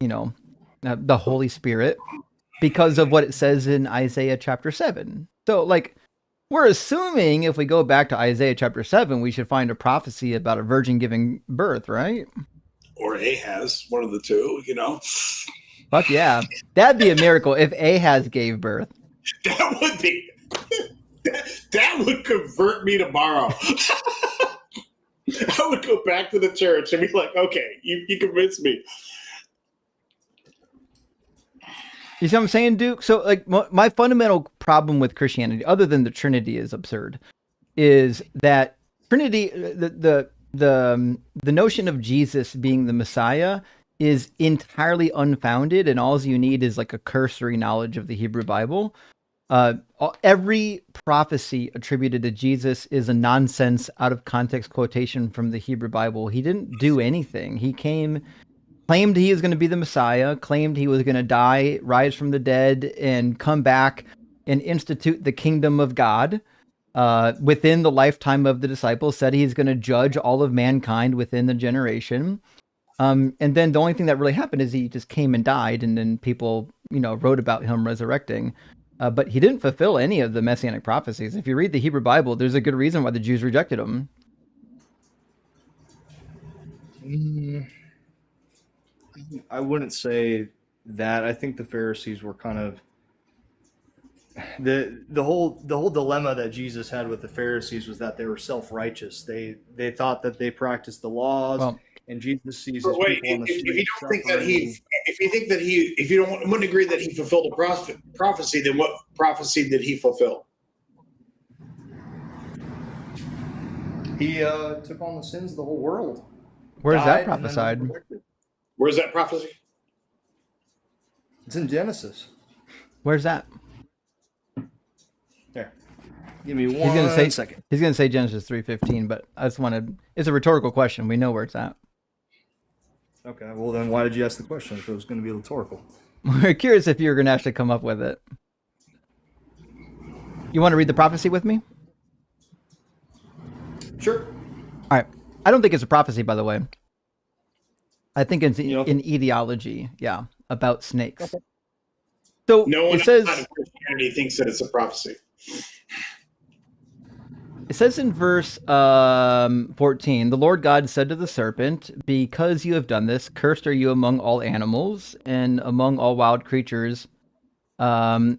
the Holy Spirit because of what it says in Isaiah chapter 7. So, like, we're assuming if we go back to Isaiah chapter 7, we should find a prophecy about a virgin giving birth, right? Or Ahaz, one of the two, you know. Fuck yeah. That'd be a miracle if Ahaz gave birth. That would be. That would convert me tomorrow. I would go back to the church and be like, okay, you convinced me. You see what I'm saying, Duke? So, like, my fundamental problem with Christianity, other than the Trinity is absurd, is that Trinity, the notion of Jesus being the Messiah is entirely unfounded, and all you need is like a cursory knowledge of the Hebrew Bible. Every prophecy attributed to Jesus is a nonsense, out of context quotation from the Hebrew Bible. He didn't do anything. He claimed he was going to be the Messiah, claimed he was going to die, rise from the dead, and come back and institute the kingdom of God within the lifetime of the disciples, said he's going to judge all of mankind within the generation. And then the only thing that really happened is he just came and died, and then people, wrote about him resurrecting. But he didn't fulfill any of the messianic prophecies. If you read the Hebrew Bible, there's a good reason why the Jews rejected him. I wouldn't say that. I think the Pharisees were kind of the whole dilemma that Jesus had with the Pharisees was that they were self-righteous. They thought that they practiced the laws, and Jesus sees his Wait, people on the street. If you wouldn't agree that he fulfilled a prophecy, then what prophecy did he fulfill? He took on the sins of the whole world. Where's that Died, and then prophesied? resurrected. Where's that prophecy? It's in Genesis. Where's that? There. Give me one second. He's going to say Genesis 3:15, but I just wanted, it's a rhetorical question. We know where it's at. Okay, well then why did you ask the question if it was going to be rhetorical? We're curious if you're going to actually come up with it. You want to read the prophecy with me? Sure. All right. I don't think it's a prophecy, by the way. I think it's an ideology, about snakes. Okay. So no one it says, outside of Christianity thinks that it's a prophecy. It says in verse 14, the Lord God said to the serpent, because you have done this, cursed are you among all animals and among all wild creatures. Upon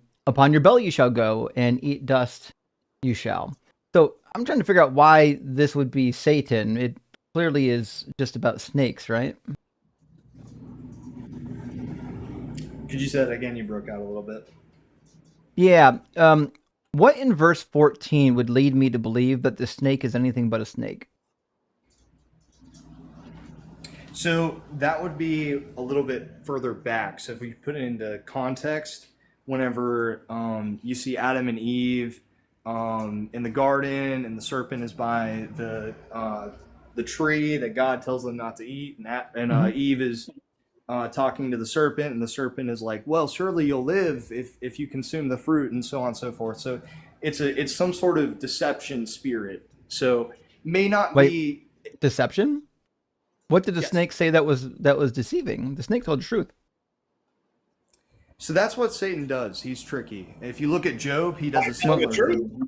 your belly you shall go, and eat dust you shall. So I'm trying to figure out why this would be Satan. It clearly is just about snakes, right? Could you say that again? You broke out a little bit. Yeah. What in verse 14 would lead me to believe that the snake is anything but a snake? So that would be a little bit further back. So if we put it into context, whenever you see Adam and Eve in the garden, and the serpent is by the tree that God tells them not to eat, and Eve is talking to the serpent, and the serpent is like, "Well, surely you'll live if you consume the fruit," and so on and so forth. So it's some sort of deception spirit. So may not be deception. What did the snake say that was deceiving? The snake told the truth. So that's what Satan does. He's tricky. If you look at Job, he does a similar thing.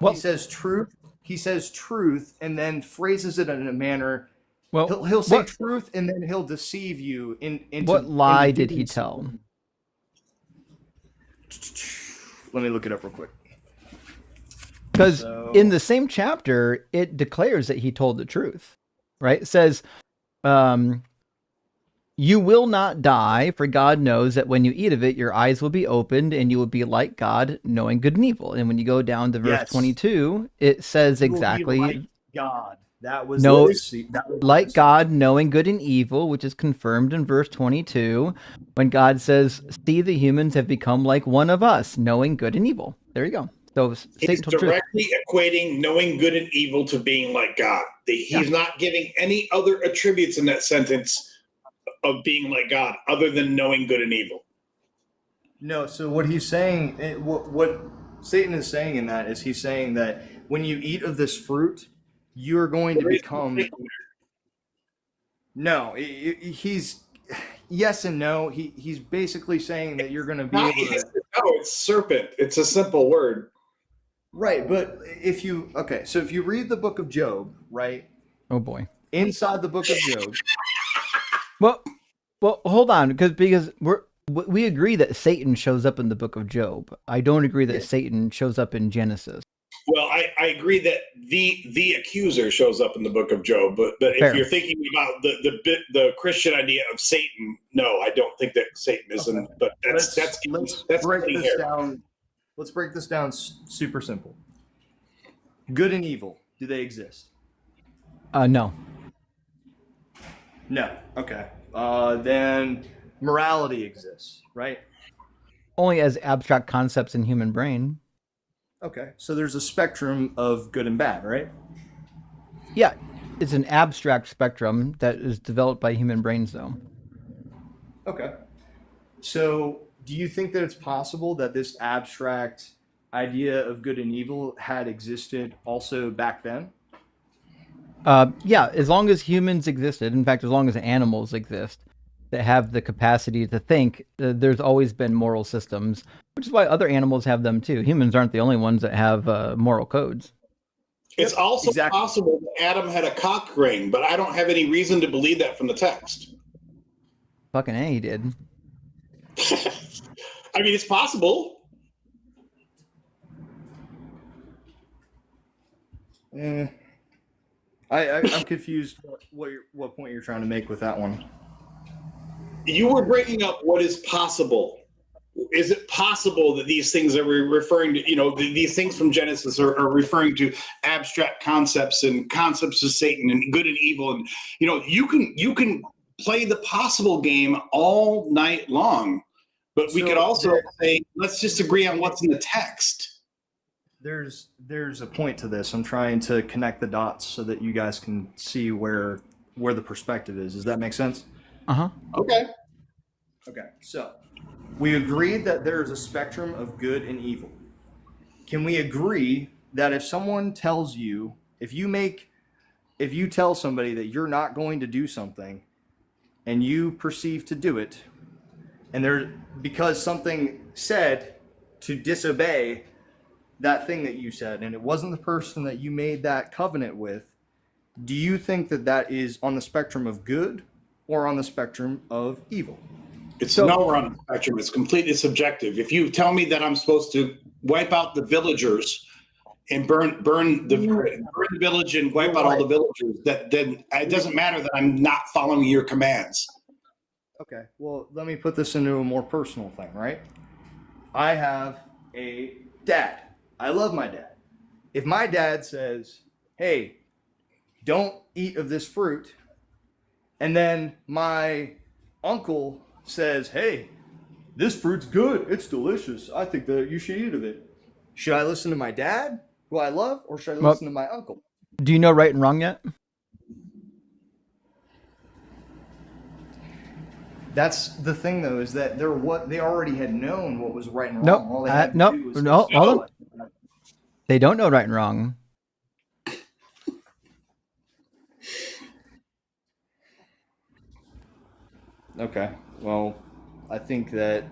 He says truth. He says truth, and then phrases it in a manner. Well, he'll say truth, and then he'll deceive you. Into what lie did he tell? Let me look it up real quick. Because in the same chapter, it declares that he told the truth. Right? It says, you will not die, for God knows that when you eat of it, your eyes will be opened, and you will be like God, knowing good and evil. And when you go down to verse 22, it says exactly, like God. That was like God, knowing good and evil, which is confirmed in verse 22, when God says, see, the humans have become like one of us, knowing good and evil. There you go. So he's directly equating knowing good and evil to being like God. He's not giving any other attributes in that sentence of being like God other than knowing good and evil. No, so what he's saying, what Satan is saying in that is he's saying that when you eat of this fruit, you're going to become... No, he's... Yes and no. He's basically saying that you're going to be able to... No, it's serpent. It's a simple word. Right, but if you read the book of Job, right? Oh boy. Inside the book of Job. Well, hold on, because we agree that Satan shows up in the book of Job. I don't agree that Satan shows up in Genesis. Well, I agree that the accuser shows up in the book of Job, but if you're thinking about the Christian idea of Satan, no, I don't think that Satan is in. But that's break this down. Let's break this down super simple. Good and evil, do they exist? No. No. Okay. Then morality exists, right? Only as abstract concepts in human brain. Okay. So there's a spectrum of good and bad, right? Yeah. It's an abstract spectrum that is developed by human brains, though. Okay. So do you think that it's possible that this abstract idea of good and evil had existed also back then? Yeah, as long as humans existed, in fact, as long as animals exist that have the capacity to think, there's always been moral systems, which is why other animals have them too. Humans aren't the only ones that have moral codes. It's also possible that Adam had a cock ring, but I don't have any reason to believe that from the text. Fucking A, he did. I mean, it's possible. I'm confused what point you're trying to make with that one. You were bringing up what is possible. Is it possible that these things are referring to, these things from Genesis are referring to abstract concepts and concepts of Satan and good and evil? And, you can play the possible game all night long, but we could also say, let's just agree on what's in the text. There's a point to this. I'm trying to connect the dots so that you guys can see where the perspective is. Does that make sense? Uh-huh. Okay. So we agreed that there is a spectrum of good and evil. Can we agree that if someone tells you, if you tell somebody that you're not going to do something and you perceive to do it, and because something said to disobey that thing that you said, and it wasn't the person that you made that covenant with, do you think that is on the spectrum of good or on the spectrum of evil? It's nowhere on the spectrum. It's completely subjective. If you tell me that I'm supposed to wipe out the villagers and burn the village and wipe out all the villagers, then it doesn't matter that I'm not following your commands. Okay, well, let me put this into a more personal thing, right? I have a dad. I love my dad. If my dad says, hey, don't eat of this fruit, And then my uncle says, hey, this fruit's good. It's delicious. I think that you should eat of it. Should I listen to my dad, who I love, or should I Well, listen to my uncle? do you know right and wrong yet? That's the thing, though, is that they already had known what was right and wrong. Nope. All they had to Nope. do was No, hold on. it. They don't know right and wrong. Okay. Well, I think that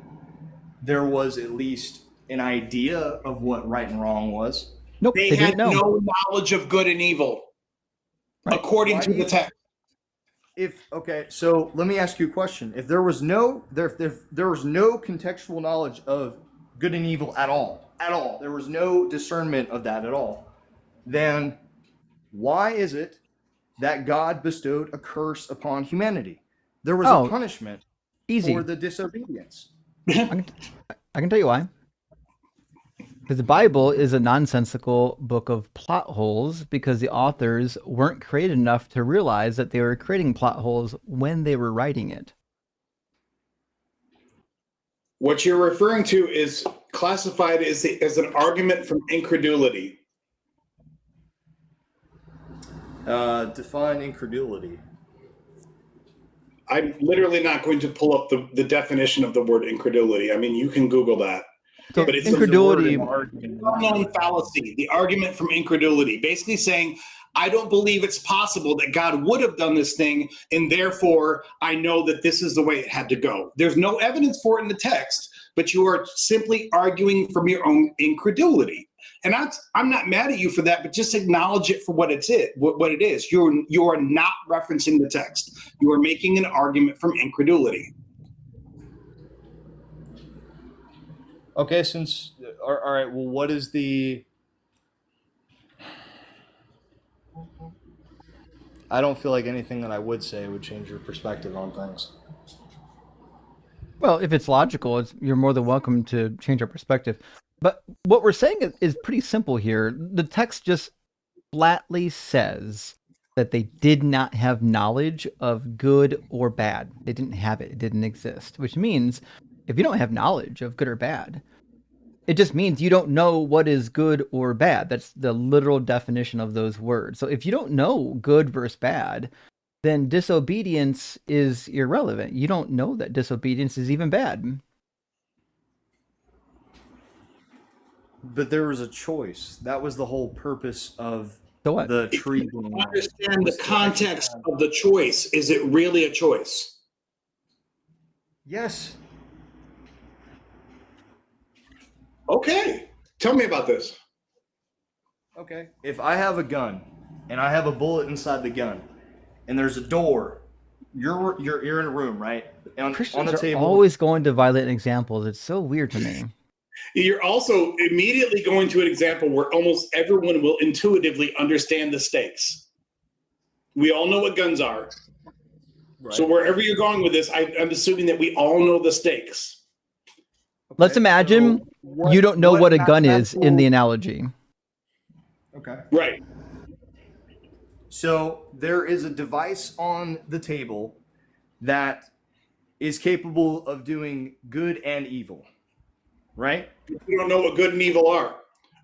there was at least an idea of what right and wrong was. Nope. They They had didn't know. no knowledge of good and evil, Right. according to the text. So let me ask you a question. If there was no contextual knowledge of good and evil at all, there was no discernment of that at all, then why is it that God bestowed a curse upon humanity? There was a punishment Easy. for the disobedience. I can tell you why. Because the Bible is a nonsensical book of plot holes because the authors weren't creative enough to realize that they were creating plot holes when they were writing it. What you're referring to is classified as an argument from incredulity. Define incredulity. I'm literally not going to pull up the definition of the word incredulity. I mean, you can Google that. So But it's incredulity. well-known fallacy, the argument from incredulity, basically saying, I don't believe it's possible that God would have done this thing, and therefore I know that this is the way it had to go. There's no evidence for it in the text, but you are simply arguing from your own incredulity. And I'm not mad at you for that, but just acknowledge it for what it is. You are not referencing the text. You are making an argument from incredulity. Okay, all right, well, what is the... I don't feel like anything that I would say would change your perspective on things. Well, if it's logical, you're more than welcome to change our perspective. But what we're saying is pretty simple here. The text just flatly says that they did not have knowledge of good or bad. They didn't have it. It didn't exist, which means if you don't have knowledge of good or bad, it just means you don't know what is good or bad. That's the literal definition of those words. So if you don't know good versus bad, then disobedience is irrelevant. You don't know that disobedience is even bad. But there was a choice. That was the whole purpose of So what? the tree. Understand the context of the choice. Is it really a choice? Yes. Okay. Tell me about this. Okay. If I have a gun and I have a bullet inside the gun and there's a door, you're in a room, right? Christians on the table. are always going to violent examples. It's so weird to me. You're also immediately going to an example where almost everyone will intuitively understand the stakes. We all know what guns are. Right. So wherever you're going with this, I'm assuming that we all know the stakes. Let's imagine you don't know what a gun is in the analogy. Okay. Right. So there is a device on the table that is capable of doing good and evil, right? You don't know what good and evil are.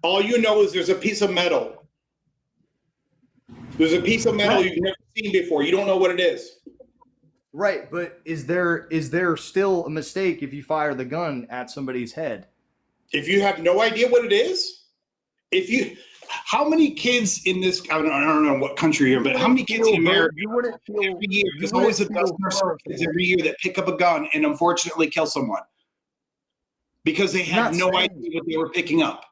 All you know is there's a piece of metal. There's a piece of metal you've never seen before. You don't know what it is. Right, but is there still a mistake if you fire the gun at somebody's head? If you have no idea what it is, how many kids in this, I don't know what country you're in, but how many kids in America every year, there's always a dozen or so kids every year that pick up a gun and unfortunately kill someone because they had no idea what they were picking up.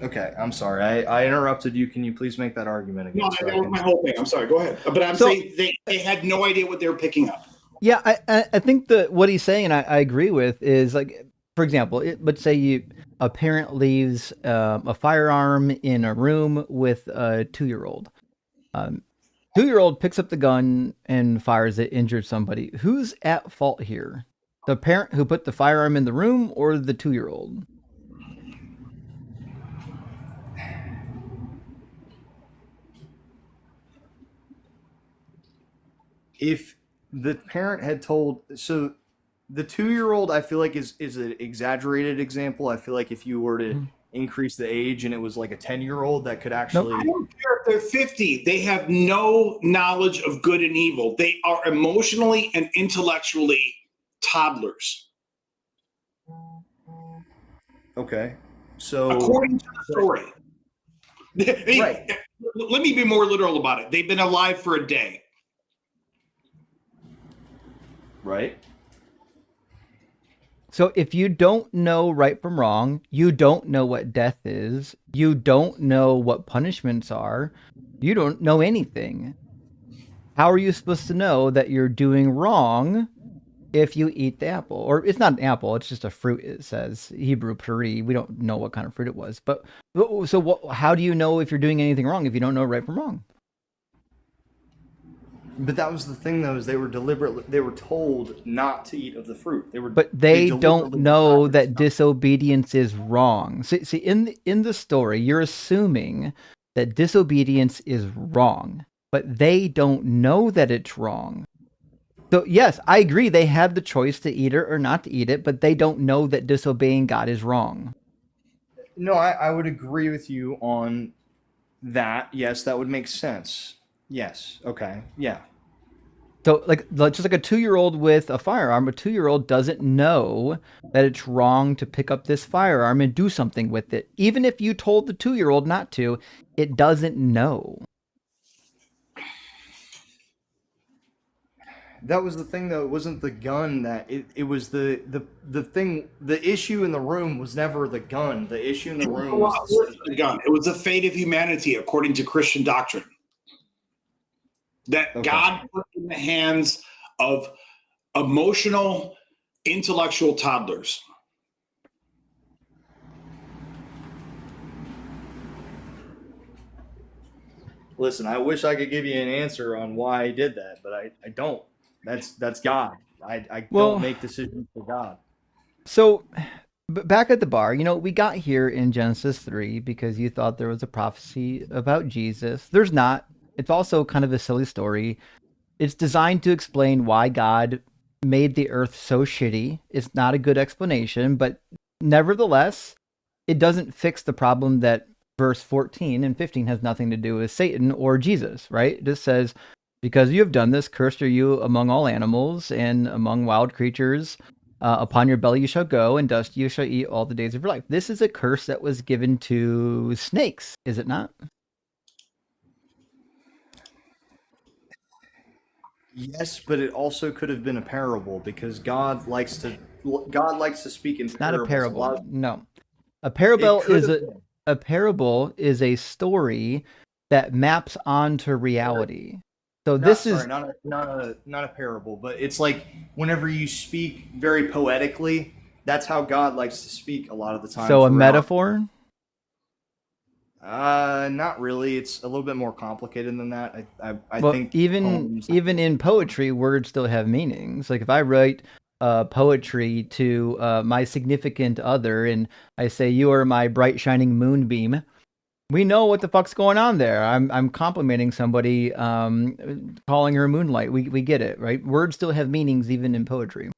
Okay, I'm sorry. I interrupted you. Can you please make that argument again? No, that was my whole thing. I'm sorry. Go ahead. But I'm saying they had no idea what they were picking up. Yeah, I think that what he's saying, and I agree with, is like, for example, let's say a parent leaves a firearm in a room with a 2-year-old. 2-year-old picks up the gun and fires it, injured somebody. Who's at fault here? The parent who put the firearm in the room or the 2-year-old? if the parent had told, so the 2-year-old, I feel like is an exaggerated example. I feel like if you were to increase the age and it was like a 10-year-old that could actually. I don't care if they're 50. They have no knowledge of good and evil. They are emotionally and intellectually toddlers. Okay. So according to the story. Right. Let me be more literal about it. They've been alive for a day. Right. So if you don't know right from wrong, you don't know what death is, you don't know what punishments are, you don't know anything. How are you supposed to know that you're doing wrong if you eat the apple? Or it's not an apple, it's just a fruit, it says. Hebrew puri. We don't know what kind of fruit it was. But so how do you know if you're doing anything wrong if you don't know right from wrong? But that was the thing, though, is they were told not to eat of the fruit. But they don't know that disobedience is wrong. See, in the story, you're assuming that disobedience is wrong, but they don't know that it's wrong. So yes, I agree, they have the choice to eat it or not to eat it, but they don't know that disobeying God is wrong. No, I would agree with you on that. Yes, that would make sense. Yes. Okay. Yeah. So just like a 2-year-old with a firearm, a 2-year-old doesn't know that it's wrong to pick up this firearm and do something with it. Even if you told the 2-year-old not to, it doesn't know. That was the thing, though. It wasn't the gun that it was the thing. The issue in the room was never the gun. The issue in the room was the gun. It was the fate of humanity, according to Christian doctrine. That God put in the hands of emotional, intellectual toddlers. Listen, I wish I could give you an answer on why I did that, but I don't. That's God. I don't make decisions for God. So back at the bar, we got here in Genesis 3 because you thought there was a prophecy about Jesus. There's not. It's also kind of a silly story. It's designed to explain why God made the earth so shitty. It's not a good explanation, but nevertheless, it doesn't fix the problem that verse 14 and 15 has nothing to do with Satan or Jesus, right? It just says, because you have done this, cursed are you among all animals and among wild creatures. Upon your belly you shall go, and dust you shall eat all the days of your life. This is a curse that was given to snakes, is it not? Yes, but it also could have been a parable because God likes to speak in It's not a parables. parable. No. A parable is a story that maps onto reality. So this is not a parable, but it's like whenever you speak very poetically, that's how God likes to speak a lot of the time. So a metaphor? Not really. It's a little bit more complicated than that. I think even in poetry, words still have meanings. Like if I write poetry to my significant other and I say, "You are my bright shining moonbeam," we know what the fuck's going on there. I'm complimenting somebody, calling her moonlight. We get it, right? Words still have meanings even in poetry.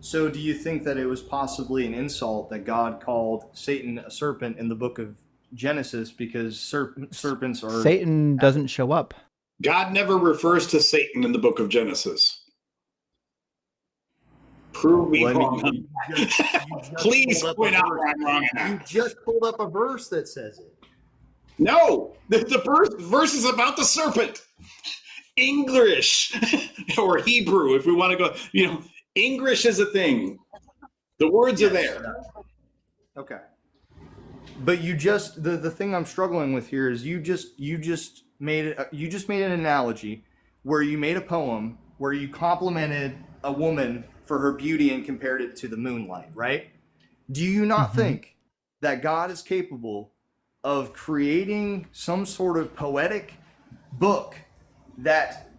So do you think that it was possibly an insult that God called Satan a serpent in the book of Genesis because serpents are... Satan doesn't show up. God never refers to Satan in the book of Genesis. Prove me wrong. Please point out where I'm wrong in that. You just pulled up a verse that says it. No, the verse is about the serpent. English or Hebrew, if we want to go, English is a thing. The words are there. Okay. But you just the thing I'm struggling with here is you just made an analogy where you made a poem where you complimented a woman for her beauty and compared it to the moonlight, right? Do you not think that God is capable of creating some sort of poetic book that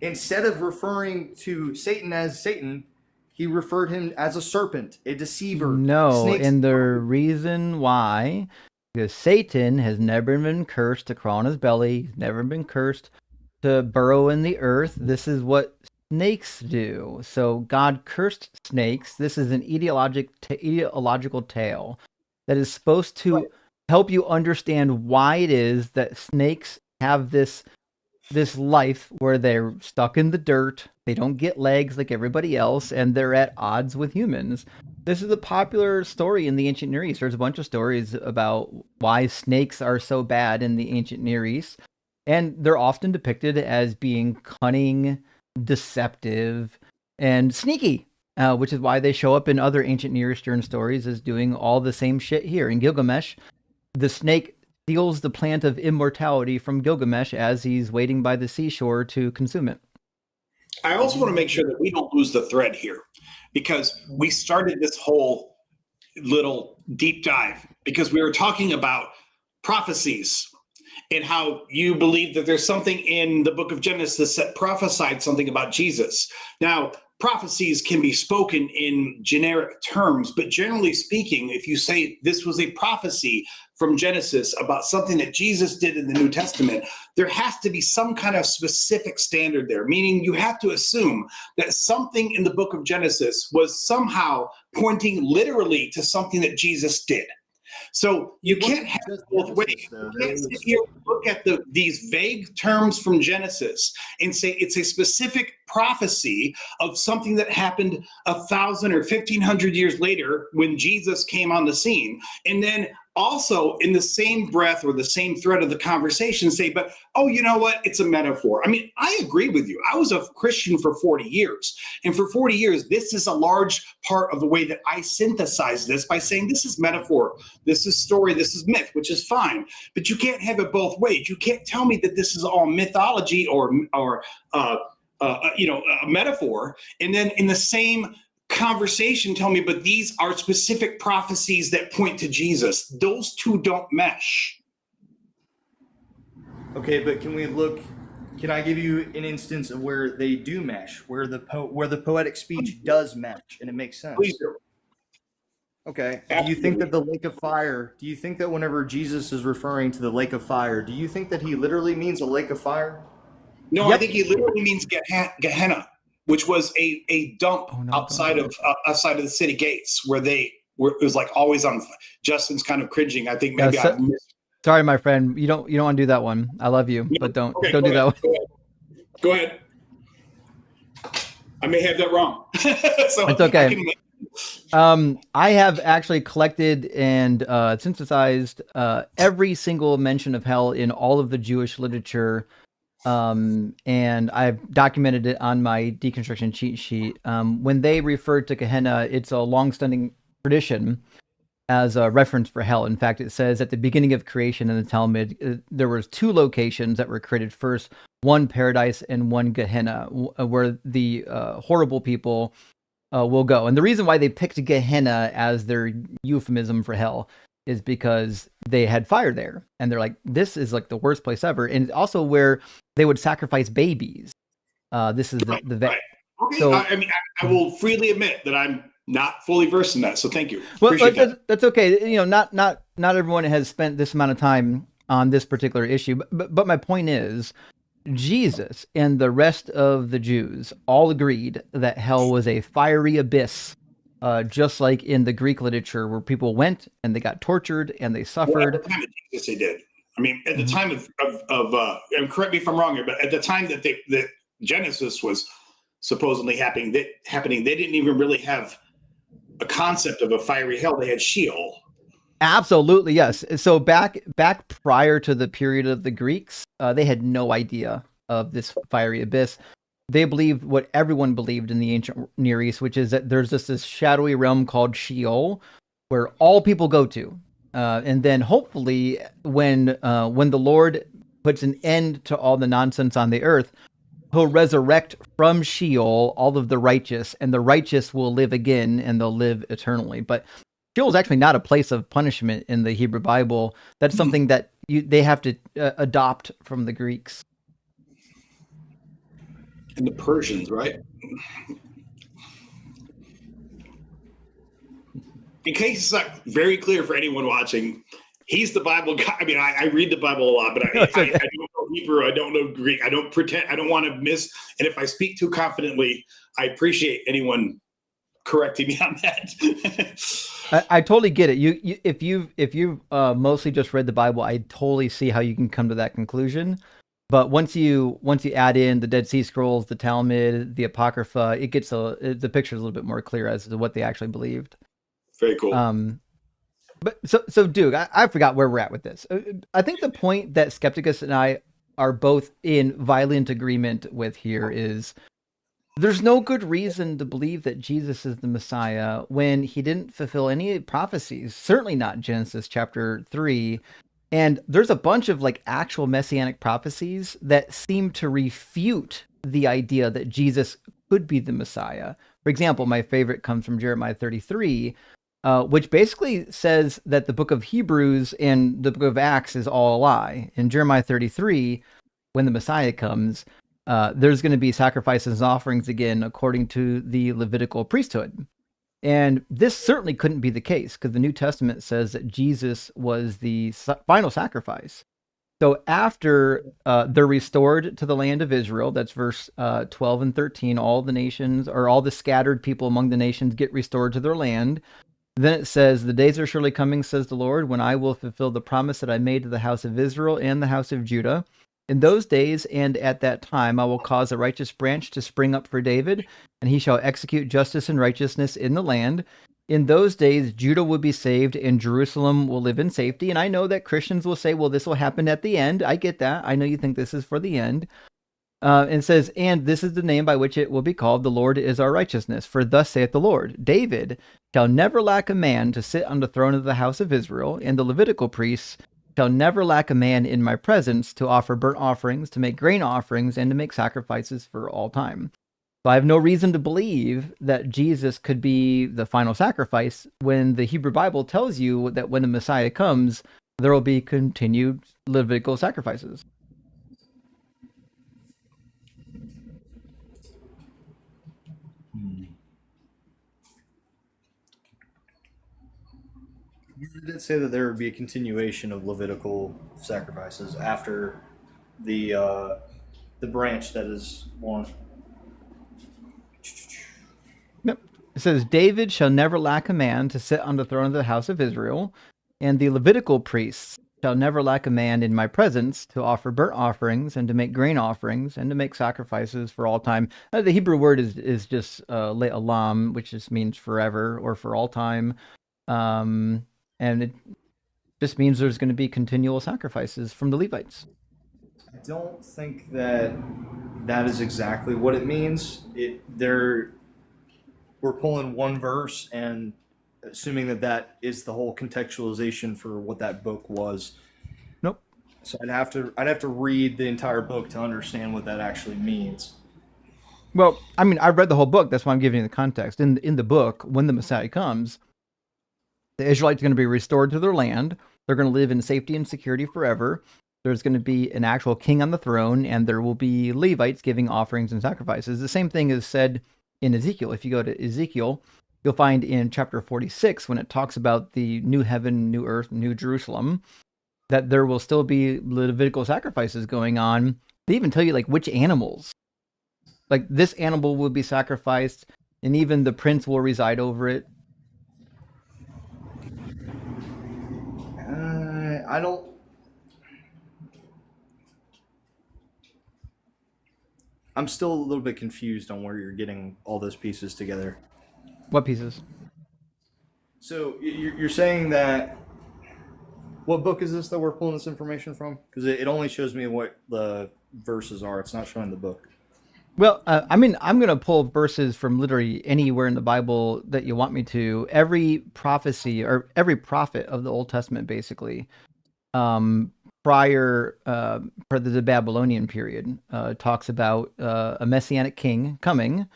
instead of referring to Satan as Satan, he referred him as a serpent, a deceiver? No, and the reason why, because Satan has never been cursed to crawl on his belly, he's never been cursed to burrow in the earth. This is what snakes do. So God cursed snakes. This is an ideological tale that is supposed to help you understand why it is that snakes have this life where they're stuck in the dirt. They don't get legs like everybody else, and they're at odds with humans. This is a popular story in the ancient Near East. There's a bunch of stories about why snakes are so bad in the ancient Near East. And they're often depicted as being cunning, deceptive, and sneaky, which is why they show up in other ancient Near Eastern stories as doing all the same shit here. In Gilgamesh, the snake steals the plant of immortality from Gilgamesh as he's waiting by the seashore to consume it. I also want to make sure that we don't lose the thread here, because we started this whole little deep dive because we were talking about prophecies and how you believe that there's something in the book of Genesis that prophesied something about Jesus. Now, prophecies can be spoken in generic terms, but generally speaking, if you say this was a prophecy from Genesis about something that Jesus did in the New Testament, there has to be some kind of specific standard there, meaning you have to assume that something in the book of Genesis was somehow pointing literally to something that Jesus did. So you can't have it both ways. You can't sit here and look at these vague terms from Genesis and say it's a specific prophecy of something that happened 1,000 or 1,500 years later when Jesus came on the scene. And then also in the same breath or the same thread of the conversation say, but, oh, you know what? It's a metaphor. I mean, I agree with you. I was a Christian for 40 years. And for 40 years, this is a large part of the way that I synthesize this by saying this is metaphor, this is story, this is myth, which is fine. But you can't have it both ways. You can't tell me that this is all mythology or a metaphor, and then in the same conversation tell me, but these are specific prophecies that point to Jesus. Those two don't mesh. Okay, but can I give you an instance of where they do mesh, where the poetic speech does mesh and it makes sense? Please do. Okay. Absolutely. Do you think that the lake of fire, do you think that whenever Jesus is referring to the lake of fire, do you think that he literally means a lake of fire? No, yep. I think he literally means Gehenna, which was a dump outside of the city gates where it was like always on. Justin's kind of cringing. I think maybe I missed. Sorry, my friend. You don't want to do that one. I love you, but don't do that one. Go ahead. I may have that wrong. So it's okay. I have actually collected and synthesized every single mention of hell in all of the Jewish literature. And I've documented it on my deconstruction cheat sheet. When they refer to Gehenna, it's a long-standing tradition as a reference for hell. In fact, it says at the beginning of creation in the Talmud, there was two locations that were created first, one paradise and one Gehenna, where the horrible people will go. And the reason why they picked Gehenna as their euphemism for hell is because they had fire there. And they're like, this is like the worst place ever. And also where they would sacrifice babies. This is right. Okay, so, I will freely admit that I'm not fully versed in that. So thank you. Well, that's okay. You know, not everyone has spent this amount of time on this particular issue. But my point is, Jesus and the rest of the Jews all agreed that hell was a fiery abyss. Just like in the Greek literature where people went and they got tortured and they suffered. Well, at the time of Jesus, they did. I mean, at the time of and correct me if I'm wrong here, but at the time that Genesis was supposedly happening, they didn't even really have a concept of a fiery hell. They had Sheol. Absolutely, yes. So back prior to the period of the Greeks, they had no idea of this fiery abyss. They believed what everyone believed in the ancient Near East, which is that there's this shadowy realm called Sheol, where all people go to, and then hopefully, when the Lord puts an end to all the nonsense on the earth, He'll resurrect from Sheol all of the righteous, and the righteous will live again, and they'll live eternally. But Sheol is actually not a place of punishment in the Hebrew Bible. That's something that they have to adopt from the Greeks. And the Persians, right? In case it's not very clear for anyone watching, he's the Bible guy. I mean, I read the Bible a lot, but I don't know Hebrew. I don't know Greek. I don't pretend. I don't want to miss. And if I speak too confidently, I appreciate anyone correcting me on that. I totally get it. If you've mostly just read the Bible, I totally see how you can come to that conclusion. But once you add in the Dead Sea Scrolls, the Talmud, the Apocrypha, it gets the picture's a little bit more clear as to what they actually believed. Very cool. But so Duke, I forgot where we're at with this. I think the point that Skepticus and I are both in violent agreement with here is there's no good reason to believe that Jesus is the Messiah when he didn't fulfill any prophecies, certainly not Genesis chapter 3. And there's a bunch of like actual messianic prophecies that seem to refute the idea that Jesus could be the Messiah. For example, my favorite comes from Jeremiah 33, which basically says that the book of Hebrews and the book of Acts is all a lie. In Jeremiah 33, when the Messiah comes, there's going to be sacrifices and offerings again according to the Levitical priesthood. And this certainly couldn't be the case because the New Testament says that Jesus was the final sacrifice. So after they're restored to the land of Israel, that's verse 12 and 13, all the nations or all the scattered people among the nations get restored to their land. Then it says, the days are surely coming, says the Lord, when I will fulfill the promise that I made to the house of Israel and the house of Judah. In those days and at that time, I will cause a righteous branch to spring up for David, and he shall execute justice and righteousness in the land. In those days, Judah will be saved and Jerusalem will live in safety. And I know that Christians will say, well, this will happen at the end. I get that. I know you think this is for the end. And it says, and this is the name by which it will be called, the Lord is our righteousness. For thus saith the Lord, David shall never lack a man to sit on the throne of the house of Israel, and the Levitical priests shall never lack a man in my presence to offer burnt offerings, to make grain offerings, and to make sacrifices for all time. So I have no reason to believe that Jesus could be the final sacrifice when the Hebrew Bible tells you that when the Messiah comes, there will be continued Levitical sacrifices. You did say that there would be a continuation of Levitical sacrifices after the branch that is born. Yep. It says, David shall never lack a man to sit on the throne of the house of Israel, and the Levitical priests shall never lack a man in my presence to offer burnt offerings and to make grain offerings and to make sacrifices for all time. The Hebrew word is just le'olam, which just means forever or for all time. And it just means there's going to be continual sacrifices from the Levites. I don't think that is exactly what it means. We're pulling one verse and assuming that is the whole contextualization for what that book was. Nope. So I'd have to read the entire book to understand what that actually means. Well, I mean, I've read the whole book. That's why I'm giving you the context. In the book, when the Messiah comes, the Israelites are going to be restored to their land. They're going to live in safety and security forever. There's going to be an actual king on the throne, and there will be Levites giving offerings and sacrifices. The same thing is said in Ezekiel. If you go to Ezekiel, you'll find in chapter 46, when it talks about the new heaven, new earth, new Jerusalem, that there will still be Levitical sacrifices going on. They even tell you like which animals. Like this animal will be sacrificed, and even the prince will reside over it. I'm still a little bit confused on where you're getting all those pieces together. What pieces? So you're saying that, what book is this that we're pulling this information from? Because it only shows me what the verses are. It's not showing the book. Well, I mean, I'm going to pull verses from literally anywhere in the Bible that you want me to. Every prophecy or every prophet of the Old Testament, basically, prior for the Babylonian period, talks about a messianic king coming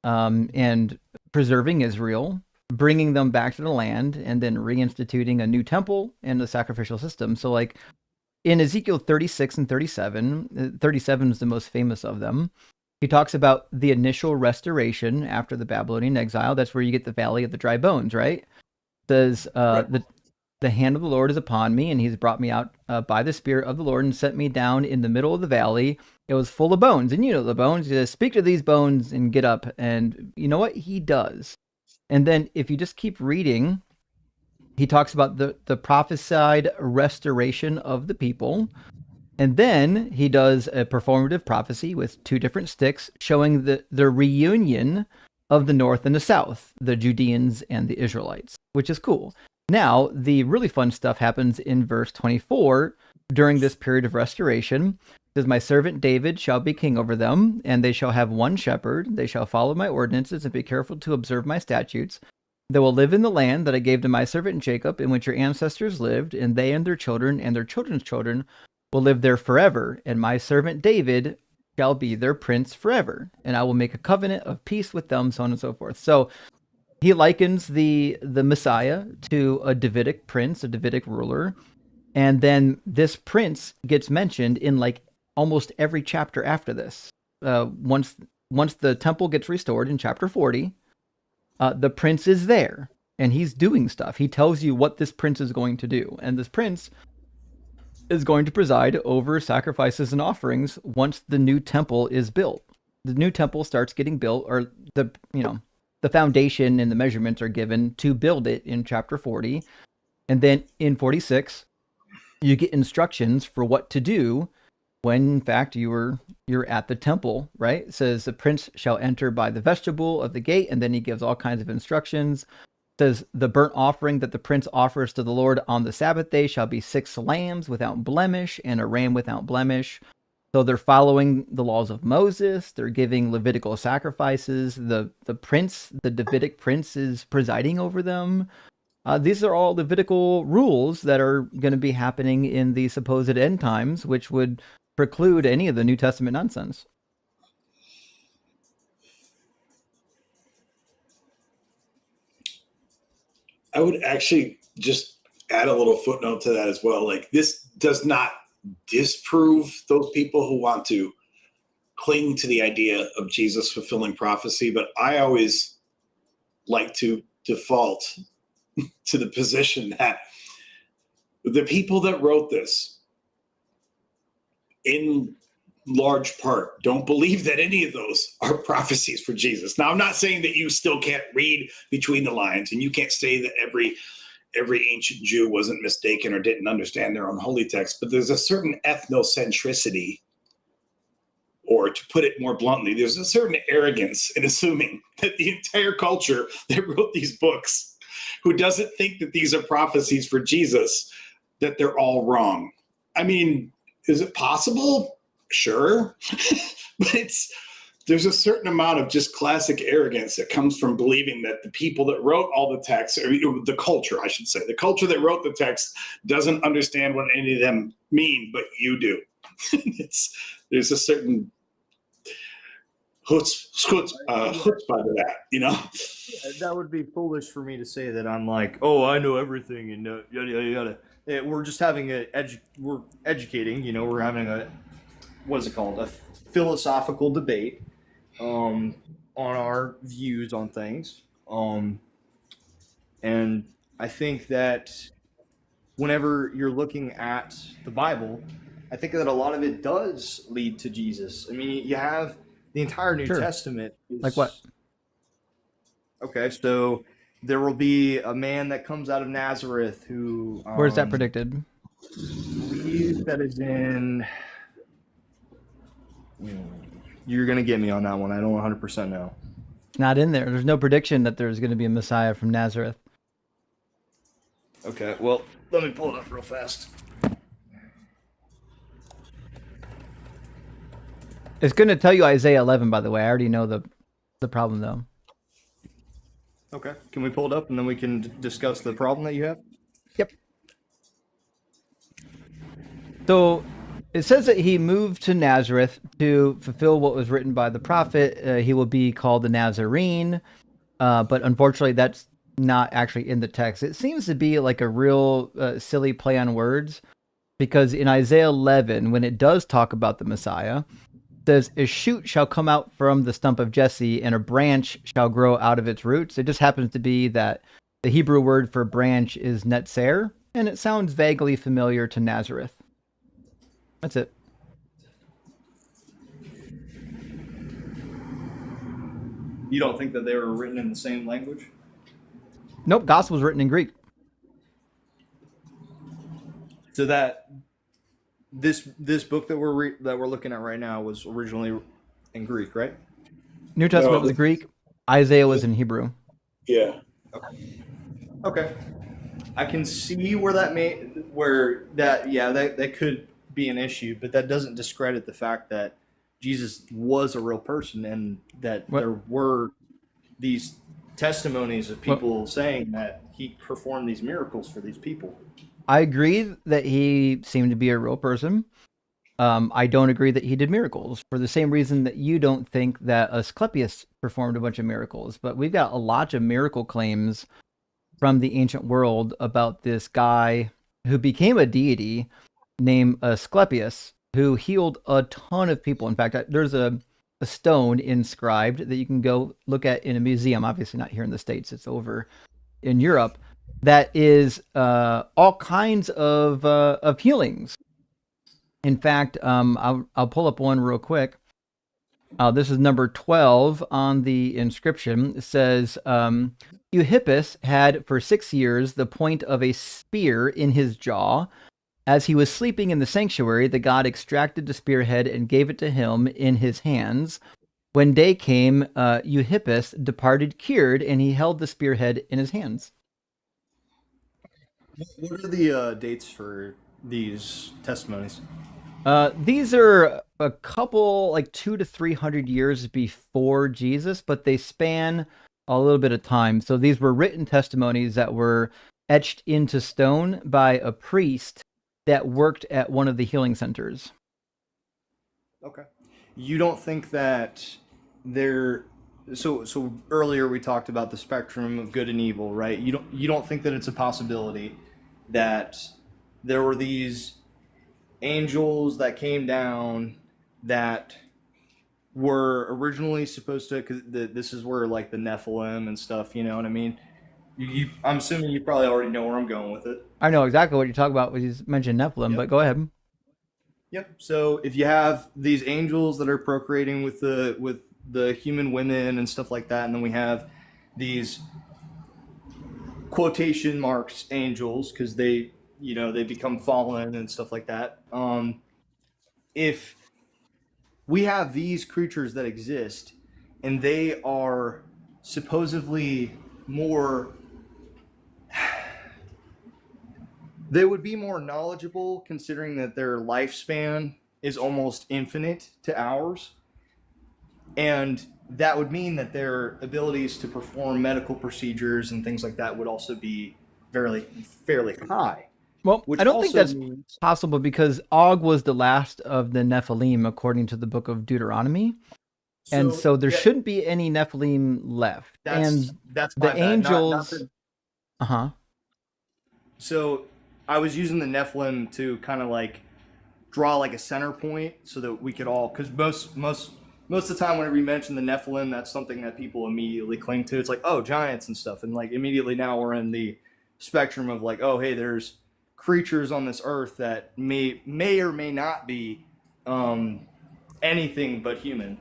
and preserving Israel, bringing them back to the land, and then reinstituting a new temple and a sacrificial system. So, like in Ezekiel 36 and 37, 37 is the most famous of them. He talks about the initial restoration after the Babylonian exile. That's where you get the Valley of the Dry Bones, right? Says Right. the the hand of the Lord is upon me, and he's brought me out by the Spirit of the Lord and set me down in the middle of the valley. It was full of bones. And you know the bones. He says, speak to these bones and get up. And you know what? He does. And then if you just keep reading, he talks about the prophesied restoration of the people. And then he does a performative prophecy with two different sticks showing the reunion of the north and the south, the Judeans and the Israelites, which is cool. Now, the really fun stuff happens in verse 24 during this period of restoration. It says, my servant David shall be king over them, and they shall have one shepherd. They shall follow my ordinances and be careful to observe my statutes. They will live in the land that I gave to my servant Jacob, in which your ancestors lived, and they and their children's children will live there forever. And my servant David shall be their prince forever. And I will make a covenant of peace with them, so on and so forth. So he likens the Messiah to a Davidic prince, a Davidic ruler. And then this prince gets mentioned in like almost every chapter after this. Once the temple gets restored in chapter 40, the prince is there and he's doing stuff. He tells you what this prince is going to do. And this prince is going to preside over sacrifices and offerings once the new temple is built. The new temple starts getting built, or the foundation and the measurements are given to build it in chapter 40. And then in 46, you get instructions for what to do when, in fact, you're at the temple, right? It says the prince shall enter by the vestibule of the gate, and then he gives all kinds of instructions. It says the burnt offering that the prince offers to the Lord on the Sabbath day shall be 6 lambs without blemish and a ram without blemish. So they're following the laws of Moses. They're giving Levitical sacrifices. The prince, the Davidic prince, is presiding over them. These are all Levitical rules that are going to be happening in the supposed end times, which would preclude any of the New Testament nonsense. I would actually just add a little footnote to that as well. Like, this does not disprove those people who want to cling to the idea of Jesus fulfilling prophecy, but I always like to default to the position that the people that wrote this, in large part, don't believe that any of those are prophecies for Jesus. Now, I'm not saying that you still can't read between the lines, and you can't say that every ancient Jew wasn't mistaken or didn't understand their own holy text, but there's a certain ethnocentricity, or to put it more bluntly, there's a certain arrogance in assuming that the entire culture that wrote these books, who doesn't think that these are prophecies for Jesus, that they're all wrong. I mean, is it possible? Sure. But there's a certain amount of just classic arrogance that comes from believing that the people that wrote all the texts, or the culture, I should say, the culture that wrote the text doesn't understand what any of them mean, but you do. There's a certain chutzpah to that, you know? Yeah, that would be foolish for me to say that I'm like, oh, I know everything and yada, yada, yada. We're just having we're educating, you know, we're having a philosophical debate on our views on things. And I think that whenever you're looking at the Bible, I think that a lot of it does lead to Jesus. I mean, you have the entire New Testament. Like what? Okay, so there will be a man that comes out of Nazareth who... Where's that predicted? I believe that is in... You're going to get me on that one. I don't 100% know. It's not in there. There's no prediction that there's going to be a Messiah from Nazareth. Okay, well, let me pull it up real fast. It's going to tell you Isaiah 11, by the way. I already know the problem, though. Okay, can we pull it up and then we can discuss the problem that you have? Yep. So it says that he moved to Nazareth to fulfill what was written by the prophet. He will be called the Nazarene, but unfortunately that's not actually in the text. It seems to be like a real silly play on words, because in Isaiah 11, when it does talk about the Messiah, it says, a shoot shall come out from the stump of Jesse, and a branch shall grow out of its roots. It just happens to be that the Hebrew word for branch is netzer, and it sounds vaguely familiar to Nazareth. That's it. You don't think that they were written in the same language? Nope, Gospel's written in Greek. So that this book that we're looking at right now was originally in Greek, right? New Testament No. was Greek. Isaiah was in Hebrew. Yeah. Okay. I can see where that could be an issue, but that doesn't discredit the fact that Jesus was a real person and that What? there were these testimonies of people saying that he performed these miracles for these people. I agree that he seemed to be a real person. I don't agree that he did miracles for the same reason that you don't think that Asclepius performed a bunch of miracles. But we've got a lot of miracle claims from the ancient world about this guy who became a deity named Asclepius, who healed a ton of people. In fact, there's a stone inscribed that you can go look at in a museum, obviously not here in the States, it's over in Europe, that is all kinds of healings. In fact, I'll pull up one real quick. This is number 12 on the inscription. It says, Euhippus had for 6 years the point of a spear in his jaw. As he was sleeping in the sanctuary, the god extracted the spearhead and gave it to him in his hands. When day came, Euhippus departed cured, and he held the spearhead in his hands. What are the dates for these testimonies? These are a couple, like 200 to 300 years before Jesus, but they span a little bit of time. So these were written testimonies that were etched into stone by a priest that worked at one of the healing centers. Okay. You don't think that so earlier we talked about the spectrum of good and evil, right? You don't think that it's a possibility that there were these angels that came down that were originally supposed to, because this is where like the Nephilim and stuff, you know what I mean? I'm assuming you probably already know where I'm going with it. I know exactly what you're talking about when you mentioned Nephilim, Yep. but go ahead. Yep. So if you have these angels that are procreating with the human women and stuff like that, and then we have these quotation marks angels because they become fallen and stuff like that. If we have these creatures that exist and they are supposedly they would be more knowledgeable, considering that their lifespan is almost infinite to ours. And that would mean that their abilities to perform medical procedures and things like that would also be fairly high. Well, Which I don't think also that's means- possible because Og was the last of the Nephilim, according to the book of Deuteronomy. And so there yeah, shouldn't be any Nephilim left. that's The my bad. angels... Uh-huh. So I was using the Nephilim to kind of like draw like a center point so that we could all, because most of the time whenever you mention the Nephilim, that's something that people immediately cling to. It's like, oh, giants and stuff. And like immediately now we're in the spectrum of like, oh, hey, there's creatures on this earth that may or may not be anything but human.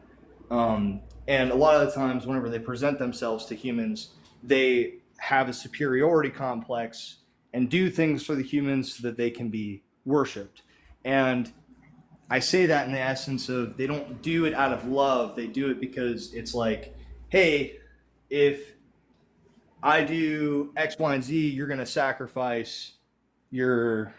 And a lot of the times whenever they present themselves to humans, they have a superiority complex and do things for the humans so that they can be worshipped. And I say that in the essence of they don't do it out of love. They do it because it's like, hey, if I do X, Y, and Z, you're going to sacrifice your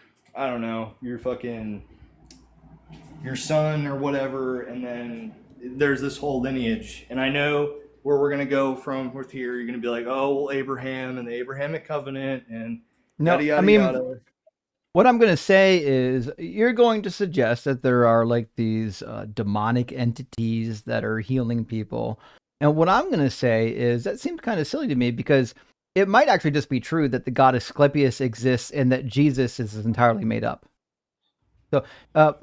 son or whatever. And then there's this whole lineage. And I know where we're going to go from with here. You're going to be like, oh, well, Abraham and the Abrahamic covenant and No, yada, yada, I mean, yada. what I'm going to say is you're going to suggest that there are like these demonic entities that are healing people. And what I'm going to say is that seems kind of silly to me because it might actually just be true that the god Asclepius exists and that Jesus is entirely made up. So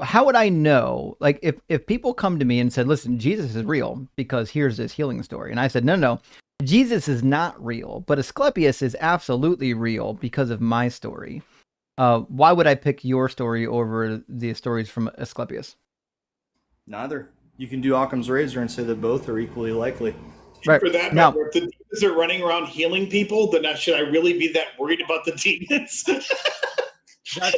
how would I know? Like if people come to me and said, listen, Jesus is real because here's this healing story. And I said, no, Jesus is not real, but Asclepius is absolutely real because of my story. Why would I pick your story over the stories from Asclepius? Neither. You can do Occam's razor and say that both are equally likely. Right. For that Now- matter, if the demons are running around healing people, then should I really be that worried about the demons? That's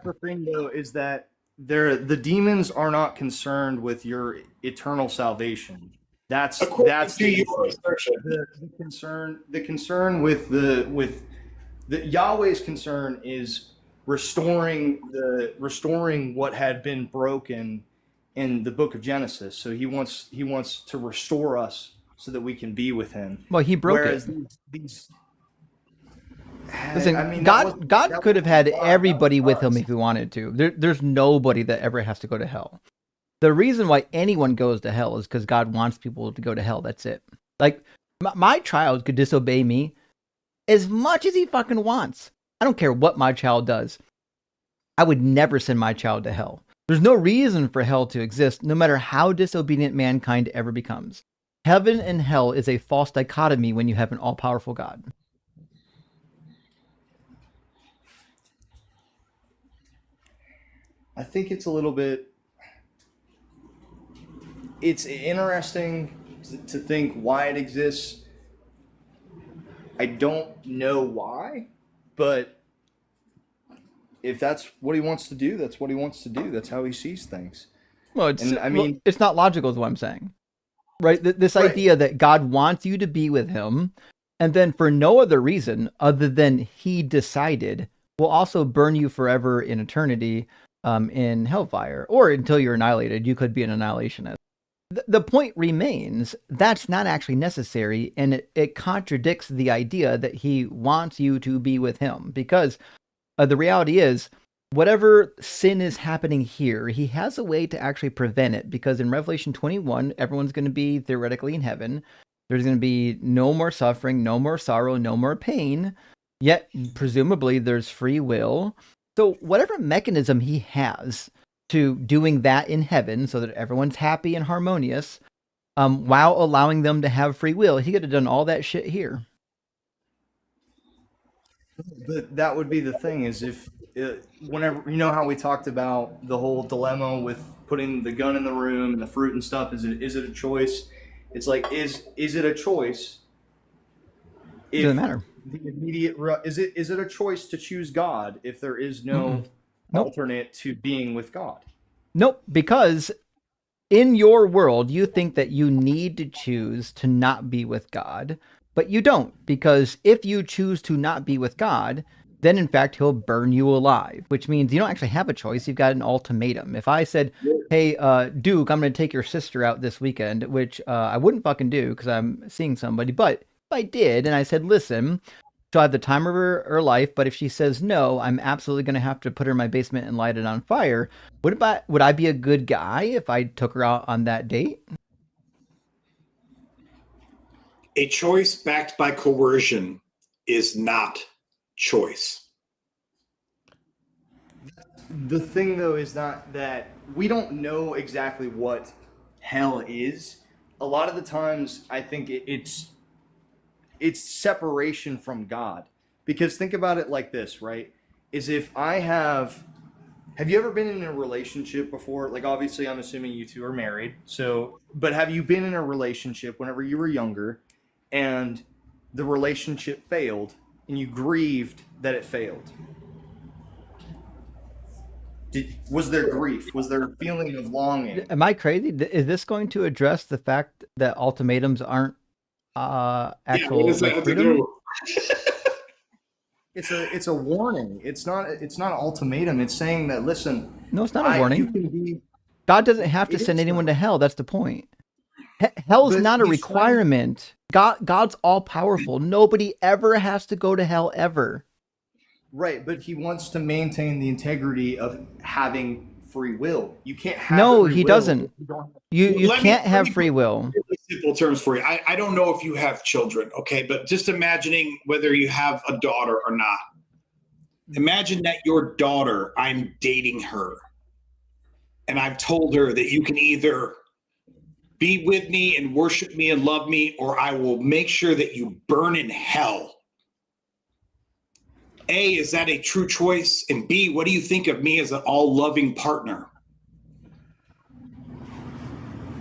the thing, though, is that the demons are not concerned with your eternal salvation. That's to your assertion. The concern with the Yahweh's concern is restoring what had been broken in the book of Genesis. So he wants to restore us so that we can be with him. Well, he broke Whereas it. these Listen, I mean, God could have had God, everybody not with him us. if he wanted to. There's nobody that ever has to go to hell. The reason why anyone goes to hell is because God wants people to go to hell. That's it. Like, my child could disobey me as much as he fucking wants. I don't care what my child does. I would never send my child to hell. There's no reason for hell to exist, no matter how disobedient mankind ever becomes. Heaven and hell is a false dichotomy when you have an all-powerful God. I think it's a little bit. It's interesting to think why it exists. I don't know why, but if that's what he wants to do, that's what he wants to do. That's how he sees things. Well, it's, And, I mean- it's not logical is what I'm saying. Right? This Right. idea that God wants you to be with him, and then for no other reason other than he decided, will also burn you forever in eternity in hellfire, or until you're annihilated. You could be an annihilationist. The point remains, that's not actually necessary, and it contradicts the idea that he wants you to be with him, because the reality is, whatever sin is happening here, he has a way to actually prevent it, because in Revelation 21, everyone's going to be theoretically in heaven. There's going to be no more suffering, no more sorrow, no more pain, yet presumably there's free will. So whatever mechanism he has to doing that in heaven so that everyone's happy and harmonious, while allowing them to have free will, he could have done all that shit here. But that would be the thing, is if whenever, you know how we talked about the whole dilemma with putting the gun in the room and the fruit and stuff, is it a choice? It's like, is it a choice? It doesn't matter. The immediate is it a choice to choose God if there is no Nope. alternate to being with God? Nope, because in your world, you think that you need to choose to not be with God, but you don't, because if you choose to not be with God, then in fact, he'll burn you alive, which means you don't actually have a choice. You've got an ultimatum. If I said, hey, Duke, I'm going to take your sister out this weekend, which I wouldn't fucking do because I'm seeing somebody, but if I did, and I said, listen, she'll have the time of her life, but if she says no, I'm absolutely going to have to put her in my basement and light it on fire. Would I be a good guy if I took her out on that date? A choice backed by coercion is not choice. The thing, though, is not that we don't know exactly what hell is. A lot of the times, I think it's separation from God. Because think about it like this, right? Is if I have you ever been in a relationship before? Like, obviously, I'm assuming you two are married. So, but have you been in a relationship whenever you were younger and the relationship failed and you grieved that it failed? Was there grief? Was there a feeling of longing? Am I crazy? Is this going to address the fact that ultimatums aren't actual what does that have to freedom? do? It's a warning. It's not an ultimatum. It's saying that, listen. No, it's not a you warning. can be. God doesn't have to It send is anyone though. to hell. That's the point. Hell's But not a he's trying- requirement. God's all powerful. Nobody ever has to go to hell ever. Right, but he wants to maintain the integrity of having free will. You can't have No, free he will doesn't. if you don't- You Let me- can't let have me free put will. Really simple terms for you. I don't know if you have children, okay, but just imagining whether you have a daughter or not. Imagine that your daughter, I'm dating her, and I've told her that you can either be with me and worship me and love me, or I will make sure that you burn in hell. A, is that a true choice? And B, what do you think of me as an all-loving partner?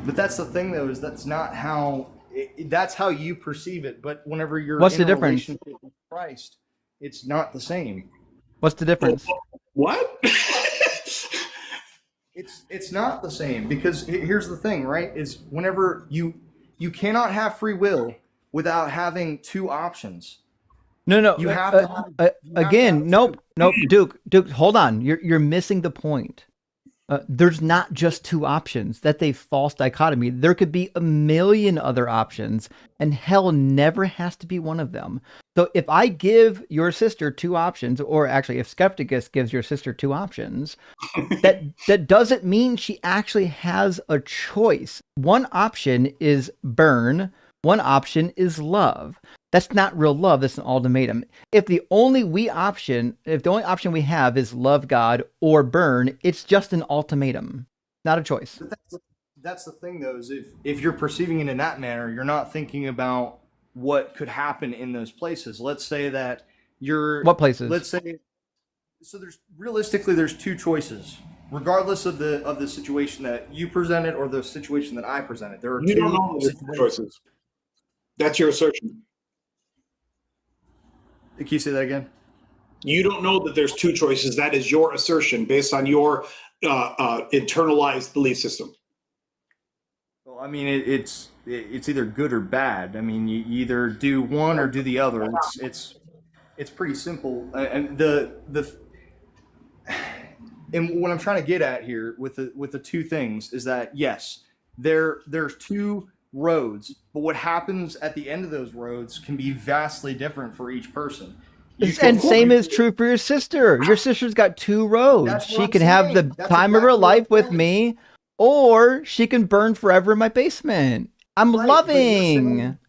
But that's the thing, though, is that's not how that's how you perceive it. But whenever you're What's in the a difference? relationship with Christ, it's not the same. What's the difference? What? It's not the same, because here's the thing, right? Is whenever you cannot have free will without having two options. No. You have to have, again, nope. Duke, hold on. You're missing the point. There's not just two options. That's a false dichotomy. There could be a million other options, and hell never has to be one of them. So if I give your sister two options, or actually if Skepticus gives your sister two options, that doesn't mean she actually has a choice. One option is burn. One option is love. That's not real love. That's an ultimatum. If the only option we have is love God or burn, it's just an ultimatum, not a choice. But that's the thing, though, is if you're perceiving it in that manner, you're not thinking about what could happen in those places. Let's say that What places? Let's say, so there's two choices, regardless of the situation that you presented or the situation that I presented. There are You two don't know the choices. That's your assertion. Can you say that again? You don't know that there's two choices. That is your assertion based on your internalized belief system. Well, I mean, it's either good or bad. I mean, you either do one or do the other. It's pretty simple. And and what I'm trying to get at here with the two things is that yes, there's two roads, but what happens at the end of those roads can be vastly different for each person. And same is true for your sister. Your sister's got two roads. She can have the time of her life with me, or she can burn forever in my basement. I'm loving.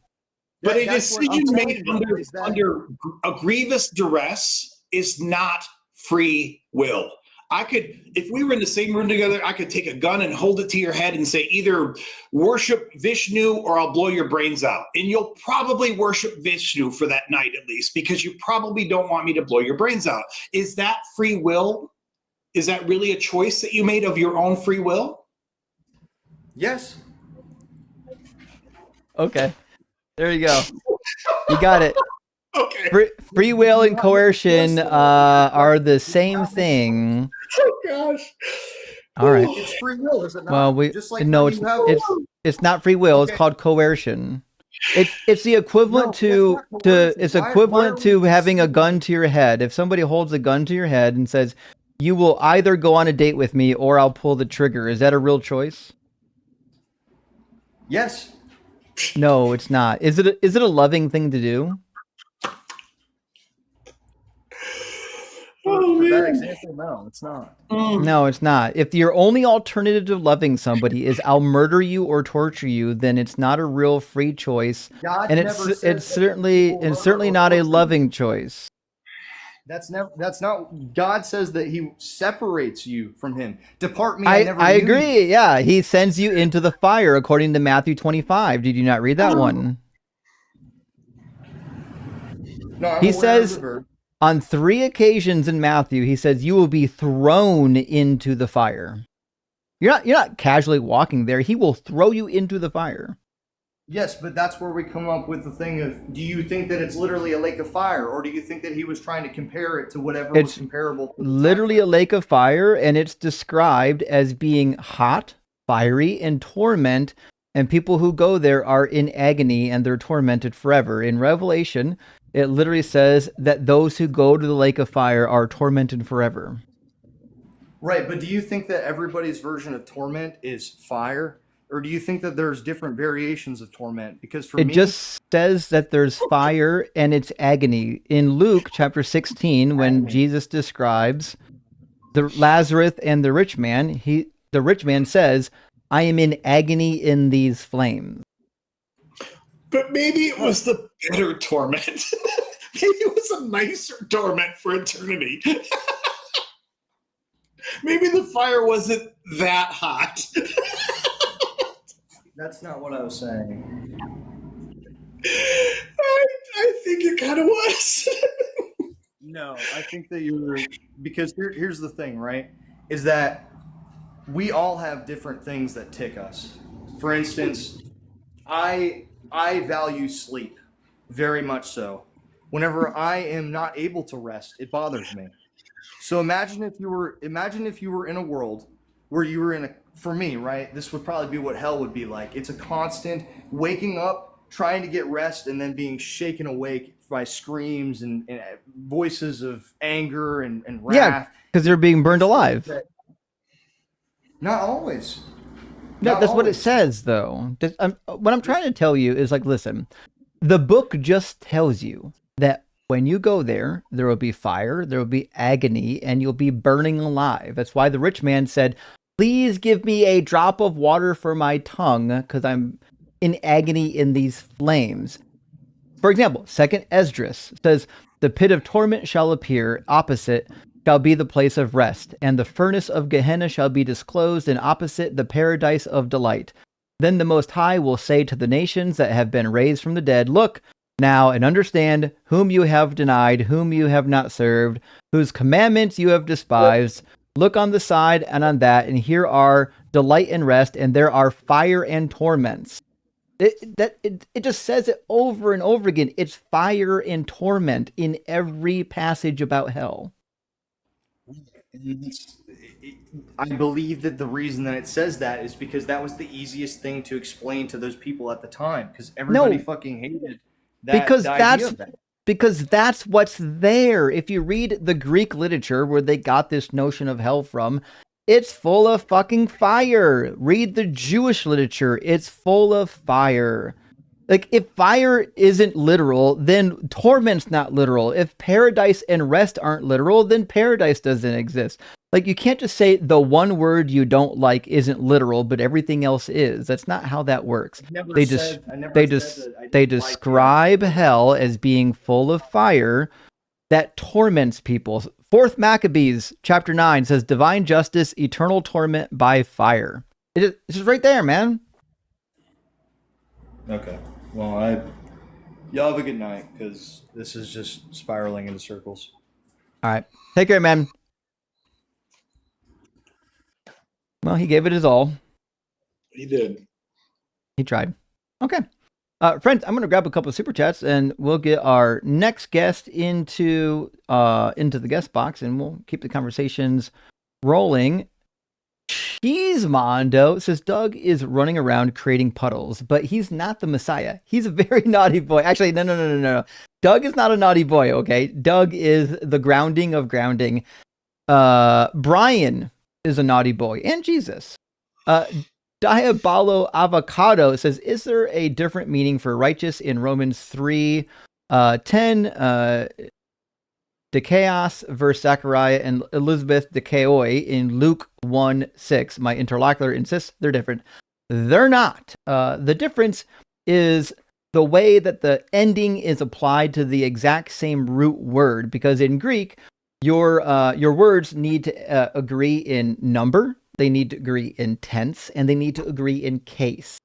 But a decision made under a grievous duress is not free will. If we were in the same room together, I could take a gun and hold it to your head and say, either worship Vishnu or I'll blow your brains out. And you'll probably worship Vishnu for that night at least, because you probably don't want me to blow your brains out. Is that free will? Is that really a choice that you made of your own free will? Yes. Okay. There you go. You got it. Okay. Free will and coercion are the same thing. Oh gosh. All right. It's free will, is it not? Well, Just like no, when it's not free will. Okay. It's called coercion. It's the equivalent No, that's not coercion. it's Why equivalent are to we having a saying- gun to your head. If somebody holds a gun to your head and says, "You will either go on a date with me or I'll pull the trigger," is that a real choice? Yes. No, it's not. Is it a loving thing to do? Oh, For that man. example, no, it's not. No, it's not. If your only alternative to loving somebody is I'll murder you or torture you, then it's not a real free choice, God and never it's said that certainly people murder certainly or not a torture. loving choice. That's not. God says that He separates you from Him. Depart me. I never I knew agree. you. Yeah, He sends you into the fire according to Matthew 25. Did you not read that one? No, I'm He aware says- of the verb. On 3 occasions in Matthew, He says you will be thrown into the fire. You're not casually walking there. He will throw you into the fire. Yes, but that's where we come up with the thing of: do you think that it's literally a lake of fire, or do you think that He was trying to compare it to whatever It's was comparable? To the Literally a lake of fire, and it's described as being hot, fiery, and torment, and people who go there are in agony and they're tormented forever. In Revelation, it literally says that those who go to the lake of fire are tormented forever. Right, but do you think that everybody's version of torment is fire, or do you think that there's different variations of torment? Because for It me, just says that there's fire and it's agony. In Luke chapter 16, when Jesus describes the Lazarus and the rich man, the rich man says, "I am in agony in these flames." But maybe it was the better torment. Maybe it was a nicer torment for eternity. Maybe the fire wasn't that hot. that's not what I was saying. I think it kind of was. No, No, I think that because here's the thing, right? Is that we all have different things that tick us. For instance, I value sleep very much so. Whenever I am not able to rest, it bothers me. So imagine if you were in a world where you were for me, right? This would probably be what hell would be like. It's a constant waking up, trying to get rest, and then being shaken awake by screams and voices of anger and wrath. Yeah, because they're being burned alive. Not always. No, that's what it says, though. What I'm trying to tell you is, like, listen, the book just tells you that when you go there, there will be fire, there will be agony, and you'll be burning alive. That's why the rich man said, please give me a drop of water for my tongue, because I'm in agony in these flames. For example, 2nd Esdras says, the pit of torment shall appear, opposite shall be the place of rest, and the furnace of Gehenna shall be disclosed, and opposite the paradise of delight. Then the Most High will say to the nations that have been raised from the dead, look now and understand whom you have denied, whom you have not served, whose commandments you have despised. Look on the side and on that, and here are delight and rest, and there are fire and torments. It just says it over and over again. It's fire and torment in every passage about hell. I believe that the reason that it says that is because that was the easiest thing to explain to those people at the time, because everybody fucking hated that. Because that's what's there. If you read the Greek literature where they got this notion of hell from, it's full of fucking fire. Read the Jewish literature. It's full of fire. Like, if fire isn't literal, then torment's not literal. If paradise and rest aren't literal, then paradise doesn't exist. Like, you can't just say the one word you don't like isn't literal, but everything else is. That's not how that works. They describe hell as being full of fire that torments people. 4th Maccabees, chapter 9, says divine justice, eternal torment by fire. It's just right there, man. Okay. Well, y'all have a good night, because this is just spiraling into circles. All right. Take care, man. Well, he gave it his all. He did. He tried. Okay. Friends, I'm going to grab a couple of super chats, and we'll get our next guest into the guest box, and we'll keep the conversations rolling. Cheesemondo says Doug is running around creating puddles, but he's not the Messiah. He's a very naughty boy. Actually, no. Doug is not a naughty boy, okay? Doug is the grounding of grounding. Brian is a naughty boy, and Jesus. Diabolo Avocado says, is there a different meaning for righteous in Romans 3:10? Dechaos versus Zechariah, and Elizabeth Dechaoi in Luke 1:6. My interlocutor insists they're different. They're not. The difference is the way that the ending is applied to the exact same root word, because in Greek, your words need to agree in number, they need to agree in tense, and they need to agree in case.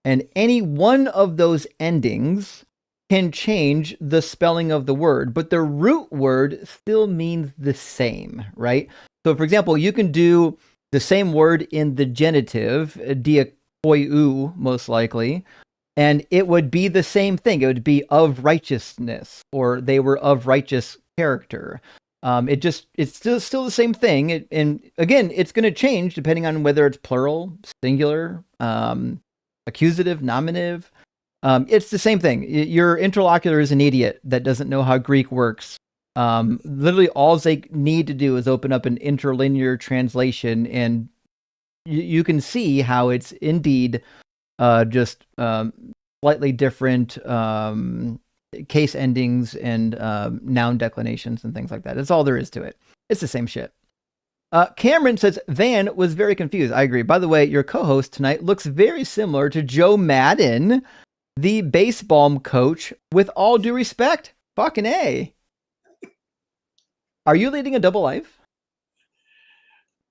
And any one of those endings can change the spelling of the word, but the root word still means the same, right? So, for example, you can do the same word in the genitive, diakoiou, most likely, and it would be the same thing. It would be of righteousness, or they were of righteous character. It's still the same thing. And again, it's going to change depending on whether it's plural, singular, accusative, nominative. It's the same thing. Your interlocutor is an idiot that doesn't know how Greek works. Literally all they need to do is open up an interlinear translation, and you can see how it's indeed just slightly different case endings and noun declinations and things like that. That's all there is to it. It's the same shit. Cameron says, Van was very confused. I agree. By the way, your co-host tonight looks very similar to Joe Madden, the baseball coach, with all due respect. Fucking A. Are you leading a double life?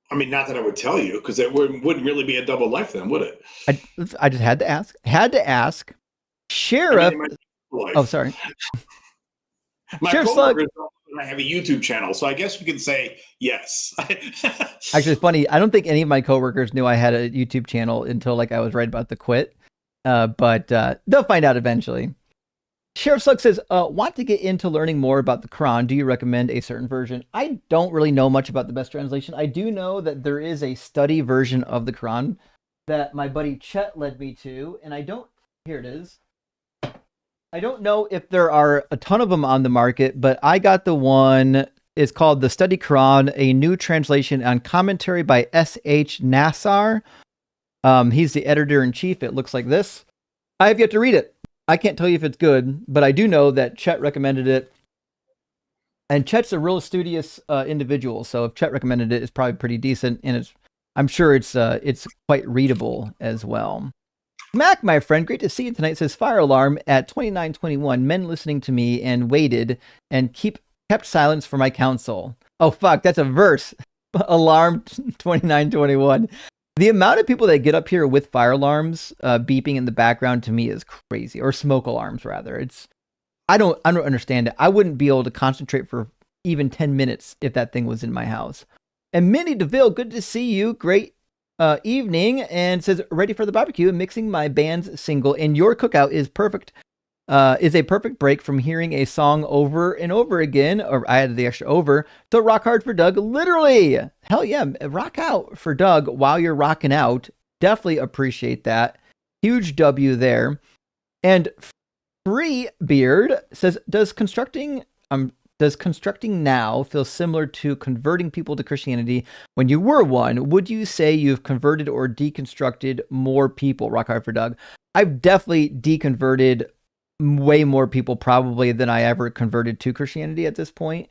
I mean, not that I would tell you, because it wouldn't really be a double life then, would it? I just had to ask. Sheriff. I mean, oh, sorry. My Sheriff coworkers I have a YouTube channel, so I guess you can say yes. Actually, it's funny. I don't think any of my coworkers knew I had a YouTube channel until like I was right about to quit. But they'll find out eventually. Sheriff Slug says, want to get into learning more about the Quran. Do you recommend a certain version? I don't really know much about the best translation. I do know that there is a study version of the Quran that my buddy Chet led me to, and here it is. I don't know if there are a ton of them on the market, but I got the one. It's called The Study Quran, a new translation and commentary by S.H. Nassar. He's the editor-in-chief. It looks like this. I have yet to read it. I can't tell you if it's good, but I do know that Chet recommended it. And Chet's a real studious individual, so if Chet recommended it, it's probably pretty decent, and I'm sure it's quite readable as well. Mac, my friend, great to see you tonight. Says fire alarm at 29:21. Men listening to me and waited and kept silence for my counsel. Oh fuck, that's a verse. Alarm 29:21. The amount of people that get up here with fire alarms beeping in the background to me is crazy, or smoke alarms rather. I don't understand it. I wouldn't be able to concentrate for even 10 minutes if that thing was in my house. And Minnie DeVille, good to see you. Great evening, and says ready for the barbecue and mixing my band's single. And your cookout is perfect. Is a perfect break from hearing a song over and over again, or I added the extra over. So rock hard for Doug, literally. Hell yeah, rock out for Doug while you're rocking out. Definitely appreciate that. Huge W there. And Free Beard says, does constructing now feel similar to converting people to Christianity when you were one? Would you say you've converted or deconstructed more people? Rock hard for Doug. I've definitely deconverted way more people probably than I ever converted to Christianity at this point.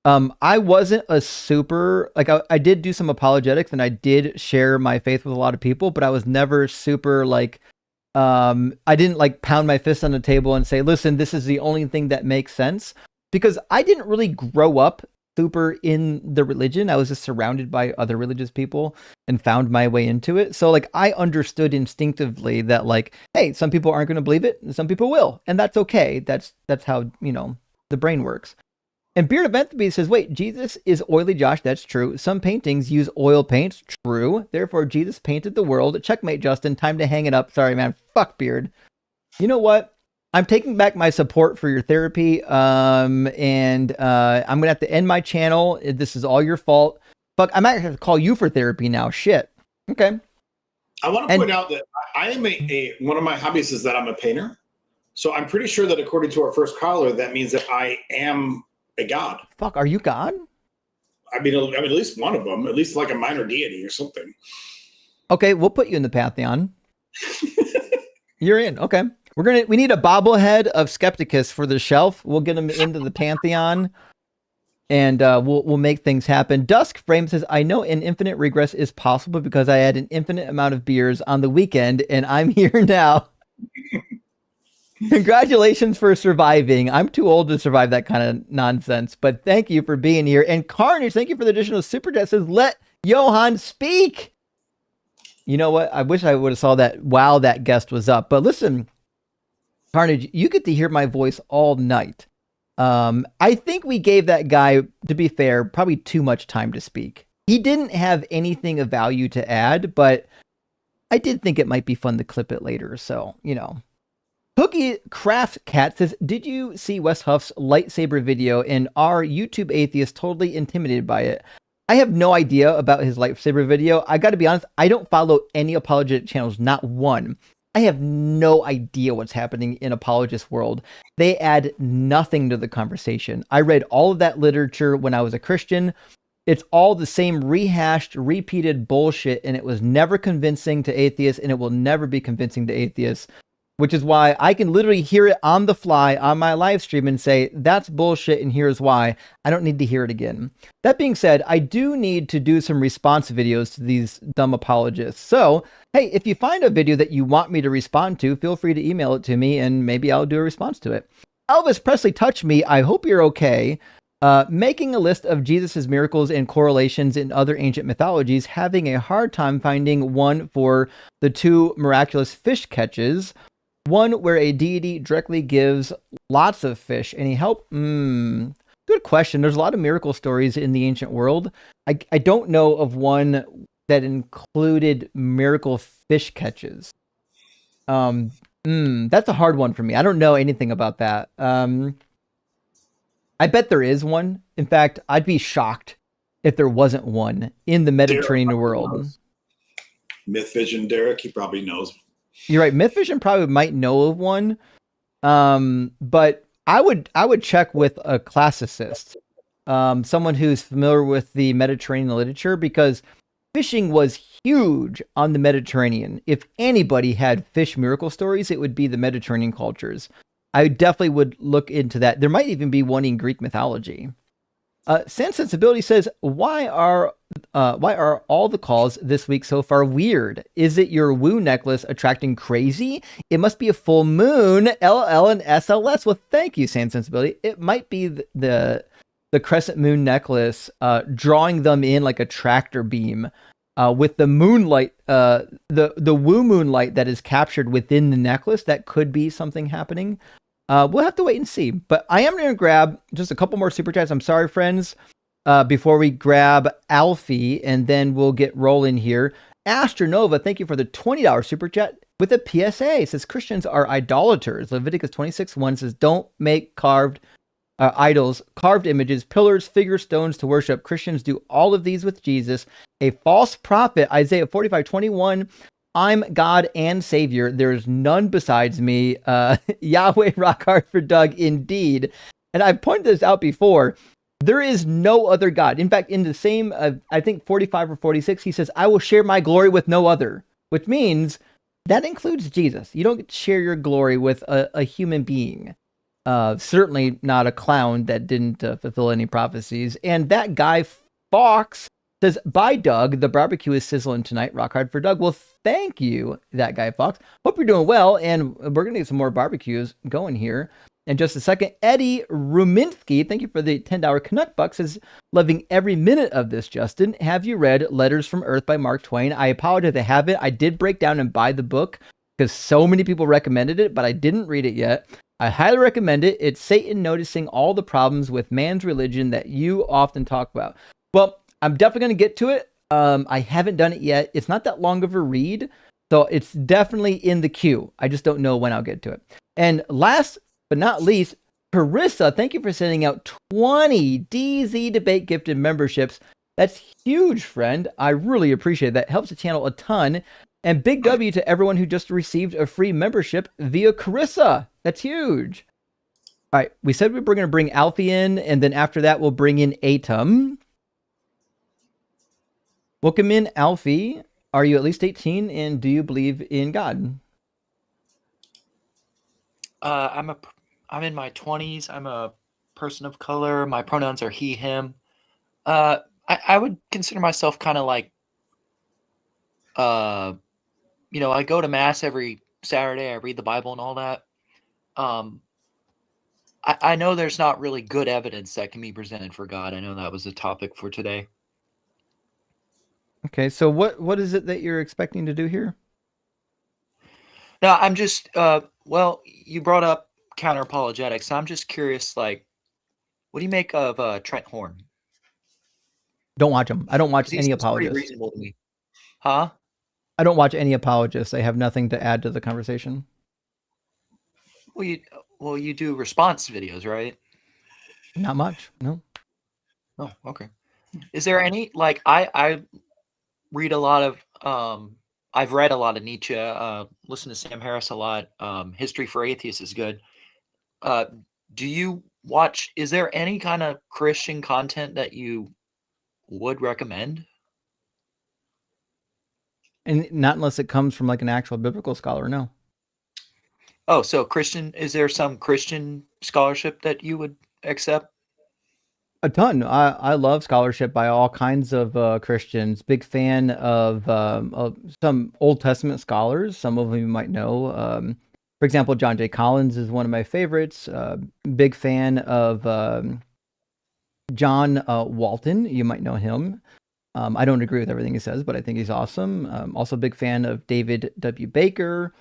I wasn't a super, like I did do some apologetics and I did share my faith with a lot of people, but I was never super like, I didn't like pound my fist on the table and say, listen, this is the only thing that makes sense, because I didn't really grow up super in the religion. I was just surrounded by other religious people and found my way into it. So like I understood instinctively that like, hey, some people aren't going to believe it and some people will, and that's okay. That's how, the brain works. And Beard of Entropy says, wait, Jesus is oily, Josh. That's true. Some paintings use oil paints. True. Therefore, Jesus painted the world. Checkmate, Justin. Time to hang it up. Sorry, man. Fuck Beard. You know what? I'm taking back my support for your therapy. And I'm going to have to end my channel. This is all your fault. Fuck, I might have to call you for therapy now. Shit. Okay. I want to point out that I am one of my hobbies is that I'm a painter. So I'm pretty sure that according to our first caller, that means that I am a god. Fuck, are you God? I mean, at least one of them, at least like a minor deity or something. Okay, we'll put you in the Pantheon. You're in. Okay. We need a bobblehead of Skepticus for the shelf. We'll get him into the Pantheon, and we'll make things happen. Dusk Frame says, I know an infinite regress is possible because I had an infinite amount of beers on the weekend, and I'm here now. Congratulations for surviving. I'm too old to survive that kind of nonsense, but thank you for being here. And Carnage, thank you for the additional super chat. Says, let Johan speak. You know what? I wish I would have saw that while that guest was up. But listen, Carnage, you get to hear my voice all night. I think we gave that guy, to be fair, probably too much time to speak. He didn't have anything of value to add, but I did think it might be fun to clip it later. So, Cookie Craft Cat says, did you see Wes Huff's lightsaber video, and are YouTube atheists totally intimidated by it? I have no idea about his lightsaber video. I got to be honest, I don't follow any apologetic channels, not one. I have no idea what's happening in apologist world. They add nothing to the conversation. I read all of that literature when I was a Christian. It's all the same rehashed, repeated bullshit, and it was never convincing to atheists, and it will never be convincing to atheists. Which is why I can literally hear it on the fly on my live stream and say, that's bullshit and here's why. I don't need to hear it again. That being said, I do need to do some response videos to these dumb apologists. So, hey, if you find a video that you want me to respond to, feel free to email it to me and maybe I'll do a response to it. Elvis Presley Touch Me, I hope you're okay. Making a list of Jesus's miracles and correlations in other ancient mythologies, having a hard time finding one for the 2 miraculous fish catches. One where a deity directly gives lots of fish any help. Good question. There's a lot of miracle stories in the ancient world. I don't know of one that included miracle fish catches. That's a hard one for me. I don't know anything about that. I bet there is one. In fact, I'd be shocked if there wasn't one in the Mediterranean world. Myth Vision Derek, he probably knows. You're right. Myth Vision probably might know of one. But I would check with a classicist, someone who's familiar with the Mediterranean literature, because fishing was huge on the Mediterranean. If anybody had fish miracle stories, it would be the Mediterranean cultures. I definitely would look into that. There might even be one in Greek mythology. Sans Sensibility says, why are all the calls this week so far weird? Is it your woo necklace attracting crazy? It must be a full moon. LL and SLS. Well, thank you, Sans Sensibility. It might be the crescent moon necklace drawing them in like a tractor beam with the moonlight, the woo moonlight that is captured within the necklace. That could be something happening. We'll have to wait and see. But I am going to grab just a couple more super chats. I'm sorry, friends. Before we grab Alfie, and then we'll get rolling here. Astronova, thank you for the $20 super chat with a PSA. It says Christians are idolaters. Leviticus 26:1 says, don't make carved idols, carved images, pillars, figures, stones to worship. Christians do all of these with Jesus, a false prophet. Isaiah 45:21. I'm God and Savior. There's none besides me. Yahweh, rock hard for Doug, indeed. And I've pointed this out before. There is no other God. In fact, in the same, I think 45 or 46, he says, I will share my glory with no other, which means that includes Jesus. You don't get to share your glory with a human being. Certainly not a clown that didn't fulfill any prophecies. And that guy, Fox, says, bye, Doug. The barbecue is sizzling tonight. Rock hard for Doug. Well, thank you, that guy, Fox. Hope you're doing well. And we're going to get some more barbecues going here in just a second. Eddie Ruminski, thank you for the $10 Canuck Bucks, says, loving every minute of this, Justin. Have you read Letters from Earth by Mark Twain? I apologize, I haven't. I did break down and buy the book because so many people recommended it, but I didn't read it yet. I highly recommend it. It's Satan noticing all the problems with man's religion that you often talk about. Well, I'm definitely going to get to it. I haven't done it yet. It's not that long of a read, so it's definitely in the queue. I just don't know when I'll get to it. And last but not least, Carissa, thank you for sending out 20 DZ Debate gifted memberships. That's huge, friend. I really appreciate that. Helps the channel a ton. And big W to everyone who just received a free membership via Carissa. That's huge. All right, we said we were going to bring Alfie in, and then after that, we'll bring in Atum. Welcome in, Alfie. Are you at least 18, and do you believe in God? I'm in my 20s. I'm a person of color. My pronouns are he, him. I would consider myself kind of like, I go to mass every Saturday. I read the Bible and all that. I know there's not really good evidence that can be presented for God. I know that was the topic for today. Okay, so what is it that you're expecting to do here? No, I'm just, you brought up counter-apologetics. So I'm just curious, like, what do you make of Trent Horn? Don't watch him. I don't watch any Pretty apologists. reasonable to me. Huh? I don't watch any apologists. I have nothing to add to the conversation. Well, you do response videos, right? Not much, no. Oh, okay. Is there any, like, I read a lot of, I've read a lot of Nietzsche, listen to Sam Harris a lot. History for Atheists is good. Do you watch, is there any kind of Christian content that you would recommend? And not unless it comes from like an actual biblical scholar, no. Oh, so Christian, is there some Christian scholarship that you would accept? A ton. I love scholarship by all kinds of Christians. Big fan of some Old Testament scholars. Some of them you might know. For example, John J. Collins is one of my favorites. Big fan of John Walton. You might know him. I don't agree with everything he says, but I think he's awesome. Also a big fan of David W. Baker.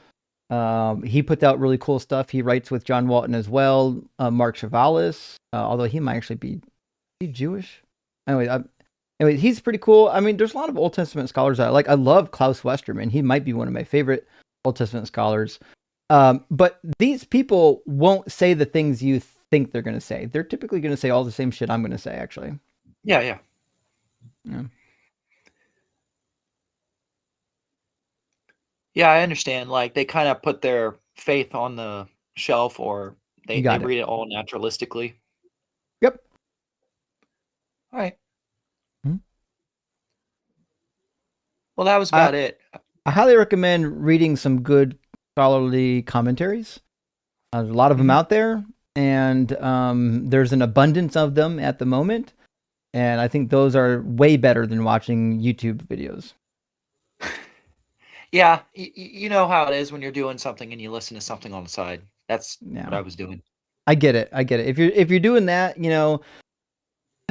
He puts out really cool stuff. He writes with John Walton as well. Mark Chavalis, although he might actually be he Jewish? Anyway, he's pretty cool. I mean, there's a lot of Old Testament scholars I like. I love Klaus Westermann. He might be one of my favorite Old Testament scholars. But these people won't say the things you think they're going to say. They're typically going to say all the same shit I'm going to say, actually. Yeah. Yeah, I understand. Like, they kind of put their faith on the shelf, or they read it all naturalistically. Yep. All right. Well, that was about it. I highly recommend reading some good scholarly commentaries. There's a lot of them out there, and there's an abundance of them at the moment. And I think those are way better than watching YouTube videos. Yeah, you know how it is when you're doing something and you listen to something on the side. That's what I was doing. I get it. If you're doing that, you know,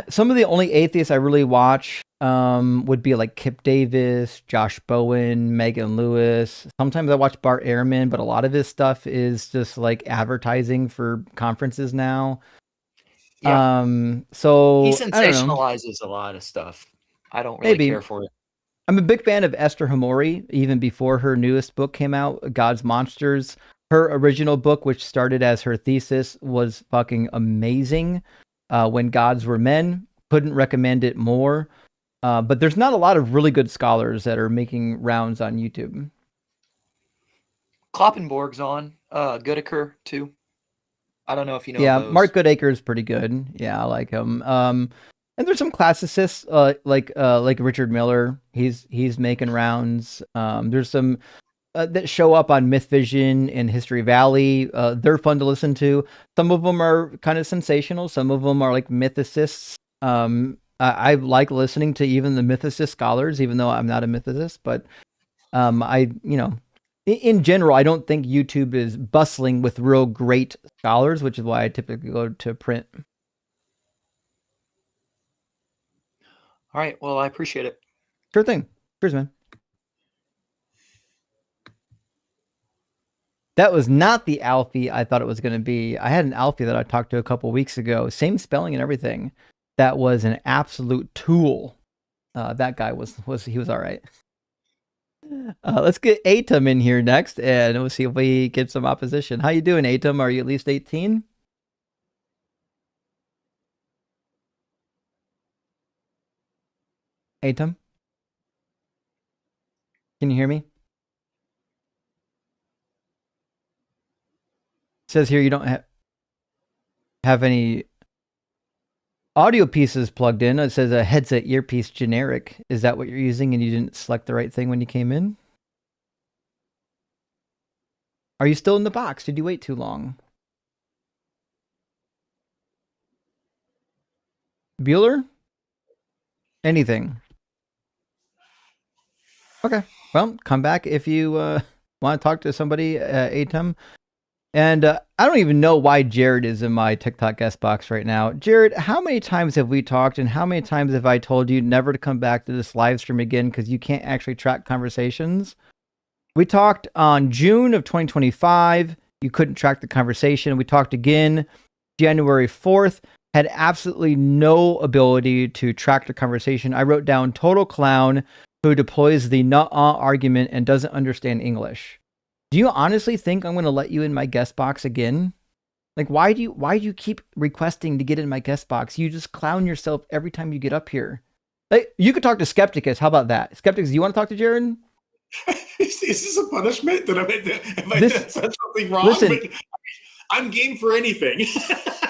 some of the only atheists I really watch would be like Kip Davis, Josh Bowen, Megan Lewis. Sometimes I watch Bart Ehrman, but a lot of his stuff is just like advertising for conferences now. Yeah. So he sensationalizes a lot of stuff. I don't really care for it. I'm a big fan of Esther Hamori, even before her newest book came out, God's Monsters. Her original book, which started as her thesis, was fucking amazing. When Gods Were Men, couldn't recommend it more. But there's not a lot of really good scholars that are making rounds on YouTube. Kloppenborg's on. Goodacre too. I don't know if you know. Yeah, those. Mark Goodacre is pretty good. Yeah, I like him. And there's some classicists like Richard Miller. He's making rounds. There's some that show up on Myth Vision and History Valley. They're fun to listen to. Some of them are kind of sensational. Some of them are like mythicists. I like listening to even the mythicist scholars, even though I'm not a mythicist. But in general, I don't think YouTube is bustling with real great scholars, which is why I typically go to print. All right. Well, I appreciate it. Sure thing. Cheers, man. That was not the Alfie I thought it was going to be. I had an Alfie that I talked to a couple weeks ago. Same spelling and everything. That was an absolute tool. That guy was all right. Let's get Atum in here next, and we'll see if we get some opposition. How you doing, Atum? Are you at least 18? Atum? Can you hear me? It says here you don't have any audio pieces plugged in. It says a headset earpiece generic. Is that what you're using and you didn't select the right thing when you came in? Are you still in the box? Did you wait too long? Bueller? Anything? Okay. Well, come back if you want to talk to somebody, Atum. And I don't even know why Jared is in my TikTok guest box right now. Jared, how many times have we talked, and how many times have I told you never to come back to this live stream again because you can't actually track conversations? We talked on June of 2025. You couldn't track the conversation. We talked again January 4th. Had absolutely no ability to track the conversation. I wrote down total clown who deploys the nuh-uh argument and doesn't understand English. Do you honestly think I'm going to let you in my guest box again? Like, why do you keep requesting to get in my guest box? You just clown yourself every time you get up here. Like, you could talk to Skepticus. How about that? Skepticus, do you want to talk to Jared? Is this a punishment? Have I said something wrong? Listen, I'm game for anything.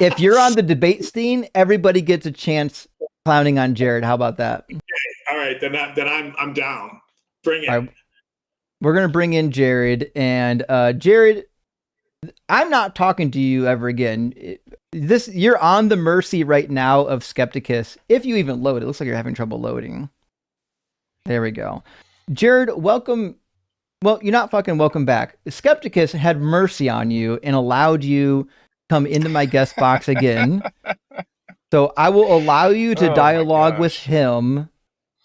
If you're on the debate scene, everybody gets a chance clowning on Jared. How about that? Okay. All right, then I'm down. Bring it. Right. We're gonna bring in Jared, and Jared, I'm not talking to you ever again. You're on the mercy right now of Skepticus. If you even load, it looks like you're having trouble loading. There we go. Jared, welcome. Well, you're not fucking welcome back. Skepticus had mercy on you and allowed you to come into my guest box again. So I will allow you to dialogue with him,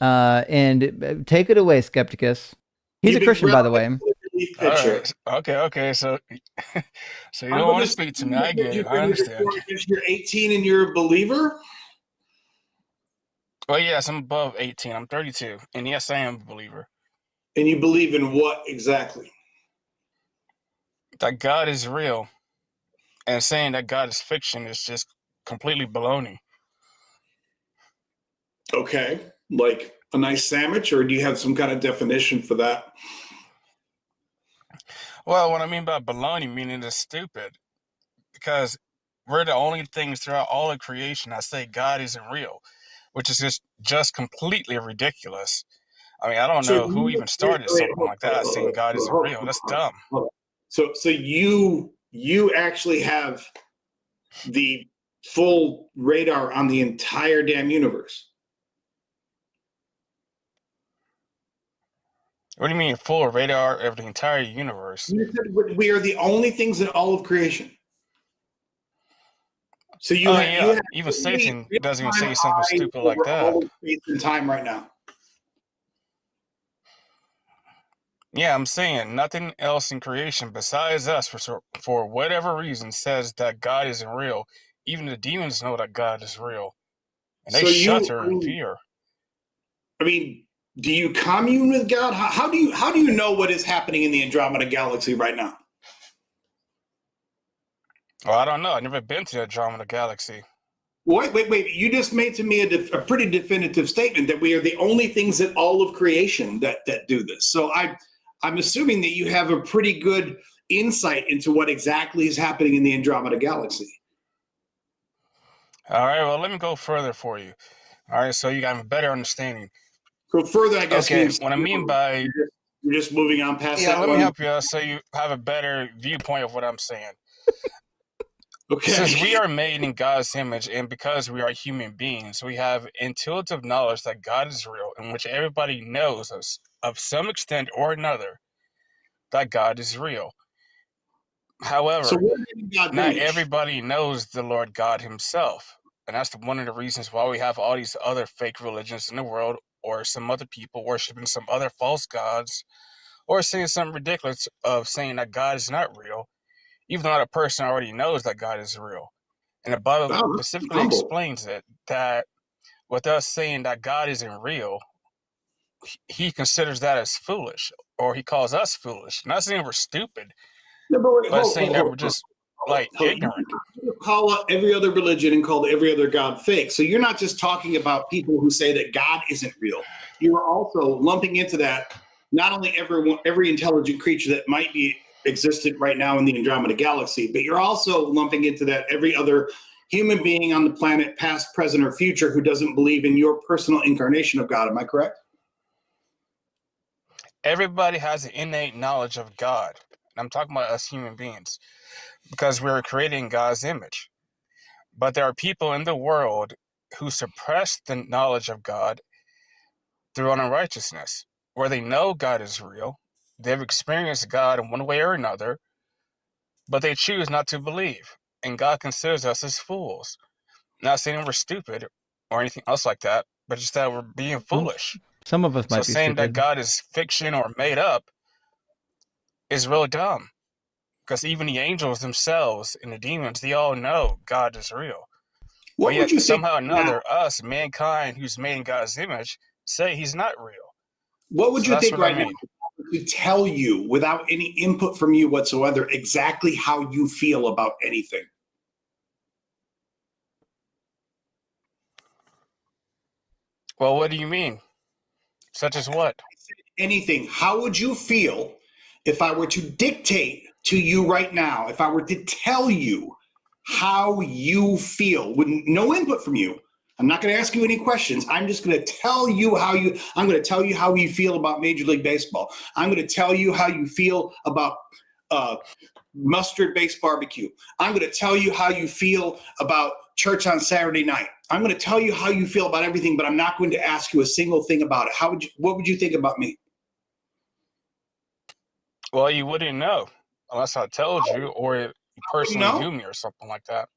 and take it away, Skepticus. He's a Christian, by the way. Right. Okay. So you don't want to speak to me. I get it. I understand. If you're 18 and you're a believer? Well, yes, I'm above 18. I'm 32. And yes, I am a believer. And you believe in what exactly? That God is real. And saying that God is fiction is just completely baloney. Okay. Like a nice sandwich, or do you have some kind of definition for that? Well, what I mean by baloney, meaning it's stupid. Because we're the only things throughout all of creation that say God isn't real, which is just completely ridiculous. I mean, I don't So know who even started something like that, saying God isn't real. That's dumb. So you actually have the full radar on the entire damn universe. What do you mean full radar of the entire universe? You said we are the only things in all of creation. So you have even Satan doesn't even say something stupid like that. All of space and time right now. Yeah, I'm saying nothing else in creation besides us, for whatever reason, says that God isn't real. Even the demons know that God is real, and they shudder in fear. I mean, do you commune with God? How do you know what is happening in the Andromeda Galaxy right now? Well, I don't know. I've never been to the Andromeda Galaxy. Wait. You just made to me a pretty definitive statement that we are the only things in all of creation that do this. So I'm assuming that you have a pretty good insight into what exactly is happening in the Andromeda Galaxy. All right, well, let me go further for you. All right, so you got a better understanding. Go further, I guess. Okay, what I mean by... You're just moving on past that. Yeah, let me help you out so you have a better viewpoint of what I'm saying. Okay. Since we are made in God's image, and because we are human beings, we have intuitive knowledge that God is real, in which everybody knows us, of some extent or another, that God is real. However, not everybody knows the Lord God himself. And that's one of the reasons why we have all these other fake religions in the world, or some other people worshiping some other false gods, or saying something ridiculous of saying that God is not real, even though that person already knows that God is real. And the Bible specifically explains it, that with us saying that God isn't real, he considers that as foolish, or he calls us foolish. Not saying we're stupid, but saying that we're just ignorant. You call out every other religion and call every other god fake. So you're not just talking about people who say that God isn't real. You are also lumping into that not only every intelligent creature that might be existent right now in the Andromeda Galaxy, but you're also lumping into that every other human being on the planet, past, present, or future, who doesn't believe in your personal incarnation of God. Am I correct? Everybody has an innate knowledge of God. I'm talking about us human beings, because we're created in God's image. But there are people in the world who suppress the knowledge of God through unrighteousness, where they know God is real, they've experienced God in one way or another, but they choose not to believe, and God considers us as fools. Not saying we're stupid or anything else like that, but just that we're being foolish. Some of us might be saying stupid. that God is fiction or made up is really dumb, because even the angels themselves and the demons, they all know God is real. But yet somehow or another, us, mankind, who's made in God's image, say he's not real. What would you think right now to tell you, without any input from you whatsoever, exactly how you feel about anything? Well, what do you mean? Such as what? Anything. How would you feel if I were to dictate to you right now, if I were to tell you how you feel with no input from you? I'm not going to ask you any questions. I'm just going to tell you I'm going to tell you how you feel about Major League Baseball. I'm going to tell you how you feel about mustard-based barbecue. I'm going to tell you how you feel about church on Saturday night. I'm going to tell you how you feel about everything, but I'm not going to ask you a single thing about it. What would you think about me? Well, you wouldn't know unless I told you, or you personally knew me or something like that.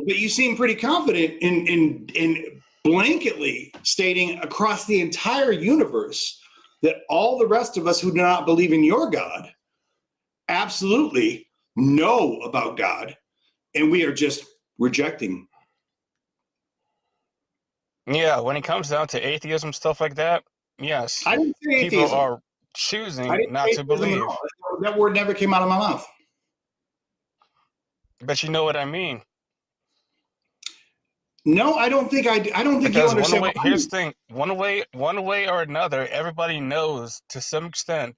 But you seem pretty confident in blanketly stating across the entire universe that all the rest of us who do not believe in your God absolutely know about God, and we are just rejecting. Yeah, when it comes down to atheism, stuff like that, yes, I didn't say people atheism. are I choosing didn't not say to atheism at believe. all. That word never came out of my mouth. But you know what I mean. No, I don't think I don't think you Because understand what I here's mean. the thing, one way or another, everybody knows to some extent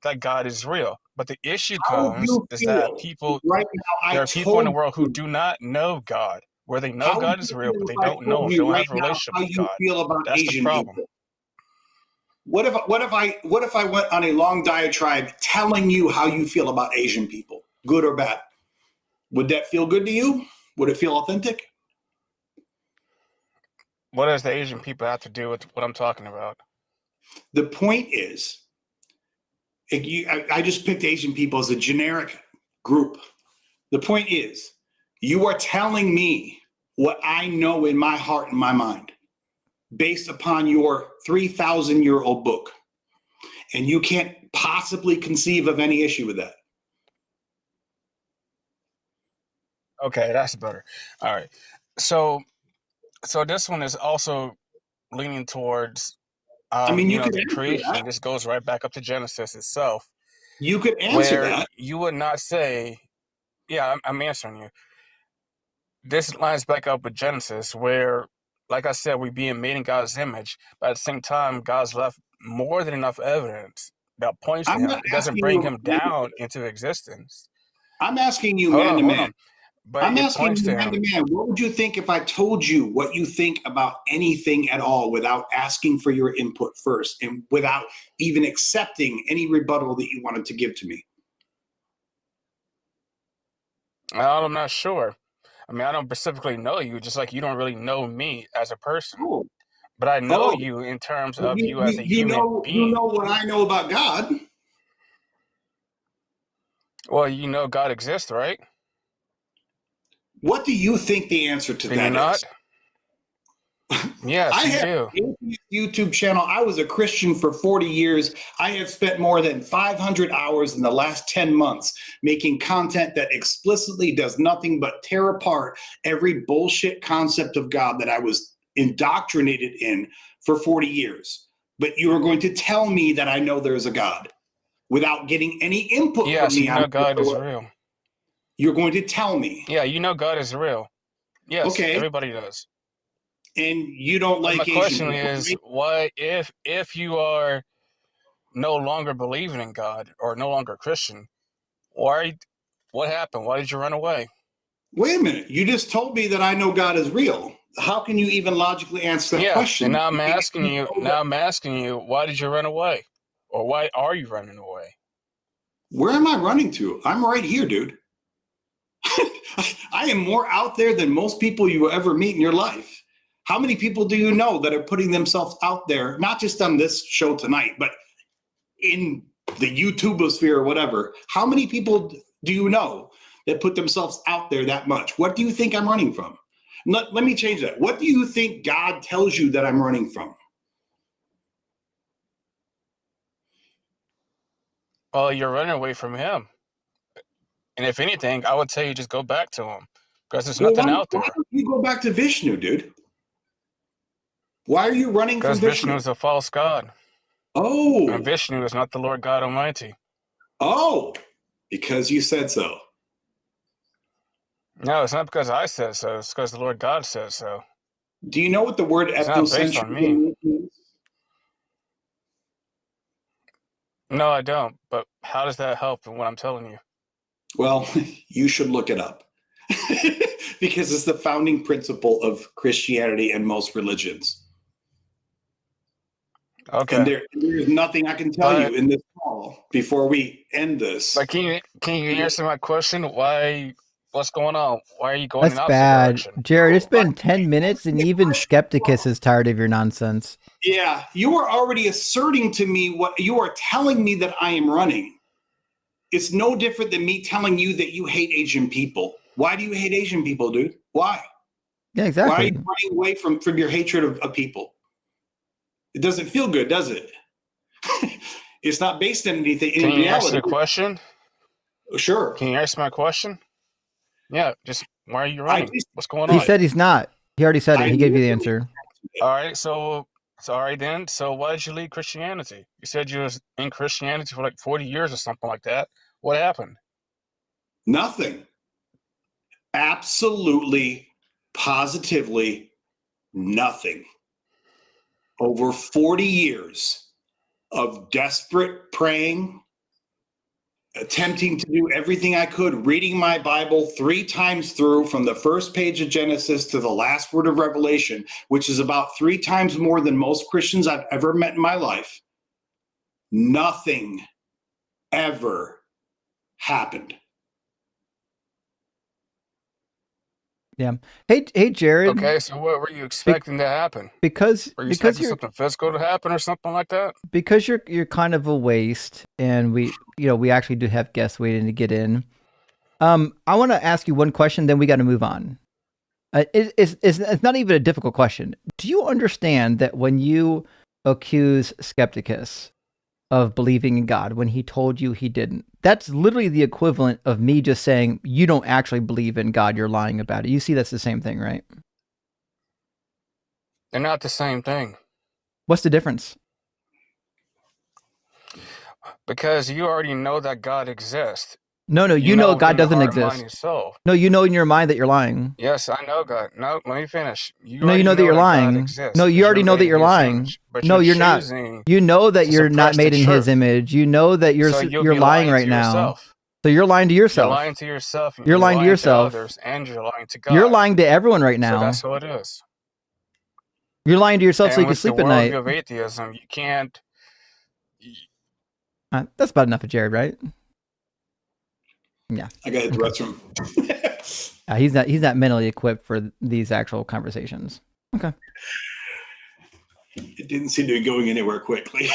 that God is real. But the issue How comes you is that feel people, right now? I there are people in the told world who you. do not know God, where they know How would God you is real, feel but if they I don't know told him, you don't right have a now relationship how with you God. feel about That's the Asian problem. people? What if I went on a long diatribe telling you how you feel about Asian people, good or bad? Would that feel good to you? Would it feel authentic? What does the Asian people have to do with what I'm talking about? The point is, I just picked Asian people as a generic group. The point is, you are telling me what I know in my heart and my mind based upon your 3,000-year-old book. And you can't possibly conceive of any issue with that. Okay, that's better. All right. So this one is also leaning towards You could the answer that. creation. This goes right back up to Genesis itself, You could answer where that. you would not say, yeah, I'm answering you. This lines back up with Genesis, where, like I said, we're being made in God's image, but at the same time, God's left more than enough evidence that points to I'm him. not It doesn't asking bring you. him down into existence. I'm asking you, Hold man on, to hold man. on. But I'm it asking points you, to man to him. man. What would you think if I told you what you think about anything at all without asking for your input first and without even accepting any rebuttal that you wanted to give to me? I'm not sure. I mean, I don't specifically know you, just like you don't really know me as a person. Oh, But I know oh, you in terms but of you as a human you being. know what I know about God. Well, you know God exists, right? What do you think the answer to Do you that not? is? Yes, I you have do. an YouTube channel. I was a Christian for 40 years. I have spent more than 500 hours in the last 10 months making content that explicitly does nothing but tear apart every bullshit concept of God that I was indoctrinated in for 40 years. But you are going to tell me that I know there's a God without getting any input from Yes, me you on know God is it. real. You're going to tell me. Yeah, you know God is real. Yes, Okay. everybody does. And you don't But my like Asian question people, is, right? why, if you are no longer believing in God or no longer Christian, what happened? Why did you run away? Wait a minute. You just told me that I know God is real. How can you even logically answer that Yeah, and question? now I'm asking you, why did you run away? Or why are you running away? Where am I running to? I'm right here, dude. I am more out there than most people you will ever meet in your life. How many people do you know that are putting themselves out there, not just on this show tonight, but in the YouTubosphere or whatever? How many people do you know that put themselves out there that much? What do you think I'm running from? Let me change that. What do you think God tells you that I'm running from? Well, you're running away from him. And if anything, I would tell you just go back to him. Because there's Well, nothing out why there. don't you go back to Vishnu, dude? Why are you running Because from Vishnu Vishnu? is a false god. And Oh, Vishnu is not the Lord God Almighty. oh, because you said so. No, it's not because I said so. It's because the Lord God says so. Do you know what the word It's not based on me. ethnocentrism means? No, I don't. But how does that help in what I'm telling you? Well, you should look it up because it's the founding principle of Christianity and most religions. Okay. And there's nothing I can tell you in this call before we end this. But can you answer my question? What's going on? Why are you going in That's the opposite bad. direction? Jared, it's been 10 minutes and even Skepticus is tired of your nonsense. Yeah, you are already asserting to me what you are telling me that I am running. It's no different than me telling you that you hate Asian people. Why do you hate Asian people, dude? Why? Yeah, exactly. Why are you running away from your hatred of people? It doesn't feel good, does it? It's not based on anything in Can you reality. answer the question? Sure. Can you answer my question? Yeah, just why are you running? What's going on? He said he's not. He already said it. He gave you the answer. All right, so all right then. So why did you leave Christianity? You said you was in Christianity for like 40 years or something like that. What happened? Nothing. Absolutely, positively nothing. Over 40 years of desperate praying, attempting to do everything I could, reading my Bible 3 times through from the first page of Genesis to the last word of Revelation, which is about 3 times more than most Christians I've ever met in my life. Nothing ever happened. Yeah. Hey, Jared. Okay, so what were you expecting to happen? Because Were you because expecting you're something physical to happen or something like that? because you're kind of a waste, and we actually do have guests waiting to get in. I want to ask you one question, then we got to move on. It's not even a difficult question. Do you understand that when you accuse Skepticus of believing in God when he told you he didn't, that's literally the equivalent of me just saying you don't actually believe in God, you're lying about it. You see, that's the same thing, right? They're not the same thing. What's the difference? Because you already know that God exists. No, you know God within your doesn't heart, mind, exist. and soul. No, you know in your mind that you're lying. Yes, I know God. No, let me finish. No, you know that you're God lying. exists No, you because already know made that in you're His lying. image, but No, you're not. choosing You know that to you're not suppress made the in His truth. image. You know that So you'll you're be lying right to now. yourself. So you're lying to You're yourself. lying to yourself. And You're lying to yourself. others, and you're lying to You're God. lying to everyone right So now. that's what it is. You're lying to yourself so you And can with the sleep at night. worldview of atheism, you can't. That's about enough of Jared, right? Yeah. I got to hit the restroom. He's not mentally equipped for these actual conversations. Okay. It didn't seem to be going anywhere quickly.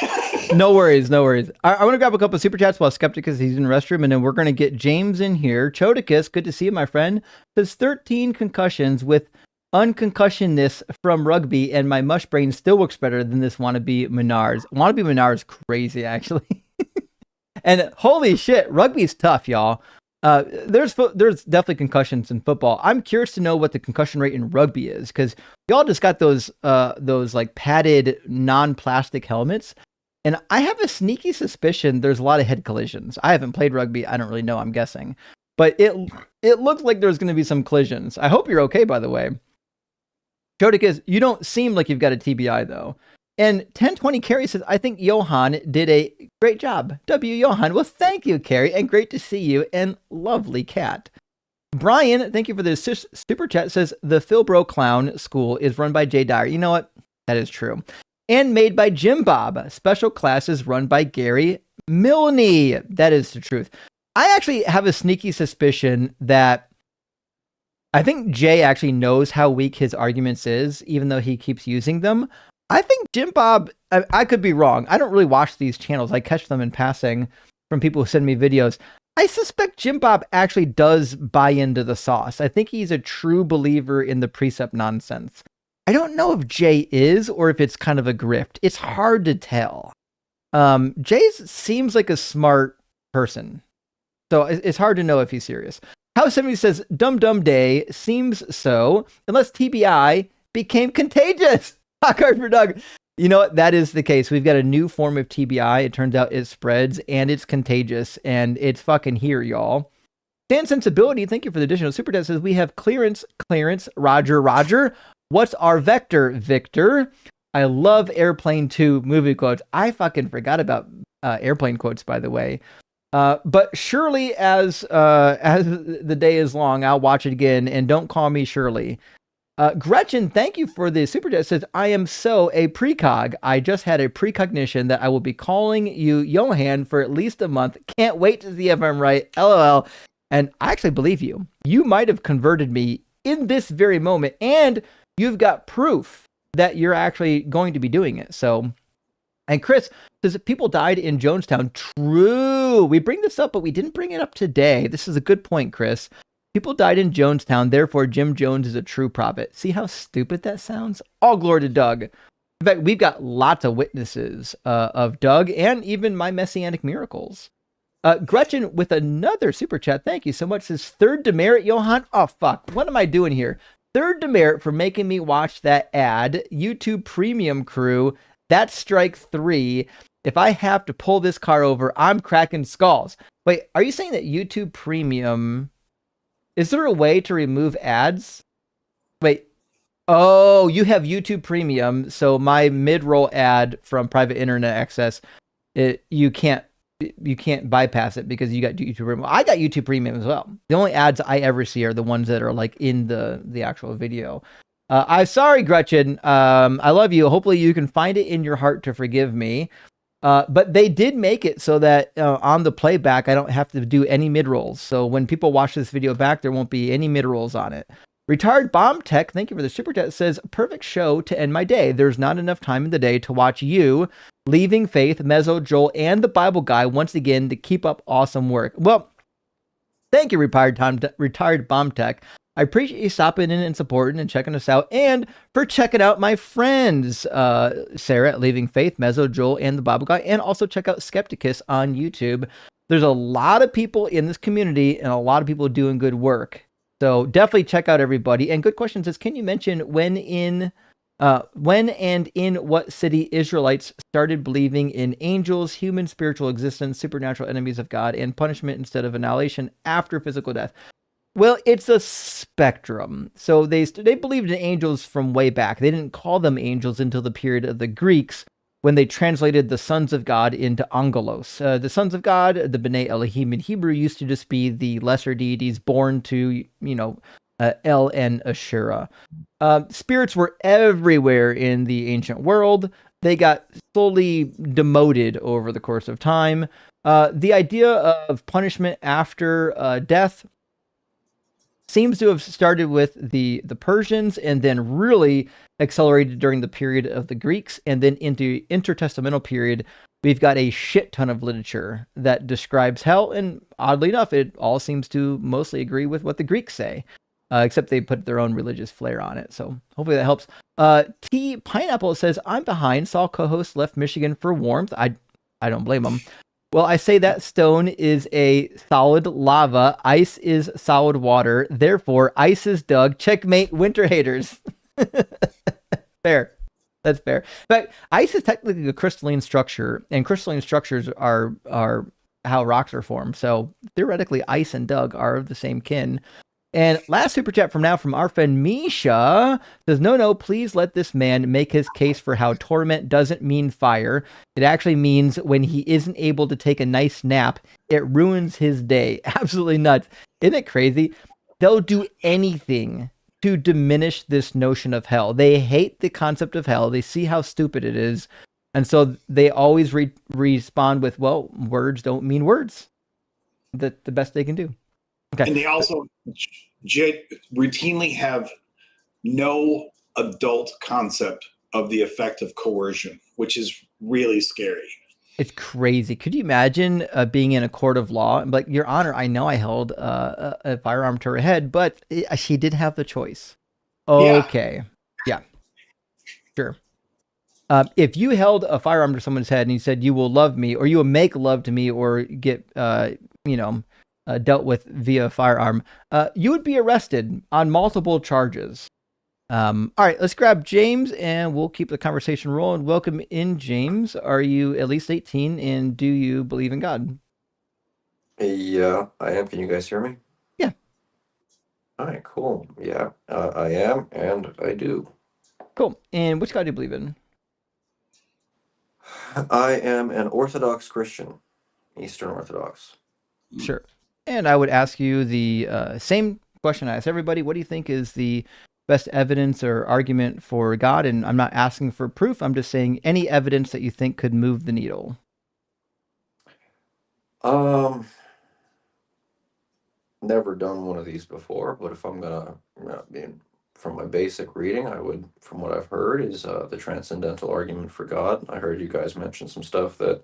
No worries. I want to grab a couple of super chats while Skepticus, he's in the restroom, and then we're going to get James in here. Chodicus, good to see you, my friend. Says 13 concussions with unconcussionness from rugby, and my mush brain still works better than this wannabe Menards. Wannabe Menards crazy, actually. And holy shit, rugby's tough, y'all. There's definitely concussions in football. I'm curious to know what the concussion rate in rugby is, because y'all just got those like padded non-plastic helmets, and I have a sneaky suspicion there's a lot of head collisions. I haven't played rugby. I don't really know. I'm guessing, but it looks like there's going to be some collisions. I hope you're okay, by the way. Jodicus, you don't seem like you've got a TBI though. And 1020 Carrie says, I think Johan did a great job. W. Johan. Well, thank you, Carrie, and great to see you, and lovely cat. Brian, thank you for the super chat, says, the Philbro Clown School is run by Jay Dyer. You know what? That is true. And made by Jim Bob. Special classes run by Gary Milne. That is the truth. I actually have a sneaky suspicion that I think Jay actually knows how weak his arguments is, even though he keeps using them. I think Jim Bob, I could be wrong. I don't really watch these channels. I catch them in passing from people who send me videos. I suspect Jim Bob actually does buy into the sauce. I think he's a true believer in the precept nonsense. I don't know if Jay is or if it's kind of a grift. It's hard to tell. Jay seems like a smart person, so it's hard to know if he's serious. House 70 says, Dum Dum Day seems so, unless TBI became contagious. Hot card for Doug. You know what? That is the case. We've got a new form of TBI. It turns out it spreads and it's contagious and it's fucking here, y'all. Dan Sensibility, thank you for the additional super chat. Says we have clearance, Roger. What's our vector, Victor? I love Airplane 2 movie quotes. I fucking forgot about airplane quotes, by the way. But surely as the day is long, I'll watch it again, and don't call me Shirley. Gretchen, thank you for the super chat. Says, I am so a precog. I just had a precognition that I will be calling you Johan for at least a month. Can't wait to see if I'm right. LOL. And I actually believe you. You might have converted me in this very moment, and you've got proof that you're actually going to be doing it. So, and Chris says people died in Jonestown. True. We bring this up, but we didn't bring it up today. This is a good point, Chris. People died in Jonestown, therefore Jim Jones is a true prophet. See how stupid that sounds? All glory to Doug. In fact, we've got lots of witnesses of Doug and even my messianic miracles. Gretchen with another super chat. Thank you so much. Says third demerit, Johan. Oh, fuck. What am I doing here? Third demerit for making me watch that ad. YouTube Premium crew. That's strike 3. If I have to pull this car over, I'm cracking skulls. Wait, are you saying that YouTube Premium... Is there a way to remove ads? Wait. Oh, you have YouTube Premium, so my mid-roll ad from private internet access, you can't bypass it because you got YouTube Premium. I got YouTube Premium as well. The only ads I ever see are the ones that are like in the actual video. I'm sorry, Gretchen. I love you. Hopefully you can find it in your heart to forgive me. But they did make it so that on the playback, I don't have to do any mid-rolls. So when people watch this video back, there won't be any mid-rolls on it. Retired Bomb Tech, thank you for the super chat, says, perfect show to end my day. There's not enough time in the day to watch you, Leaving Faith, Mezzo, Joel, and the Bible Guy once again to keep up awesome work. Well, thank you, Retired Bomb Tech. I appreciate you stopping in and supporting and checking us out, and for checking out my friends, Sarah at Leaving Faith, Mezzo, Joel, and the Bible Guy, and also check out Skepticus on YouTube. There's a lot of people in this community and a lot of people doing good work. So definitely check out everybody. And good question says, can you mention when and in what city Israelites started believing in angels, human spiritual existence, supernatural enemies of God, and punishment instead of annihilation after physical death? Well, it's a spectrum. So they believed in angels from way back. They didn't call them angels until the period of the Greeks, when they translated the sons of God into angelos. The sons of God, the B'nai Elohim in Hebrew, used to just be the lesser deities born to, El and Asherah. Spirits were everywhere in the ancient world. They got slowly demoted over the course of time. The idea of punishment after death seems to have started with the Persians and then really accelerated during the period of the Greeks, and then into intertestamental period, we've got a shit ton of literature that describes hell, and oddly enough, it all seems to mostly agree with what the Greeks say, except they put their own religious flair on it, so hopefully that helps. T Pineapple says, I'm behind, saw co-host left Michigan for warmth. I don't blame him. Well, I say that stone is a solid lava, ice is solid water, therefore ice is Doug. Checkmate, winter haters. Fair. That's fair. But ice is technically a crystalline structure, and crystalline structures are how rocks are formed. So theoretically, ice and Doug are of the same kin. And last super chat from our friend Misha says, no, please let this man make his case for how torment doesn't mean fire. It actually means when he isn't able to take a nice nap, it ruins his day. Absolutely nuts. Isn't it crazy? They'll do anything to diminish this notion of hell. They hate the concept of hell. They see how stupid it is. And so they always respond with, well, words don't mean words. The best they can do. Okay. And they also routinely have no adult concept of the effect of coercion, which is really scary. It's crazy. Could you imagine being in a court of law and like, Your Honor, I know I held a firearm to her head, but she did have the choice. Okay. Yeah. Sure. If you held a firearm to someone's head and you said, you will love me, or you will make love to me, or get, dealt with via firearm, you would be arrested on multiple charges. All right, let's grab James and we'll keep the conversation rolling. Welcome in, James. Are you at least 18 and do you believe in God? Yeah, I am. Can you guys hear me? Yeah. All right, cool. Yeah, I am, and I do. Cool. And which God do you believe in? I am an Orthodox Christian, Eastern Orthodox. Sure. And I would ask you the same question I ask everybody. What do you think is the best evidence or argument for God? And I'm not asking for proof. I'm just saying any evidence that you think could move the needle. Never done one of these before, but if I'm gonna, from my basic reading, I would, from what I've heard, is the transcendental argument for God. I heard you guys mention some stuff that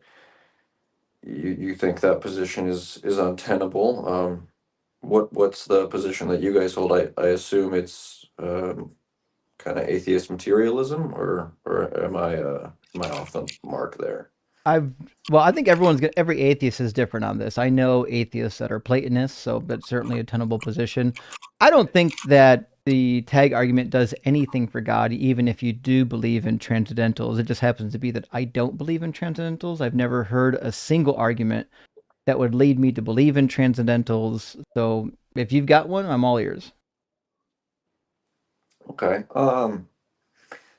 you think that position is untenable. What's the position that you guys hold? I assume it's kind of atheist materialism, or am I off the mark there? I think every atheist is different on this. I know atheists that are Platonists, so that's certainly a tenable position. I don't think that the tag argument does anything for God, even if you do believe in transcendentals. It just happens to be that I don't believe in transcendentals. I've never heard a single argument that would lead me to believe in transcendentals. So if you've got one, I'm all ears. Okay.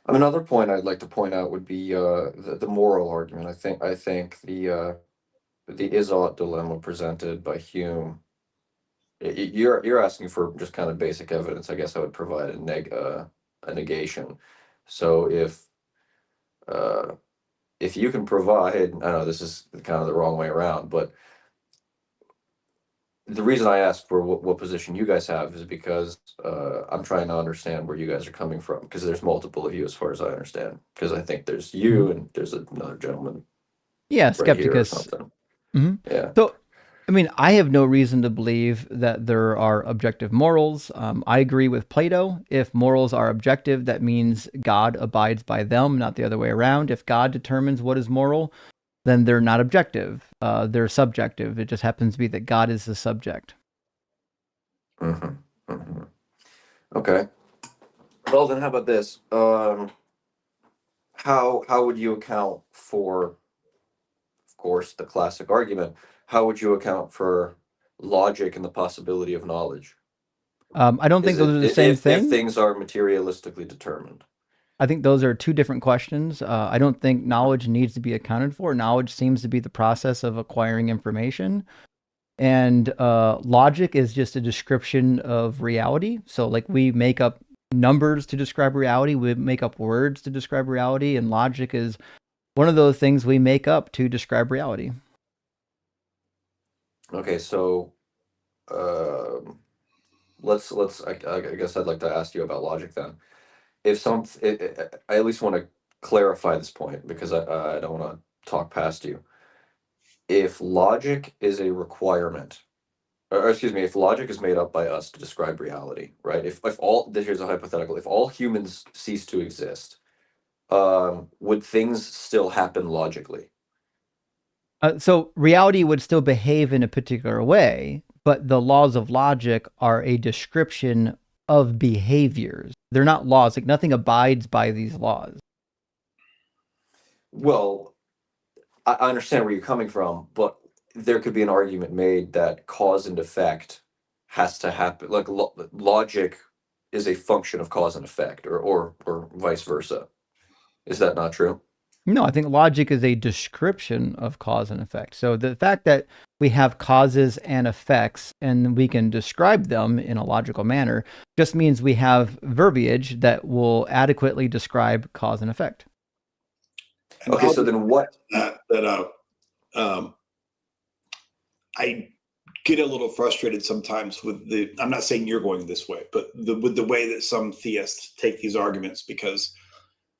Another point I'd like to point out would be the moral argument. I think the is-ought dilemma presented by Hume. You're asking for just kind of basic evidence. I guess I would provide a negation. So if you can provide, I know this is kind of the wrong way around, but the reason I asked for what position you guys have is because I'm trying to understand where you guys are coming from, because there's multiple of you as far as I understand. Because I think there's you and there's another gentleman Yeah, right here or Skepticus. something. hmm Yeah. So, I mean, I have no reason to believe that there are objective morals. I agree with Plato. If morals are objective, that means God abides by them, not the other way around. If God determines what is moral, then they're not objective. They're subjective. It just happens to be that God is the subject. Okay. Well, then how about this? How would you account for, of course, the classic argument? How would you account for logic and the possibility of knowledge? I don't think those are the same If thing. things are materialistically determined? I think those are two different questions. I don't think knowledge needs to be accounted for. Knowledge seems to be the process of acquiring information. And logic is just a description of reality. So, like, we make up numbers to describe reality, we make up words to describe reality, and logic is one of those things we make up to describe reality. Okay, so let's I guess I'd like to ask you about logic then. I at least want to clarify this point because I don't want to talk past you. If logic is a requirement, or excuse me, if logic is made up by us to describe reality, right? If all, here's a hypothetical, if all humans cease to exist, would things still happen logically? So reality would still behave in a particular way, but the laws of logic are a description of behaviors. They're not laws. Like, nothing abides by these laws. Well, I understand where you're coming from, but there could be an argument made that cause and effect has to happen. Like logic is a function of cause and effect, or vice versa. Is that not true? No, I think logic is a description of cause and effect. So the fact that we have causes and effects and we can describe them in a logical manner just means we have verbiage that will adequately describe cause and effect. Okay, so then what? I get a little frustrated sometimes with I'm not saying you're going this way, but with the way that some theists take these arguments, because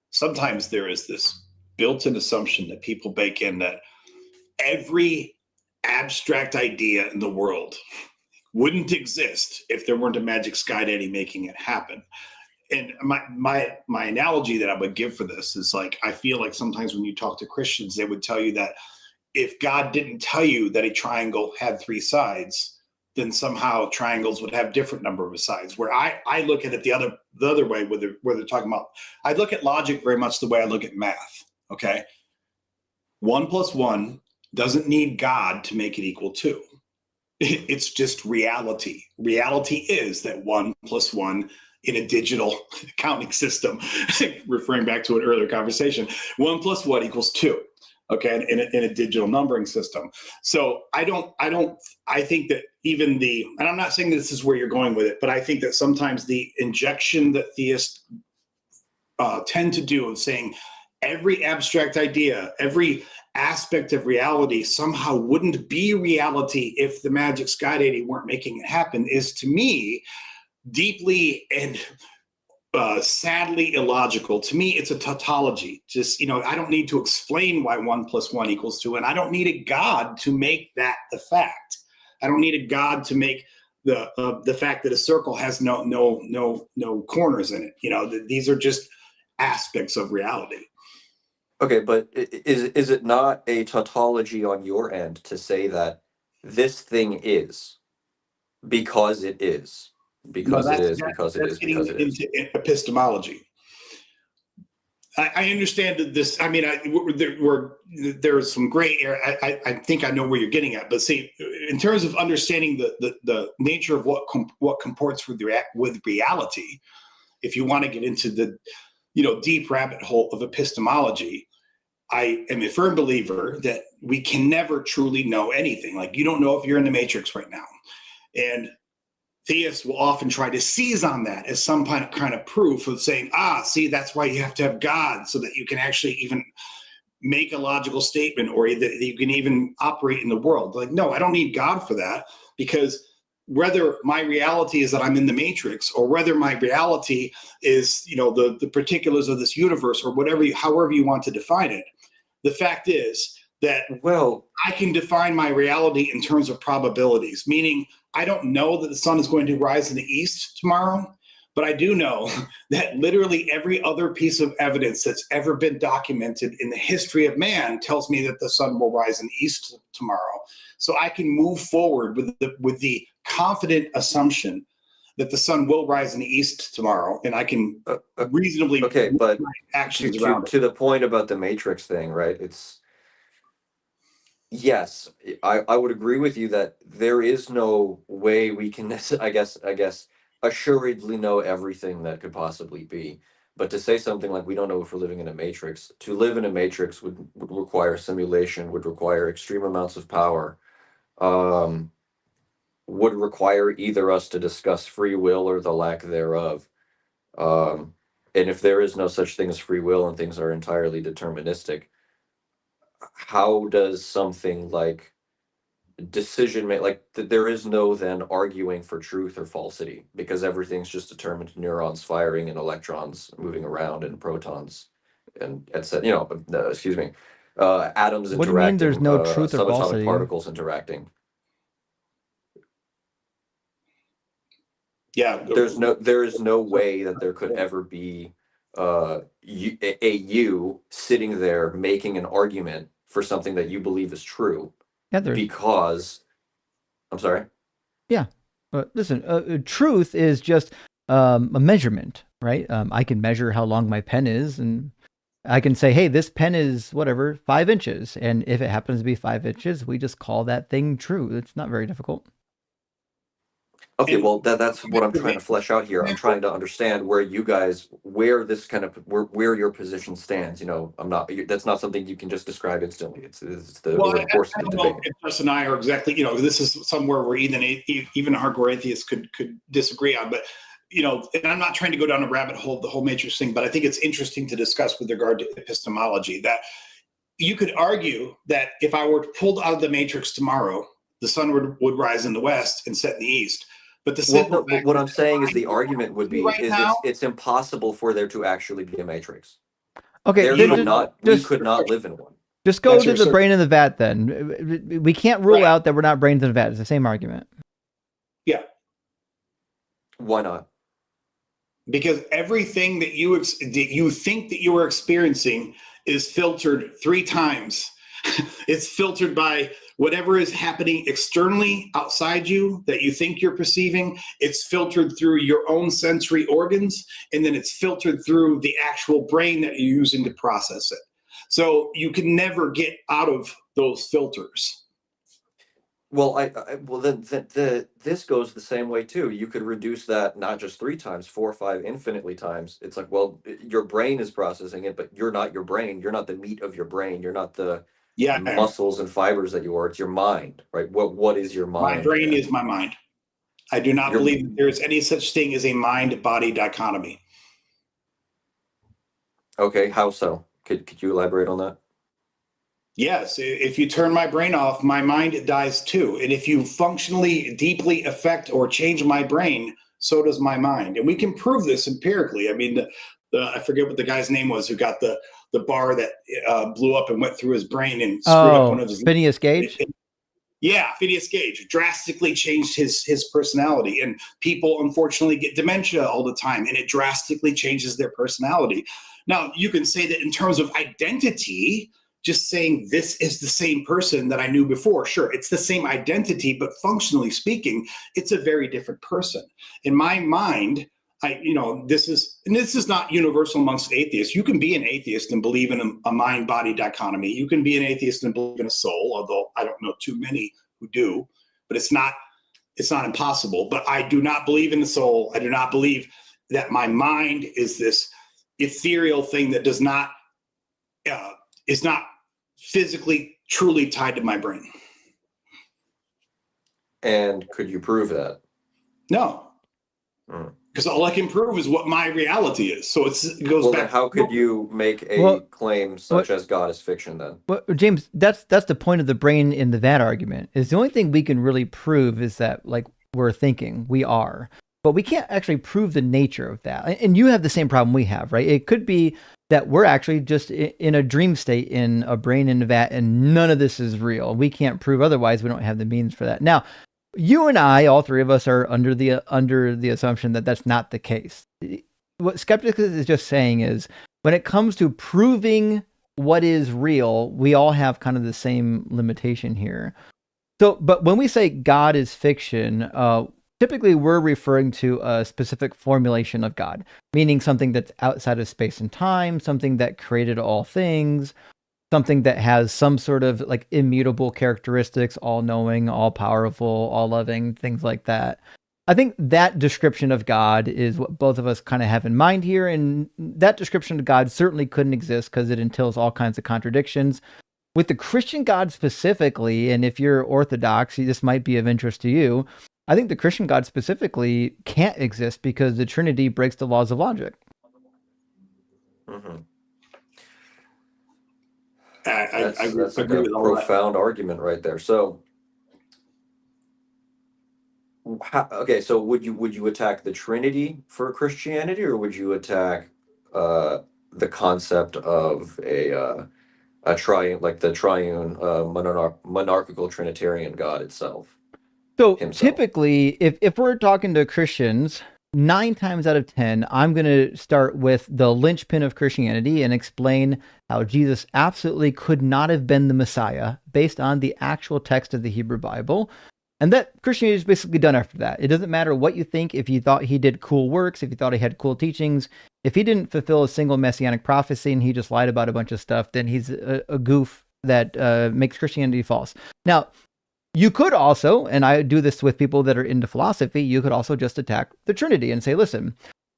sometimes there is this built-in assumption that people bake in that every abstract idea in the world wouldn't exist if there weren't a magic sky daddy making it happen. And my analogy that I would give for this is, like, I feel like sometimes when you talk to Christians, they would tell you that if God didn't tell you that a triangle had 3 sides, then somehow triangles would have different number of sides. Where I look at it the other way, where they're talking about, I look at logic very much the way I look at math. Okay, 1 + 1 doesn't need God to make it equal 2. It's just reality. Reality is that 1 + 1 in a digital accounting system, referring back to an earlier conversation, 1 + 1 = 2. Okay, in a digital numbering system. So I think that even and I'm not saying this is where you're going with it, but I think that sometimes the injection that theists tend to do of saying every abstract idea, every aspect of reality somehow wouldn't be reality if the magic sky daddy weren't making it happen, is, to me, deeply and sadly illogical. To me, it's a tautology. Just, I don't need to explain why 1 + 1 = 2, and I don't need a God to make that the fact. I don't need a God to make the fact that a circle has no corners in it. These are just aspects of reality. Okay, but is it not a tautology on your end to say that this thing is because it is? No, because it is, because it that's is, getting because it is. into epistemology. I understand that this. I mean, there's some gray area. I think I know where you're getting at. But see, in terms of understanding the nature of what comports with reality, if you want to get into the deep rabbit hole of epistemology, I am a firm believer that we can never truly know anything. Like, you don't know if you're in the matrix right now, and theists will often try to seize on that as some kind of proof of saying, see, that's why you have to have God, so that you can actually even make a logical statement, or that you can even operate in the world. Like, no, I don't need God for that, because whether my reality is that I'm in the matrix, or whether my reality is, the particulars of this universe, or however you want to define it, the fact is that I can define my reality in terms of probabilities, meaning I don't know that the sun is going to rise in the east tomorrow, but I do know that literally every other piece of evidence that's ever been documented in the history of man tells me that the sun will rise in the east tomorrow. So I can move forward with the confident assumption that the sun will rise in the east tomorrow, and I can reasonably but actions around it. To the point about the matrix thing, right? Yes, I would agree with you that there is no way we can, I guess, assuredly know everything that could possibly be. But to say something like we don't know if we're living in a matrix, to live in a matrix would require simulation, would require extreme amounts of power, would require either us to discuss free will or the lack thereof. And if there is no such thing as free will and things are entirely deterministic, how does something like decision make, like there is no then arguing for truth or falsity, because everything's just determined, neurons firing and electrons moving around and protons and etc. Atoms interacting. What do you mean there's no truth or subatomic falsity? particles interacting. Yeah, there is no way that there could ever be you sitting there making an argument for something that you believe is true. Yeah, because I'm sorry. Yeah, but listen, truth is just a measurement, right? I can measure how long my pen is, and I can say, hey, this pen is whatever 5 inches, and if it happens to be 5 inches, we just call that thing true. It's not very difficult. Okay, well, that's what I'm trying to flesh out here. I'm trying to understand where your position stands. That's not something you can just describe instantly. It's over the course of the debate. If Justin and I are exactly, this is somewhere where even a hardcore atheist could disagree on, but, and I'm not trying to go down a rabbit hole of the whole matrix thing, but I think it's interesting to discuss with regard to epistemology that you could argue that if I were pulled out of the matrix tomorrow, the sun would rise in the west and set in the east. But what I'm saying is the argument would be it's impossible for there to actually be a matrix. Okay, we could not live in one. Just go to the brain in the vat then. We can't rule out that we're not brains in the vat. It's the same argument. Yeah. Why not? Because everything that you think that you are experiencing is filtered 3 times. It's filtered by whatever is happening externally outside you that you think you're perceiving. It's filtered through your own sensory organs, and then it's filtered through the actual brain that you're using to process it. So you can never get out of those filters. Well, this goes the same way too. You could reduce that not just 3 times, 4 or 5, infinitely times. It's like, well, your brain is processing it, but you're not your brain. You're not the meat of your brain. You're not the muscles and fibers that you are. It's your mind, right? What is your mind? My brain is my mind. I do not believe that there is any such thing as a mind-body dichotomy. Okay, how so? Could you elaborate on that? Yes, if you turn my brain off, my mind dies too. And if you functionally, deeply affect or change my brain, so does my mind. And we can prove this empirically. I mean, I forget what the guy's name was who got the bar that blew up and went through his brain and screwed up one of his... Phineas Gage? Yeah, Phineas Gage drastically changed his personality. And people, unfortunately, get dementia all the time, and it drastically changes their personality. Now, you can say that in terms of identity, just saying this is the same person that I knew before. Sure, it's the same identity, but functionally speaking, it's a very different person. In my mind, this is not universal amongst atheists. You can be an atheist and believe in a mind-body dichotomy. You can be an atheist and believe in a soul, although I don't know too many who do, but it's not impossible. But I do not believe in the soul. I do not believe that my mind is this ethereal thing that is not physically truly tied to my brain. And could you prove that? No. Because all I can prove is what my reality is. So it goes back. Then how could you make a claim such as God is fiction then? Well, James, that's the point of the brain in the that argument. Is the only thing we can really prove is that, like, we're thinking, we are. But we can't actually prove the nature of that. And you have the same problem we have, right? It could be that we're actually just in a dream state in a brain in a vat, and none of this is real. We can't prove otherwise. We don't have the means for that. Now, you and I, all three of us, are under the assumption that that's not the case. What Skepticus is just saying is, when it comes to proving what is real, we all have kind of the same limitation here. So, but when we say God is fiction, typically we're referring to a specific formulation of God, meaning something that's outside of space and time, something that created all things, something that has some sort of like immutable characteristics, all-knowing, all-powerful, all-loving, things like that. I think that description of God is what both of us kind of have in mind here, and that description of God certainly couldn't exist because it entails all kinds of contradictions. With the Christian God specifically, and if you're Orthodox, this might be of interest to you, I think the Christian God specifically can't exist because the Trinity breaks the laws of logic. Mm-hmm. I agree that's a with all that. profound argument right there. So, so would you attack the Trinity for Christianity, or would you attack the concept of a triune, like the triune monarchical Trinitarian God itself? So himself? Typically, if we're talking to Christians, 9 times out of 10, I'm going to start with the linchpin of Christianity and explain how Jesus absolutely could not have been the Messiah based on the actual text of the Hebrew Bible. And that Christianity is basically done after that. It doesn't matter what you think. If you thought he did cool works, if you thought he had cool teachings, if he didn't fulfill a single messianic prophecy and he just lied about a bunch of stuff, then he's a goof that makes Christianity false. Now, you could also, and I do this with people that are into philosophy, you could also just attack the Trinity and say, listen,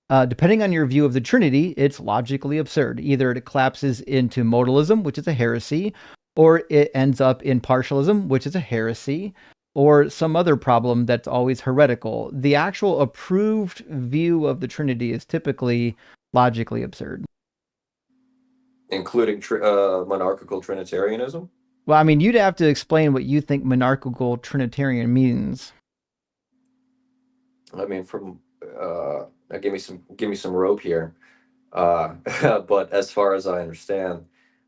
depending on your view of the Trinity, it's logically absurd. Either it collapses into modalism, which is a heresy, or it ends up in partialism, which is a heresy, or some other problem that's always heretical. The actual approved view of the Trinity is typically logically absurd. Including monarchical Trinitarianism? Well, I mean, you'd have to explain what you think monarchical Trinitarian means. I mean, give me some rope here. But as far as I understand,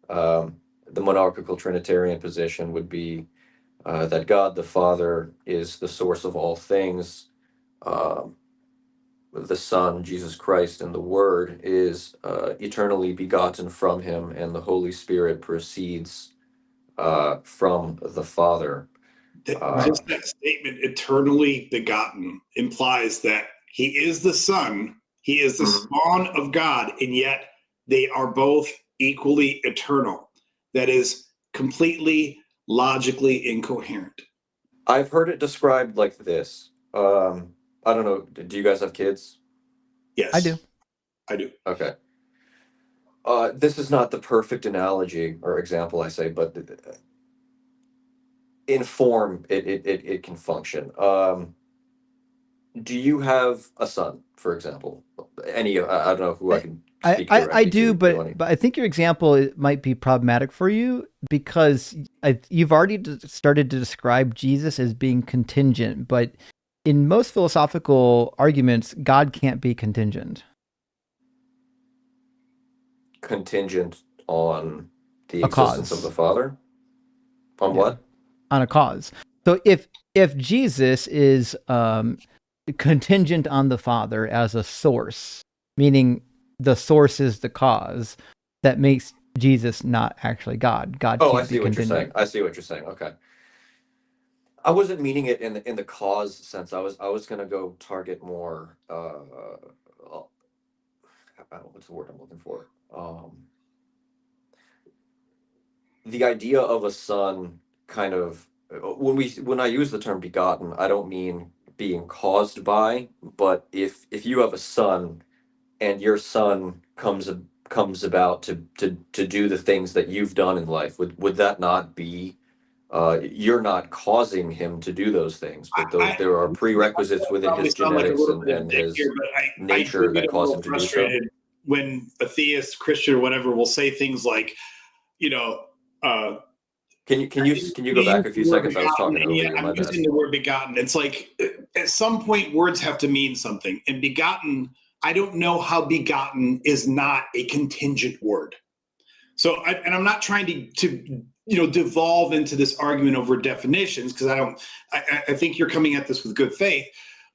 the monarchical Trinitarian position would be that God the Father is the source of all things. The Son, Jesus Christ, and the Word is eternally begotten from him, and the Holy Spirit proceeds from the Father. Just that statement, eternally begotten, implies that he is the Son, he is the spawn of God, and yet they are both equally eternal. That is completely logically incoherent. I've heard it described like this. I don't know. Do you guys have kids? Yes. I do. Okay. This is not the perfect analogy or example, I say, but in form, it can function. Do you have a son, for example? I don't know who I can speak directly I do, to. but I think your example might be problematic for you because you've already started to describe Jesus as being contingent, but in most philosophical arguments, God can't be contingent. Contingent on the A existence cause. of the Father? On what? On a cause. So if Jesus is contingent on the Father as a source, meaning the source is the cause, that makes Jesus not actually God. God Oh, I can't be see what you're saying. contingent. I see what you're saying. Okay. I wasn't meaning it in the cause sense. I was gonna go target more. What's the word I'm looking for? The idea of a son, kind of, when I use the term begotten, I don't mean being caused by, but if you have a son and your son comes about to do the things that you've done in life, would that not be, you're not causing him to do those things, but there are prerequisites within Probably his sound like a genetics little bit of and dick his here, but I nature do that get a cause little him to do so. frustrated when a theist, Christian, or whatever will say things like, you know, Can you go back a few seconds? I was talking over you. My I'm bad. using the word begotten. It's like at some point words have to mean something. And begotten, I don't know how begotten is not a contingent word. So, and I'm not trying to devolve into this argument over definitions, because I think you're coming at this with good faith.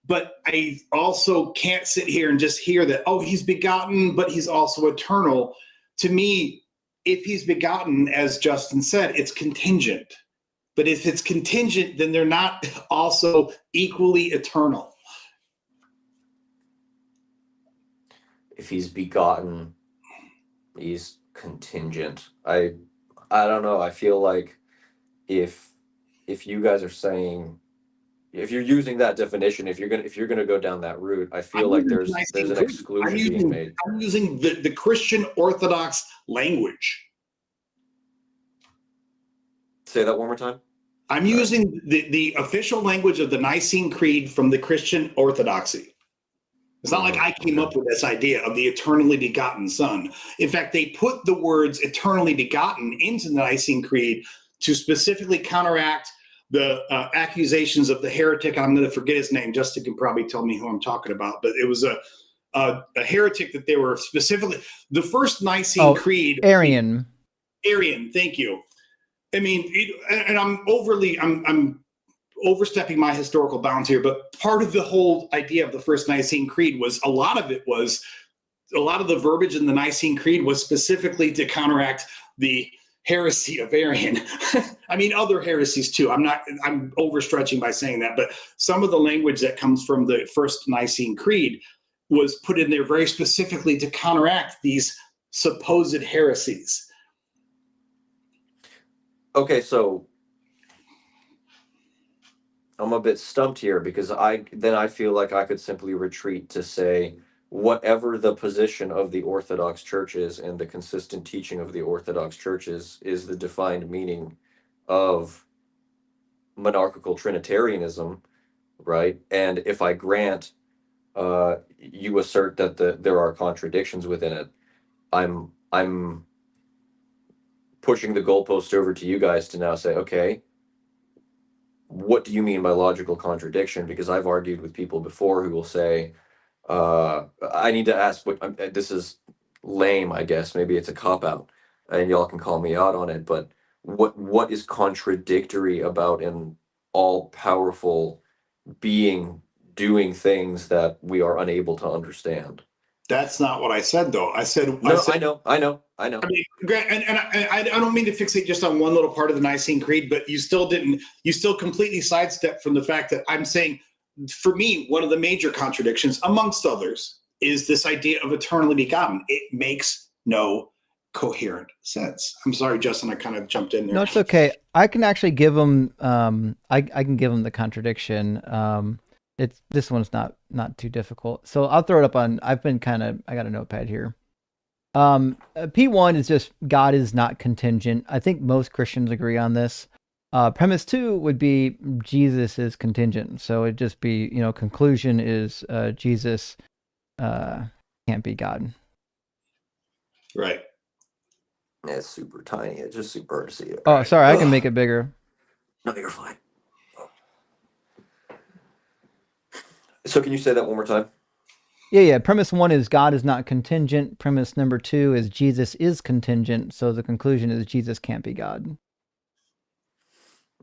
But I also can't sit here and just hear that, oh, he's begotten, but he's also eternal. To me, if he's begotten, as Justin said, it's contingent. But if it's contingent, then they're not also equally eternal. If he's begotten, he's contingent. I don't know. I feel like if you guys are saying, if you're using that definition, if you're gonna go down that route, I feel like there's an exclusion being made. I'm using the Christian Orthodox language. Say that one more time. I'm using the official language of the Nicene Creed from the Christian Orthodoxy. It's not like I came up with this idea of the eternally begotten Son. In fact, they put the words eternally begotten into the Nicene Creed to specifically counteract the accusations of the heretic. I'm going to forget his name. Justin can probably tell me who I'm talking about, but it was a heretic that they were specifically, the first Nicene Creed. Arian. Thank you. I mean, and I'm overstepping my historical bounds here, but part of the whole idea of the first Nicene Creed was a lot of the verbiage in the Nicene Creed was specifically to counteract the heresy of Arian. I mean, other heresies too. I'm overstretching by saying that, but some of the language that comes from the first Nicene Creed was put in there very specifically to counteract these supposed heresies. Okay, so I'm a bit stumped here, because I feel like I could simply retreat to say whatever the position of the Orthodox Church is, and the consistent teaching of the Orthodox churches is the defined meaning of monarchical Trinitarianism, right? And if I grant you assert that there are contradictions within it, I'm pushing the goalpost over to you guys to now say, okay, what do you mean by logical contradiction? Because I've argued with people before who will say, I need to ask, this is lame, I guess, maybe it's a cop-out, and y'all can call me out on it, but what is contradictory about an all-powerful being doing things that we are unable to understand? That's not what I said, though. I know. I know. I mean, and I don't mean to fixate just on one little part of the Nicene Creed, but you still completely sidestepped from the fact that I'm saying, for me, one of the major contradictions, amongst others, is this idea of eternally begotten. It makes no coherent sense. I'm sorry, Justin, I kind of jumped in there. No, it's okay. I can actually give them, I can give them the contradiction. This one's not too difficult. So I'll throw it up on, I got a notepad here. P1 is just God is not contingent. I think most Christians agree on this. Premise 2 would be Jesus is contingent. So it'd just be, conclusion is Jesus can't be God. Right. It's super tiny. It's just super hard to see it. Oh, sorry. I can make it bigger. No, you're fine. So can you say that one more time? Yeah. Premise 1 is God is not contingent. Premise number 2 is Jesus is contingent. So the conclusion is Jesus can't be God.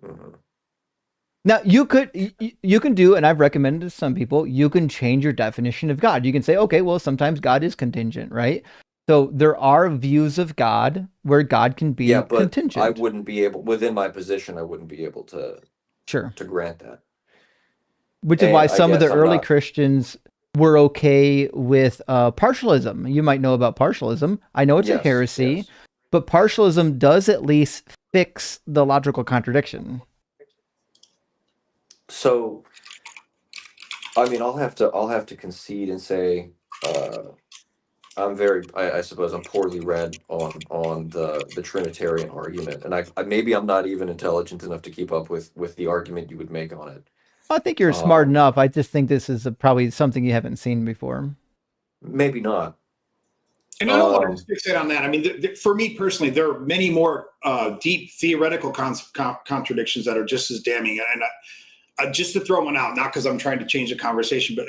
Mm-hmm. Now you can do, and I've recommended to some people, you can change your definition of God. You can say, okay, well, sometimes God is contingent, right? So there are views of God where God can be Yeah, but I contingent. wouldn't be able, within my position, I wouldn't be able to Sure. grant that. Which is And why I some of the guess I'm early not. Christians were okay with partialism. You might know about partialism. I know it's a Yes, heresy, yes. but partialism does at least fix the logical contradiction. So, I mean, I'll have to concede and say, I suppose I'm poorly read on the Trinitarian argument, and maybe I'm not even intelligent enough to keep up with the argument you would make on it. I think you're smart enough. I just think this is probably something you haven't seen before. Maybe not. And I don't want to fixate on that. I mean, for me personally, there are many more deep theoretical contradictions that are just as damning. And just to throw one out, not because I'm trying to change the conversation, but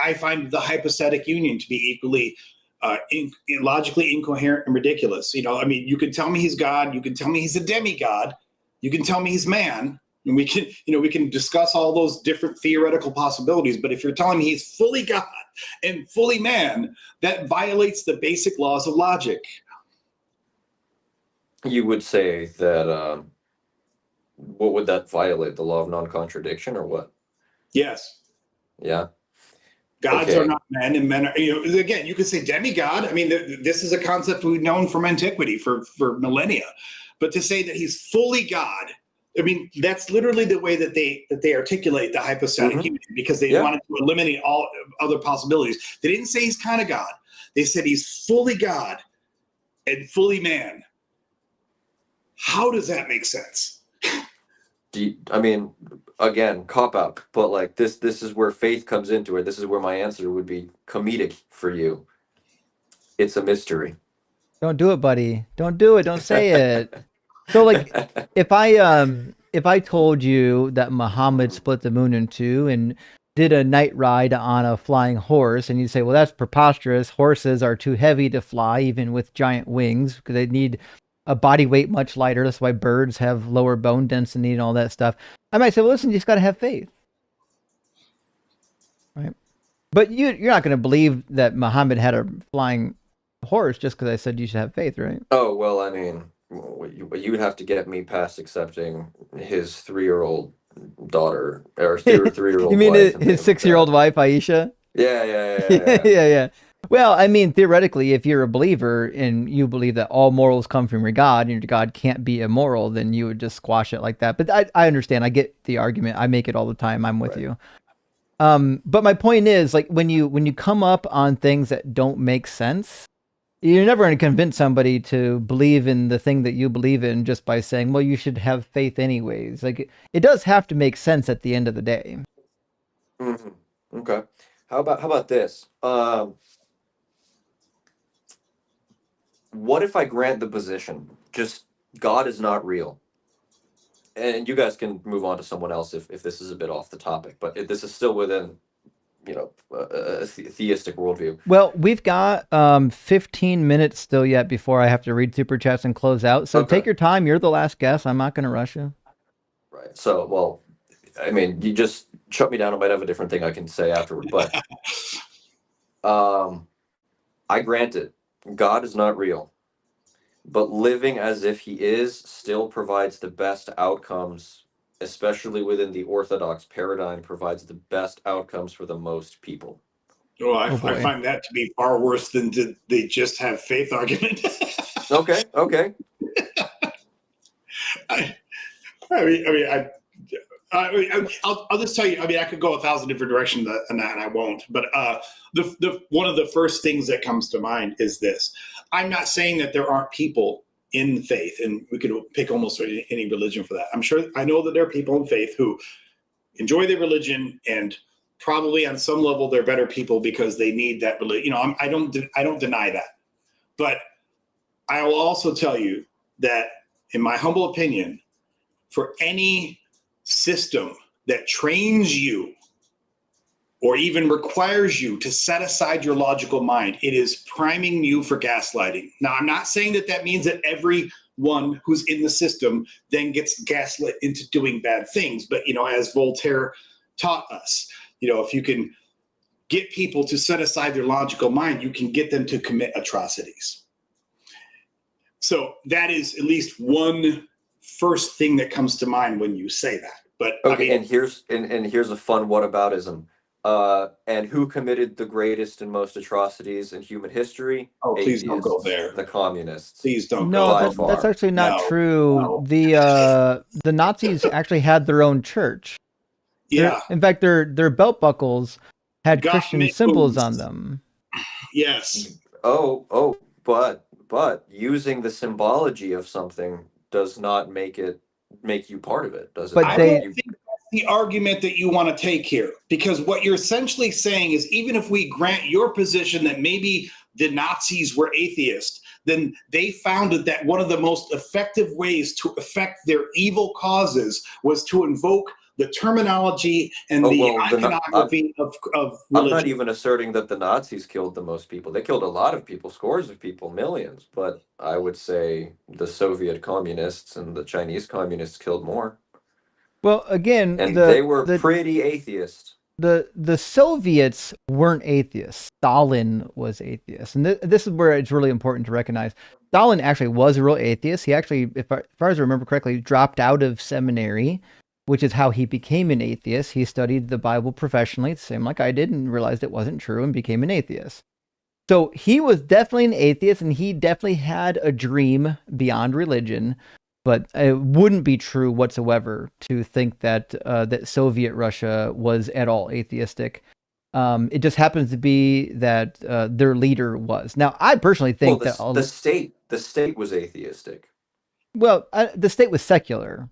I find the hypostatic union to be equally logically incoherent and ridiculous. I mean, you can tell me he's God, you can tell me he's a demigod, you can tell me he's man, and we can discuss all those different theoretical possibilities. But if you're telling me he's fully God and fully man, that violates the basic laws of logic. You would say that, what would that violate? The law of non-contradiction or what? Yes. Yeah. Gods Okay. are not men, and men are, again, you could say demigod. I mean, this is a concept we've known from antiquity for millennia. But to say that he's fully God, I mean, that's literally the way that they articulate the hypostatic union, because they wanted to eliminate all other possibilities. They didn't say he's kind of God. They said he's fully God and fully man. How does that make sense? I mean, again, cop out, but like this is where faith comes into it. This is where my answer would be comedic for you. It's a mystery. Don't do it, buddy. Don't do it. Don't say it. So, like, if I told you that Muhammad split the moon in two and did a night ride on a flying horse, and you say, well, that's preposterous. Horses are too heavy to fly, even with giant wings, because they need a body weight much lighter. That's why birds have lower bone density and all that stuff. I might say, well, listen, you just got to have faith. Right? But you're not going to believe that Muhammad had a flying horse just because I said you should have faith, right? Oh, well, I mean, you would have to get me past accepting his 3-year-old daughter or 3-year-old You mean wife. his 6-year-old wife, Aisha? Yeah. Yeah. Well, I mean, theoretically, if you're a believer and you believe that all morals come from your God and your God can't be immoral, then you would just squash it like that. But I understand. I get the argument. I make it all the time. I'm with you. But my point is, like, when you come up on things that don't make sense, you're never going to convince somebody to believe in the thing that you believe in just by saying, well, you should have faith anyways. Like, it does have to make sense at the end of the day. Mm-hmm. Okay. How about this? What if I grant the position, just God is not real? And you guys can move on to someone else if this is a bit off the topic, but this is still within, a theistic worldview. Well, we've got 15 minutes still yet before I have to read super chats and close out. So take your time. You're the last guest. I'm not going to rush you. Right. So, well, I mean, you just shut me down. I might have a different thing I can say afterward, but I grant it. God is not real, but living as if he is still provides the best outcomes, especially within the Orthodox paradigm, provides the best outcomes for the most people. Oh, I find that to be far worse than they just have faith argument. Okay. I'll just tell you. I mean, I could go 1,000 different directions on that, and I won't. But the one of the first things that comes to mind is this: I'm not saying that there aren't people in faith, and we could pick almost any religion for that. I know that there are people in faith who enjoy their religion, and probably on some level they're better people because they need that religion. I don't deny that, but I will also tell you that, in my humble opinion, for any system that trains you or even requires you to set aside your logical mind, it is priming you for gaslighting. Now, I'm not saying that means that everyone who's in the system then gets gaslit into doing bad things. But, as Voltaire taught us, if you can get people to set aside their logical mind, you can get them to commit atrocities. So that is at least one first thing that comes to mind when you say that. But Okay, I mean, and here's a fun whataboutism. And who committed the greatest and most atrocities in human history? oh, please don't go Atheists, there. the communists. Please don't No, go by there. that's far. actually not No, true. no. The Nazis actually had their own church. Yeah, In fact, their belt buckles had God Christian made symbols moves. on them. yes. But using the symbology of something does not make you part of it, does it? But I not? they- don't think that's the argument that you want to take here, because what you're essentially saying is, even if we grant your position that maybe the Nazis were atheists, then they founded that one of the most effective ways to affect their evil causes was to invoke the terminology and the iconography of I'm religion. not even asserting that the Nazis killed the most people. They killed a lot of people, scores of people, millions. But I would say the Soviet communists and the Chinese communists killed more. Well, again, And they were pretty atheist. The Soviets weren't atheists. Stalin was atheist. And this is where it's really important to recognize. Stalin actually was a real atheist. He actually, if far as I remember correctly, dropped out of seminary, which is how he became an atheist. He studied the Bible professionally, the same like I did, and realized it wasn't true and became an atheist. So he was definitely an atheist, and he definitely had a dream beyond religion, but it wouldn't be true whatsoever to think that that Soviet Russia was at all atheistic. It just happens to be that their leader was. Now, I personally think that the state was atheistic. Well, the state was secular.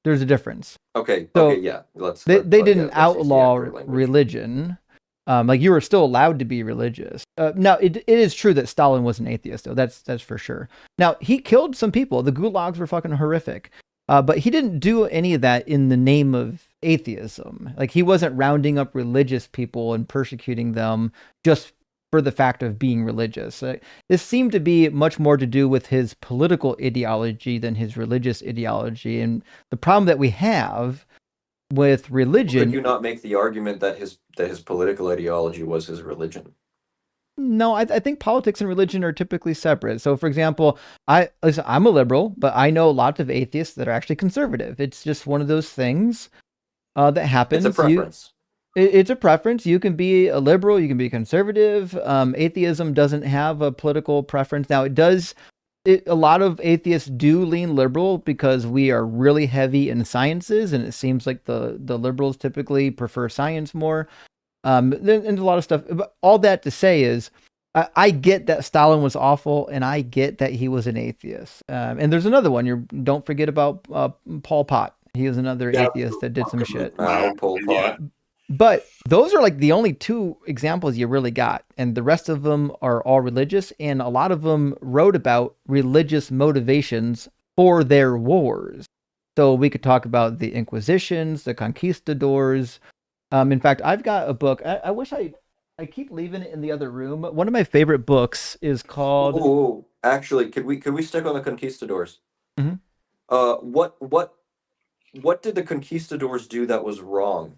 There's a difference. Okay. So okay. Yeah. They didn't let's use the outlaw accurate language. religion. Like you were still allowed to be religious. Now it is true that Stalin was an atheist, though. That's for sure. Now he killed some people. The gulags were fucking horrific. But he didn't do any of that in the name of atheism. Like he wasn't rounding up religious people and persecuting them just for the fact of being religious. This seemed to be much more to do with his political ideology than his religious ideology. And the problem that we have with religion. Could you not make the argument that his political ideology was his religion? No, I think politics and religion are typically separate. So, for example, I'm a liberal, but I know lots of atheists that are actually conservative. It's just one of those things that happens. It's a preference. It's a preference. You can be a liberal, you can be conservative. Atheism doesn't have a political preference. Now, it does. A lot of atheists do lean liberal because we are really heavy in sciences, and it seems like the liberals typically prefer science more. And a lot of stuff. But all that to say is, I get that Stalin was awful, and I get that he was an atheist. And there's another one. Don't forget about Pol Pot. He was another atheist that did some shit. Pol Pot. But those are like the only two examples you really got. And the rest of them are all religious. And a lot of them wrote about religious motivations for their wars. So we could talk about the Inquisitions, the conquistadors. In fact, I've got a book. I wish I keep leaving it in the other room. One of my favorite books is called... Oh, actually, could we stick on the conquistadors? Mm-hmm. What did the conquistadors do that was wrong?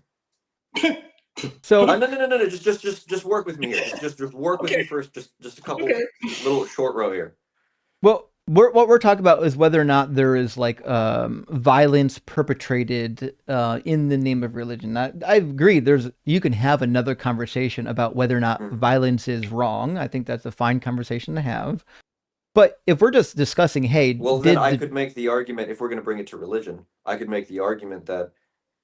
So no. Just work with me here. Just work with me first. Just a couple little short row here. Well, what we're talking about is whether or not there is like violence perpetrated in the name of religion. I agree. You can have another conversation about whether or not violence is wrong. I think that's a fine conversation to have. But if we're just discussing, hey, well, then I could make the argument, if we're going to bring it to religion, I could make the argument that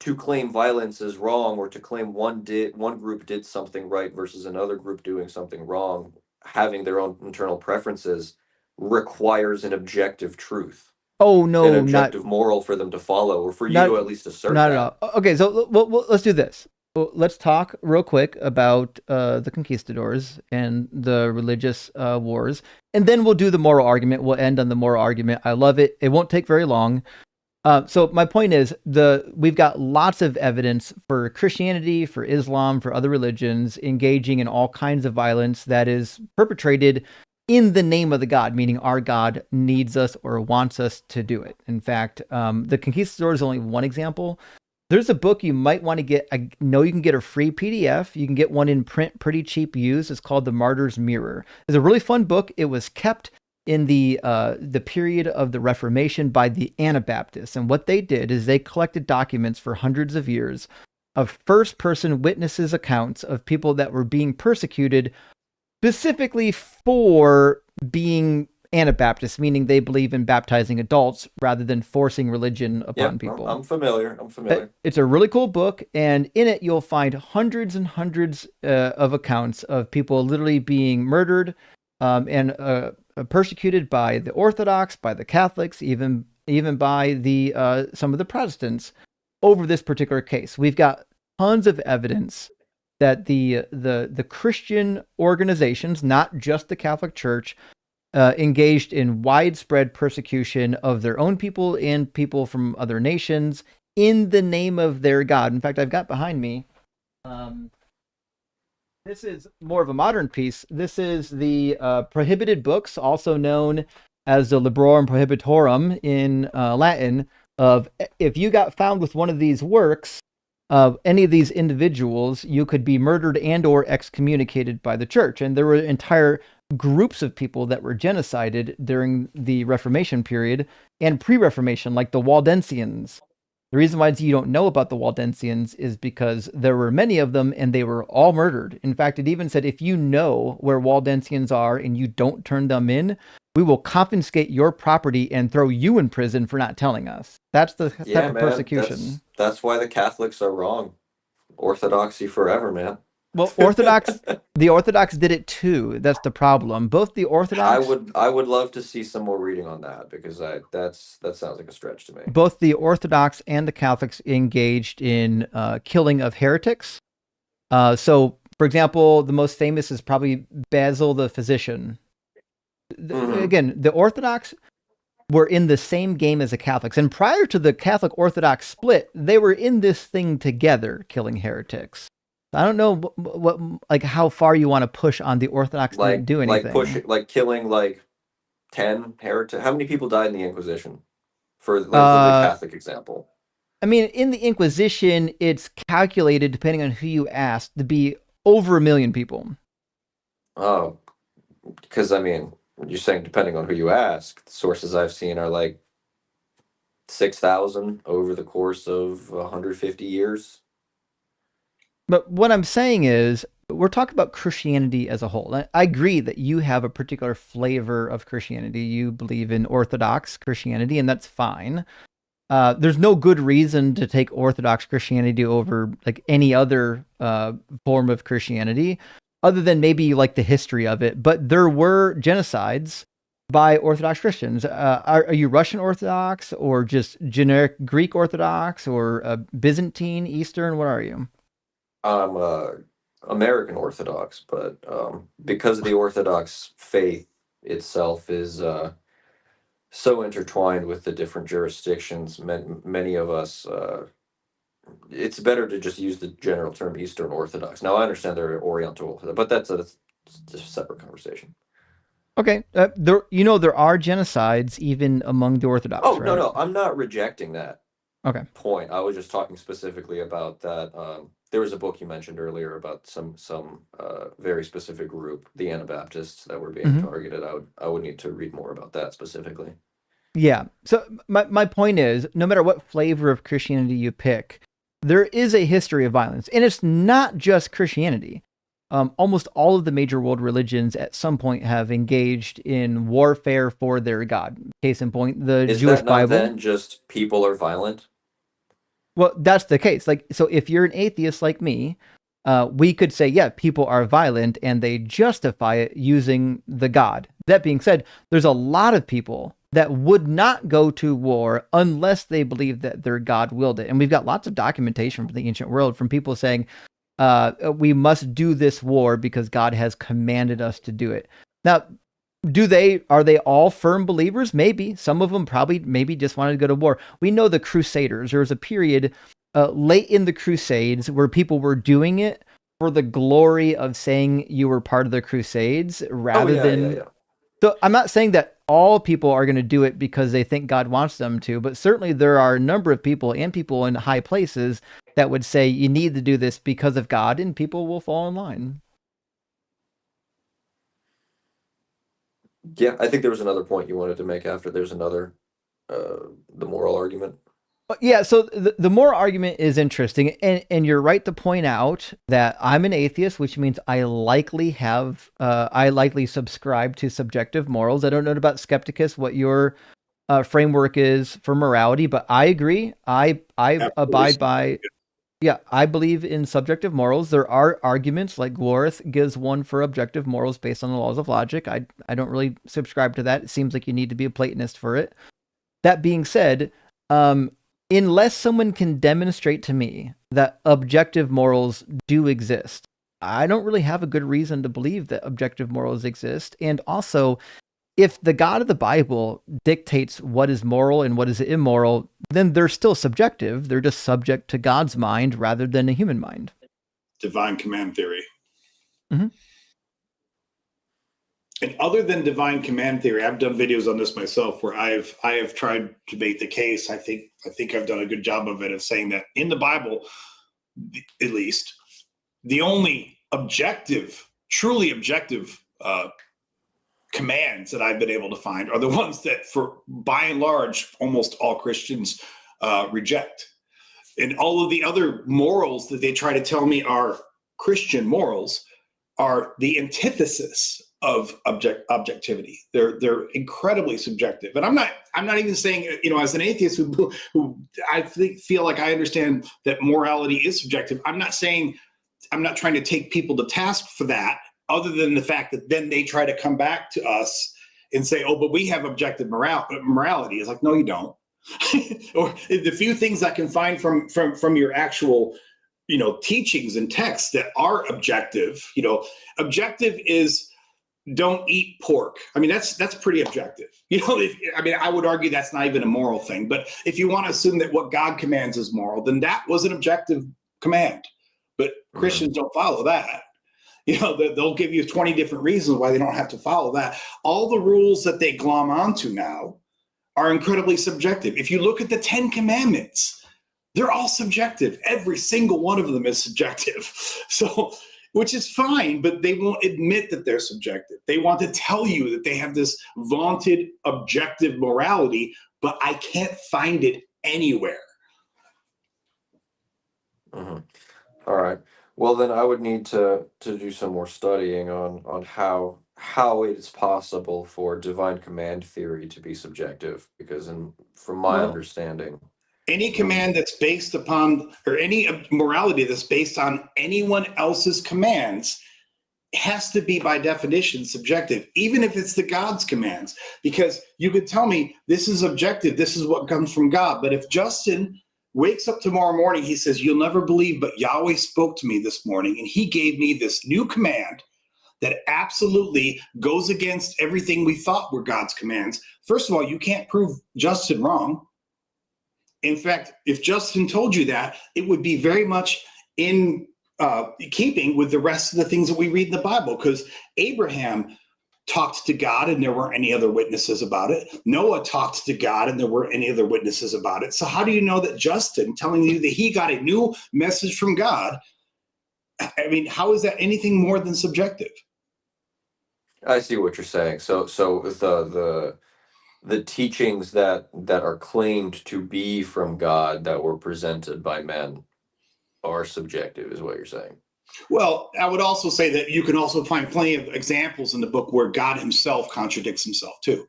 to claim violence is wrong, or to claim one group did something right versus another group doing something wrong, having their own internal preferences, requires an objective truth. Oh no, an objective moral for them to follow, or for you to at least assert. Not at all. Okay, so let's do this. Let's talk real quick about the conquistadors and the religious wars, and then we'll do the moral argument. We'll end on the moral argument. I love it. It won't take very long. So my point is, we've got lots of evidence for Christianity, for Islam, for other religions engaging in all kinds of violence that is perpetrated in the name of the God, meaning our God needs us or wants us to do it. In fact, the conquistadors is only one example. There's a book you might want to get. I know you can get a free PDF. You can get one in print pretty cheap used. It's called The Martyr's Mirror. It's a really fun book. It was kept in the period of the Reformation by the Anabaptists. And what they did is they collected documents for hundreds of years of first-person witnesses accounts of people that were being persecuted specifically for being Anabaptists, meaning they believe in baptizing adults rather than forcing religion upon people. I'm familiar. It's a really cool book, and in it you'll find hundreds and hundreds of accounts of people literally being murdered and persecuted by the Orthodox, by the Catholics, even by the some of the Protestants over this particular case. We've got tons of evidence that the Christian organizations, not just the Catholic Church, engaged in widespread persecution of their own people and people from other nations in the name of their God. In fact, I've got behind me, this is more of a modern piece. This is the Prohibited Books, also known as the Librorum Prohibitorum in Latin, of if you got found with one of these works, any of these individuals, you could be murdered and or excommunicated by the church. And there were entire groups of people that were genocided during the Reformation period and pre-Reformation, like the Waldensians. The reason why you don't know about the Waldensians is because there were many of them and they were all murdered. In fact, it even said, if you know where Waldensians are and you don't turn them in, we will confiscate your property and throw you in prison for not telling us. That's the type of persecution. That's why the Catholics are wrong. Orthodoxy forever, man. Well, the Orthodox did it too. That's the problem. Both the Orthodox... I would love to see some more reading on that, because that sounds like a stretch to me. Both the Orthodox and the Catholics engaged in killing of heretics. So, for example, the most famous is probably Basil the Physician. Again, the Orthodox were in the same game as the Catholics. And prior to the Catholic-Orthodox split, they were in this thing together, killing heretics. I don't know what how far you want to push on the Orthodox to do anything. Killing 10 heretics. How many people died in the Inquisition? For the Catholic example. I mean, in the Inquisition, it's calculated, depending on who you ask, to be over 1 million people. Oh, because I mean, you're saying depending on who you ask. The sources I've seen are 6,000 over the course of 150 years. But what I'm saying is, we're talking about Christianity as a whole. I agree that you have a particular flavor of Christianity. You believe in Orthodox Christianity, and that's fine. There's no good reason to take Orthodox Christianity over any other form of Christianity, other than maybe you like the history of it. But there were genocides by Orthodox Christians. Are you Russian Orthodox, or just generic Greek Orthodox, or Byzantine, Eastern? What are you? I'm American Orthodox, but because the Orthodox faith itself is so intertwined with the different jurisdictions, many of us, it's better to just use the general term Eastern Orthodox. Now, I understand they're Oriental, but that's a separate conversation. Okay, there are genocides even among the Orthodox. Oh, right? no, I'm not rejecting that. Okay. Point. I was just talking specifically about that. There was a book you mentioned earlier about some very specific group, the Anabaptists, that were being targeted. I would need to read more about that specifically. Yeah. So my point is, no matter what flavor of Christianity you pick, there is a history of violence, and it's not just Christianity. Almost all of the major world religions at some point have engaged in warfare for their God. Case in point, the Jewish Bible. Then just people are violent? Well, that's the case. So if you're an atheist like me, we could say, yeah, people are violent, and they justify it using the God. That being said, there's a lot of people that would not go to war unless they believe that their God willed it. And we've got lots of documentation from the ancient world from people saying, we must do this war because God has commanded us to do it. Now, are they all firm believers? Maybe. Some of them probably maybe just wanted to go to war. We know the Crusaders. There was a period late in the Crusades where people were doing it for the glory of saying you were part of the Crusades rather than... Yeah. So I'm not saying that all people are going to do it because they think God wants them to, but certainly there are a number of people and people in high places that would say you need to do this because of God, and people will fall in line. Yeah, I think there was another point you wanted to make after there's another, the moral argument. Yeah, so the moral argument is interesting, and you're right to point out that I'm an atheist, which means I likely subscribe to subjective morals. I don't know about Skepticus, what your framework is for morality, but I agree. I abide by. Yeah, I believe in subjective morals. There are arguments, like Glorith gives one for objective morals based on the laws of logic. I don't really subscribe to that. It seems like you need to be a Platonist for it. That being said, unless someone can demonstrate to me that objective morals do exist, I don't really have a good reason to believe that objective morals exist. And also, if the God of the Bible dictates what is moral and what is immoral, then they're still subjective. They're just subject to God's mind rather than a human mind. Divine command theory. Mm-hmm. And other than divine command theory, I've done videos on this myself where I have tried to make the case. I think I've done a good job of it, of saying that in the Bible, at least, the only objective, truly objective commands that I've been able to find are the ones that, for by and large, almost all Christians reject. And all of the other morals that they try to tell me are Christian morals are the antithesis of objectivity. They're incredibly subjective. And I'm not even saying, as an atheist who I feel like I understand that morality is subjective. I'm not trying to take people to task for that, other than the fact that then they try to come back to us and say, oh, but we have objective morality. It's like, no, you don't. Or the few things I can find from your actual, teachings and texts that are objective, objective is don't eat pork. I mean, that's pretty objective. I would argue that's not even a moral thing. But if you want to assume that what God commands is moral, then that was an objective command. But Christians don't follow that. They'll give you 20 different reasons why they don't have to follow that. All the rules that they glom onto now are incredibly subjective. If you look at the 10 Commandments, they're all subjective. Every single one of them is subjective. So, which is fine, but they won't admit that they're subjective. They want to tell you that they have this vaunted objective morality, but I can't find it anywhere. Mm-hmm. All right. Well, then I would need to do some more studying on how it's possible for divine command theory to be subjective, because from my understanding, any command that's based upon, or any morality that's based on anyone else's commands, has to be by definition subjective, even if it's the God's commands. Because you could tell me this is objective, this is what comes from God, but if Justin wakes up tomorrow morning, he says, you'll never believe, but Yahweh spoke to me this morning and he gave me this new command that absolutely goes against everything we thought were God's commands. First of all, you can't prove Justin wrong. In fact, if Justin told you that, it would be very much in keeping with the rest of the things that we read in the Bible, because Abraham talked to God and there weren't any other witnesses about it. Noah talked to God and there weren't any other witnesses about it. So how do you know that Justin telling you that he got a new message from God, I mean, how is that anything more than subjective? I see what you're saying. So the teachings that are claimed to be from God that were presented by men are subjective, is what you're saying. Well, I would also say that you can also find plenty of examples in the book where God himself contradicts himself too.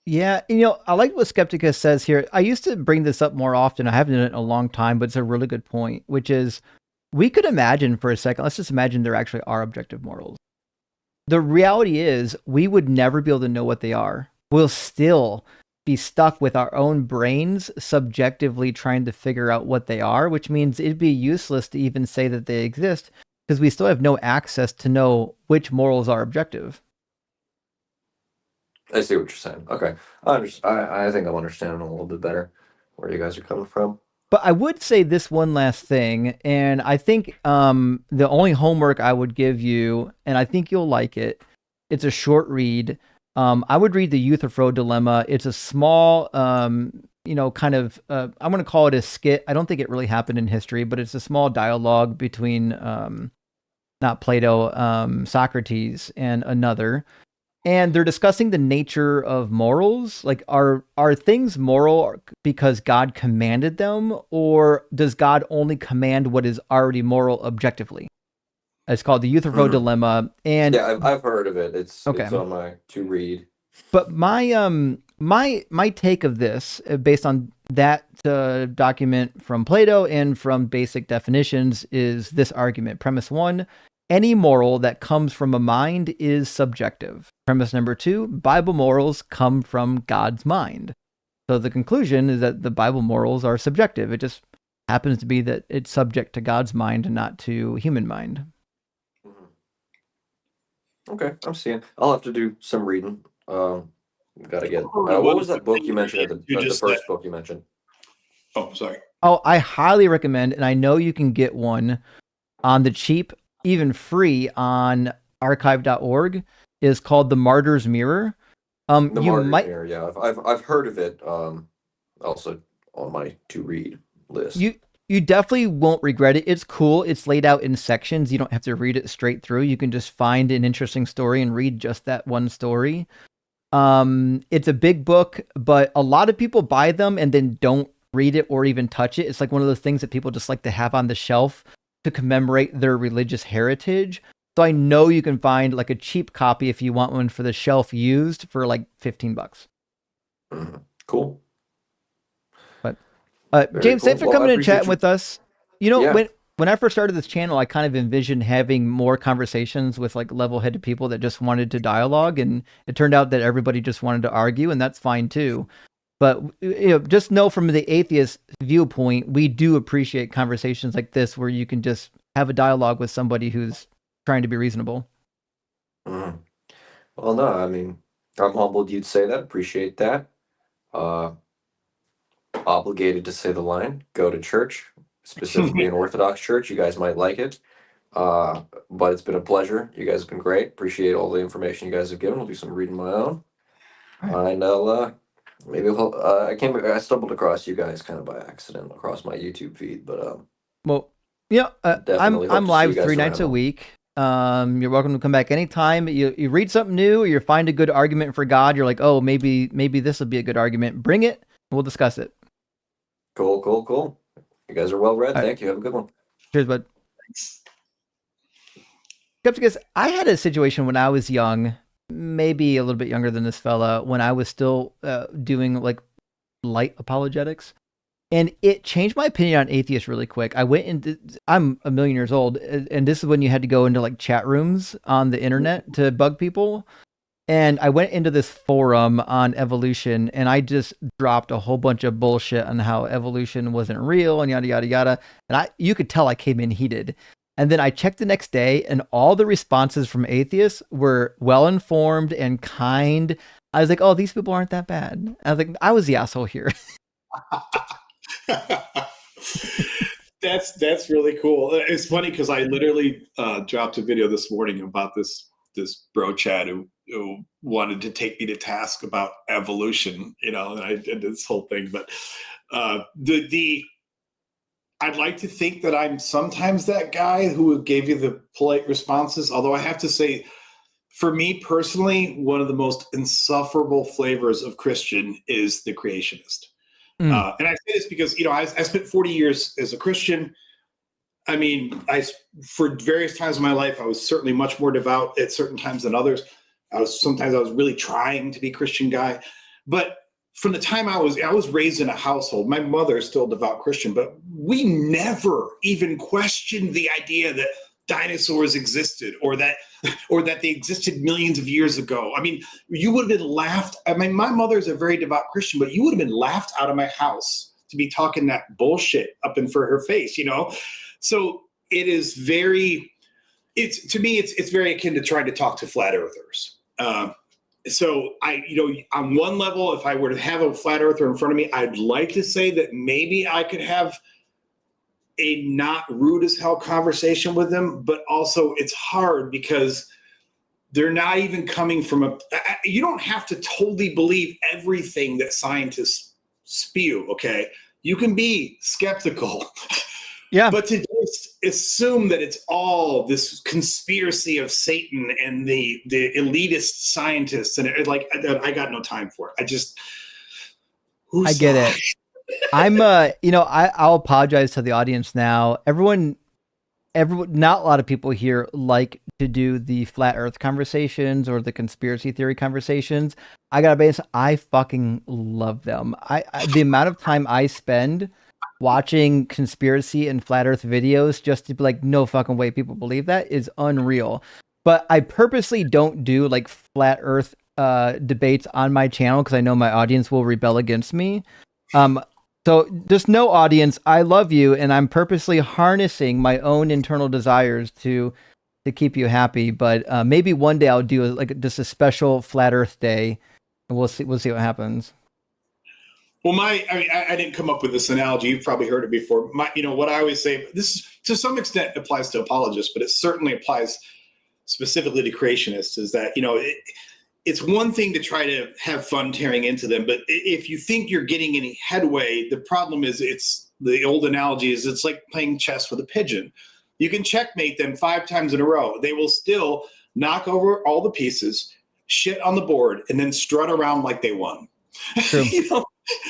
Yeah, I like what Skepticus says here. I used to bring this up more often. I haven't done it in a long time, but it's a really good point, which is we could imagine for a second, let's just imagine there actually are objective morals. The reality is we would never be able to know what they are. We'll still be stuck with our own brains subjectively trying to figure out what they are, which means it'd be useless to even say that they exist because we still have no access to know which morals are objective. I see what you're saying. Okay. I think I'm understanding a little bit better where you guys are coming from. But I would say this one last thing, and I think the only homework I would give you, and I think you'll like it, it's a short read. I would read the Euthyphro Dilemma. It's a small, kind of, I want to call it a skit. I don't think it really happened in history, but it's a small dialogue between, not Plato, Socrates and another. And they're discussing the nature of morals. Like, are things moral because God commanded them, or does God only command what is already moral objectively? It's called the Euthyphro Dilemma. And yeah, I've heard of it. It's okay. It's on my to read. But my take of this, based on that document from Plato and from basic definitions, is this argument. Premise 1. Any moral that comes from a mind is subjective. Premise number 2, Bible morals come from God's mind. So the conclusion is that the Bible morals are subjective. It just happens to be that it's subject to God's mind and not to human mind. Okay, I'm seeing. I'll have to do some reading. Gotta get. What was that book you mentioned? The first book you mentioned. Oh, sorry. Oh, I highly recommend, and I know you can get one on the cheap, even free on archive.org, is called The Martyr's Mirror. The Martyr's Mirror, yeah. I've heard of it, also on my to read list. You definitely won't regret it. It's cool. It's laid out in sections. You don't have to read it straight through. You can just find an interesting story and read just that one story. It's a big book, but a lot of people buy them and then don't read it or even touch it. It's like one of those things that people just like to have on the shelf to commemorate their religious heritage. So I know you can find like a cheap copy if you want one for the shelf used for like $15. Cool. But James, thanks for coming and chatting with us. You know, when I first started this channel, I kind of envisioned having more conversations with like level-headed people that just wanted to dialogue, and it turned out that everybody just wanted to argue, and that's fine too. But just know from the atheist viewpoint, we do appreciate conversations like this where you can just have a dialogue with somebody who's trying to be reasonable. Well, no, I mean, I'm humbled you'd say that. Appreciate that. Obligated to say the line. Go to church, specifically an Orthodox church. You guys might like it. But it's been a pleasure. You guys have been great. Appreciate all the information you guys have given. I'll do some reading my own. And I'll maybe I stumbled across you guys kind of by accident across my YouTube feed, but I'm live 3 nights a week. You're welcome to come back anytime. You read something new, or you find a good argument for God. You're like, oh, maybe this will be a good argument. Bring it. We'll discuss it. Cool. You guys are well read. Thank you. Have a good one. Cheers, bud. Thanks. Skepticus, I had a situation when I was young, maybe a little bit younger than this fella, when I was still doing like light apologetics. And it changed my opinion on atheists really quick. I'm 1 million years old, and this is when you had to go into like chat rooms on the internet to bug people. And I went into this forum on evolution, and I just dropped a whole bunch of bullshit on how evolution wasn't real and yada, yada, yada. And you could tell I came in heated. And then I checked the next day, and all the responses from atheists were well-informed and kind. I was like, oh, these people aren't that bad. I was like, I was the asshole here. That's really cool. It's funny because I literally dropped a video this morning about this bro chat who wanted to take me to task about evolution, and I did this whole thing. But I'd like to think that I'm sometimes that guy who gave you the polite responses. Although I have to say, for me personally, one of the most insufferable flavors of Christian is the creationist. And I say this because, I spent 40 years as a Christian. I mean, for various times in my life, I was certainly much more devout at certain times than others. Sometimes I was really trying to be a Christian guy. But from the time I was raised in a household, my mother is still a devout Christian, but we never even questioned the idea that dinosaurs existed or that they existed millions of years ago. I mean, you would have been laughed. I mean, my mother's a very devout Christian, but you would have been laughed out of my house to be talking that bullshit up in for her face, So it is to me, it's very akin to trying to talk to flat earthers. So on one level, if I were to have a flat earther in front of me, I'd like to say that maybe I could have a not rude as hell conversation with them, but also it's hard because they're not even coming from you don't have to totally believe everything that scientists spew, okay? You can be skeptical. Yeah. But to just assume that it's all this conspiracy of Satan and the elitist scientists, and I got no time for it. I get it. I'm I'll apologize to the audience now. Everyone, not a lot of people here like to do the flat earth conversations or the conspiracy theory conversations. I gotta be honest, I fucking love them. The amount of time I spend watching conspiracy and flat earth videos just to be like, no fucking way people believe that is unreal. But I purposely don't do like flat earth debates on my channel because I know my audience will rebel against me. So just no, audience, I love you, and I'm purposely harnessing my own internal desires to keep you happy. But maybe one day I'll do just a special flat earth day, and we'll see what happens. Well, I didn't come up with this analogy. You've probably heard it before. What I always say, this to some extent applies to apologists, but it certainly applies specifically to creationists, is that, it's one thing to try to have fun tearing into them, but if you think you're getting any headway, the problem is the old analogy is it's like playing chess with a pigeon. You can checkmate them 5 times in a row. They will still knock over all the pieces, shit on the board, and then strut around like they won. True.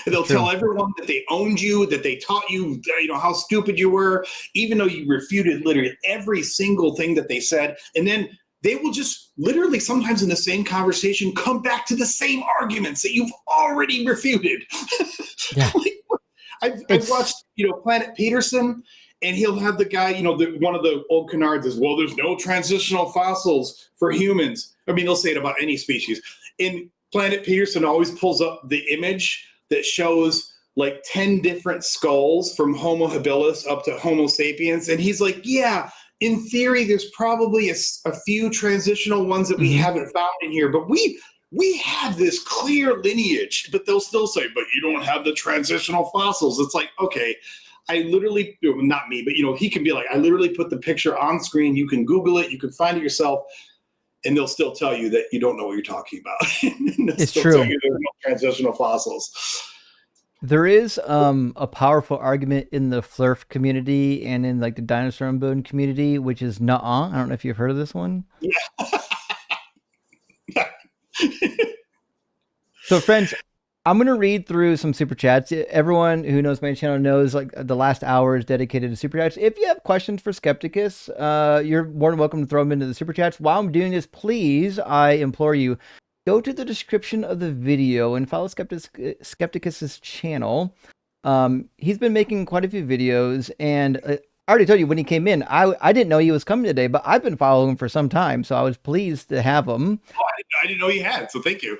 They'll tell everyone that they owned you, that they taught you, how stupid you were, even though you refuted literally every single thing that they said. And then they will just literally sometimes in the same conversation come back to the same arguments that you've already refuted. Yeah. I've watched, Planet Peterson, and he'll have the guy, one of the old canards is, well, there's no transitional fossils for humans. I mean, they'll say it about any species. And Planet Peterson always pulls up the image that shows like 10 different skulls from Homo habilis up to Homo sapiens. And he's like, yeah, in theory, there's probably a few transitional ones that we haven't found in here, but we have this clear lineage. But they'll still say, but you don't have the transitional fossils. It's like, okay, I literally, not me, but he can be like, I literally put the picture on screen. You can Google it, you can find it yourself, and they'll still tell you that you don't know what you're talking about. It's true. There's no transitional fossils. There is a powerful argument in the FLIRF community and in like the dinosaur and bone community, which is nuh-uh. I don't know if you've heard of this one. Yeah. So friends, I'm going to read through some super chats. Everyone who knows my channel knows like the last hour is dedicated to super chats. If you have questions for Skepticus, you're more than welcome to throw them into the super chats. While I'm doing this, please, I implore you, go to the description of the video and follow Skepticus's channel. He's been making quite a few videos, and I already told you when he came in, I didn't know he was coming today, but I've been following him for some time, so I was pleased to have him. Oh, I didn't know you had, so thank you.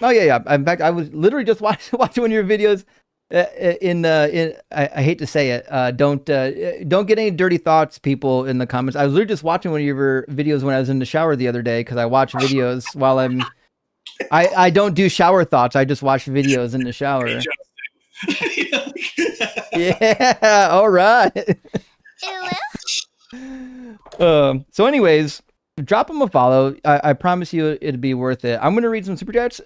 Oh yeah. In fact, I was literally just watching one of your videos. I hate to say it. Don't get any dirty thoughts, people, in the comments. I was literally just watching one of your videos when I was in the shower the other day, because I watch videos while I don't do shower thoughts. I just watch videos in the shower. Yeah. All right. So anyways, drop him a follow. I promise you it'd be worth it. I'm going to read some super chats.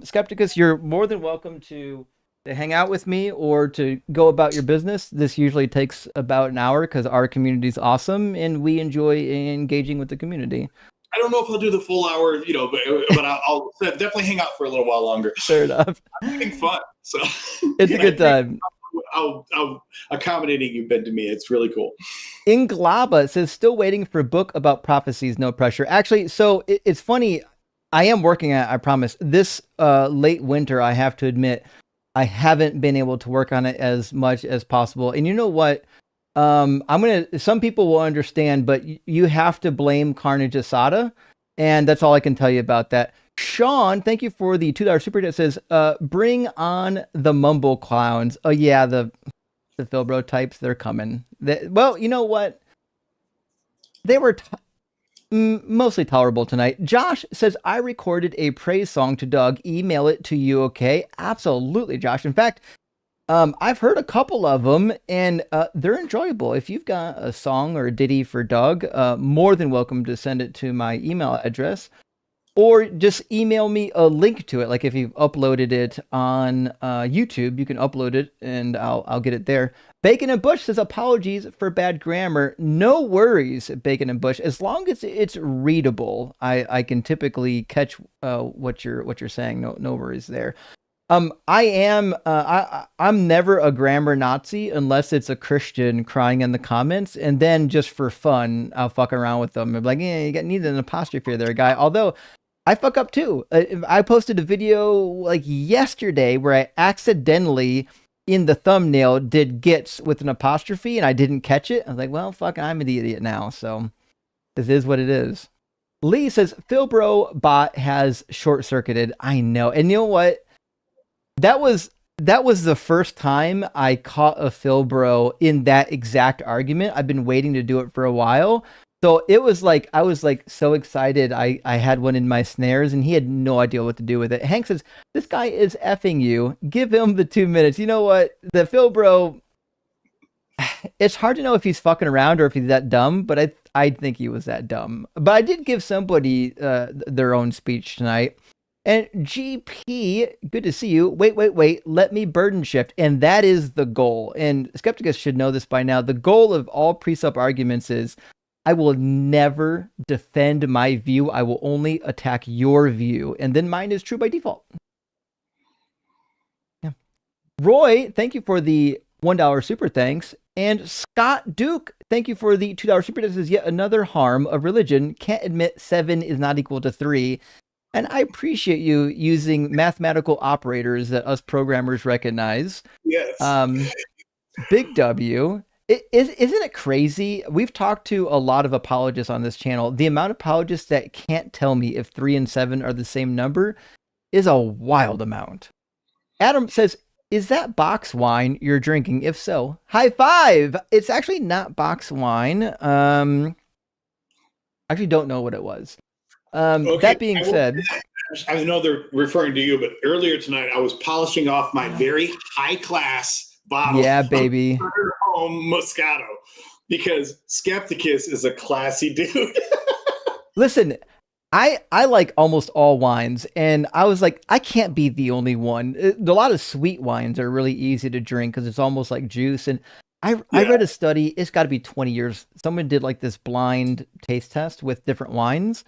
Skepticus, you're more than welcome to hang out with me or to go about your business. This usually takes about an hour because our community is awesome and we enjoy engaging with the community. I don't know if I'll do the full hour, but I'll definitely hang out for a little while longer. Fair enough. I'm having fun, so it's a good time. How accommodating you've been to me. It's really cool. Inglaba says, still waiting for a book about prophecies, no pressure. Actually, so it's funny. I am working on it, I promise. This late winter, I have to admit, I haven't been able to work on it as much as possible. And you know what? Some people will understand, but you have to blame Carnage Asada. And that's all I can tell you about that. Sean, thank you for the $2 super chat. Says, bring on the mumble clowns. Oh yeah, the Philbro types, they're coming. Well, you know what? They were mostly tolerable tonight. Josh says, I recorded a praise song to Doug. Email it to you, okay? Absolutely, Josh. In fact, I've heard a couple of them, and they're enjoyable. If you've got a song or a ditty for Doug, more than welcome to send it to my email address, or just email me a link to it. Like if you've uploaded it on YouTube, you can upload it, and I'll get it there. Bacon and Bush says apologies for bad grammar. No worries, Bacon and Bush. As long as it's readable, I can typically catch what you're saying. No worries there. I'm never a grammar Nazi unless it's a Christian crying in the comments, and then just for fun, I'll fuck around with them. I'm like, yeah, you need an apostrophe there, guy. Although I fuck up too. I posted a video like yesterday where I accidentally in the thumbnail did gets with an apostrophe and I didn't catch it. I was like, well, fuck, I'm an idiot now. So this is what it is. Lee says Philbro bot has short circuited. I know. And you know what? That was the first time I caught a Philbro in that exact argument. I've been waiting to do it for a while. So it was like, I was like so excited. I had one in my snares and he had no idea what to do with it. Hank says, this guy is effing you. Give him the 2 minutes. You know what? The Philbro, it's hard to know if he's fucking around or if he's that dumb, but I think he was that dumb. But I did give somebody their own speech tonight. And GP, good to see you. Wait. Let me burden shift. And that is the goal. And Skepticus should know this by now. The goal of all precept arguments is I will never defend my view. I will only attack your view. And then mine is true by default. Yeah. Roy, thank you for the $1 super thanks. And Scott Duke, thank you for the $2 super. This is yet another harm of religion. Can't admit 7 is not equal to 3. And I appreciate you using mathematical operators that us programmers recognize. Yes. Big W. Isn't it crazy? We've talked to a lot of apologists on this channel. The amount of apologists that can't tell me if 3 and 7 are the same number is a wild amount. Adam says, is that box wine you're drinking? If so, high five. It's actually not box wine. I actually don't know what it was. Okay, that being said, I know they're referring to you, but earlier tonight I was polishing off my very high class bottle. Yeah, baby. Of home Moscato, because Skepticus is a classy dude. Listen, I like almost all wines, and I was like, I can't be the only one. A lot of sweet wines are really easy to drink because it's almost like juice. And I read a study, it's got to be 20 years. Someone did like this blind taste test with different wines.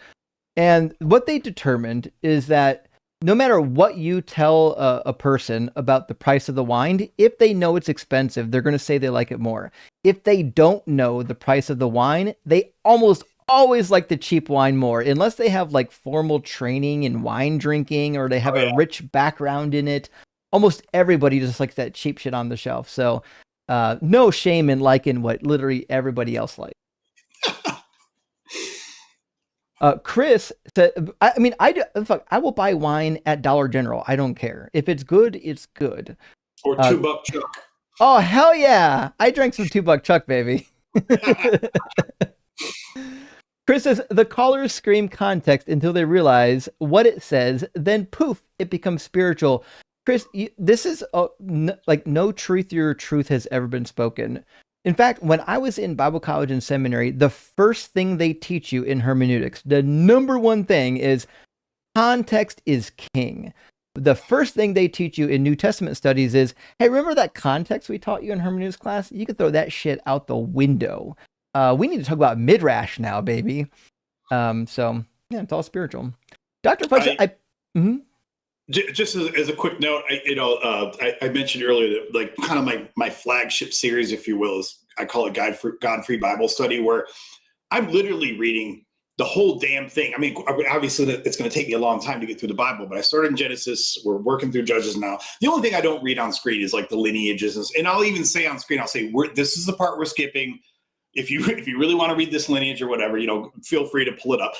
And what they determined is that no matter what you tell a person about the price of the wine, if they know it's expensive, they're going to say they like it more. If they don't know the price of the wine, they almost always like the cheap wine more, unless they have like formal training in wine drinking or they have a rich background in it. Almost everybody just likes that cheap shit on the shelf. So no shame in liking what literally everybody else likes. Chris said, I will buy wine at Dollar General. I don't care. If it's good, it's good. Or $2 Chuck. Oh, hell yeah. I drank some $2 Chuck, baby. Chris says, the callers scream context until they realize what it says. Then poof, it becomes spiritual. Chris, this is like no truthier truth has ever been spoken. In fact, when I was in Bible college and seminary, the first thing they teach you in hermeneutics, the number one thing is context is king. The first thing they teach you in New Testament studies is, hey, remember that context we taught you in hermeneutics class? You can throw that shit out the window. We need to talk about midrash now, baby. So yeah, it's all spiritual. Dr. Fudge, Just as a quick note, I mentioned earlier that like kind of my flagship series, if you will, is I call it God-Free Bible Study, where I'm literally reading the whole damn thing. I mean, obviously it's going to take me a long time to get through the Bible, but I started in Genesis. We're working through Judges now. The only thing I don't read on screen is like the lineages, and I'll even say on screen, I'll say this is the part we're skipping. If you really want to read this lineage or whatever, feel free to pull it up.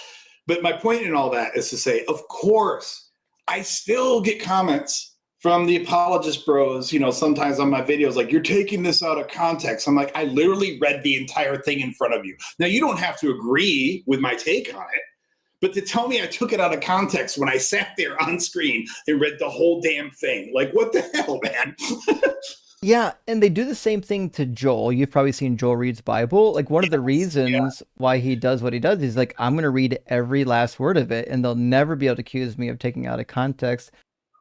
But my point in all that is to say, of course, I still get comments from the apologist bros, sometimes on my videos, like, you're taking this out of context. I'm like, I literally read the entire thing in front of you. Now, you don't have to agree with my take on it, but to tell me I took it out of context when I sat there on screen and read the whole damn thing, like, what the hell, man? Yeah, and they do the same thing to Joel. You've probably seen Joel reads Bible. Like one of the reasons why he does what he does is like, I'm going to read every last word of it, and they'll never be able to accuse me of taking out of context.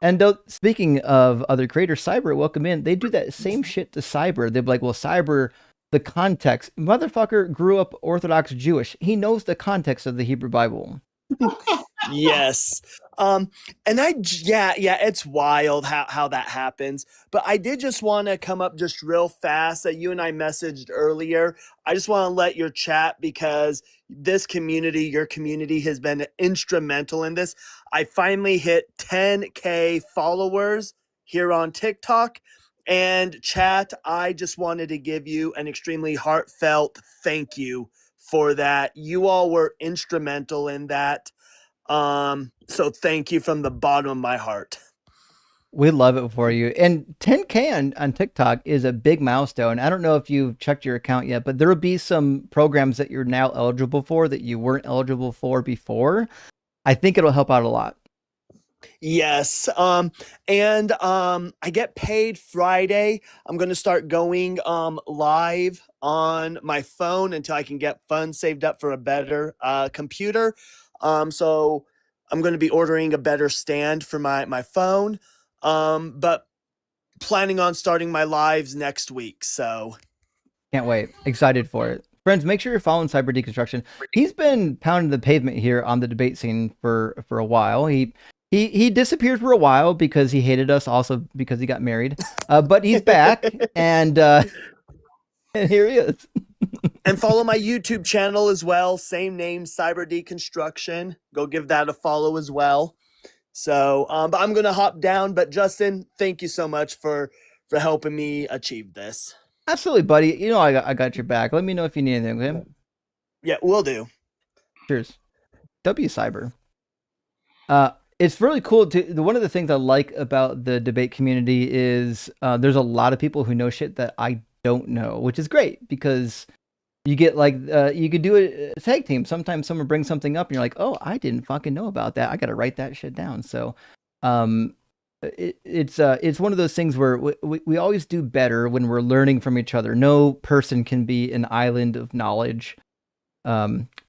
And speaking of other creators, Cyber, welcome in. They do that same shit to Cyber. They'll be like, well, Cyber, the context. Motherfucker grew up Orthodox Jewish. He knows the context of the Hebrew Bible. Yes. And it's wild how that happens. But I did just want to come up just real fast that you and I messaged earlier. I just want to let your chat, because this community, your community, has been instrumental in this. I finally hit 10K followers here on TikTok. And chat, I just wanted to give you an extremely heartfelt thank you for that. You all were instrumental in that. So thank you from the bottom of my heart. We love it for you. And 10K on TikTok is a big milestone. I don't know if you've checked your account yet, but there will be some programs that you're now eligible for that you weren't eligible for before. I think it'll help out a lot. Yes. And I get paid Friday. I'm going to start going live on my phone until I can get funds saved up for a better computer. So I'm going to be ordering a better stand for my phone. But planning on starting my lives next week. So can't wait. Excited for it. Friends, make sure you're following Cyber Deconstruction. He's been pounding the pavement here on the debate scene for a while. He disappeared for a while because he hated us, also because he got married. But he's back, and here he is. And follow my YouTube channel as well. Same name, Cyber Deconstruction. Go give that a follow as well. So, but I'm gonna hop down. But Justin, thank you so much for helping me achieve this. Absolutely, buddy. You know I got your back. Let me know if you need anything, okay? Yeah, will do. Cheers. W Cyber. It's really cool one of the things I like about the debate community is there's a lot of people who know shit that I don't know, which is great because you get like you could do a tag team. Sometimes someone brings something up and you're like, oh, I didn't fucking know about that. I got to write that shit down. So it's one of those things where we always do better when we're learning from each other. No person can be an island of knowledge.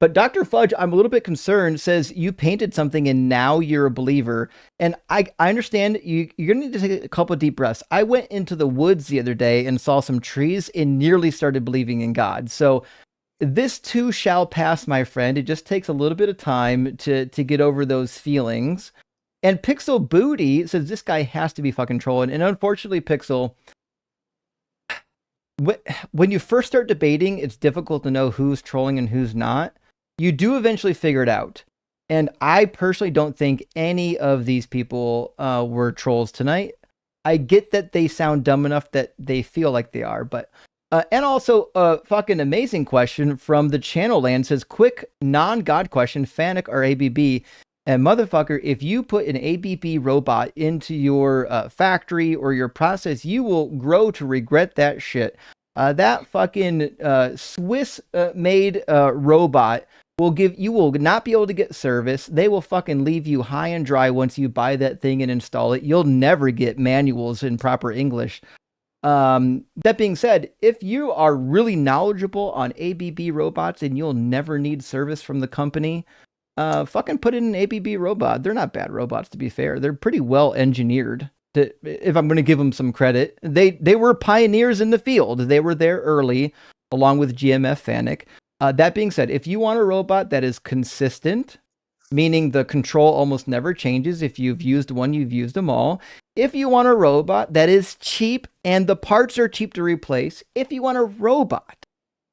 But Dr. Fudge, I'm a little bit concerned, says you painted something and now you're a believer. And I understand you're going to need to take a couple of deep breaths. I went into the woods the other day and saw some trees and nearly started believing in God. So this too shall pass, my friend. It just takes a little bit of time to get over those feelings. And Pixel Booty says this guy has to be fucking trolling. And unfortunately, Pixel, when you first start debating, it's difficult to know who's trolling and who's not. You do eventually figure it out. And I personally don't think any of these people were trolls tonight. I get that they sound dumb enough that they feel like they are, but and also a fucking amazing question from the channel land says, quick non-God question, Fanic or ABB? And motherfucker, if you put an ABB robot into your factory or your process, you will grow to regret that shit. That fucking Swiss-made robot you will not be able to get service. They will fucking leave you high and dry once you buy that thing and install it. You'll never get manuals in proper English. That being said, if you are really knowledgeable on ABB robots and you'll never need service from the company, fucking put in an ABB robot. They're not bad robots, to be fair. They're pretty well engineered. If I'm going to give them some credit, they were pioneers in the field. They were there early, along with GMF Fanic. That being said, if you want a robot that is consistent, meaning the control almost never changes. If you've used one, you've used them all. If you want a robot that is cheap and the parts are cheap to replace, if you want a robot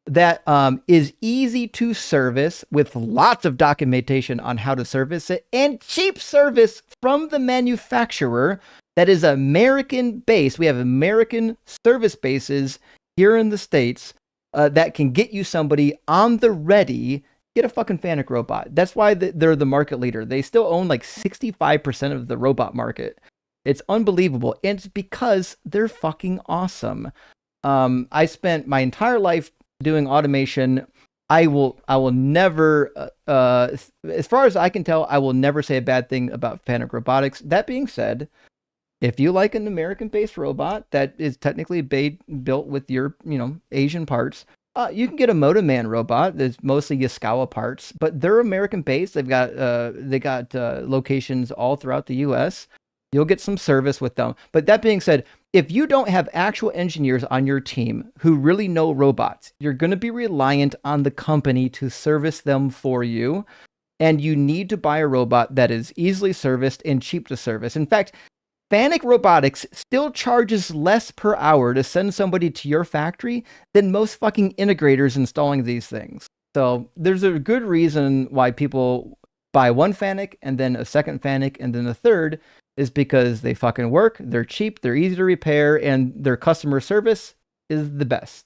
that is easy to service with lots of documentation on how to service it and cheap service from the manufacturer that is American based. We have American service bases here in the States that can get you somebody on the ready. Get a fucking Fanic robot. That's why they're the market leader. They still own like 65% of the robot market. It's unbelievable. And it's because they're fucking awesome. I spent my entire life doing automation. I will never, as far as I can tell, I will never say a bad thing about Fanic Robotics. That being said, if you like an American-based robot that is technically built with your, Asian parts, you can get a Motoman robot that's mostly Yaskawa parts, but they're American-based. They got locations all throughout the U.S. You'll get some service with them. But that being said, if you don't have actual engineers on your team who really know robots, you're going to be reliant on the company to service them for you. And you need to buy a robot that is easily serviced and cheap to service. In fact, Fanuc Robotics still charges less per hour to send somebody to your factory than most fucking integrators installing these things. So there's a good reason why people buy one Fanuc and then a second Fanuc and then a third, is because they fucking work, they're cheap, they're easy to repair, and their customer service is the best.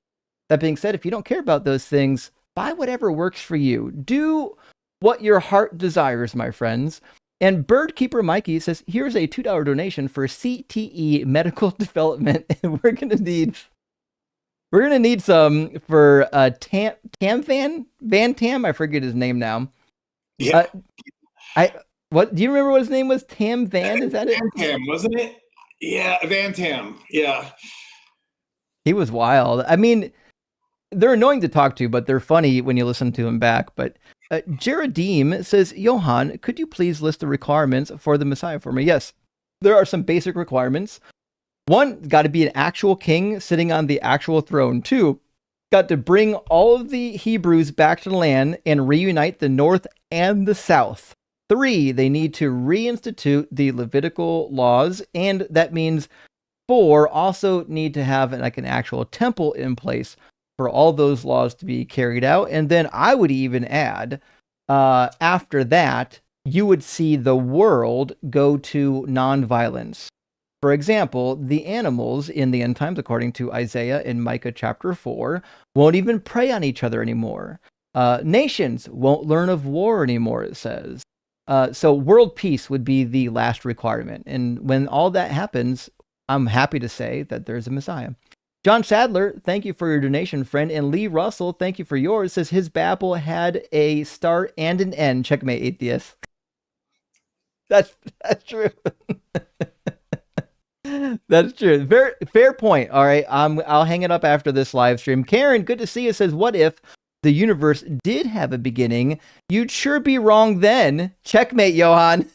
That being said, if you don't care about those things, buy whatever works for you. Do what your heart desires, my friends. And Birdkeeper Mikey says, here's a $2 donation for CTE medical development. And we're gonna need some for Van Tam. I forget his name now. Yeah. What do you remember what his name was? Tam Van? Is that it? Van Tam, wasn't it? Yeah, Van Tam. Yeah. He was wild. I mean, they're annoying to talk to, but they're funny when you listen to them back. But Jeradim says, Johan, could you please list the requirements for the Messiah for me? Yes, there are some basic requirements. One, got to be an actual king sitting on the actual throne. Two, got to bring all of the Hebrews back to the land and reunite the North and the South. 3, they need to reinstitute the Levitical laws, and that means 4, also need to have an actual temple in place for all those laws to be carried out. And then I would even add, after that, you would see the world go to nonviolence. For example, the animals in the end times, according to Isaiah in Micah chapter 4, won't even prey on each other anymore. Nations won't learn of war anymore, it says. So world peace would be the last requirement. And when all that happens, I'm happy to say that there's a Messiah. John Sadler, thank you for your donation, friend. And Lee Russell, thank you for yours. Says his Babel had a start and an end. Checkmate, atheist. That's true. That's true. Very fair point. All right, I'll hang it up after this live stream. Karen, good to see you. Says, what if the universe did have a beginning? You'd sure be wrong then. Checkmate, Johan.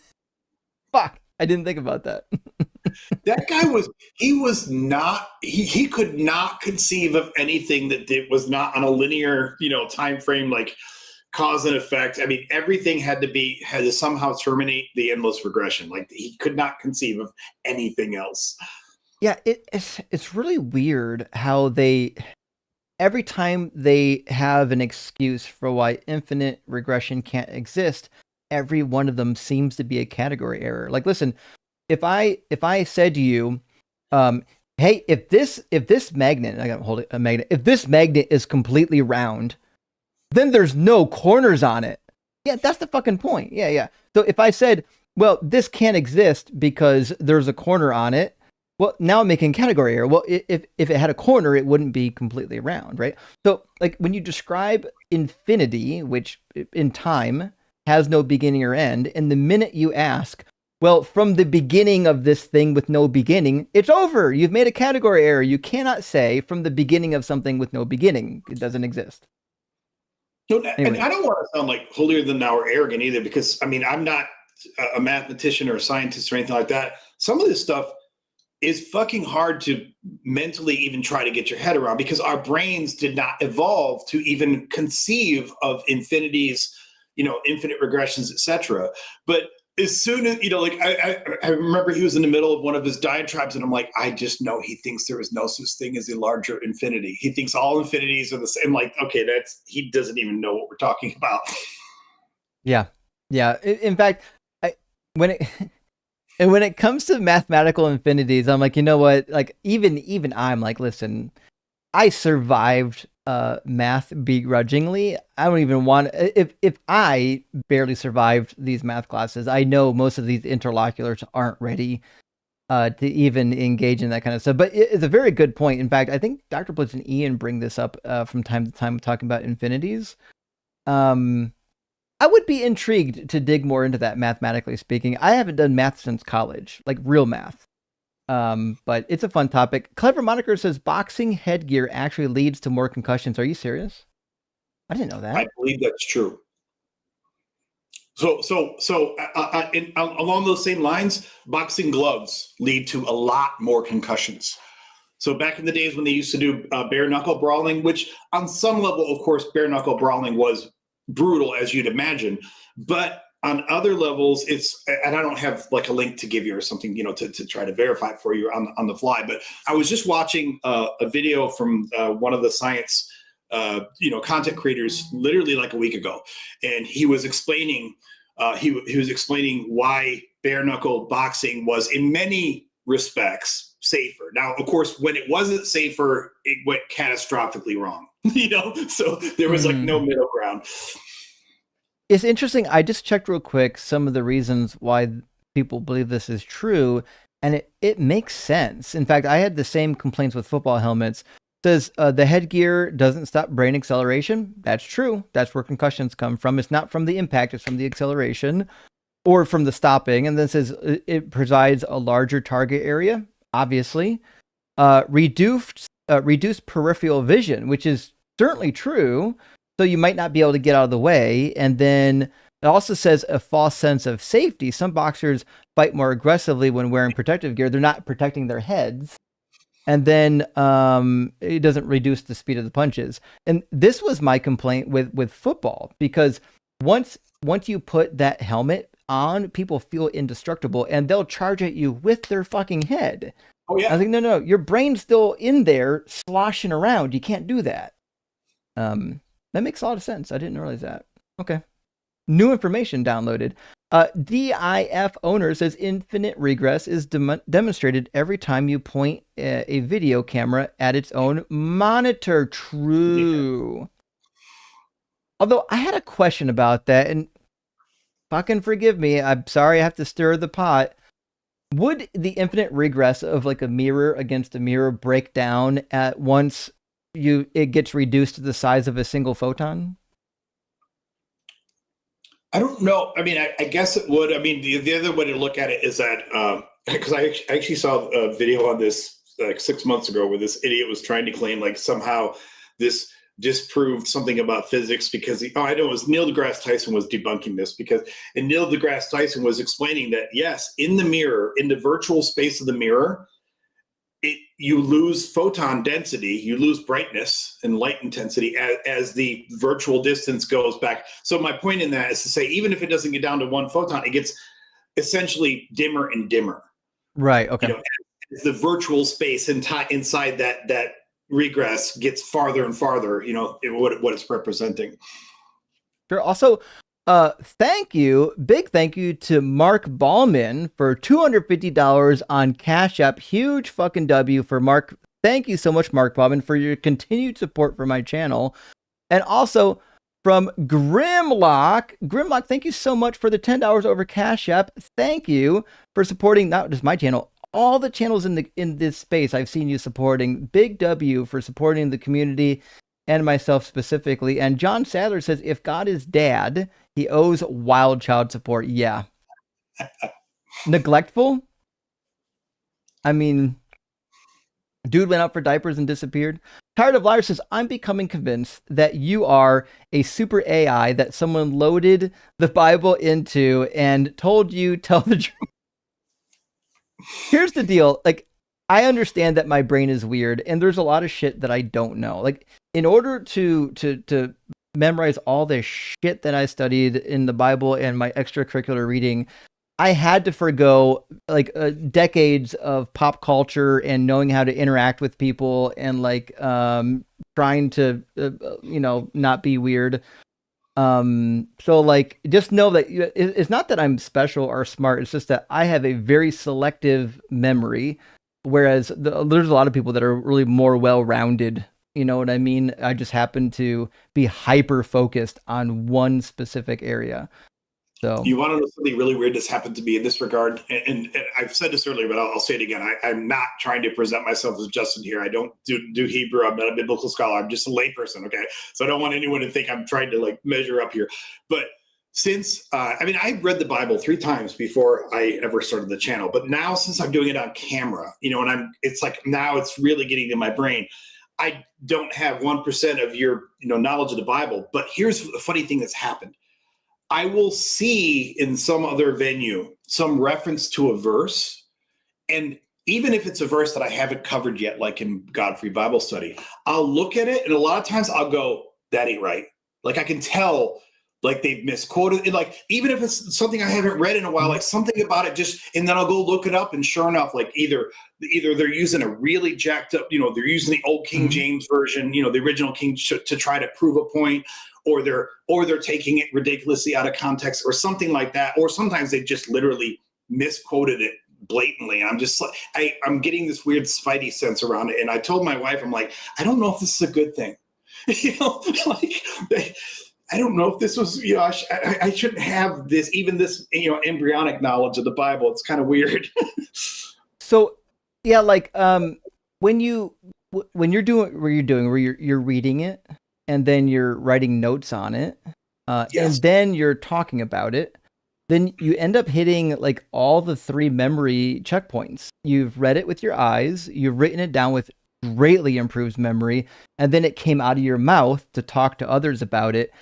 Fuck, I didn't think about that. That guy he could not conceive of anything that was not on a linear, time frame, like cause and effect. I mean, everything had to somehow terminate the endless regression. Like he could not conceive of anything else. Yeah, it's really weird how every time they have an excuse for why infinite regression can't exist, every one of them seems to be a category error. Like, listen, if I said to you, hey, if this magnet, I gotta hold it, a magnet, if this magnet is completely round, then there's no corners on it. Yeah, that's the fucking point. Yeah. So if I said, well, this can't exist because there's a corner on it, well, now I'm making category error. Well, if it had a corner, it wouldn't be completely round, right? So, like, when you describe infinity, which in time has no beginning or end, and the minute you ask, well, from the beginning of this thing with no beginning, it's over. You've made a category error. You cannot say from the beginning of something with no beginning. It doesn't exist. Anyway. And I don't want to sound like holier than thou or arrogant either, because, I mean, I'm not a mathematician or a scientist or anything like that. Some of this stuff is fucking hard to mentally even try to get your head around, because our brains did not evolve to even conceive of infinities, infinite regressions, etc. But as soon as, I remember he was in the middle of one of his diatribes, and I'm like, I just know he thinks there is no such thing as a larger infinity. He thinks all infinities are the same. Like, okay, he doesn't even know what we're talking about. Yeah. In fact, when it comes to mathematical infinities, I'm like, you know what? Like, even I'm like, listen, I survived math begrudgingly. I don't even want, if I barely survived these math classes, I know most of these interlocutors aren't ready to even engage in that kind of stuff. But it's a very good point. In fact, I think Dr. Blitz and Ian bring this up from time to time talking about infinities. I would be intrigued to dig more into that, mathematically speaking. I haven't done math since college, like real math. But it's a fun topic. Clever Moniker says boxing headgear actually leads to more concussions. Are you serious? I didn't know that. I believe that's true. So along those same lines, boxing gloves lead to a lot more concussions. So back in the days when they used to do bare knuckle brawling, which on some level, of course, bare knuckle brawling was brutal, as you'd imagine, but on other levels, and I don't have like a link to give you or something, to try to verify it for you on the fly. But I was just watching a video from one of the science, content creators, literally like a week ago, and he was explaining he was explaining why bare knuckle boxing was in many respects safer. Now, of course, when it wasn't safer, it went catastrophically wrong. So there was like no middle ground. It's interesting. I just checked real quick some of the reasons why people believe this is true, and it makes sense. In fact, I had the same complaints with football helmets. It says the headgear doesn't stop brain acceleration. That's true. That's where concussions come from. It's not from the impact, it's from the acceleration or from the stopping. And then it says it provides a larger target area, obviously. Reduced peripheral vision, which is certainly true. So you might not be able to get out of the way. And then it also says a false sense of safety. Some boxers fight more aggressively when wearing protective gear. They're not protecting their heads. And then it doesn't reduce the speed of the punches. And this was my complaint with football, because once you put that helmet on, people feel indestructible and they'll charge at you with their fucking head. Oh yeah. I was like, no, your brain's still in there sloshing around. You can't do that. That makes a lot of sense. I didn't realize that. Okay. New information downloaded. DIF owner says infinite regress is demonstrated every time you point a video camera at its own monitor. True. Yeah. Although I had a question about that, and fucking forgive me, I'm sorry I have to stir the pot. Would the infinite regress of like a mirror against a mirror break down at once it gets reduced to the size of a single photon? I don't know. I mean, I guess it would. I mean, the other way to look at it is that, because I actually saw a video on this like 6 months ago where this idiot was trying to claim like somehow this disproved something about physics, because I know it was Neil deGrasse Tyson was debunking this, and Neil deGrasse Tyson was explaining that, yes, in the mirror, in the virtual space of the mirror, you lose photon density, you lose brightness and light intensity as the virtual distance goes back. So my point in that is to say, even if it doesn't get down to one photon, it gets essentially dimmer and dimmer. Right. Okay. As the virtual space inside that regress gets farther and farther, what it's representing. Sure. Also, big thank you to Mark Ballman for $250 on Cash App. Huge fucking W for Mark. Thank you so much, Mark Ballman, for your continued support for my channel. And also from Grimlock, thank you so much for the $10 over Cash App. Thank you for supporting not just my channel, all the channels in this space I've seen you supporting. Big W for supporting the community and myself specifically. And John Sadler says, if God is dad, he owes wild child support. Yeah. Neglectful? I mean, dude went out for diapers and disappeared. Tired of Liars says, I'm becoming convinced that you are a super AI that someone loaded the Bible into and told you tell the truth. Here's the deal. Like, I understand that my brain is weird and there's a lot of shit that I don't know. Like, in order to memorize all the shit that I studied in the Bible and my extracurricular reading, I had to forgo like decades of pop culture and knowing how to interact with people and like trying to not be weird. So like, just know that it's not that I'm special or smart. It's just that I have a very selective memory, whereas there's a lot of people that are really more well-rounded. You know what I mean? I just happen to be hyper focused on one specific area. So you want to know something really weird that's happened to me in this regard? And I've said this earlier, but I'll say it again. I'm not trying to present myself as Justin here. I don't do Hebrew. I'm not a biblical scholar. I'm just a layperson. Okay. So I don't want anyone to think I'm trying to like measure up here. But Since I read the Bible 3 times before I ever started the channel, but now since I'm doing it on camera, and it's like now it's really getting in my brain. I don't have 1% of your knowledge of the Bible, but here's the funny thing that's happened. I will see in some other venue some reference to a verse, and even if it's a verse that I haven't covered yet, like in Godfrey Bible Study, I'll look at it, and a lot of times I'll go, "That ain't right." Like I can tell. Like they've misquoted it, like even if it's something I haven't read in a while, like something about it and then I'll go look it up, and sure enough, like either they're using a really jacked up, they're using the old King James version, the original King to try to prove a point, or they're taking it ridiculously out of context or something like that, or sometimes they just literally misquoted it blatantly, and I'm just like I'm getting this weird spidey sense around it, and I told my wife, I'm like, I don't know if this is a good thing, I don't know if this was, I shouldn't have this embryonic knowledge of the Bible. It's kind of weird. So, yeah, like when you're reading it, and then you're writing notes on it, Yes. and then you're talking about it, then you end up hitting like all the 3 memory checkpoints. You've read it with your eyes, you've written it down with greatly improved memory, and then it came out of your mouth to talk to others about it.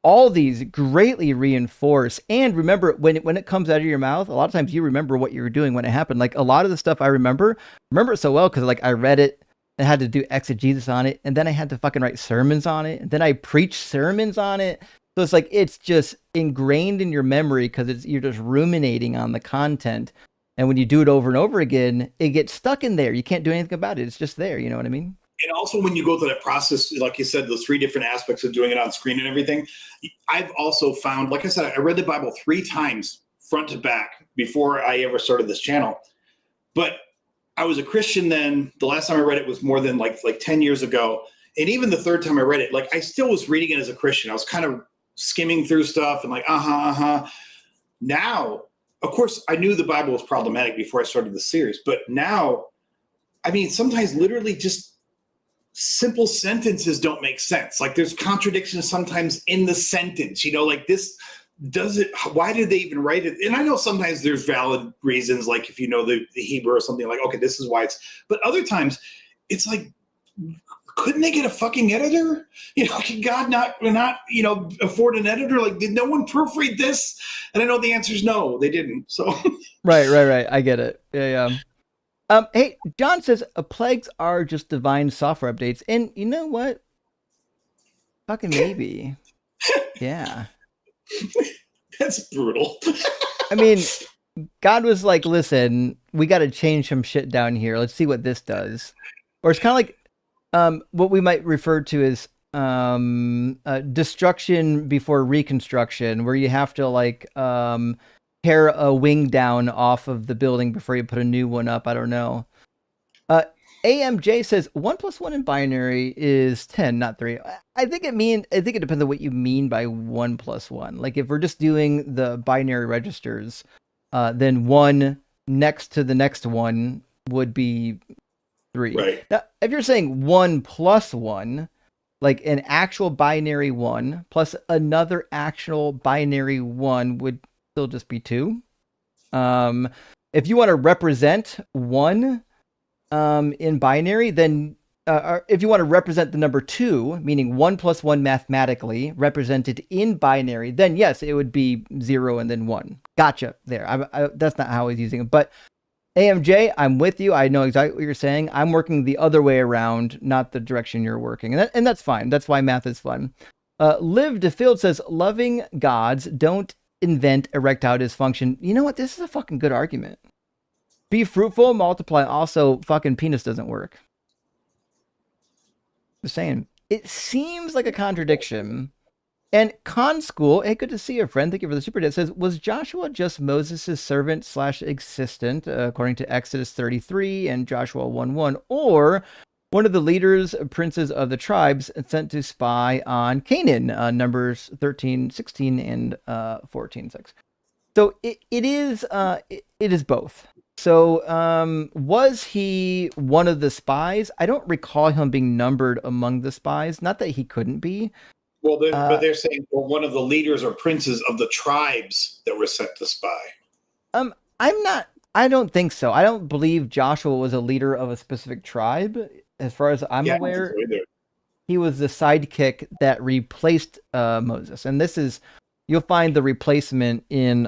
All these greatly reinforce, and remember, when it comes out of your mouth, a lot of times you remember what you were doing when it happened. Like a lot of the stuff I remember it so well because like I read it, I had to do exegesis on it, and then I had to fucking write sermons on it, and then I preached sermons on it. So it's like it's just ingrained in your memory because you're just ruminating on the content, and when you do it over and over again, it gets stuck in there. You can't do anything about it. It's just there. You know what I mean? And also when you go through that process, like you said, those 3 different aspects of doing it on screen and everything, I've also found, like I said, I read the Bible 3 times front to back before I ever started this channel. But I was a Christian then. The last time I read it was more than like 10 years ago. And even the 3rd time I read it, like I still was reading it as a Christian. I was kind of skimming through stuff and like, Now, of course, I knew the Bible was problematic before I started the series. But now, sometimes literally just simple sentences don't make sense. Like there's contradictions sometimes in the sentence, like this doesn't, why did they even write it? And I know sometimes there's valid reasons, like if you know the Hebrew or something, like, okay, this is why but other times it's like, couldn't they get a fucking editor? Can God not afford an editor? Like, did no one proofread this? And I know the answer is no, they didn't. So Right. I get it. Yeah. Hey, John says plagues are just divine software updates, and you know what? Fucking maybe. Yeah. That's brutal. God was like, "Listen, we got to change some shit down here. Let's see what this does." Or it's kind of like what we might refer to as destruction before reconstruction, where you have to like tear a wing down off of the building before you put a new one up. I don't know. AMJ says 1 + 1 in binary is 10, not 3. I think it depends on what you mean by 1 + 1. Like if we're just doing the binary registers, then 1 next to the next one would be 3. Right. Now, if you're saying 1 + 1, like an actual binary 1 plus another actual binary 1 would still just be 2. If you want to represent 1 in binary, then if you want to represent the number 2, meaning 1 + 1 mathematically represented in binary, then yes, it would be 0 and then 1. Gotcha. There. That's not how I was using it. But AMJ, I'm with you. I know exactly what you're saying. I'm working the other way around, not the direction you're working. And that's fine. That's why math is fun. Liv DeField says, loving gods don't invent erectile dysfunction. You know what? This is a fucking good argument. Be fruitful, multiply. Also, fucking penis doesn't work. Just saying. It seems like a contradiction. And Con School, hey, good to see you, friend. Thank you for the super chat. Says, was Joshua just Moses' servant / assistant, according to Exodus 33 and Joshua 1:1, or one of the leaders, princes of the tribes sent to spy on Canaan, Numbers 13:16 and 14:6. So it is both. So was he one of the spies? I don't recall him being numbered among the spies. Not that he couldn't be. Well, but they're saying one of the leaders or princes of the tribes that were sent to spy. I don't think so. I don't believe Joshua was a leader of a specific tribe. As far as I'm aware, he was the sidekick that replaced Moses. And you'll find the replacement in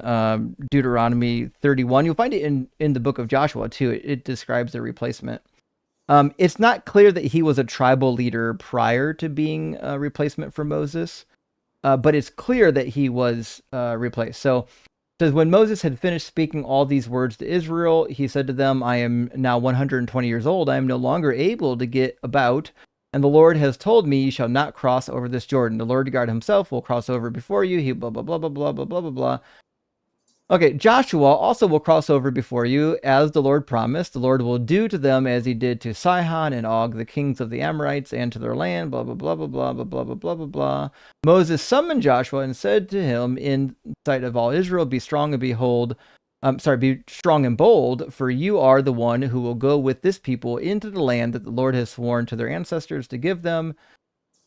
Deuteronomy 31. You'll find it in the book of Joshua too. It describes the replacement. It's not clear that he was a tribal leader prior to being a replacement for Moses, but it's clear that he was replaced. So it says, when Moses had finished speaking all these words to Israel, he said to them, I am now 120 years old. I am no longer able to get about. And the Lord has told me, you shall not cross over this Jordan. The Lord God himself will cross over before you. He blah, blah, blah, blah, blah, blah, blah, blah, blah. Okay, Joshua also will cross over before you, as the Lord promised. The Lord will do to them as he did to Sihon and Og, the kings of the Amorites, and to their land, blah, blah, blah, blah, blah, blah, blah, blah, blah, blah, blah. Moses summoned Joshua and said to him in sight of all Israel, be strong and be strong and bold, for you are the one who will go with this people into the land that the Lord has sworn to their ancestors to give them.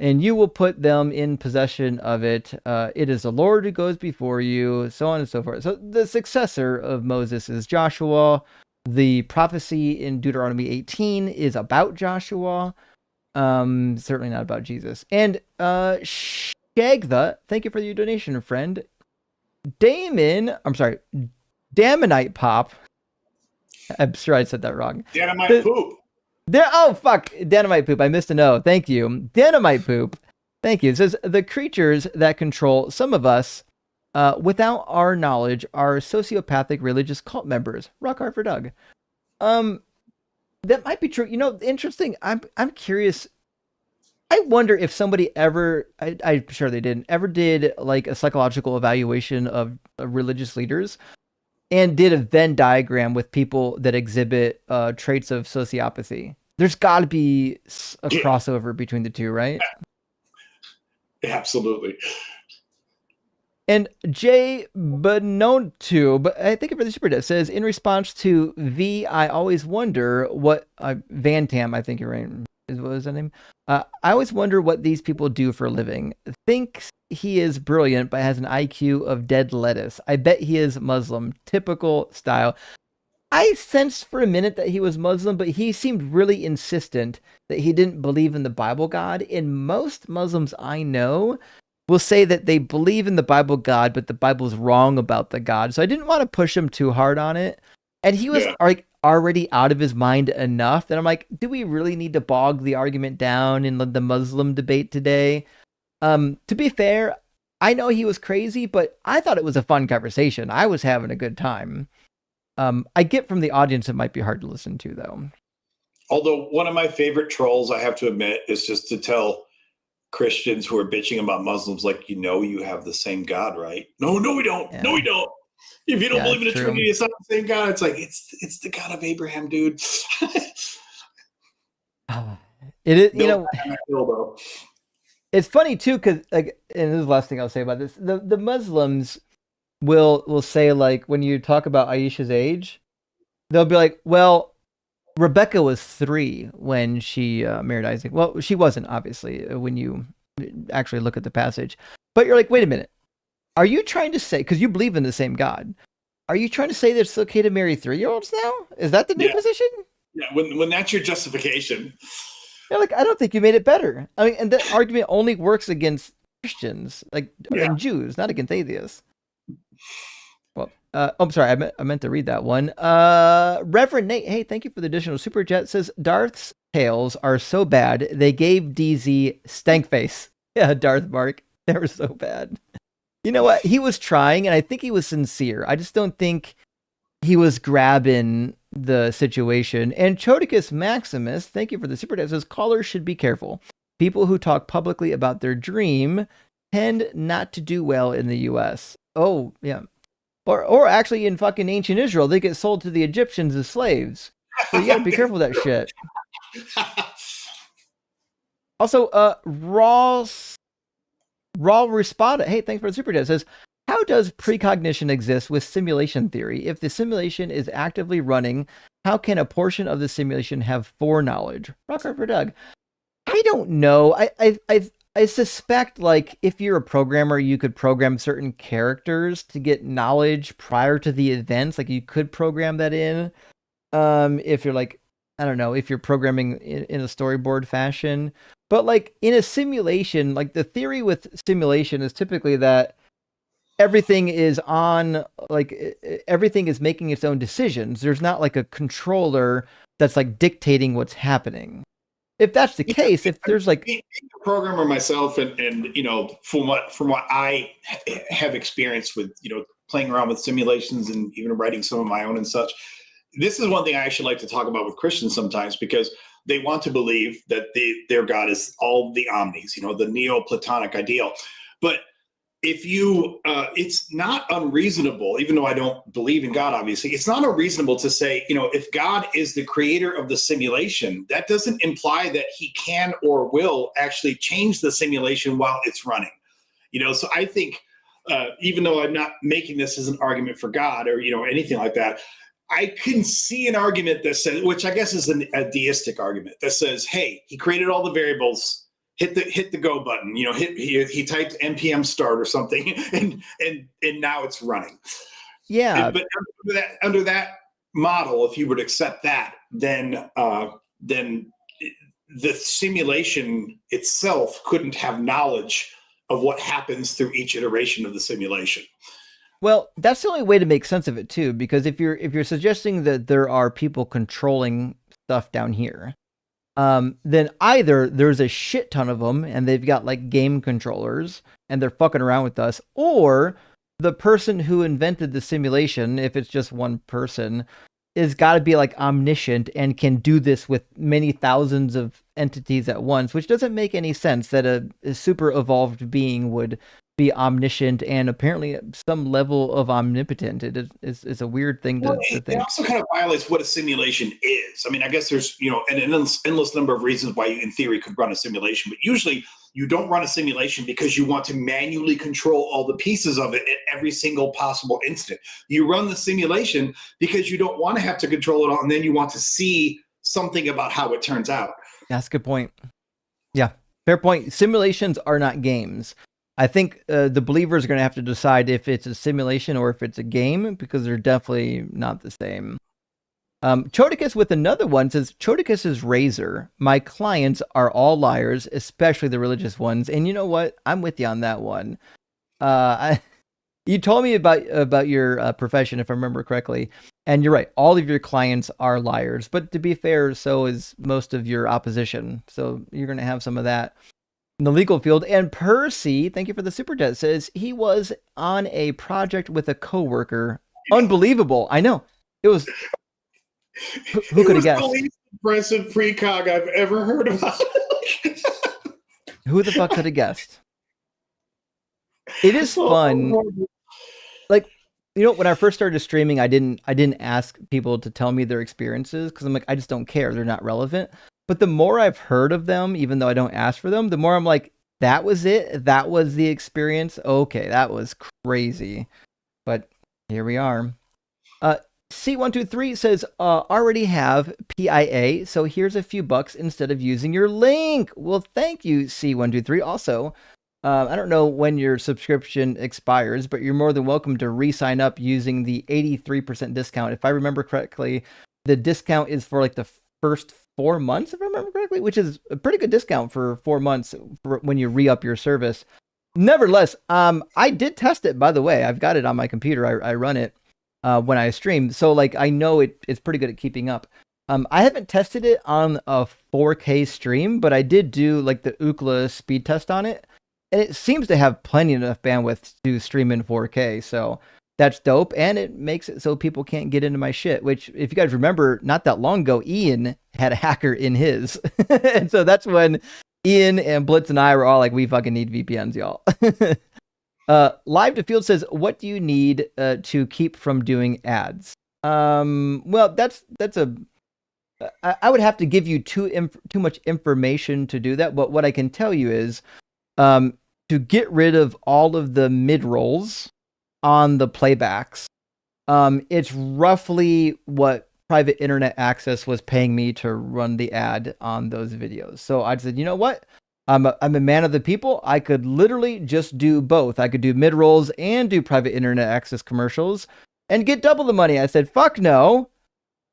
And you will put them in possession of it. It is the Lord who goes before you, so on and so forth. So the successor of Moses is Joshua. The prophecy in Deuteronomy 18 is about Joshua. Certainly not about Jesus. And Shagtha, thank you for your donation, friend. Damonite Pop. I'm sure I said that wrong. Dynamite poop. Dynamite poop. I missed an O. Thank you. Dynamite poop. Thank you. It says, the creatures that control some of us without our knowledge are sociopathic religious cult members. Rock hard for Doug. That might be true. Interesting. I'm curious. I wonder if somebody ever, I'm sure they didn't, ever did like a psychological evaluation of religious leaders and did a Venn diagram with people that exhibit traits of sociopathy. There's got to be a crossover between the two, right? Absolutely. And Jay Bonotube, I think for the super chat, says, in response to V, I always wonder what Vantam, I think you're right. What was that name? I always wonder what these people do for a living. Thinks he is brilliant, but has an IQ of dead lettuce. I bet he is Muslim. Typical style. I sensed for a minute that he was Muslim, but he seemed really insistent that he didn't believe in the Bible God. And most Muslims I know will say that they believe in the Bible God, but the Bible's wrong about the God. So I didn't want to push him too hard on it. And he was already out of his mind enough that I'm like, do we really need to bog the argument down in the Muslim debate today? To be fair, I know he was crazy, but I thought it was a fun conversation. I was having a good time. I get from the audience it might be hard to listen to, though. Although one of my favorite trolls, I have to admit, is just to tell Christians who are bitching about Muslims, like, you have the same God, right? No, we don't. Yeah. No, we don't. If you don't believe in the Trinity, it's not the same God. It's like, it's the God of Abraham, dude. It is, it's funny too, because like, and this is the last thing I'll say about this. The Muslims will say, like, when you talk about Aisha's age, they'll be like, well, Rebecca was 3 when she married Isaac. Well, she wasn't, obviously, when you actually look at the passage. But you're like, wait a minute. Are you trying to say, because you believe in the same God, are you trying to say that it's okay to marry 3-year-olds now? Is that the new position? Yeah, when that's your justification. Yeah, like, I don't think you made it better. I mean, and that argument only works against Christians, and Jews, not against atheists. Well, I'm sorry, I meant to read that one. Reverend Nate, hey, thank you for the additional super chat. Says, Darth's tales are so bad, they gave DZ stank face. Yeah, Darth Mark, they were so bad. You know what? He was trying, and I think he was sincere. I just don't think he was grabbing the situation. And Chodicus Maximus, thank you for the super chat, says, callers should be careful. People who talk publicly about their dream tend not to do well in the U.S. Oh, yeah. Or actually in fucking ancient Israel, they get sold to the Egyptians as slaves. So you gotta be careful with that shit. Also, Raw Respada, hey, thanks for the super chat, says, how does precognition exist with simulation theory? If the simulation is actively running, how can a portion of the simulation have foreknowledge? Rocker for Doug. I don't know. I I suspect, like, if you're a programmer, you could program certain characters to get knowledge prior to the events. Like, you could program that in. If you're like, I don't know, if you're programming in a storyboard fashion. But like in a simulation, like the theory with simulation is typically that everything is on, like everything is making its own decisions. There's not like a controller that's like dictating what's happening. If that's the case, if there's like being a programmer myself, and you know, from what I have experienced with, you know, playing around with simulations and even writing some of my own and such, this is one thing I actually like to talk about with Christians sometimes, because they want to believe that their God is all the omnis, you know, the Neoplatonic ideal. But if you, it's not unreasonable, even though I don't believe in God, obviously, it's not unreasonable to say, you know, if God is the creator of the simulation, that doesn't imply that he can or will actually change the simulation while it's running. You know, so I think, even though I'm not making this as an argument for God or, you know, anything like that, I can see an argument that says, which I guess is a deistic argument, that says, hey, he created all the variables. Hit the go button, you know, he typed npm start or something, and now it's running. Yeah. But under that model, if you would accept that, then the simulation itself couldn't have knowledge of what happens through each iteration of the simulation. Well, that's the only way to make sense of it too, because if you're suggesting that there are people controlling stuff down here, then either there's a shit ton of them and they've got like game controllers and they're fucking around with us, or the person who invented the simulation, if it's just one person, is got to be like omniscient and can do this with many thousands of entities at once, which doesn't make any sense that a super evolved being would be omniscient and apparently some level of omnipotent. It is a weird thing to think. It also kind of violates what a simulation is. I mean, I guess there's, you know, an endless number of reasons why you, in theory, could run a simulation, but usually you don't run a simulation because you want to manually control all the pieces of it at every single possible instant. You run the simulation because you don't want to have to control it all, and then you want to see something about how it turns out. That's a good point. Yeah, fair point. Simulations are not games. I think the believer is going to have to decide if it's a simulation or if it's a game, because they're definitely not the same. Chodicus with another one says, Chodicus is Razor. My clients are all liars, especially the religious ones. And you know what? I'm with you on that one. You told me about your profession, if I remember correctly. And you're right. All of your clients are liars. But to be fair, so is most of your opposition. So you're going to have some of that in the legal field. And Percy, thank you for the super chat, says he was on a project with a coworker. Unbelievable. I know. It was. Who could have guessed? The least impressive precog I've ever heard about. Who the fuck could have guessed? It is fun. Like, you know, when I first started streaming, I didn't ask people to tell me their experiences because I'm like, I just don't care. They're not relevant. But the more I've heard of them, even though I don't ask for them, the more I'm like, that was it. That was the experience. Okay, that was crazy. But here we are. C123 says, already have PIA, so here's a few bucks instead of using your link. Well, thank you, C123. Also, I don't know when your subscription expires, but you're more than welcome to re-sign up using the 83% discount. If I remember correctly, the discount is for like the first 4 months, if I remember correctly, which is a pretty good discount for 4 months when you re-up your service. Nevertheless, I did test it, by the way. I've got it on my computer. I run it when I stream. So like, I know it's pretty good at keeping up. I haven't tested it on a 4K stream, but I did do like the Ookla speed test on it. And it seems to have plenty enough bandwidth to stream in 4K. So that's dope. And it makes it so people can't get into my shit, which if you guys remember, not that long ago, Ian had a hacker in his. And so that's when Ian and Blitz and I were all like, we fucking need VPNs, y'all. Live to Field says, what do you need to keep from doing ads? Well, I would have to give you too much information to do that. But what I can tell you is to get rid of all of the mid-rolls on the playbacks. It's roughly what private internet access was paying me to run the ad on those videos. So I said, you know what? I'm a man of the people. I could literally just do both. I could do mid-rolls and do private internet access commercials and get double the money. I said, fuck no.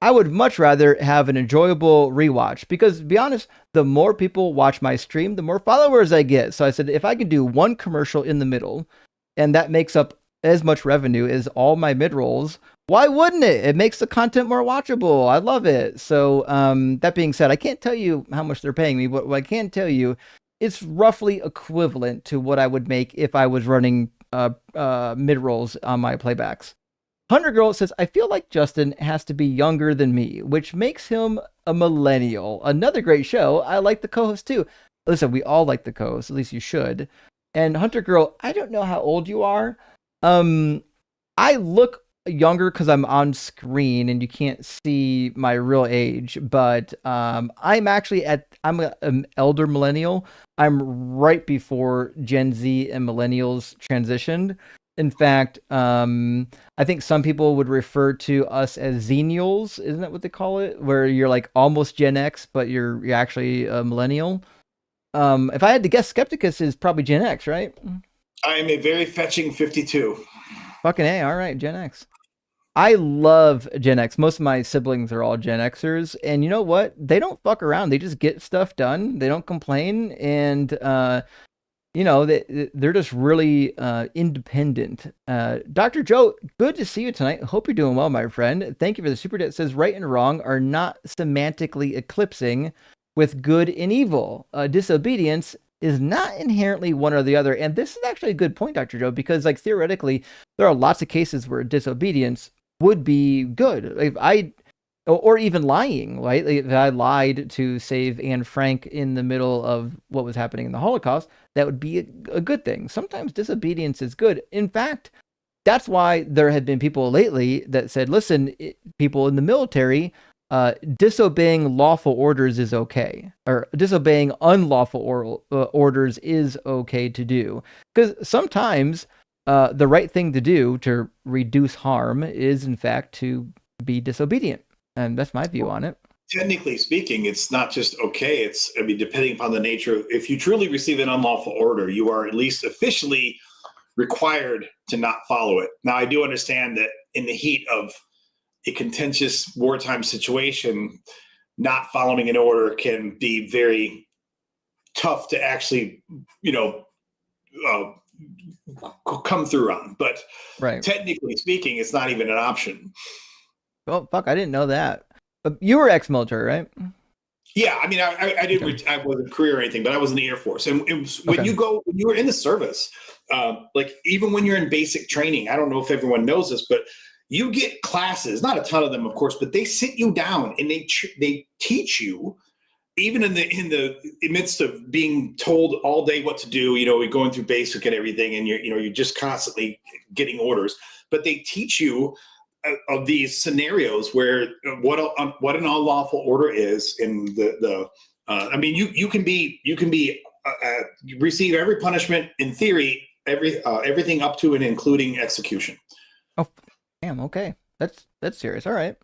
I would much rather have an enjoyable rewatch because, to be honest, the more people watch my stream, the more followers I get. So I said, if I can do one commercial in the middle and that makes up as much revenue as all my mid-rolls, why wouldn't it? It makes the content more watchable. I love it. So that being said, I can't tell you how much they're paying me, but what I can tell you, it's roughly equivalent to what I would make if I was running mid-rolls on my playbacks. Hunter Girl says, I feel like Justin has to be younger than me, which makes him a millennial. Another great show. I like the co-host too. Listen, we all like the co-host, at least you should. And Hunter Girl, I don't know how old you are. I look younger because I'm on screen and you can't see my real age, but I'm an elder millennial. I'm right before Gen Z and millennials transitioned. In fact, I think some people would refer to us as Xenials, isn't that what they call it? Where you're like almost Gen X, but you're actually a millennial. If I had to guess, Skepticus is probably Gen X, right? I am a very fetching 52. Fucking A, all right, Gen X. I love Gen X. Most of my siblings are all Gen Xers, and you know what? They don't fuck around. They just get stuff done. They don't complain, and they're just really independent. Dr. Joe, good to see you tonight. Hope you're doing well, my friend. Thank you for the super chat. It says right and wrong are not semantically eclipsing with good and evil. Disobedience is not inherently one or the other. And this is actually a good point, Dr. Joe, because like theoretically, there are lots of cases where disobedience would be good. Or even lying, right? Like if I lied to save Anne Frank in the middle of what was happening in the Holocaust, that would be a good thing. Sometimes disobedience is good. In fact, that's why there have been people lately that said, listen, people in the military, disobeying lawful orders is okay, or disobeying unlawful orders is okay to do. Because sometimes the right thing to do to reduce harm is, in fact, to be disobedient. And that's my view on it. Technically speaking, it's not just okay. Depending upon the nature of, if you truly receive an unlawful order, you are at least officially required to not follow it. Now, I do understand that in the heat of a contentious wartime situation, not following an order can be very tough to actually, come through on. But right. Technically speaking, it's not even an option. Oh, fuck, I didn't know that. You were ex-military, right? Yeah, I mean, I didn't. I wasn't career or anything, but I was in the Air Force. And when you were in the service, like even when you're in basic training, I don't know if everyone knows this, but you get classes, not a ton of them, of course, but they sit you down and they teach you, even in the midst of being told all day what to do. You're going through basic and everything, and you're just constantly getting orders. But they teach you of these scenarios where what an unlawful order is, and you can receive every punishment in theory, everything up to and including execution. Oh, damn. Okay, that's serious. All right.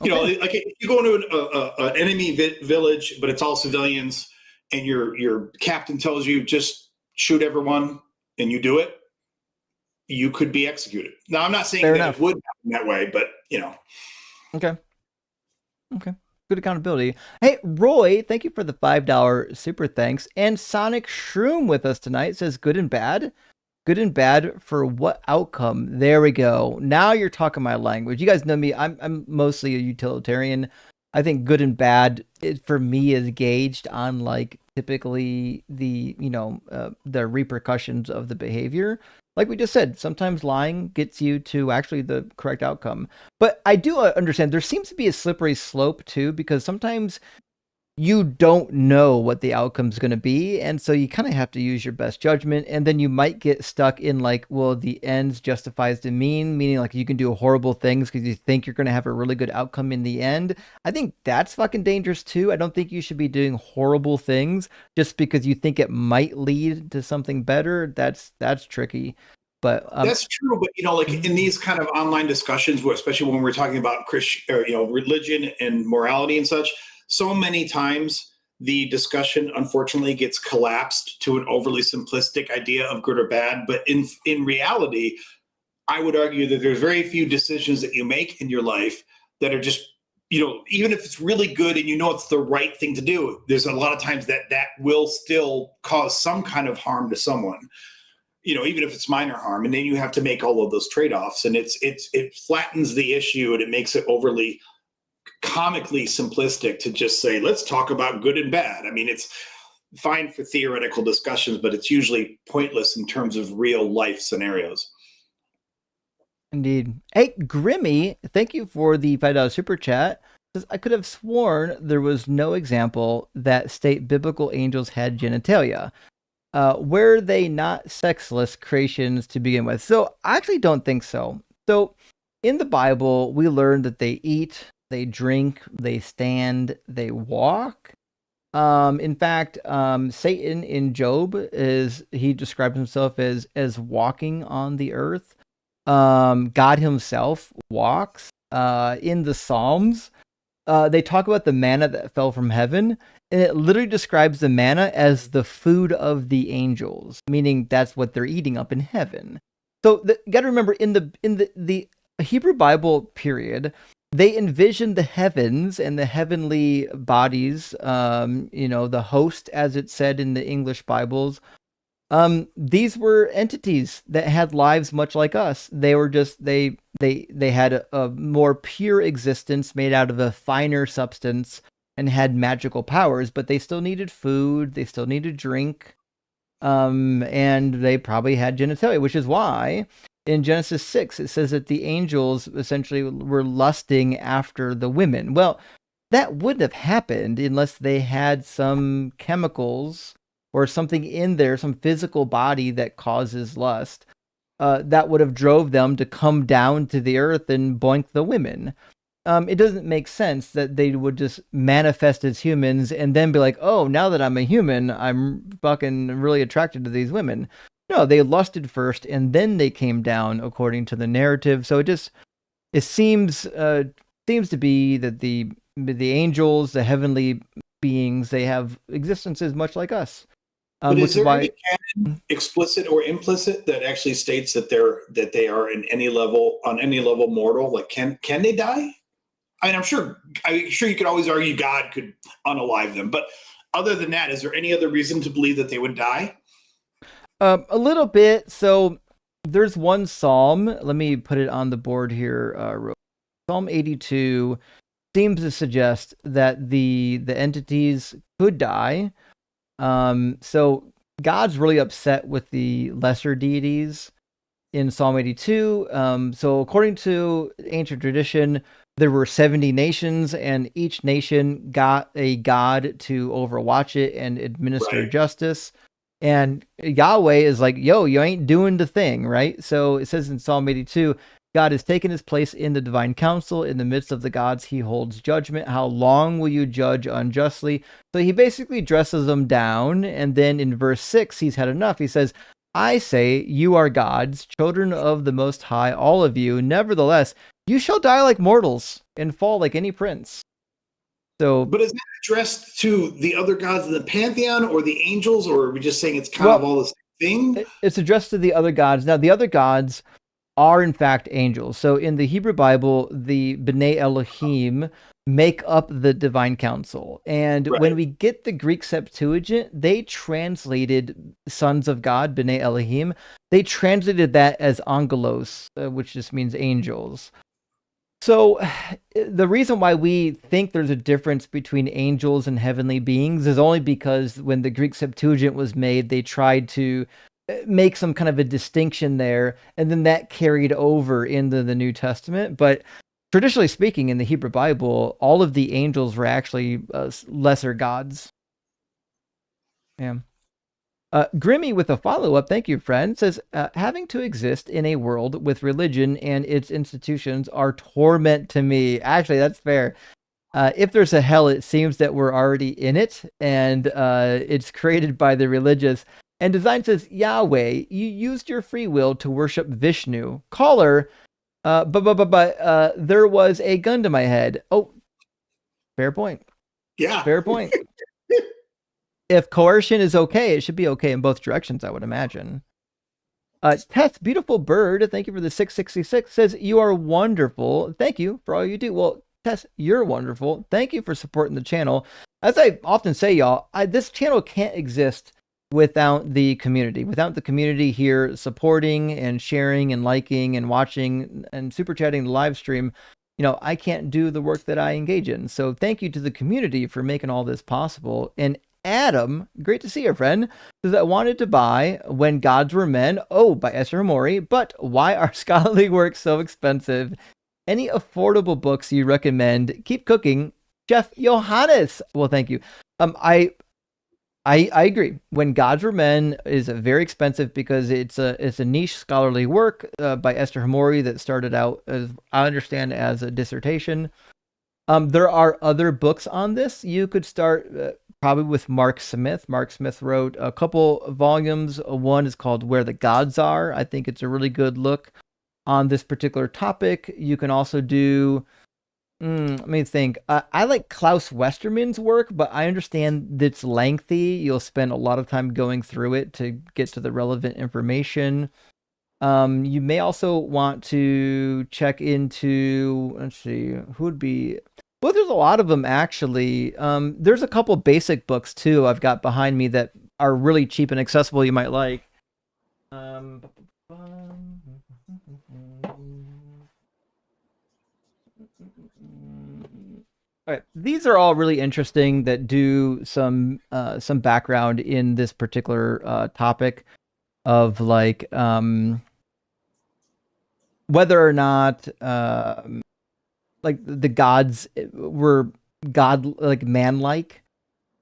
Okay. Like if you go into an enemy village, but it's all civilians, and your captain tells you just shoot everyone, and you do it, you could be executed. Now, I'm not saying it would happen that way, but Okay. Good accountability. Hey, Roy, thank you for the $5 super thanks. And Sonic Shroom with us tonight says good and bad. Good and bad for what outcome? There we go. Now you're talking my language. You guys know me. I'm mostly a utilitarian. I think good and bad for me is gauged on like typically the repercussions of the behavior. Like we just said, sometimes lying gets you to actually the correct outcome. But I do understand there seems to be a slippery slope too, because sometimes you don't know what the outcome's going to be. And so you kind of have to use your best judgment. And then you might get stuck in like, well, the ends justifies the meaning like you can do horrible things because you think you're going to have a really good outcome in the end. I think that's fucking dangerous too. I don't think you should be doing horrible things just because you think it might lead to something better. That's tricky. But that's true. But like in these kind of online discussions, especially when we're talking about religion and morality and such, so many times the discussion, unfortunately, gets collapsed to an overly simplistic idea of good or bad. But in reality, I would argue that there's very few decisions that you make in your life that are just, even if it's really good and it's the right thing to do, there's a lot of times that will still cause some kind of harm to someone, even if it's minor harm. And then you have to make all of those trade-offs, and it flattens the issue, and it makes it overly comically simplistic to just say, let's talk about good and bad. I mean, it's fine for theoretical discussions, but it's usually pointless in terms of real life scenarios. Indeed. Hey, Grimmy, thank you for the $5 super chat. I could have sworn there was no example that state biblical angels had genitalia. Were they not sexless creations to begin with? So I actually don't think so. So in the Bible, we learn that they eat, they drink, they stand, they walk. In fact, Satan in Job he describes himself as walking on the earth. God himself walks. In the Psalms, they talk about the manna that fell from heaven, and it literally describes the manna as the food of the angels, meaning that's what they're eating up in heaven. So you got to remember, in the Hebrew Bible period, they envisioned the heavens and the heavenly bodies, the host, as it said in the English Bibles. These were entities that had lives much like us. They were just, they had a more pure existence made out of a finer substance and had magical powers, but they still needed food, they still needed drink, and they probably had genitalia, which is why in Genesis 6, it says that the angels essentially were lusting after the women. Well, that wouldn't have happened unless they had some chemicals or something in there, some physical body that causes lust, that would have drove them to come down to the earth and boink the women. It doesn't make sense that they would just manifest as humans and then be like, oh, now that I'm a human, I'm fucking really attracted to these women. No, they lusted first and then they came down according to the narrative. So it seems to be that the angels, the heavenly beings, they have existences much like us. But is there any canon, explicit or implicit, that actually states that they are on any level mortal? Like, can they die? I mean, I'm sure you could always argue God could unalive them, but other than that, is there any other reason to believe that they would die? A little bit. So there's one psalm. Let me put it on the board here. Psalm 82 seems to suggest that the entities could die. So God's really upset with the lesser deities in Psalm 82. So according to ancient tradition, there were 70 nations, and each nation got a god to overwatch it and administer justice. And Yahweh is like, yo, you ain't doing the thing, right? So it says in Psalm 82, God has taken his place in the divine council. In the midst of the gods, he holds judgment. How long will you judge unjustly? So he basically dresses them down. And then in verse 6, he's had enough. He says, I say, you are gods, children of the Most High, all of you. Nevertheless, you shall die like mortals and fall like any prince. So, but is that addressed to the other gods in the pantheon or the angels, or are we just saying it's kind of all the same thing? It's addressed to the other gods. Now, the other gods are in fact angels. So in the Hebrew Bible, the B'nai Elohim make up the divine council. And when we get the Greek Septuagint, they translated sons of God, B'nai Elohim, they translated that as angelos, which just means angels. So the reason why we think there's a difference between angels and heavenly beings is only because when the Greek Septuagint was made, they tried to make some kind of a distinction there, and then that carried over into the New Testament. But traditionally speaking, in the Hebrew Bible, all of the angels were actually lesser gods. Yeah. Grimmy with a follow-up, thank you, friend, says, having to exist in a world with religion and its institutions are torment to me. Actually, that's fair. If there's a hell, it seems that we're already in it, and it's created by the religious. And Design says, Yahweh, you used your free will to worship Vishnu. Caller, but there was a gun to my head. Oh, fair point. Yeah. Fair point. if coercion is okay, it should be okay in both directions, I would imagine. Tess, beautiful bird, thank you for the 666, says, you are wonderful. Thank you for all you do. Well, Tess, you're wonderful. Thank you for supporting the channel. As I often say, y'all, this channel can't exist without the community. Without the community here supporting and sharing and liking and watching and super chatting the live stream, I can't do the work that I engage in. So thank you to the community for making all this possible. And Adam, great to see you, friend, says, I wanted to buy When Gods Were Men, by Esther Hamori, but why are scholarly works so expensive? Any affordable books you recommend? Keep cooking. Jeff Johannes. Well, thank you. I agree. When Gods Were Men is very expensive because it's a niche scholarly work by Esther Hamori that started out, as I understand, as a dissertation. There are other books on this. You could start probably with Mark Smith. Mark Smith wrote a couple volumes. One is called Where the Gods Are. I think it's a really good look on this particular topic. You can also do, let me think. I like Klaus Westermann's work, but I understand that it's lengthy. You'll spend a lot of time going through it to get to the relevant information. You may also want to check into, let's see, who would be, well, there's a lot of them actually. There's a couple basic books too I've got behind me that are really cheap and accessible you might like. All right, these are all really interesting that do some background in this particular topic of like whether or not like the gods were man-like,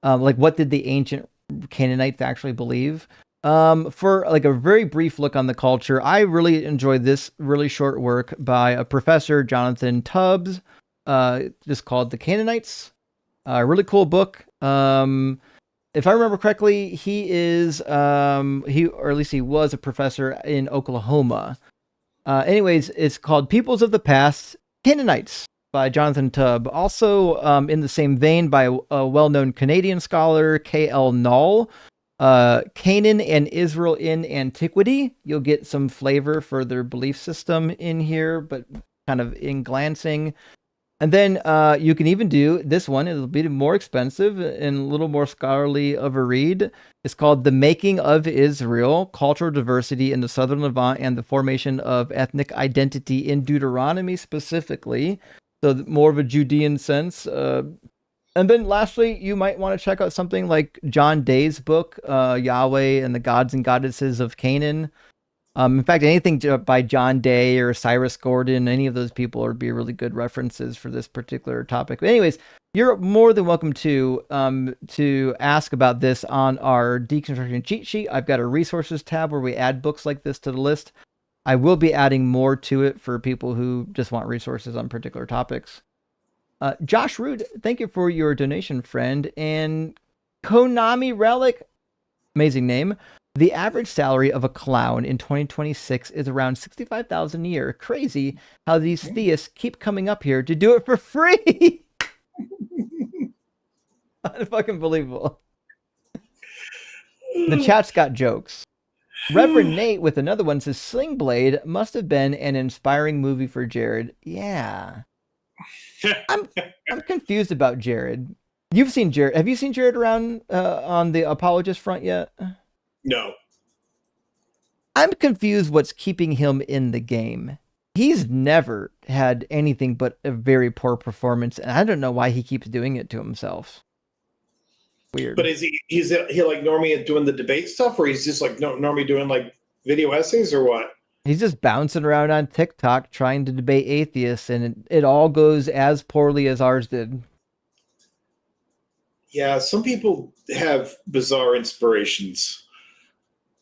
like what did the ancient Canaanites actually believe? For like a very brief look on the culture, I really enjoyed this really short work by a professor, Jonathan Tubbs, just called The Canaanites. Really cool book. If I remember correctly, he was a professor in Oklahoma. Anyways, it's called Peoples of the Past, Canaanites by Jonathan Tubb. Also, in the same vein, by a well-known Canadian scholar, K.L. Null, Canaan and Israel in Antiquity. You'll get some flavor for their belief system in here, but kind of in glancing. And then you can even do this one. It'll be more expensive and a little more scholarly of a read. It's called The Making of Israel, Cultural Diversity in the Southern Levant and the Formation of Ethnic Identity in Deuteronomy specifically. So more of a Judean sense. And then lastly, you might want to check out something like John Day's book, Yahweh and the Gods and Goddesses of Canaan. In fact, anything by John Day or Cyrus Gordon, any of those people would be really good references for this particular topic. But anyways, you're more than welcome to ask about this on our Deconstruction cheat sheet. I've got a resources tab where we add books like this to the list. I will be adding more to it for people who just want resources on particular topics. Josh Rood, thank you for your donation, friend. And Konami Relic, amazing name. The average salary of a clown in 2026 is around $65,000 a year. Crazy how these theists keep coming up here to do it for free. Unfucking believable. The chat's got jokes. Reverend Nate with another one says, Sling Blade must have been an inspiring movie for Jared. Yeah. I'm confused about Jared. You've seen Jared. Have you seen Jared around on the apologist front yet? No. I'm confused what's keeping him in the game. He's never had anything but a very poor performance, and I don't know why he keeps doing it to himself. Weird. But is he like normally doing the debate stuff, or he's just like normally doing like video essays, or what? He's just bouncing around on TikTok trying to debate atheists, and it all goes as poorly as ours did. Yeah, some people have bizarre inspirations.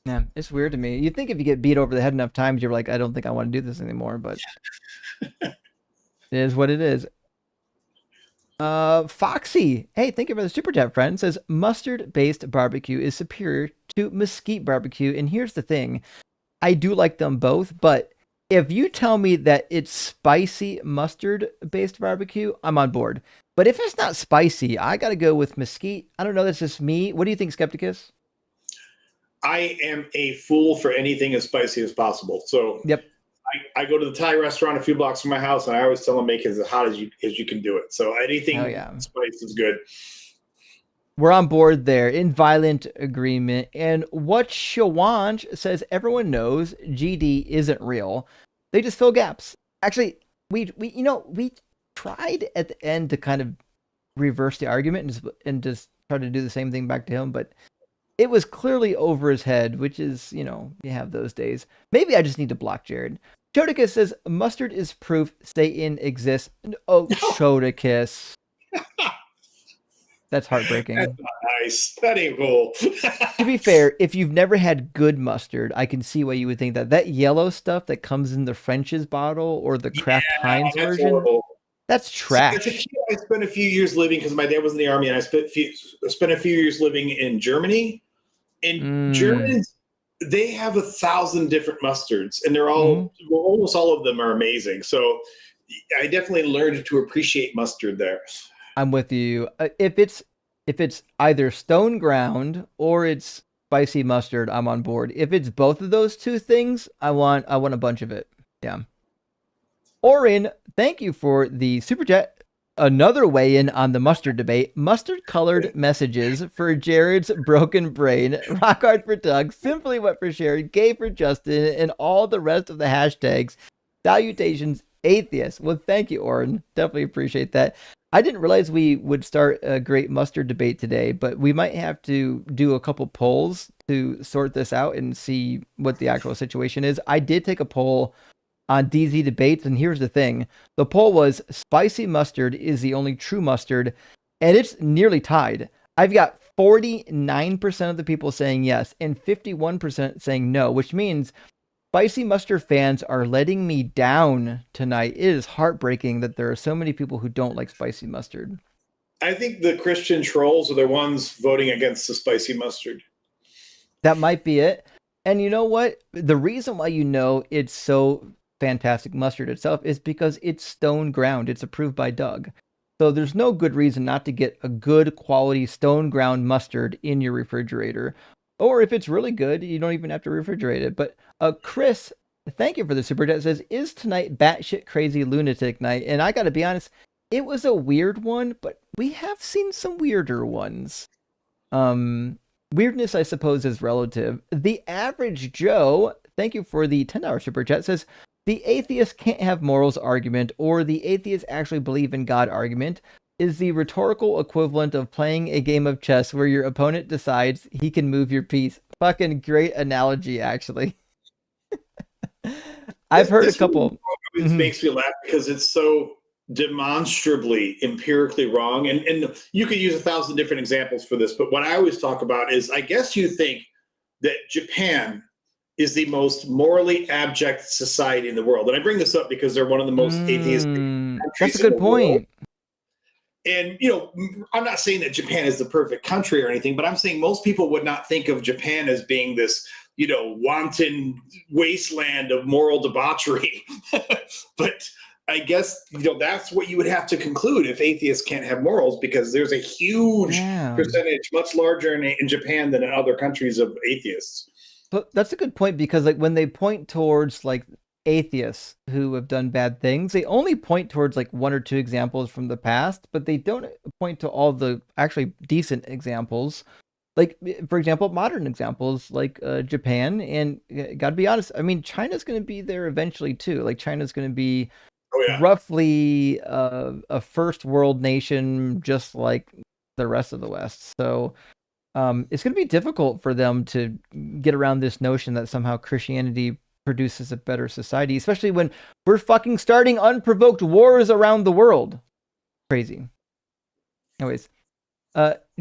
Yeah, it's weird to me. You'd think if you get beat over the head enough times, you're like, I don't think I want to do this anymore, but it is what it is. Foxy, hey, thank you for the super chat, friend. Says mustard-based barbecue is superior to mesquite barbecue, and here's the thing: I do like them both, but if you tell me that it's spicy mustard-based barbecue, I'm on board. But if it's not spicy, I got to go with mesquite. I don't know. That's just me. What do you think, Skepticus? I am a fool for anything as spicy as possible. So Yep. I go to the Thai restaurant a few blocks from my house, and I always tell them make it as hot as you can do it. So anything spice is good. We're on board there in violent agreement. And what Shawanj says, everyone knows GD isn't real. They just fill gaps. Actually, we tried at the end to kind of reverse the argument and just try to do the same thing back to him, but it was clearly over his head, which is, you have those days. Maybe I just need to block Jared. Chodicus says, mustard is proof Satan exists. Oh, Chodicus. That's heartbreaking. That's not nice. That ain't cool. To be fair, if you've never had good mustard, I can see why you would think that. That yellow stuff that comes in the French's bottle or the Kraft Heinz version, horrible. That's trash. As a kid, I spent a few years living, because my dad was in the army, and I spent a few years living in Germany. And Germans, they have 1,000 different mustards, and they're all, almost all of them are amazing. So I definitely learned to appreciate mustard there. I'm with you. If it's either stone ground or it's spicy mustard, I'm on board. If it's both of those two things, I want a bunch of it. Yeah. Orin, thank you for the super chat. Another weigh in on the mustard debate. Mustard colored messages for Jared's broken brain. Rock hard for Doug. Simply wet for Sharon. Gay for Justin. And all the rest of the hashtags. Salutations, atheists. Well, thank you, Orin. Definitely appreciate that. I didn't realize we would start a great mustard debate today, but we might have to do a couple polls to sort this out and see what the actual situation is. I did take a poll on DZ Debates, and here's the thing. The poll was spicy mustard is the only true mustard, and it's nearly tied. I've got 49% of the people saying yes and 51% saying no, which means spicy mustard fans are letting me down tonight. It is heartbreaking that there are so many people who don't like spicy mustard. I think the Christian trolls are the ones voting against the spicy mustard. That might be it. And you know what? The reason why it's so fantastic mustard itself is because it's stone ground. It's approved by Doug. So there's no good reason not to get a good quality stone ground mustard in your refrigerator. Or if it's really good, you don't even have to refrigerate it. But Chris, thank you for the super chat. It says, is tonight batshit crazy lunatic night? And I got to be honest, it was a weird one, but we have seen some weirder ones. Weirdness, I suppose, is relative. The average Joe, thank you for the $10 super chat, says, the atheist can't have morals argument, or the atheists actually believe in God argument, is the rhetorical equivalent of playing a game of chess where your opponent decides he can move your piece. Fucking great analogy, actually. I've heard a couple. It makes me laugh because it's so demonstrably empirically wrong. And you could use 1,000 different examples for this, but what I always talk about is, I guess you think that Japan is the most morally abject society in the world. And I bring this up because they're one of the most atheistic countries. That's a good point. And, I'm not saying that Japan is the perfect country or anything, but I'm saying most people would not think of Japan as being this, wanton wasteland of moral debauchery. But I guess, that's what you would have to conclude if atheists can't have morals, because there's a huge percentage, much larger in Japan than in other countries, of atheists. But that's a good point, because when they point towards atheists who have done bad things, they only point towards one or two examples from the past, but they don't point to all the actually decent examples. For example, modern examples like Japan, and gotta be honest, I mean, China's going to be there eventually too. China's going to be roughly a first world nation, just like the rest of the West. So it's going to be difficult for them to get around this notion that somehow Christianity produces a better society, especially when we're fucking starting unprovoked wars around the world. Crazy. Anyways,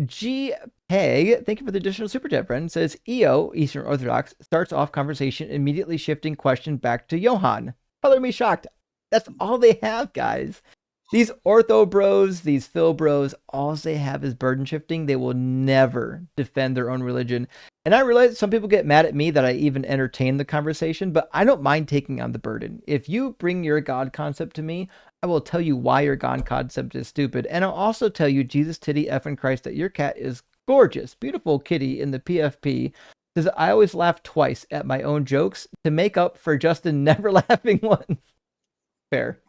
G Peg, thank you for the additional super chat, friend, says EO, Eastern Orthodox, starts off conversation immediately shifting question back to Johann. Color me shocked. That's all they have, guys. These ortho bros, these Phil bros, all they have is burden shifting. They will never defend their own religion. And I realize some people get mad at me that I even entertain the conversation, but I don't mind taking on the burden. If you bring your God concept to me, I will tell you why your God concept is stupid. And I'll also tell you, Jesus, titty, effing Christ, that your cat is gorgeous, beautiful kitty in the PFP. Because I always laugh twice at my own jokes to make up for Justin never laughing once. Fair.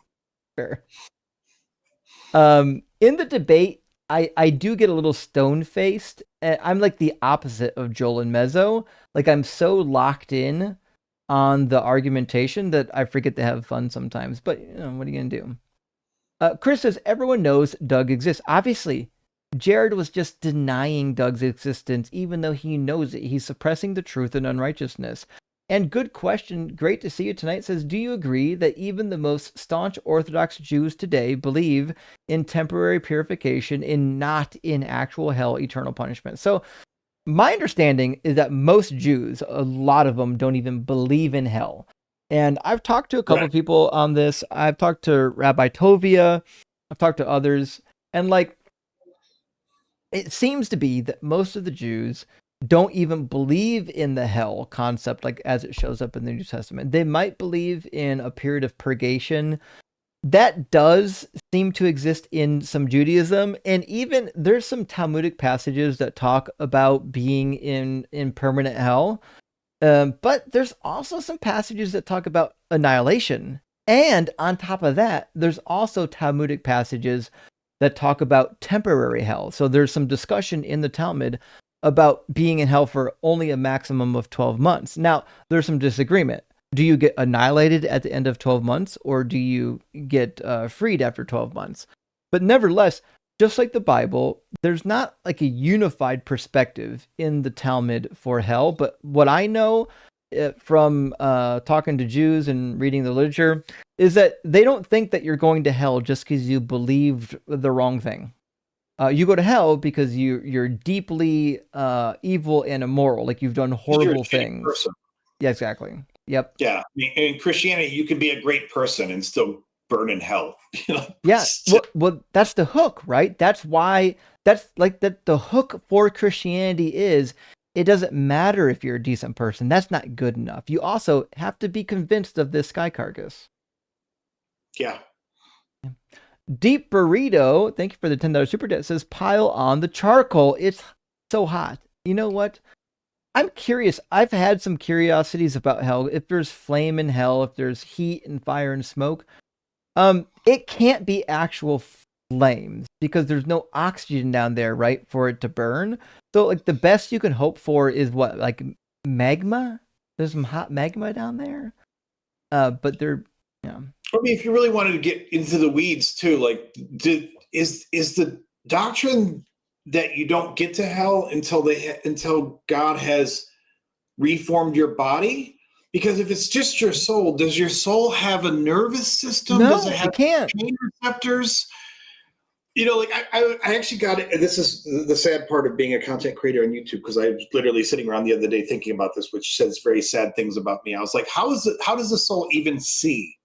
In the debate, I do get a little stone-faced. I'm like the opposite of Joel and Mezzo. Like, I'm so locked in on the argumentation that I forget to have fun sometimes. But, what are you going to do? Chris says, everyone knows Doug exists. Obviously, Jared was just denying Doug's existence, even though he knows it. He's suppressing the truth and unrighteousness. And good question, great to see you tonight, says, do you agree that even the most staunch Orthodox Jews today believe in temporary purification and not in actual hell, eternal punishment? So my understanding is that most Jews, a lot of them, don't even believe in hell. And I've talked to a couple of people on this. I've talked to Rabbi Tovia. I've talked to others. And it seems to be that most of the Jews don't even believe in the hell concept, like as it shows up in the New Testament. They might believe in a period of purgation. That does seem to exist in some Judaism. And even there's some Talmudic passages that talk about being in permanent hell. But there's also some passages that talk about annihilation. And on top of that, there's also Talmudic passages that talk about temporary hell. So there's some discussion in the Talmud about being in hell for only a maximum of 12 months. Now, there's some disagreement. Do you get annihilated at the end of 12 months, or do you get freed after 12 months? But nevertheless, just like the Bible, there's not like a unified perspective in the Talmud for hell. But what I know from talking to Jews and reading the literature is that they don't think that you're going to hell just because you believed the wrong thing. You go to hell because you're deeply evil and immoral, like you've done horrible things. Person. Yeah, exactly. Yep. Yeah, in Christianity, you can be a great person and still burn in hell. Yeah. Well, that's the hook, right? That's why. That's like that. The hook for Christianity is it doesn't matter if you're a decent person. That's not good enough. You also have to be convinced of this sky carcass. Yeah. Deep Burrito, thank you for the $10 super chat, says pile on the charcoal. It's so hot. You know what? I'm curious. I've had some curiosities about hell. If there's flame in hell, if there's heat and fire and smoke, it can't be actual flames because there's no oxygen down there, right, for it to burn. So like the best you can hope for is what, like magma? There's some hot magma down there. But they're, I mean, if you really wanted to get into the weeds too, like, is the doctrine that you don't get to hell until God has reformed your body? Because if it's just your soul, does your soul have a nervous system? No, does it have it can't. pain receptors? Like I actually got it. This is the sad part of being a content creator on YouTube, because I was literally sitting around the other day thinking about this, which says very sad things about me. I was like, how does the soul even see?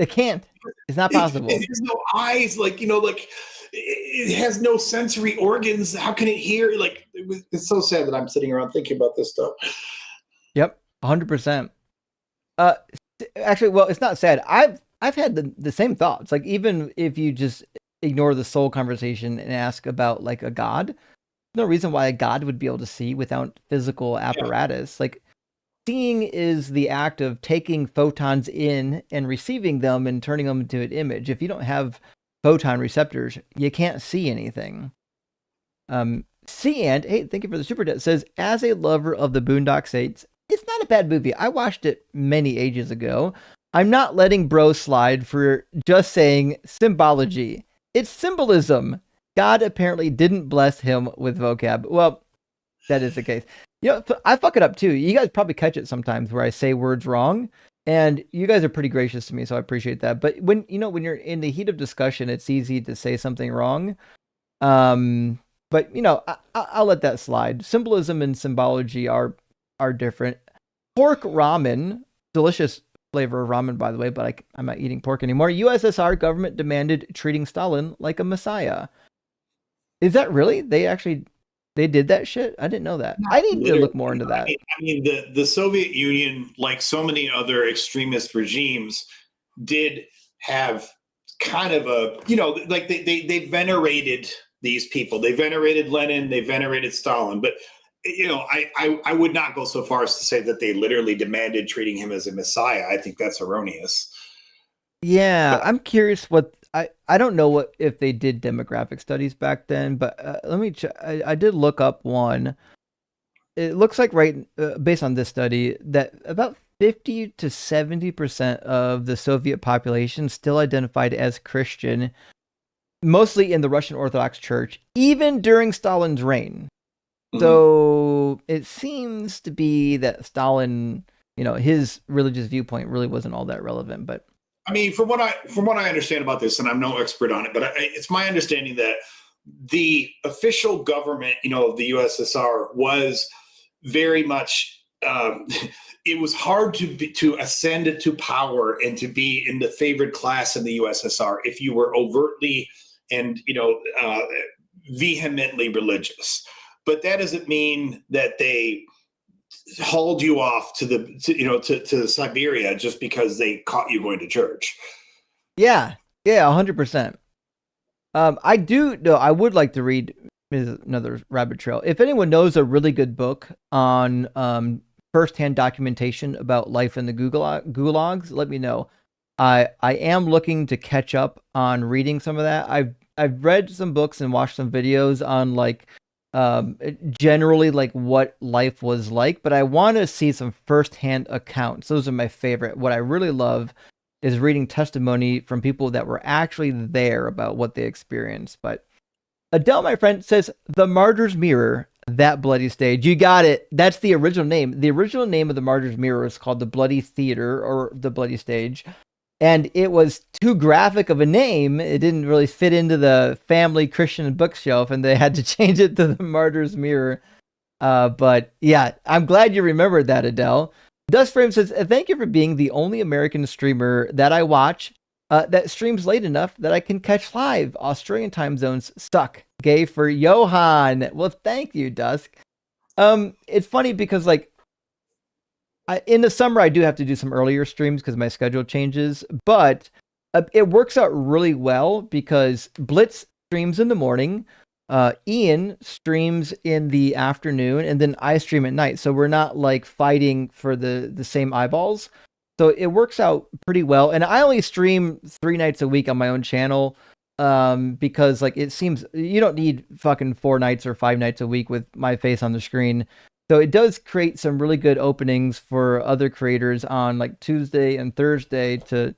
It can't. It's not possible. It has no eyes, like it has no sensory organs. How can it hear? Like, it's so sad that I'm sitting around thinking about this stuff. Yep, 100%. Actually, well, it's not sad. I've had the same thoughts. Like, even if you just ignore the soul conversation and ask about like a god, no reason why a god would be able to see without physical apparatus. Like, seeing is the act of taking photons in and receiving them and turning them into an image. If you don't have photon receptors, you can't see anything. C-And, hey, thank you for the super chat, says, as a lover of the Boondock Saints, it's not a bad movie. I watched it many ages ago. I'm not letting bro slide for just saying symbology. It's symbolism. God apparently didn't bless him with vocab. Well, that is the case. I fuck it up too. You guys probably catch it sometimes where I say words wrong, and you guys are pretty gracious to me, so I appreciate that. But when you're in the heat of discussion, it's easy to say something wrong. But I'll let that slide. Symbolism and symbology are different. Pork ramen, delicious flavor of ramen, by the way, but I'm not eating pork anymore. USSR government demanded treating Stalin like a messiah. Is that really? They did that shit? I didn't know that. I need to look more into that. I mean, the Soviet Union, like so many other extremist regimes, did have kind of a, like they venerated these people. They venerated Lenin, they venerated Stalin, but I would not go so far as to say that they literally demanded treating him as a messiah. I think that's erroneous. Yeah, I'm curious what I don't know if they did demographic studies back then, but let me check. I did look up one. It looks like based on this study that about 50 to 70% of the Soviet population still identified as Christian, mostly in the Russian Orthodox Church, even during Stalin's reign. So it seems to be that Stalin, his religious viewpoint really wasn't all that relevant. But I mean, from what I understand about this, and I'm no expert on it, but it's my understanding that the official government, of the USSR was very much. It was hard to ascend to power and to be in the favored class in the USSR if you were overtly and vehemently religious. But that doesn't mean that they hauled you off to Siberia just because they caught you going to church. Yeah, 100%. I would like to read another rabbit trail. If anyone knows a really good book on firsthand documentation about life in the gulags, let me know. I am looking to catch up on reading some of that. I've read some books and watched some videos on generally what life was like, but I want to see some firsthand accounts. Those are my favorite. What I really love is reading testimony from people that were actually there about what they experienced. But Adele, my friend, says The Martyr's Mirror, that bloody stage. You got it. That's the original name. The original name of The Martyr's Mirror is called The Bloody Theater or The Bloody Stage. And it was too graphic of a name. It didn't really fit into the family Christian bookshelf, and they had to change it to The Martyr's Mirror. But yeah, I'm glad you remembered that, Adele. Dustframe says, thank you for being the only American streamer that I watch that streams late enough that I can catch live. Australian time zones suck. Gay for Johan. Well, thank you, Dusk. It's funny because in the summer, I do have to do some earlier streams because my schedule changes, but it works out really well because Blitz streams in the morning, Ian streams in the afternoon, and then I stream at night. So we're not fighting for the same eyeballs. So it works out pretty well. And I only stream 3 nights a week on my own channel because it seems you don't need fucking 4 nights or 5 nights a week with my face on the screen. So it does create some really good openings for other creators on Tuesday and Thursday to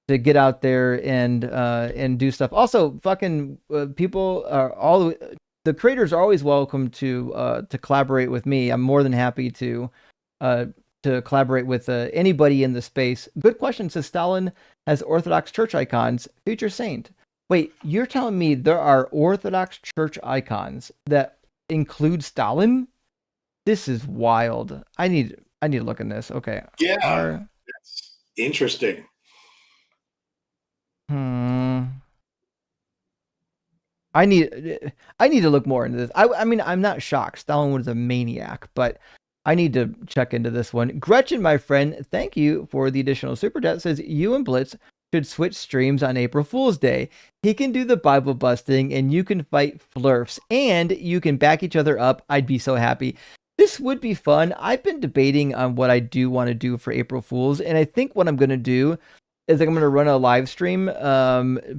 get out there and do stuff. Also, fucking people are the creators are always welcome to collaborate with me. I'm more than happy to collaborate with anybody in the space. Good question. Says Stalin has Orthodox church icons. Future saint. Wait, you're telling me there are Orthodox church icons that include Stalin? This is wild. I need to look in this. Okay. Yeah. That's interesting. I need to look more into this. I mean, I'm not shocked. Stalin was a maniac, but I need to check into this one. Gretchen, my friend, thank you for the additional super chat. Says you and Blitz should switch streams on April Fool's Day. He can do the Bible busting and you can fight flirfs and you can back each other up. I'd be so happy. This would be fun. I've been debating on what I do want to do for April Fools, and I think what I'm going to do is I'm going to run a live stream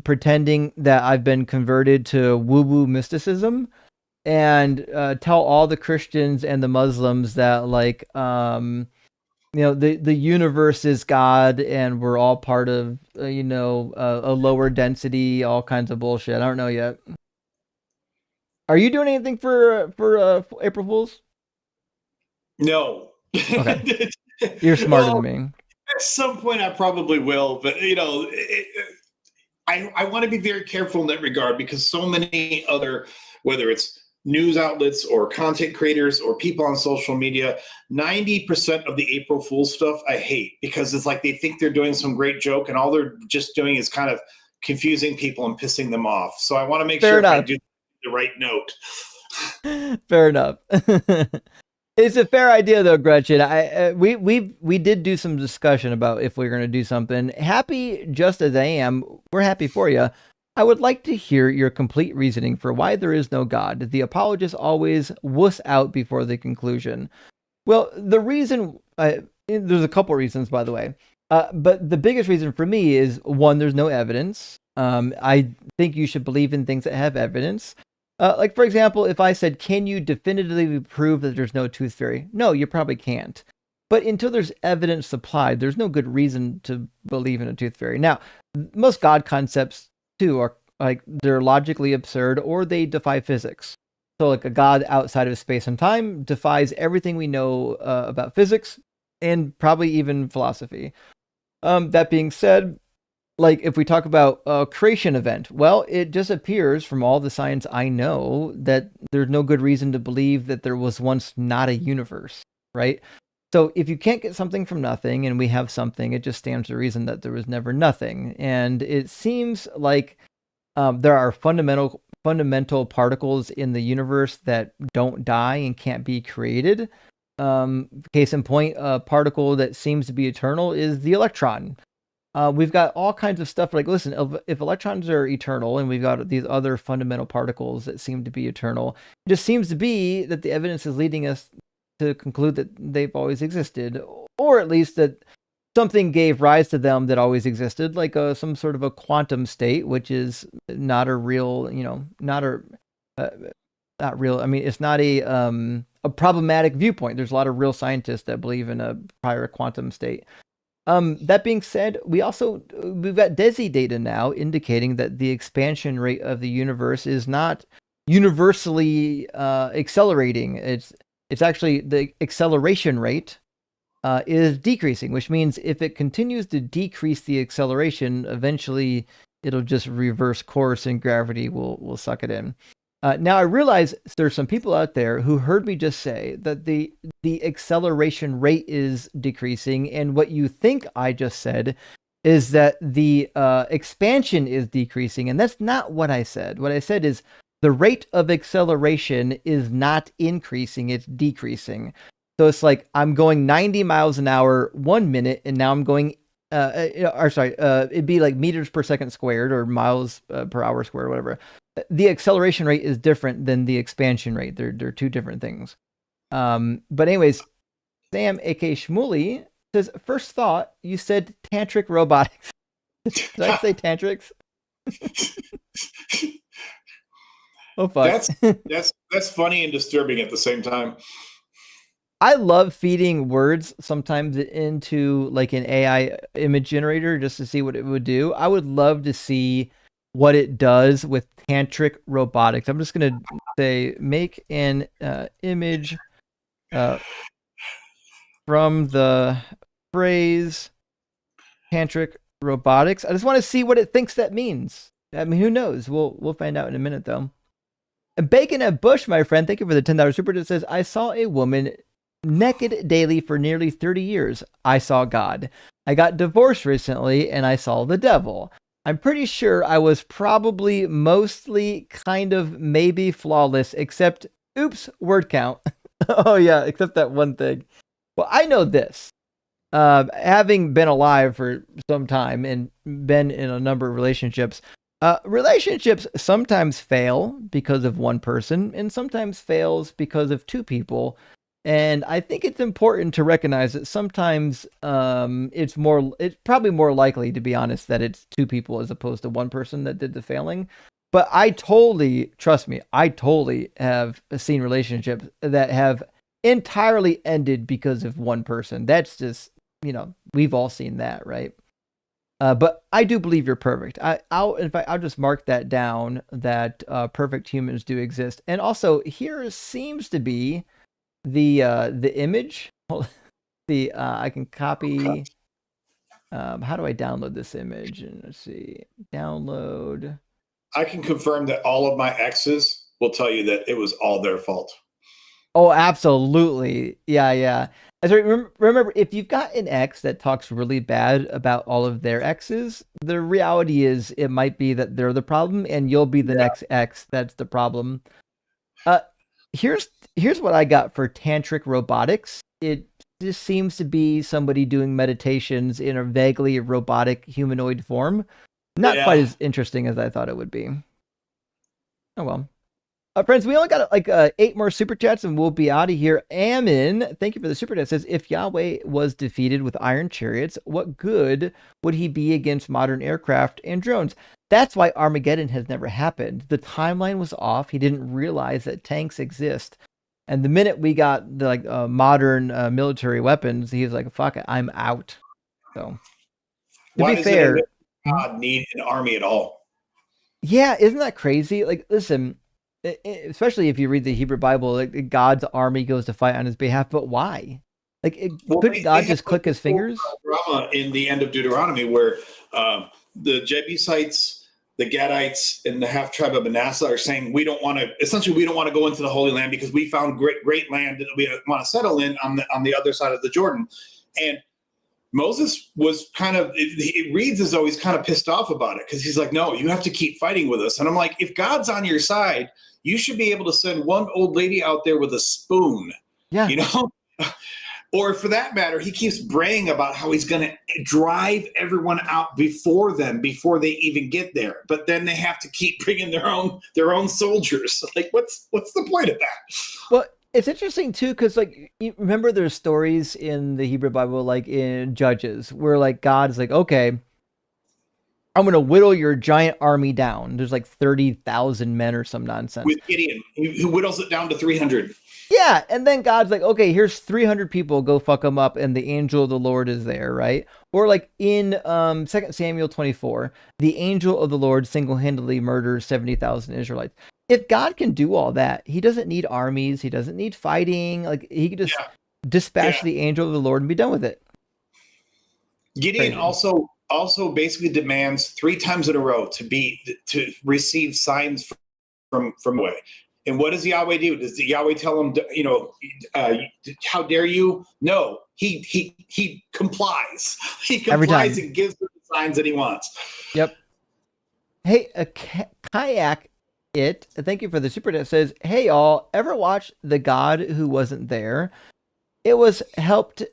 pretending that I've been converted to woo-woo mysticism and tell all the Christians and the Muslims that the universe is God and we're all part of a lower density, all kinds of bullshit. I don't know yet. Are you doing anything for April Fools? No. Okay. You're smarter than me. At some point, I probably will, but I want to be very careful in that regard because so many other, whether it's news outlets or content creators or people on social media, 90% of the April Fool's stuff I hate, because it's like they think they're doing some great joke and all they're just doing is kind of confusing people and pissing them off. So I want to make Fair sure enough. if I do the right note. Fair enough. It's a fair idea, though, Gretchen. We did do some discussion about if we're going to do something. Happy just as I am, we're happy for you. I would like to hear your complete reasoning for why there is no God. The apologists always wuss out before the conclusion. Well, the reason, there's a couple reasons, by the way. But the biggest reason for me is, one, there's no evidence. I think you should believe in things that have evidence. Like, for example, if I said, can you definitively prove that there's no tooth fairy? No, you probably can't. But until there's evidence supplied, there's no good reason to believe in a tooth fairy. Now, most God concepts, too, are like they're logically absurd or they defy physics. So like a God outside of space and time defies everything we know about physics and probably even philosophy. That being said, like if we talk about a creation event, well, it just appears from all the science I know that there's no good reason to believe that there was once not a universe, right? So if you can't get something from nothing and we have something, it just stands to reason that there was never nothing. And it seems like there are fundamental particles in the universe that don't die and can't be created. Case in point, a particle that seems to be eternal is the electron. We've got all kinds of stuff like, listen, if electrons are eternal and we've got these other fundamental particles that seem to be eternal, it just seems to be that the evidence is leading us to conclude that they've always existed, or at least that something gave rise to them that always existed, like some sort of a quantum state, which is not a real, not real. I mean, it's not a problematic viewpoint. There's a lot of real scientists that believe in a prior quantum state. That being said, we've got DESI data now indicating that the expansion rate of the universe is not universally accelerating. It's actually the acceleration rate is decreasing, which means if it continues to decrease the acceleration, eventually it'll just reverse course and gravity will suck it in. Now I realize there's some people out there who heard me just say that the acceleration rate is decreasing, and what you think I just said is that the expansion is decreasing, and that's not what I said. What I said is the rate of acceleration is not increasing, it's decreasing. So it's like I'm going 90 miles an hour 1 minute, and now I'm going, it'd be like meters per second squared or miles per hour squared, whatever. The acceleration rate is different than the expansion rate. They're two different things. But anyways, Sam, aka Shmuley, says, first thought, you said tantric robotics. Did I say tantrics? Oh, fuck. That's funny and disturbing at the same time. I love feeding words sometimes into like an AI image generator just to see what it would do. I would love to see what it does with tantric robotics. I'm just going to say, make an image from the phrase tantric robotics. I just want to see what it thinks that means. I mean, who knows? We'll find out in a minute, though. Bacon at Bush, my friend, thank you for the $10 super. It says, I saw a woman naked daily for nearly 30 years. I saw God. I got divorced recently, and I saw the devil. I'm pretty sure I was probably mostly kind of maybe flawless, except, oops, word count. Oh, yeah, except that one thing. Well, I know this. Having been alive for some time and been in a number of relationships, relationships sometimes fail because of one person and sometimes fails because of two people. And I think it's important to recognize that sometimes it's probably more likely, to be honest, that it's two people as opposed to one person that did the failing. But trust me, I totally have seen relationships that have entirely ended because of one person. That's just, we've all seen that, right? But I do believe you're perfect. I'll just mark that down, that perfect humans do exist. And also here seems to be the image. I can copy. How do I download this image? And let's see, download. I can confirm that all of my exes will tell you that it was all their fault. Oh, absolutely. Yeah. So remember, if you've got an ex that talks really bad about all of their exes, the reality is it might be that they're the problem, and you'll be the next ex that's the problem. Here's what I got for tantric robotics. It just seems to be somebody doing meditations in a vaguely robotic humanoid form. Not quite as interesting as I thought it would be. Oh well. Friends, we only got 8 more super chats and we'll be out of here. Ammon, thank you for the super chat. Says, if Yahweh was defeated with iron chariots, what good would he be against modern aircraft and drones? That's why Armageddon has never happened. The timeline was off. He didn't realize that tanks exist. And the minute we got the modern military weapons, he was like, fuck it, I'm out. So, why does God need an army at all? Yeah, isn't that crazy? Like, listen, especially if you read the Hebrew Bible, like God's army goes to fight on his behalf, but why? Like, couldn't God just click his fingers? Drama in the end of Deuteronomy, where the Jebusites, the Gadites, and the half tribe of Manasseh are saying we don't want to go into the Holy Land because we found great land that we want to settle in on the other side of the Jordan. And Moses was it reads as though he's kind of pissed off about it, because he's like, no, you have to keep fighting with us. And I'm like, if God's on your side, you should be able to send one old lady out there with a spoon. Yeah. Or for that matter, he keeps braying about how he's going to drive everyone out before they even get there. But then they have to keep bringing their own soldiers. Like, what's the point of that? Well, it's interesting too, because you remember there's stories in the Hebrew Bible, like in Judges, where God is like, okay, I'm going to whittle your giant army down. There's 30,000 men or some nonsense. With Gideon, who whittles it down to 300. Yeah, and then God's like, okay, here's 300 people, go fuck them up, and the angel of the Lord is there, right? Or in 2 Samuel 24, the angel of the Lord single-handedly murders 70,000 Israelites. If God can do all that, he doesn't need armies, he doesn't need fighting. He can just dispatch the angel of the Lord and be done with it. Gideon also basically demands 3 times in a row to receive signs from away. And what does Yahweh do? Does Yahweh tell him, how dare you? No, he complies. He complies and gives him the signs that he wants. Yep. Hey, Kayak It, thank you for the super chat, says, hey all, ever watch The God Who Wasn't There? It was helped me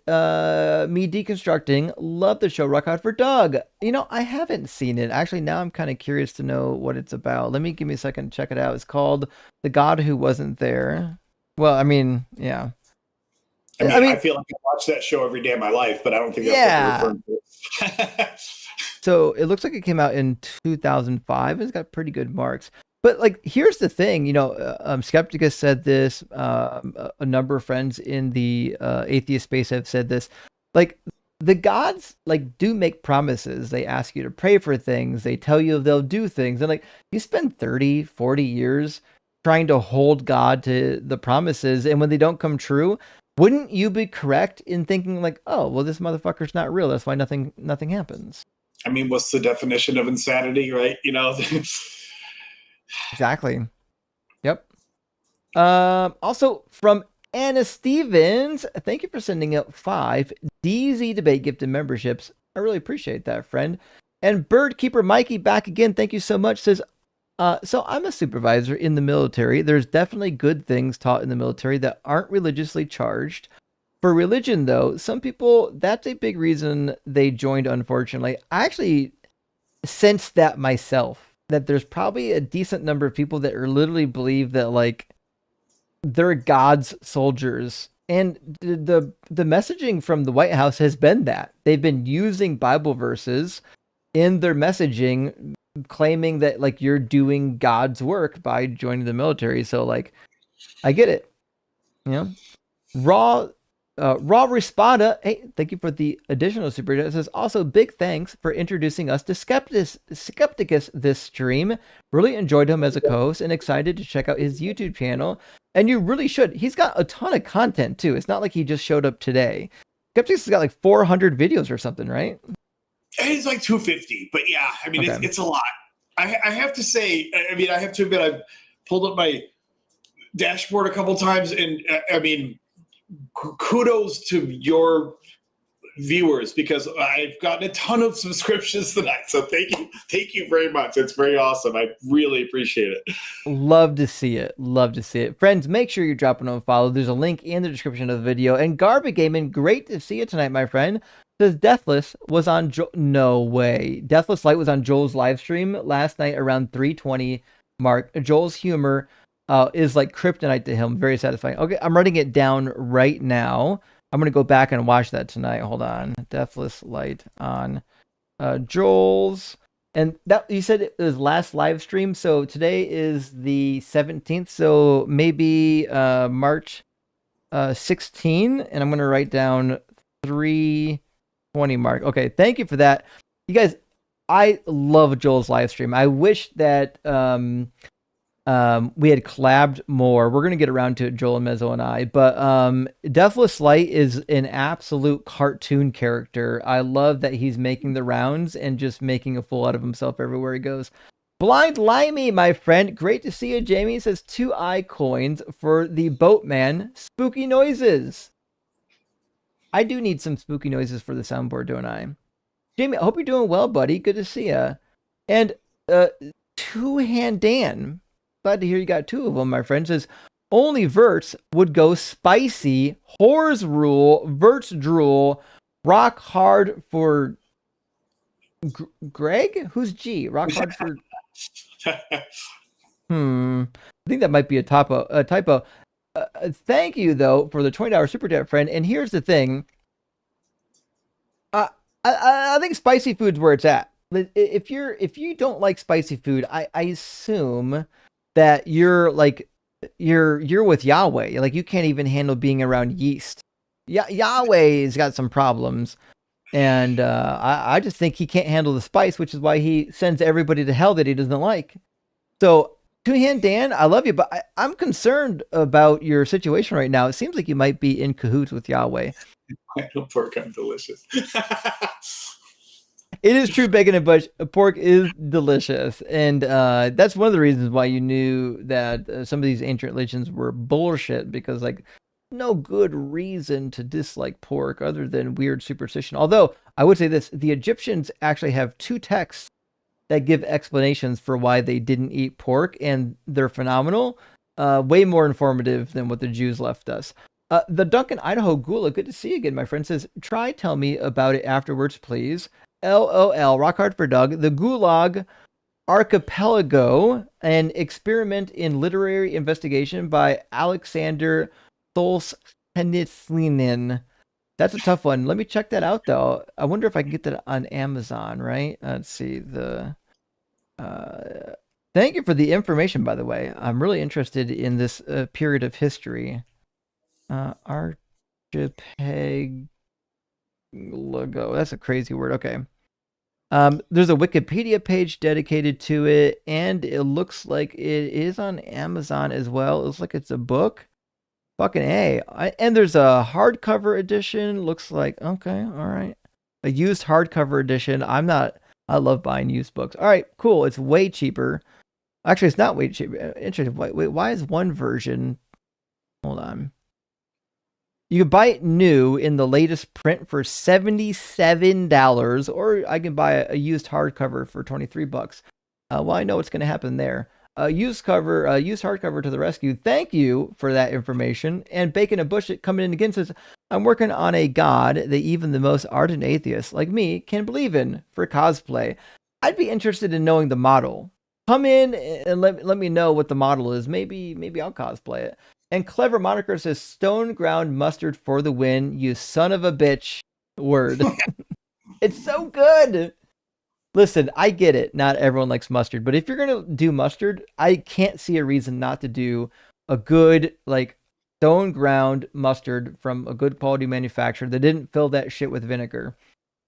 deconstructing. Love the show. Rock out for Doug. I haven't seen it. Actually, now I'm kind of curious to know what it's about. Give me a second to check it out. It's called The God Who Wasn't There. Well, yeah. I feel like I watch that show every day of my life, but I don't think that's what you're referring to. So it looks like it came out in 2005. It's got pretty good marks. But here's the thing, Skepticus said this. A number of friends in the atheist space have said this. The gods do make promises. They ask you to pray for things. They tell you they'll do things. And you spend 30, 40 years trying to hold God to the promises, and when they don't come true, wouldn't you be correct in thinking oh, well, this motherfucker's not real. That's why nothing happens. I mean, what's the definition of insanity, right? Exactly. Yep. Also from Anna Stevens, thank you for sending out 5 DZ Debate gifted memberships. I really appreciate that, friend. And Birdkeeper Mikey back again. Thank you so much. Says, so I'm a supervisor in the military. There's definitely good things taught in the military that aren't religiously charged. For religion, though, some people, that's a big reason they joined, unfortunately. I actually sensed that myself. That there's probably a decent number of people that literally believe that they're God's soldiers. And the messaging from the White House has been that they've been using Bible verses in their messaging, claiming that you're doing God's work by joining the military. So I get it. Raw Respada, hey, thank you for the additional super chat. It says, also, big thanks for introducing us to Skepticus this stream. Really enjoyed him as a co-host and excited to check out his YouTube channel. And you really should. He's got a ton of content, too. It's not like he just showed up today. Skepticus has got 400 videos or something, right? It's 250, but yeah, I mean, it's a lot. I have to say, I have to admit, I've pulled up my dashboard a couple times, and I mean, kudos to your viewers, because I've gotten a ton of subscriptions tonight. So thank you very much. It's very awesome. I really appreciate it. Love to see it. Love to see it. Friends, make sure you're dropping a follow. There's a link in the description of the video. And Garbage Gaming, great to see you tonight, my friend. Says Deathless was on no way. Deathless Light was on Joel's live stream last night around 3:20 mark. Joel's humor is like kryptonite to him. Very satisfying. Okay, I'm writing it down right now. I'm going to go back and watch that tonight. Hold on. Deathless Light on Joel's. And that you said it was last live stream. So today is the 17th. So maybe March 16. And I'm going to write down 3:20 mark. Okay. Thank you for that. You guys, I love Joel's live stream. I wish that we had collabed more. We're going to get around to it, Joel and Mezzo and I, but Deathless Light is an absolute cartoon character. I love that he's making the rounds and just making a fool out of himself everywhere he goes. Blind Limey, my friend. Great to see you, Jamie. Says 2 eye coins for the Boatman spooky noises. I do need some spooky noises for the soundboard, don't I? Jamie, I hope you're doing well, buddy. Good to see you. And Two Hand Dan, glad to hear you got 2 of them, my friend. Says only Verts would go spicy. Whores rule. Verts drool. Rock hard for Greg. Who's G? Rock hard for. I think that might be a typo. Thank you though for the $20 super chat, friend. And here's the thing. I think spicy food's where it's at. If you don't like spicy food, I assume that you're with Yahweh. Like you can't even handle being around yeast. Yahweh's got some problems, and I just think he can't handle the spice, which is why he sends everybody to hell that he doesn't like. So, Two Hand Dan, I love you, but I'm concerned about your situation right now. It seems like you might be in cahoots with Yahweh. Pork, I'm delicious. It is true, bacon and bush. Pork is delicious. And that's one of the reasons why you knew that some of these ancient religions were bullshit, because like no good reason to dislike pork other than weird superstition. Although I would say this, the Egyptians actually have 2 texts that give explanations for why they didn't eat pork, and they're phenomenal. Way more informative than what the Jews left us. The Duncan Idaho Gula, good to see you again, my friend, says, tell me about it afterwards, please. LOL, rock hard for Doug. The Gulag Archipelago, an experiment in literary investigation by Alexander Solzhenitsyn. That's a tough one. Let me check that out, though. I wonder if I can get that on Amazon, right? Let's see. Thank you for the information, by the way. I'm really interested in this period of history. Archipelago. That's a crazy word. Okay. There's a Wikipedia page dedicated to it, and it looks like it is on Amazon as well. It looks like it's a book. Fucking A. And there's a hardcover edition. Looks like, okay, all right. A used hardcover edition. I love buying used books. All right, cool. It's way cheaper. Actually, it's not way cheaper. Interesting. Wait, why is one version? Hold on. You can buy it new in the latest print for $77, or I can buy a used hardcover for $23. Well, I know what's going to happen there. Used hardcover to the rescue. Thank you for that information. And Bacon and Bush coming in again says, I'm working on a god that even the most ardent atheists like me can believe in for cosplay. I'd be interested in knowing the model. Come in and let me know what the model is. Maybe I'll cosplay it. And Clever Moniker says, Stone Ground Mustard for the win, you son of a bitch. Word. It's so good. Listen, I get it. Not everyone likes mustard, but if you're going to do mustard, I can't see a reason not to do a good, like, stone ground mustard from a good quality manufacturer that didn't fill that shit with vinegar.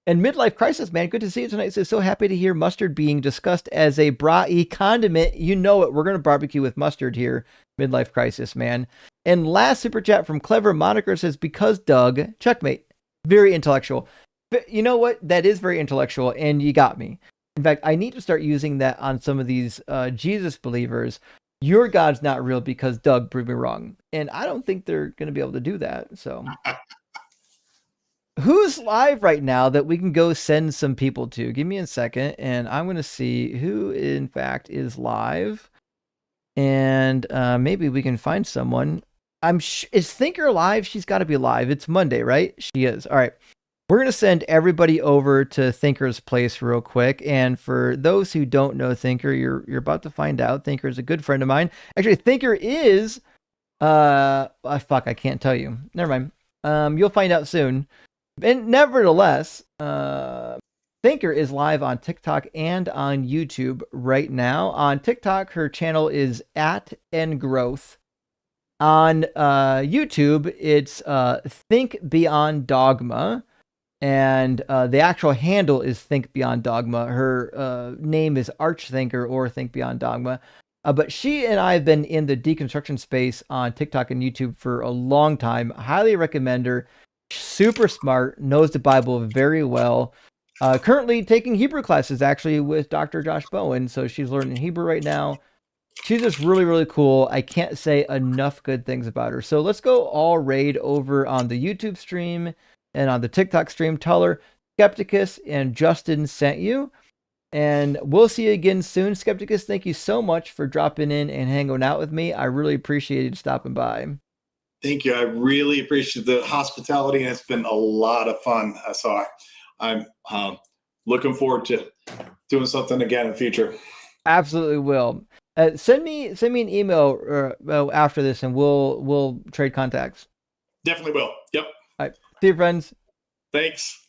And Midlife Crisis, man, good to see you tonight. Says, so happy to hear mustard being discussed as a bra-y condiment. You know it. We're going to barbecue with mustard here. Midlife Crisis, man. And last super chat from Clever Moniker says, because Doug, checkmate, very intellectual. You know what? That is very intellectual, and you got me. In fact, I need to start using that on some of these Jesus believers. your God's not real because Doug proved me wrong. And I don't think they're going to be able to do that. So who's live right now that we can go send some people to? Give me a second, and I'm going to see who, in fact, is live. And maybe we can find someone. Is Thinker live? She's got to be live. It's Monday, right? She is. All right. We're going to send everybody over to Thinker's place real quick. And for those who don't know Thinker, you're about to find out. Thinker is a good friend of mine. Actually, Thinker is... fuck, I can't tell you. Never mind. You'll find out soon. And nevertheless, Thinker is live on TikTok and on YouTube right now. On TikTok, her channel is @ngrowth. On YouTube, it's Think Beyond Dogma. And the actual handle is Think Beyond Dogma. Her name is Archthinker or Think Beyond Dogma. But she and I have been in the deconstruction space on TikTok and YouTube for a long time. Highly recommend her. Super smart, knows the Bible very well. Currently taking Hebrew classes actually with Dr. Josh Bowen. So she's learning Hebrew right now. She's just really, really cool. I can't say enough good things about her. So let's go all raid over on the YouTube stream and on the TikTok stream. Tell her Skepticus and Justin sent you. And we'll see you again soon. Skepticus, thank you so much for dropping in and hanging out with me. I really appreciated stopping by. Thank you. I really appreciate the hospitality, and it's been a lot of fun. So I'm looking forward to doing something again in the future. Absolutely will. Send me an email after this, and we'll trade contacts. Definitely will. Yep. All right. See you, friends. Thanks.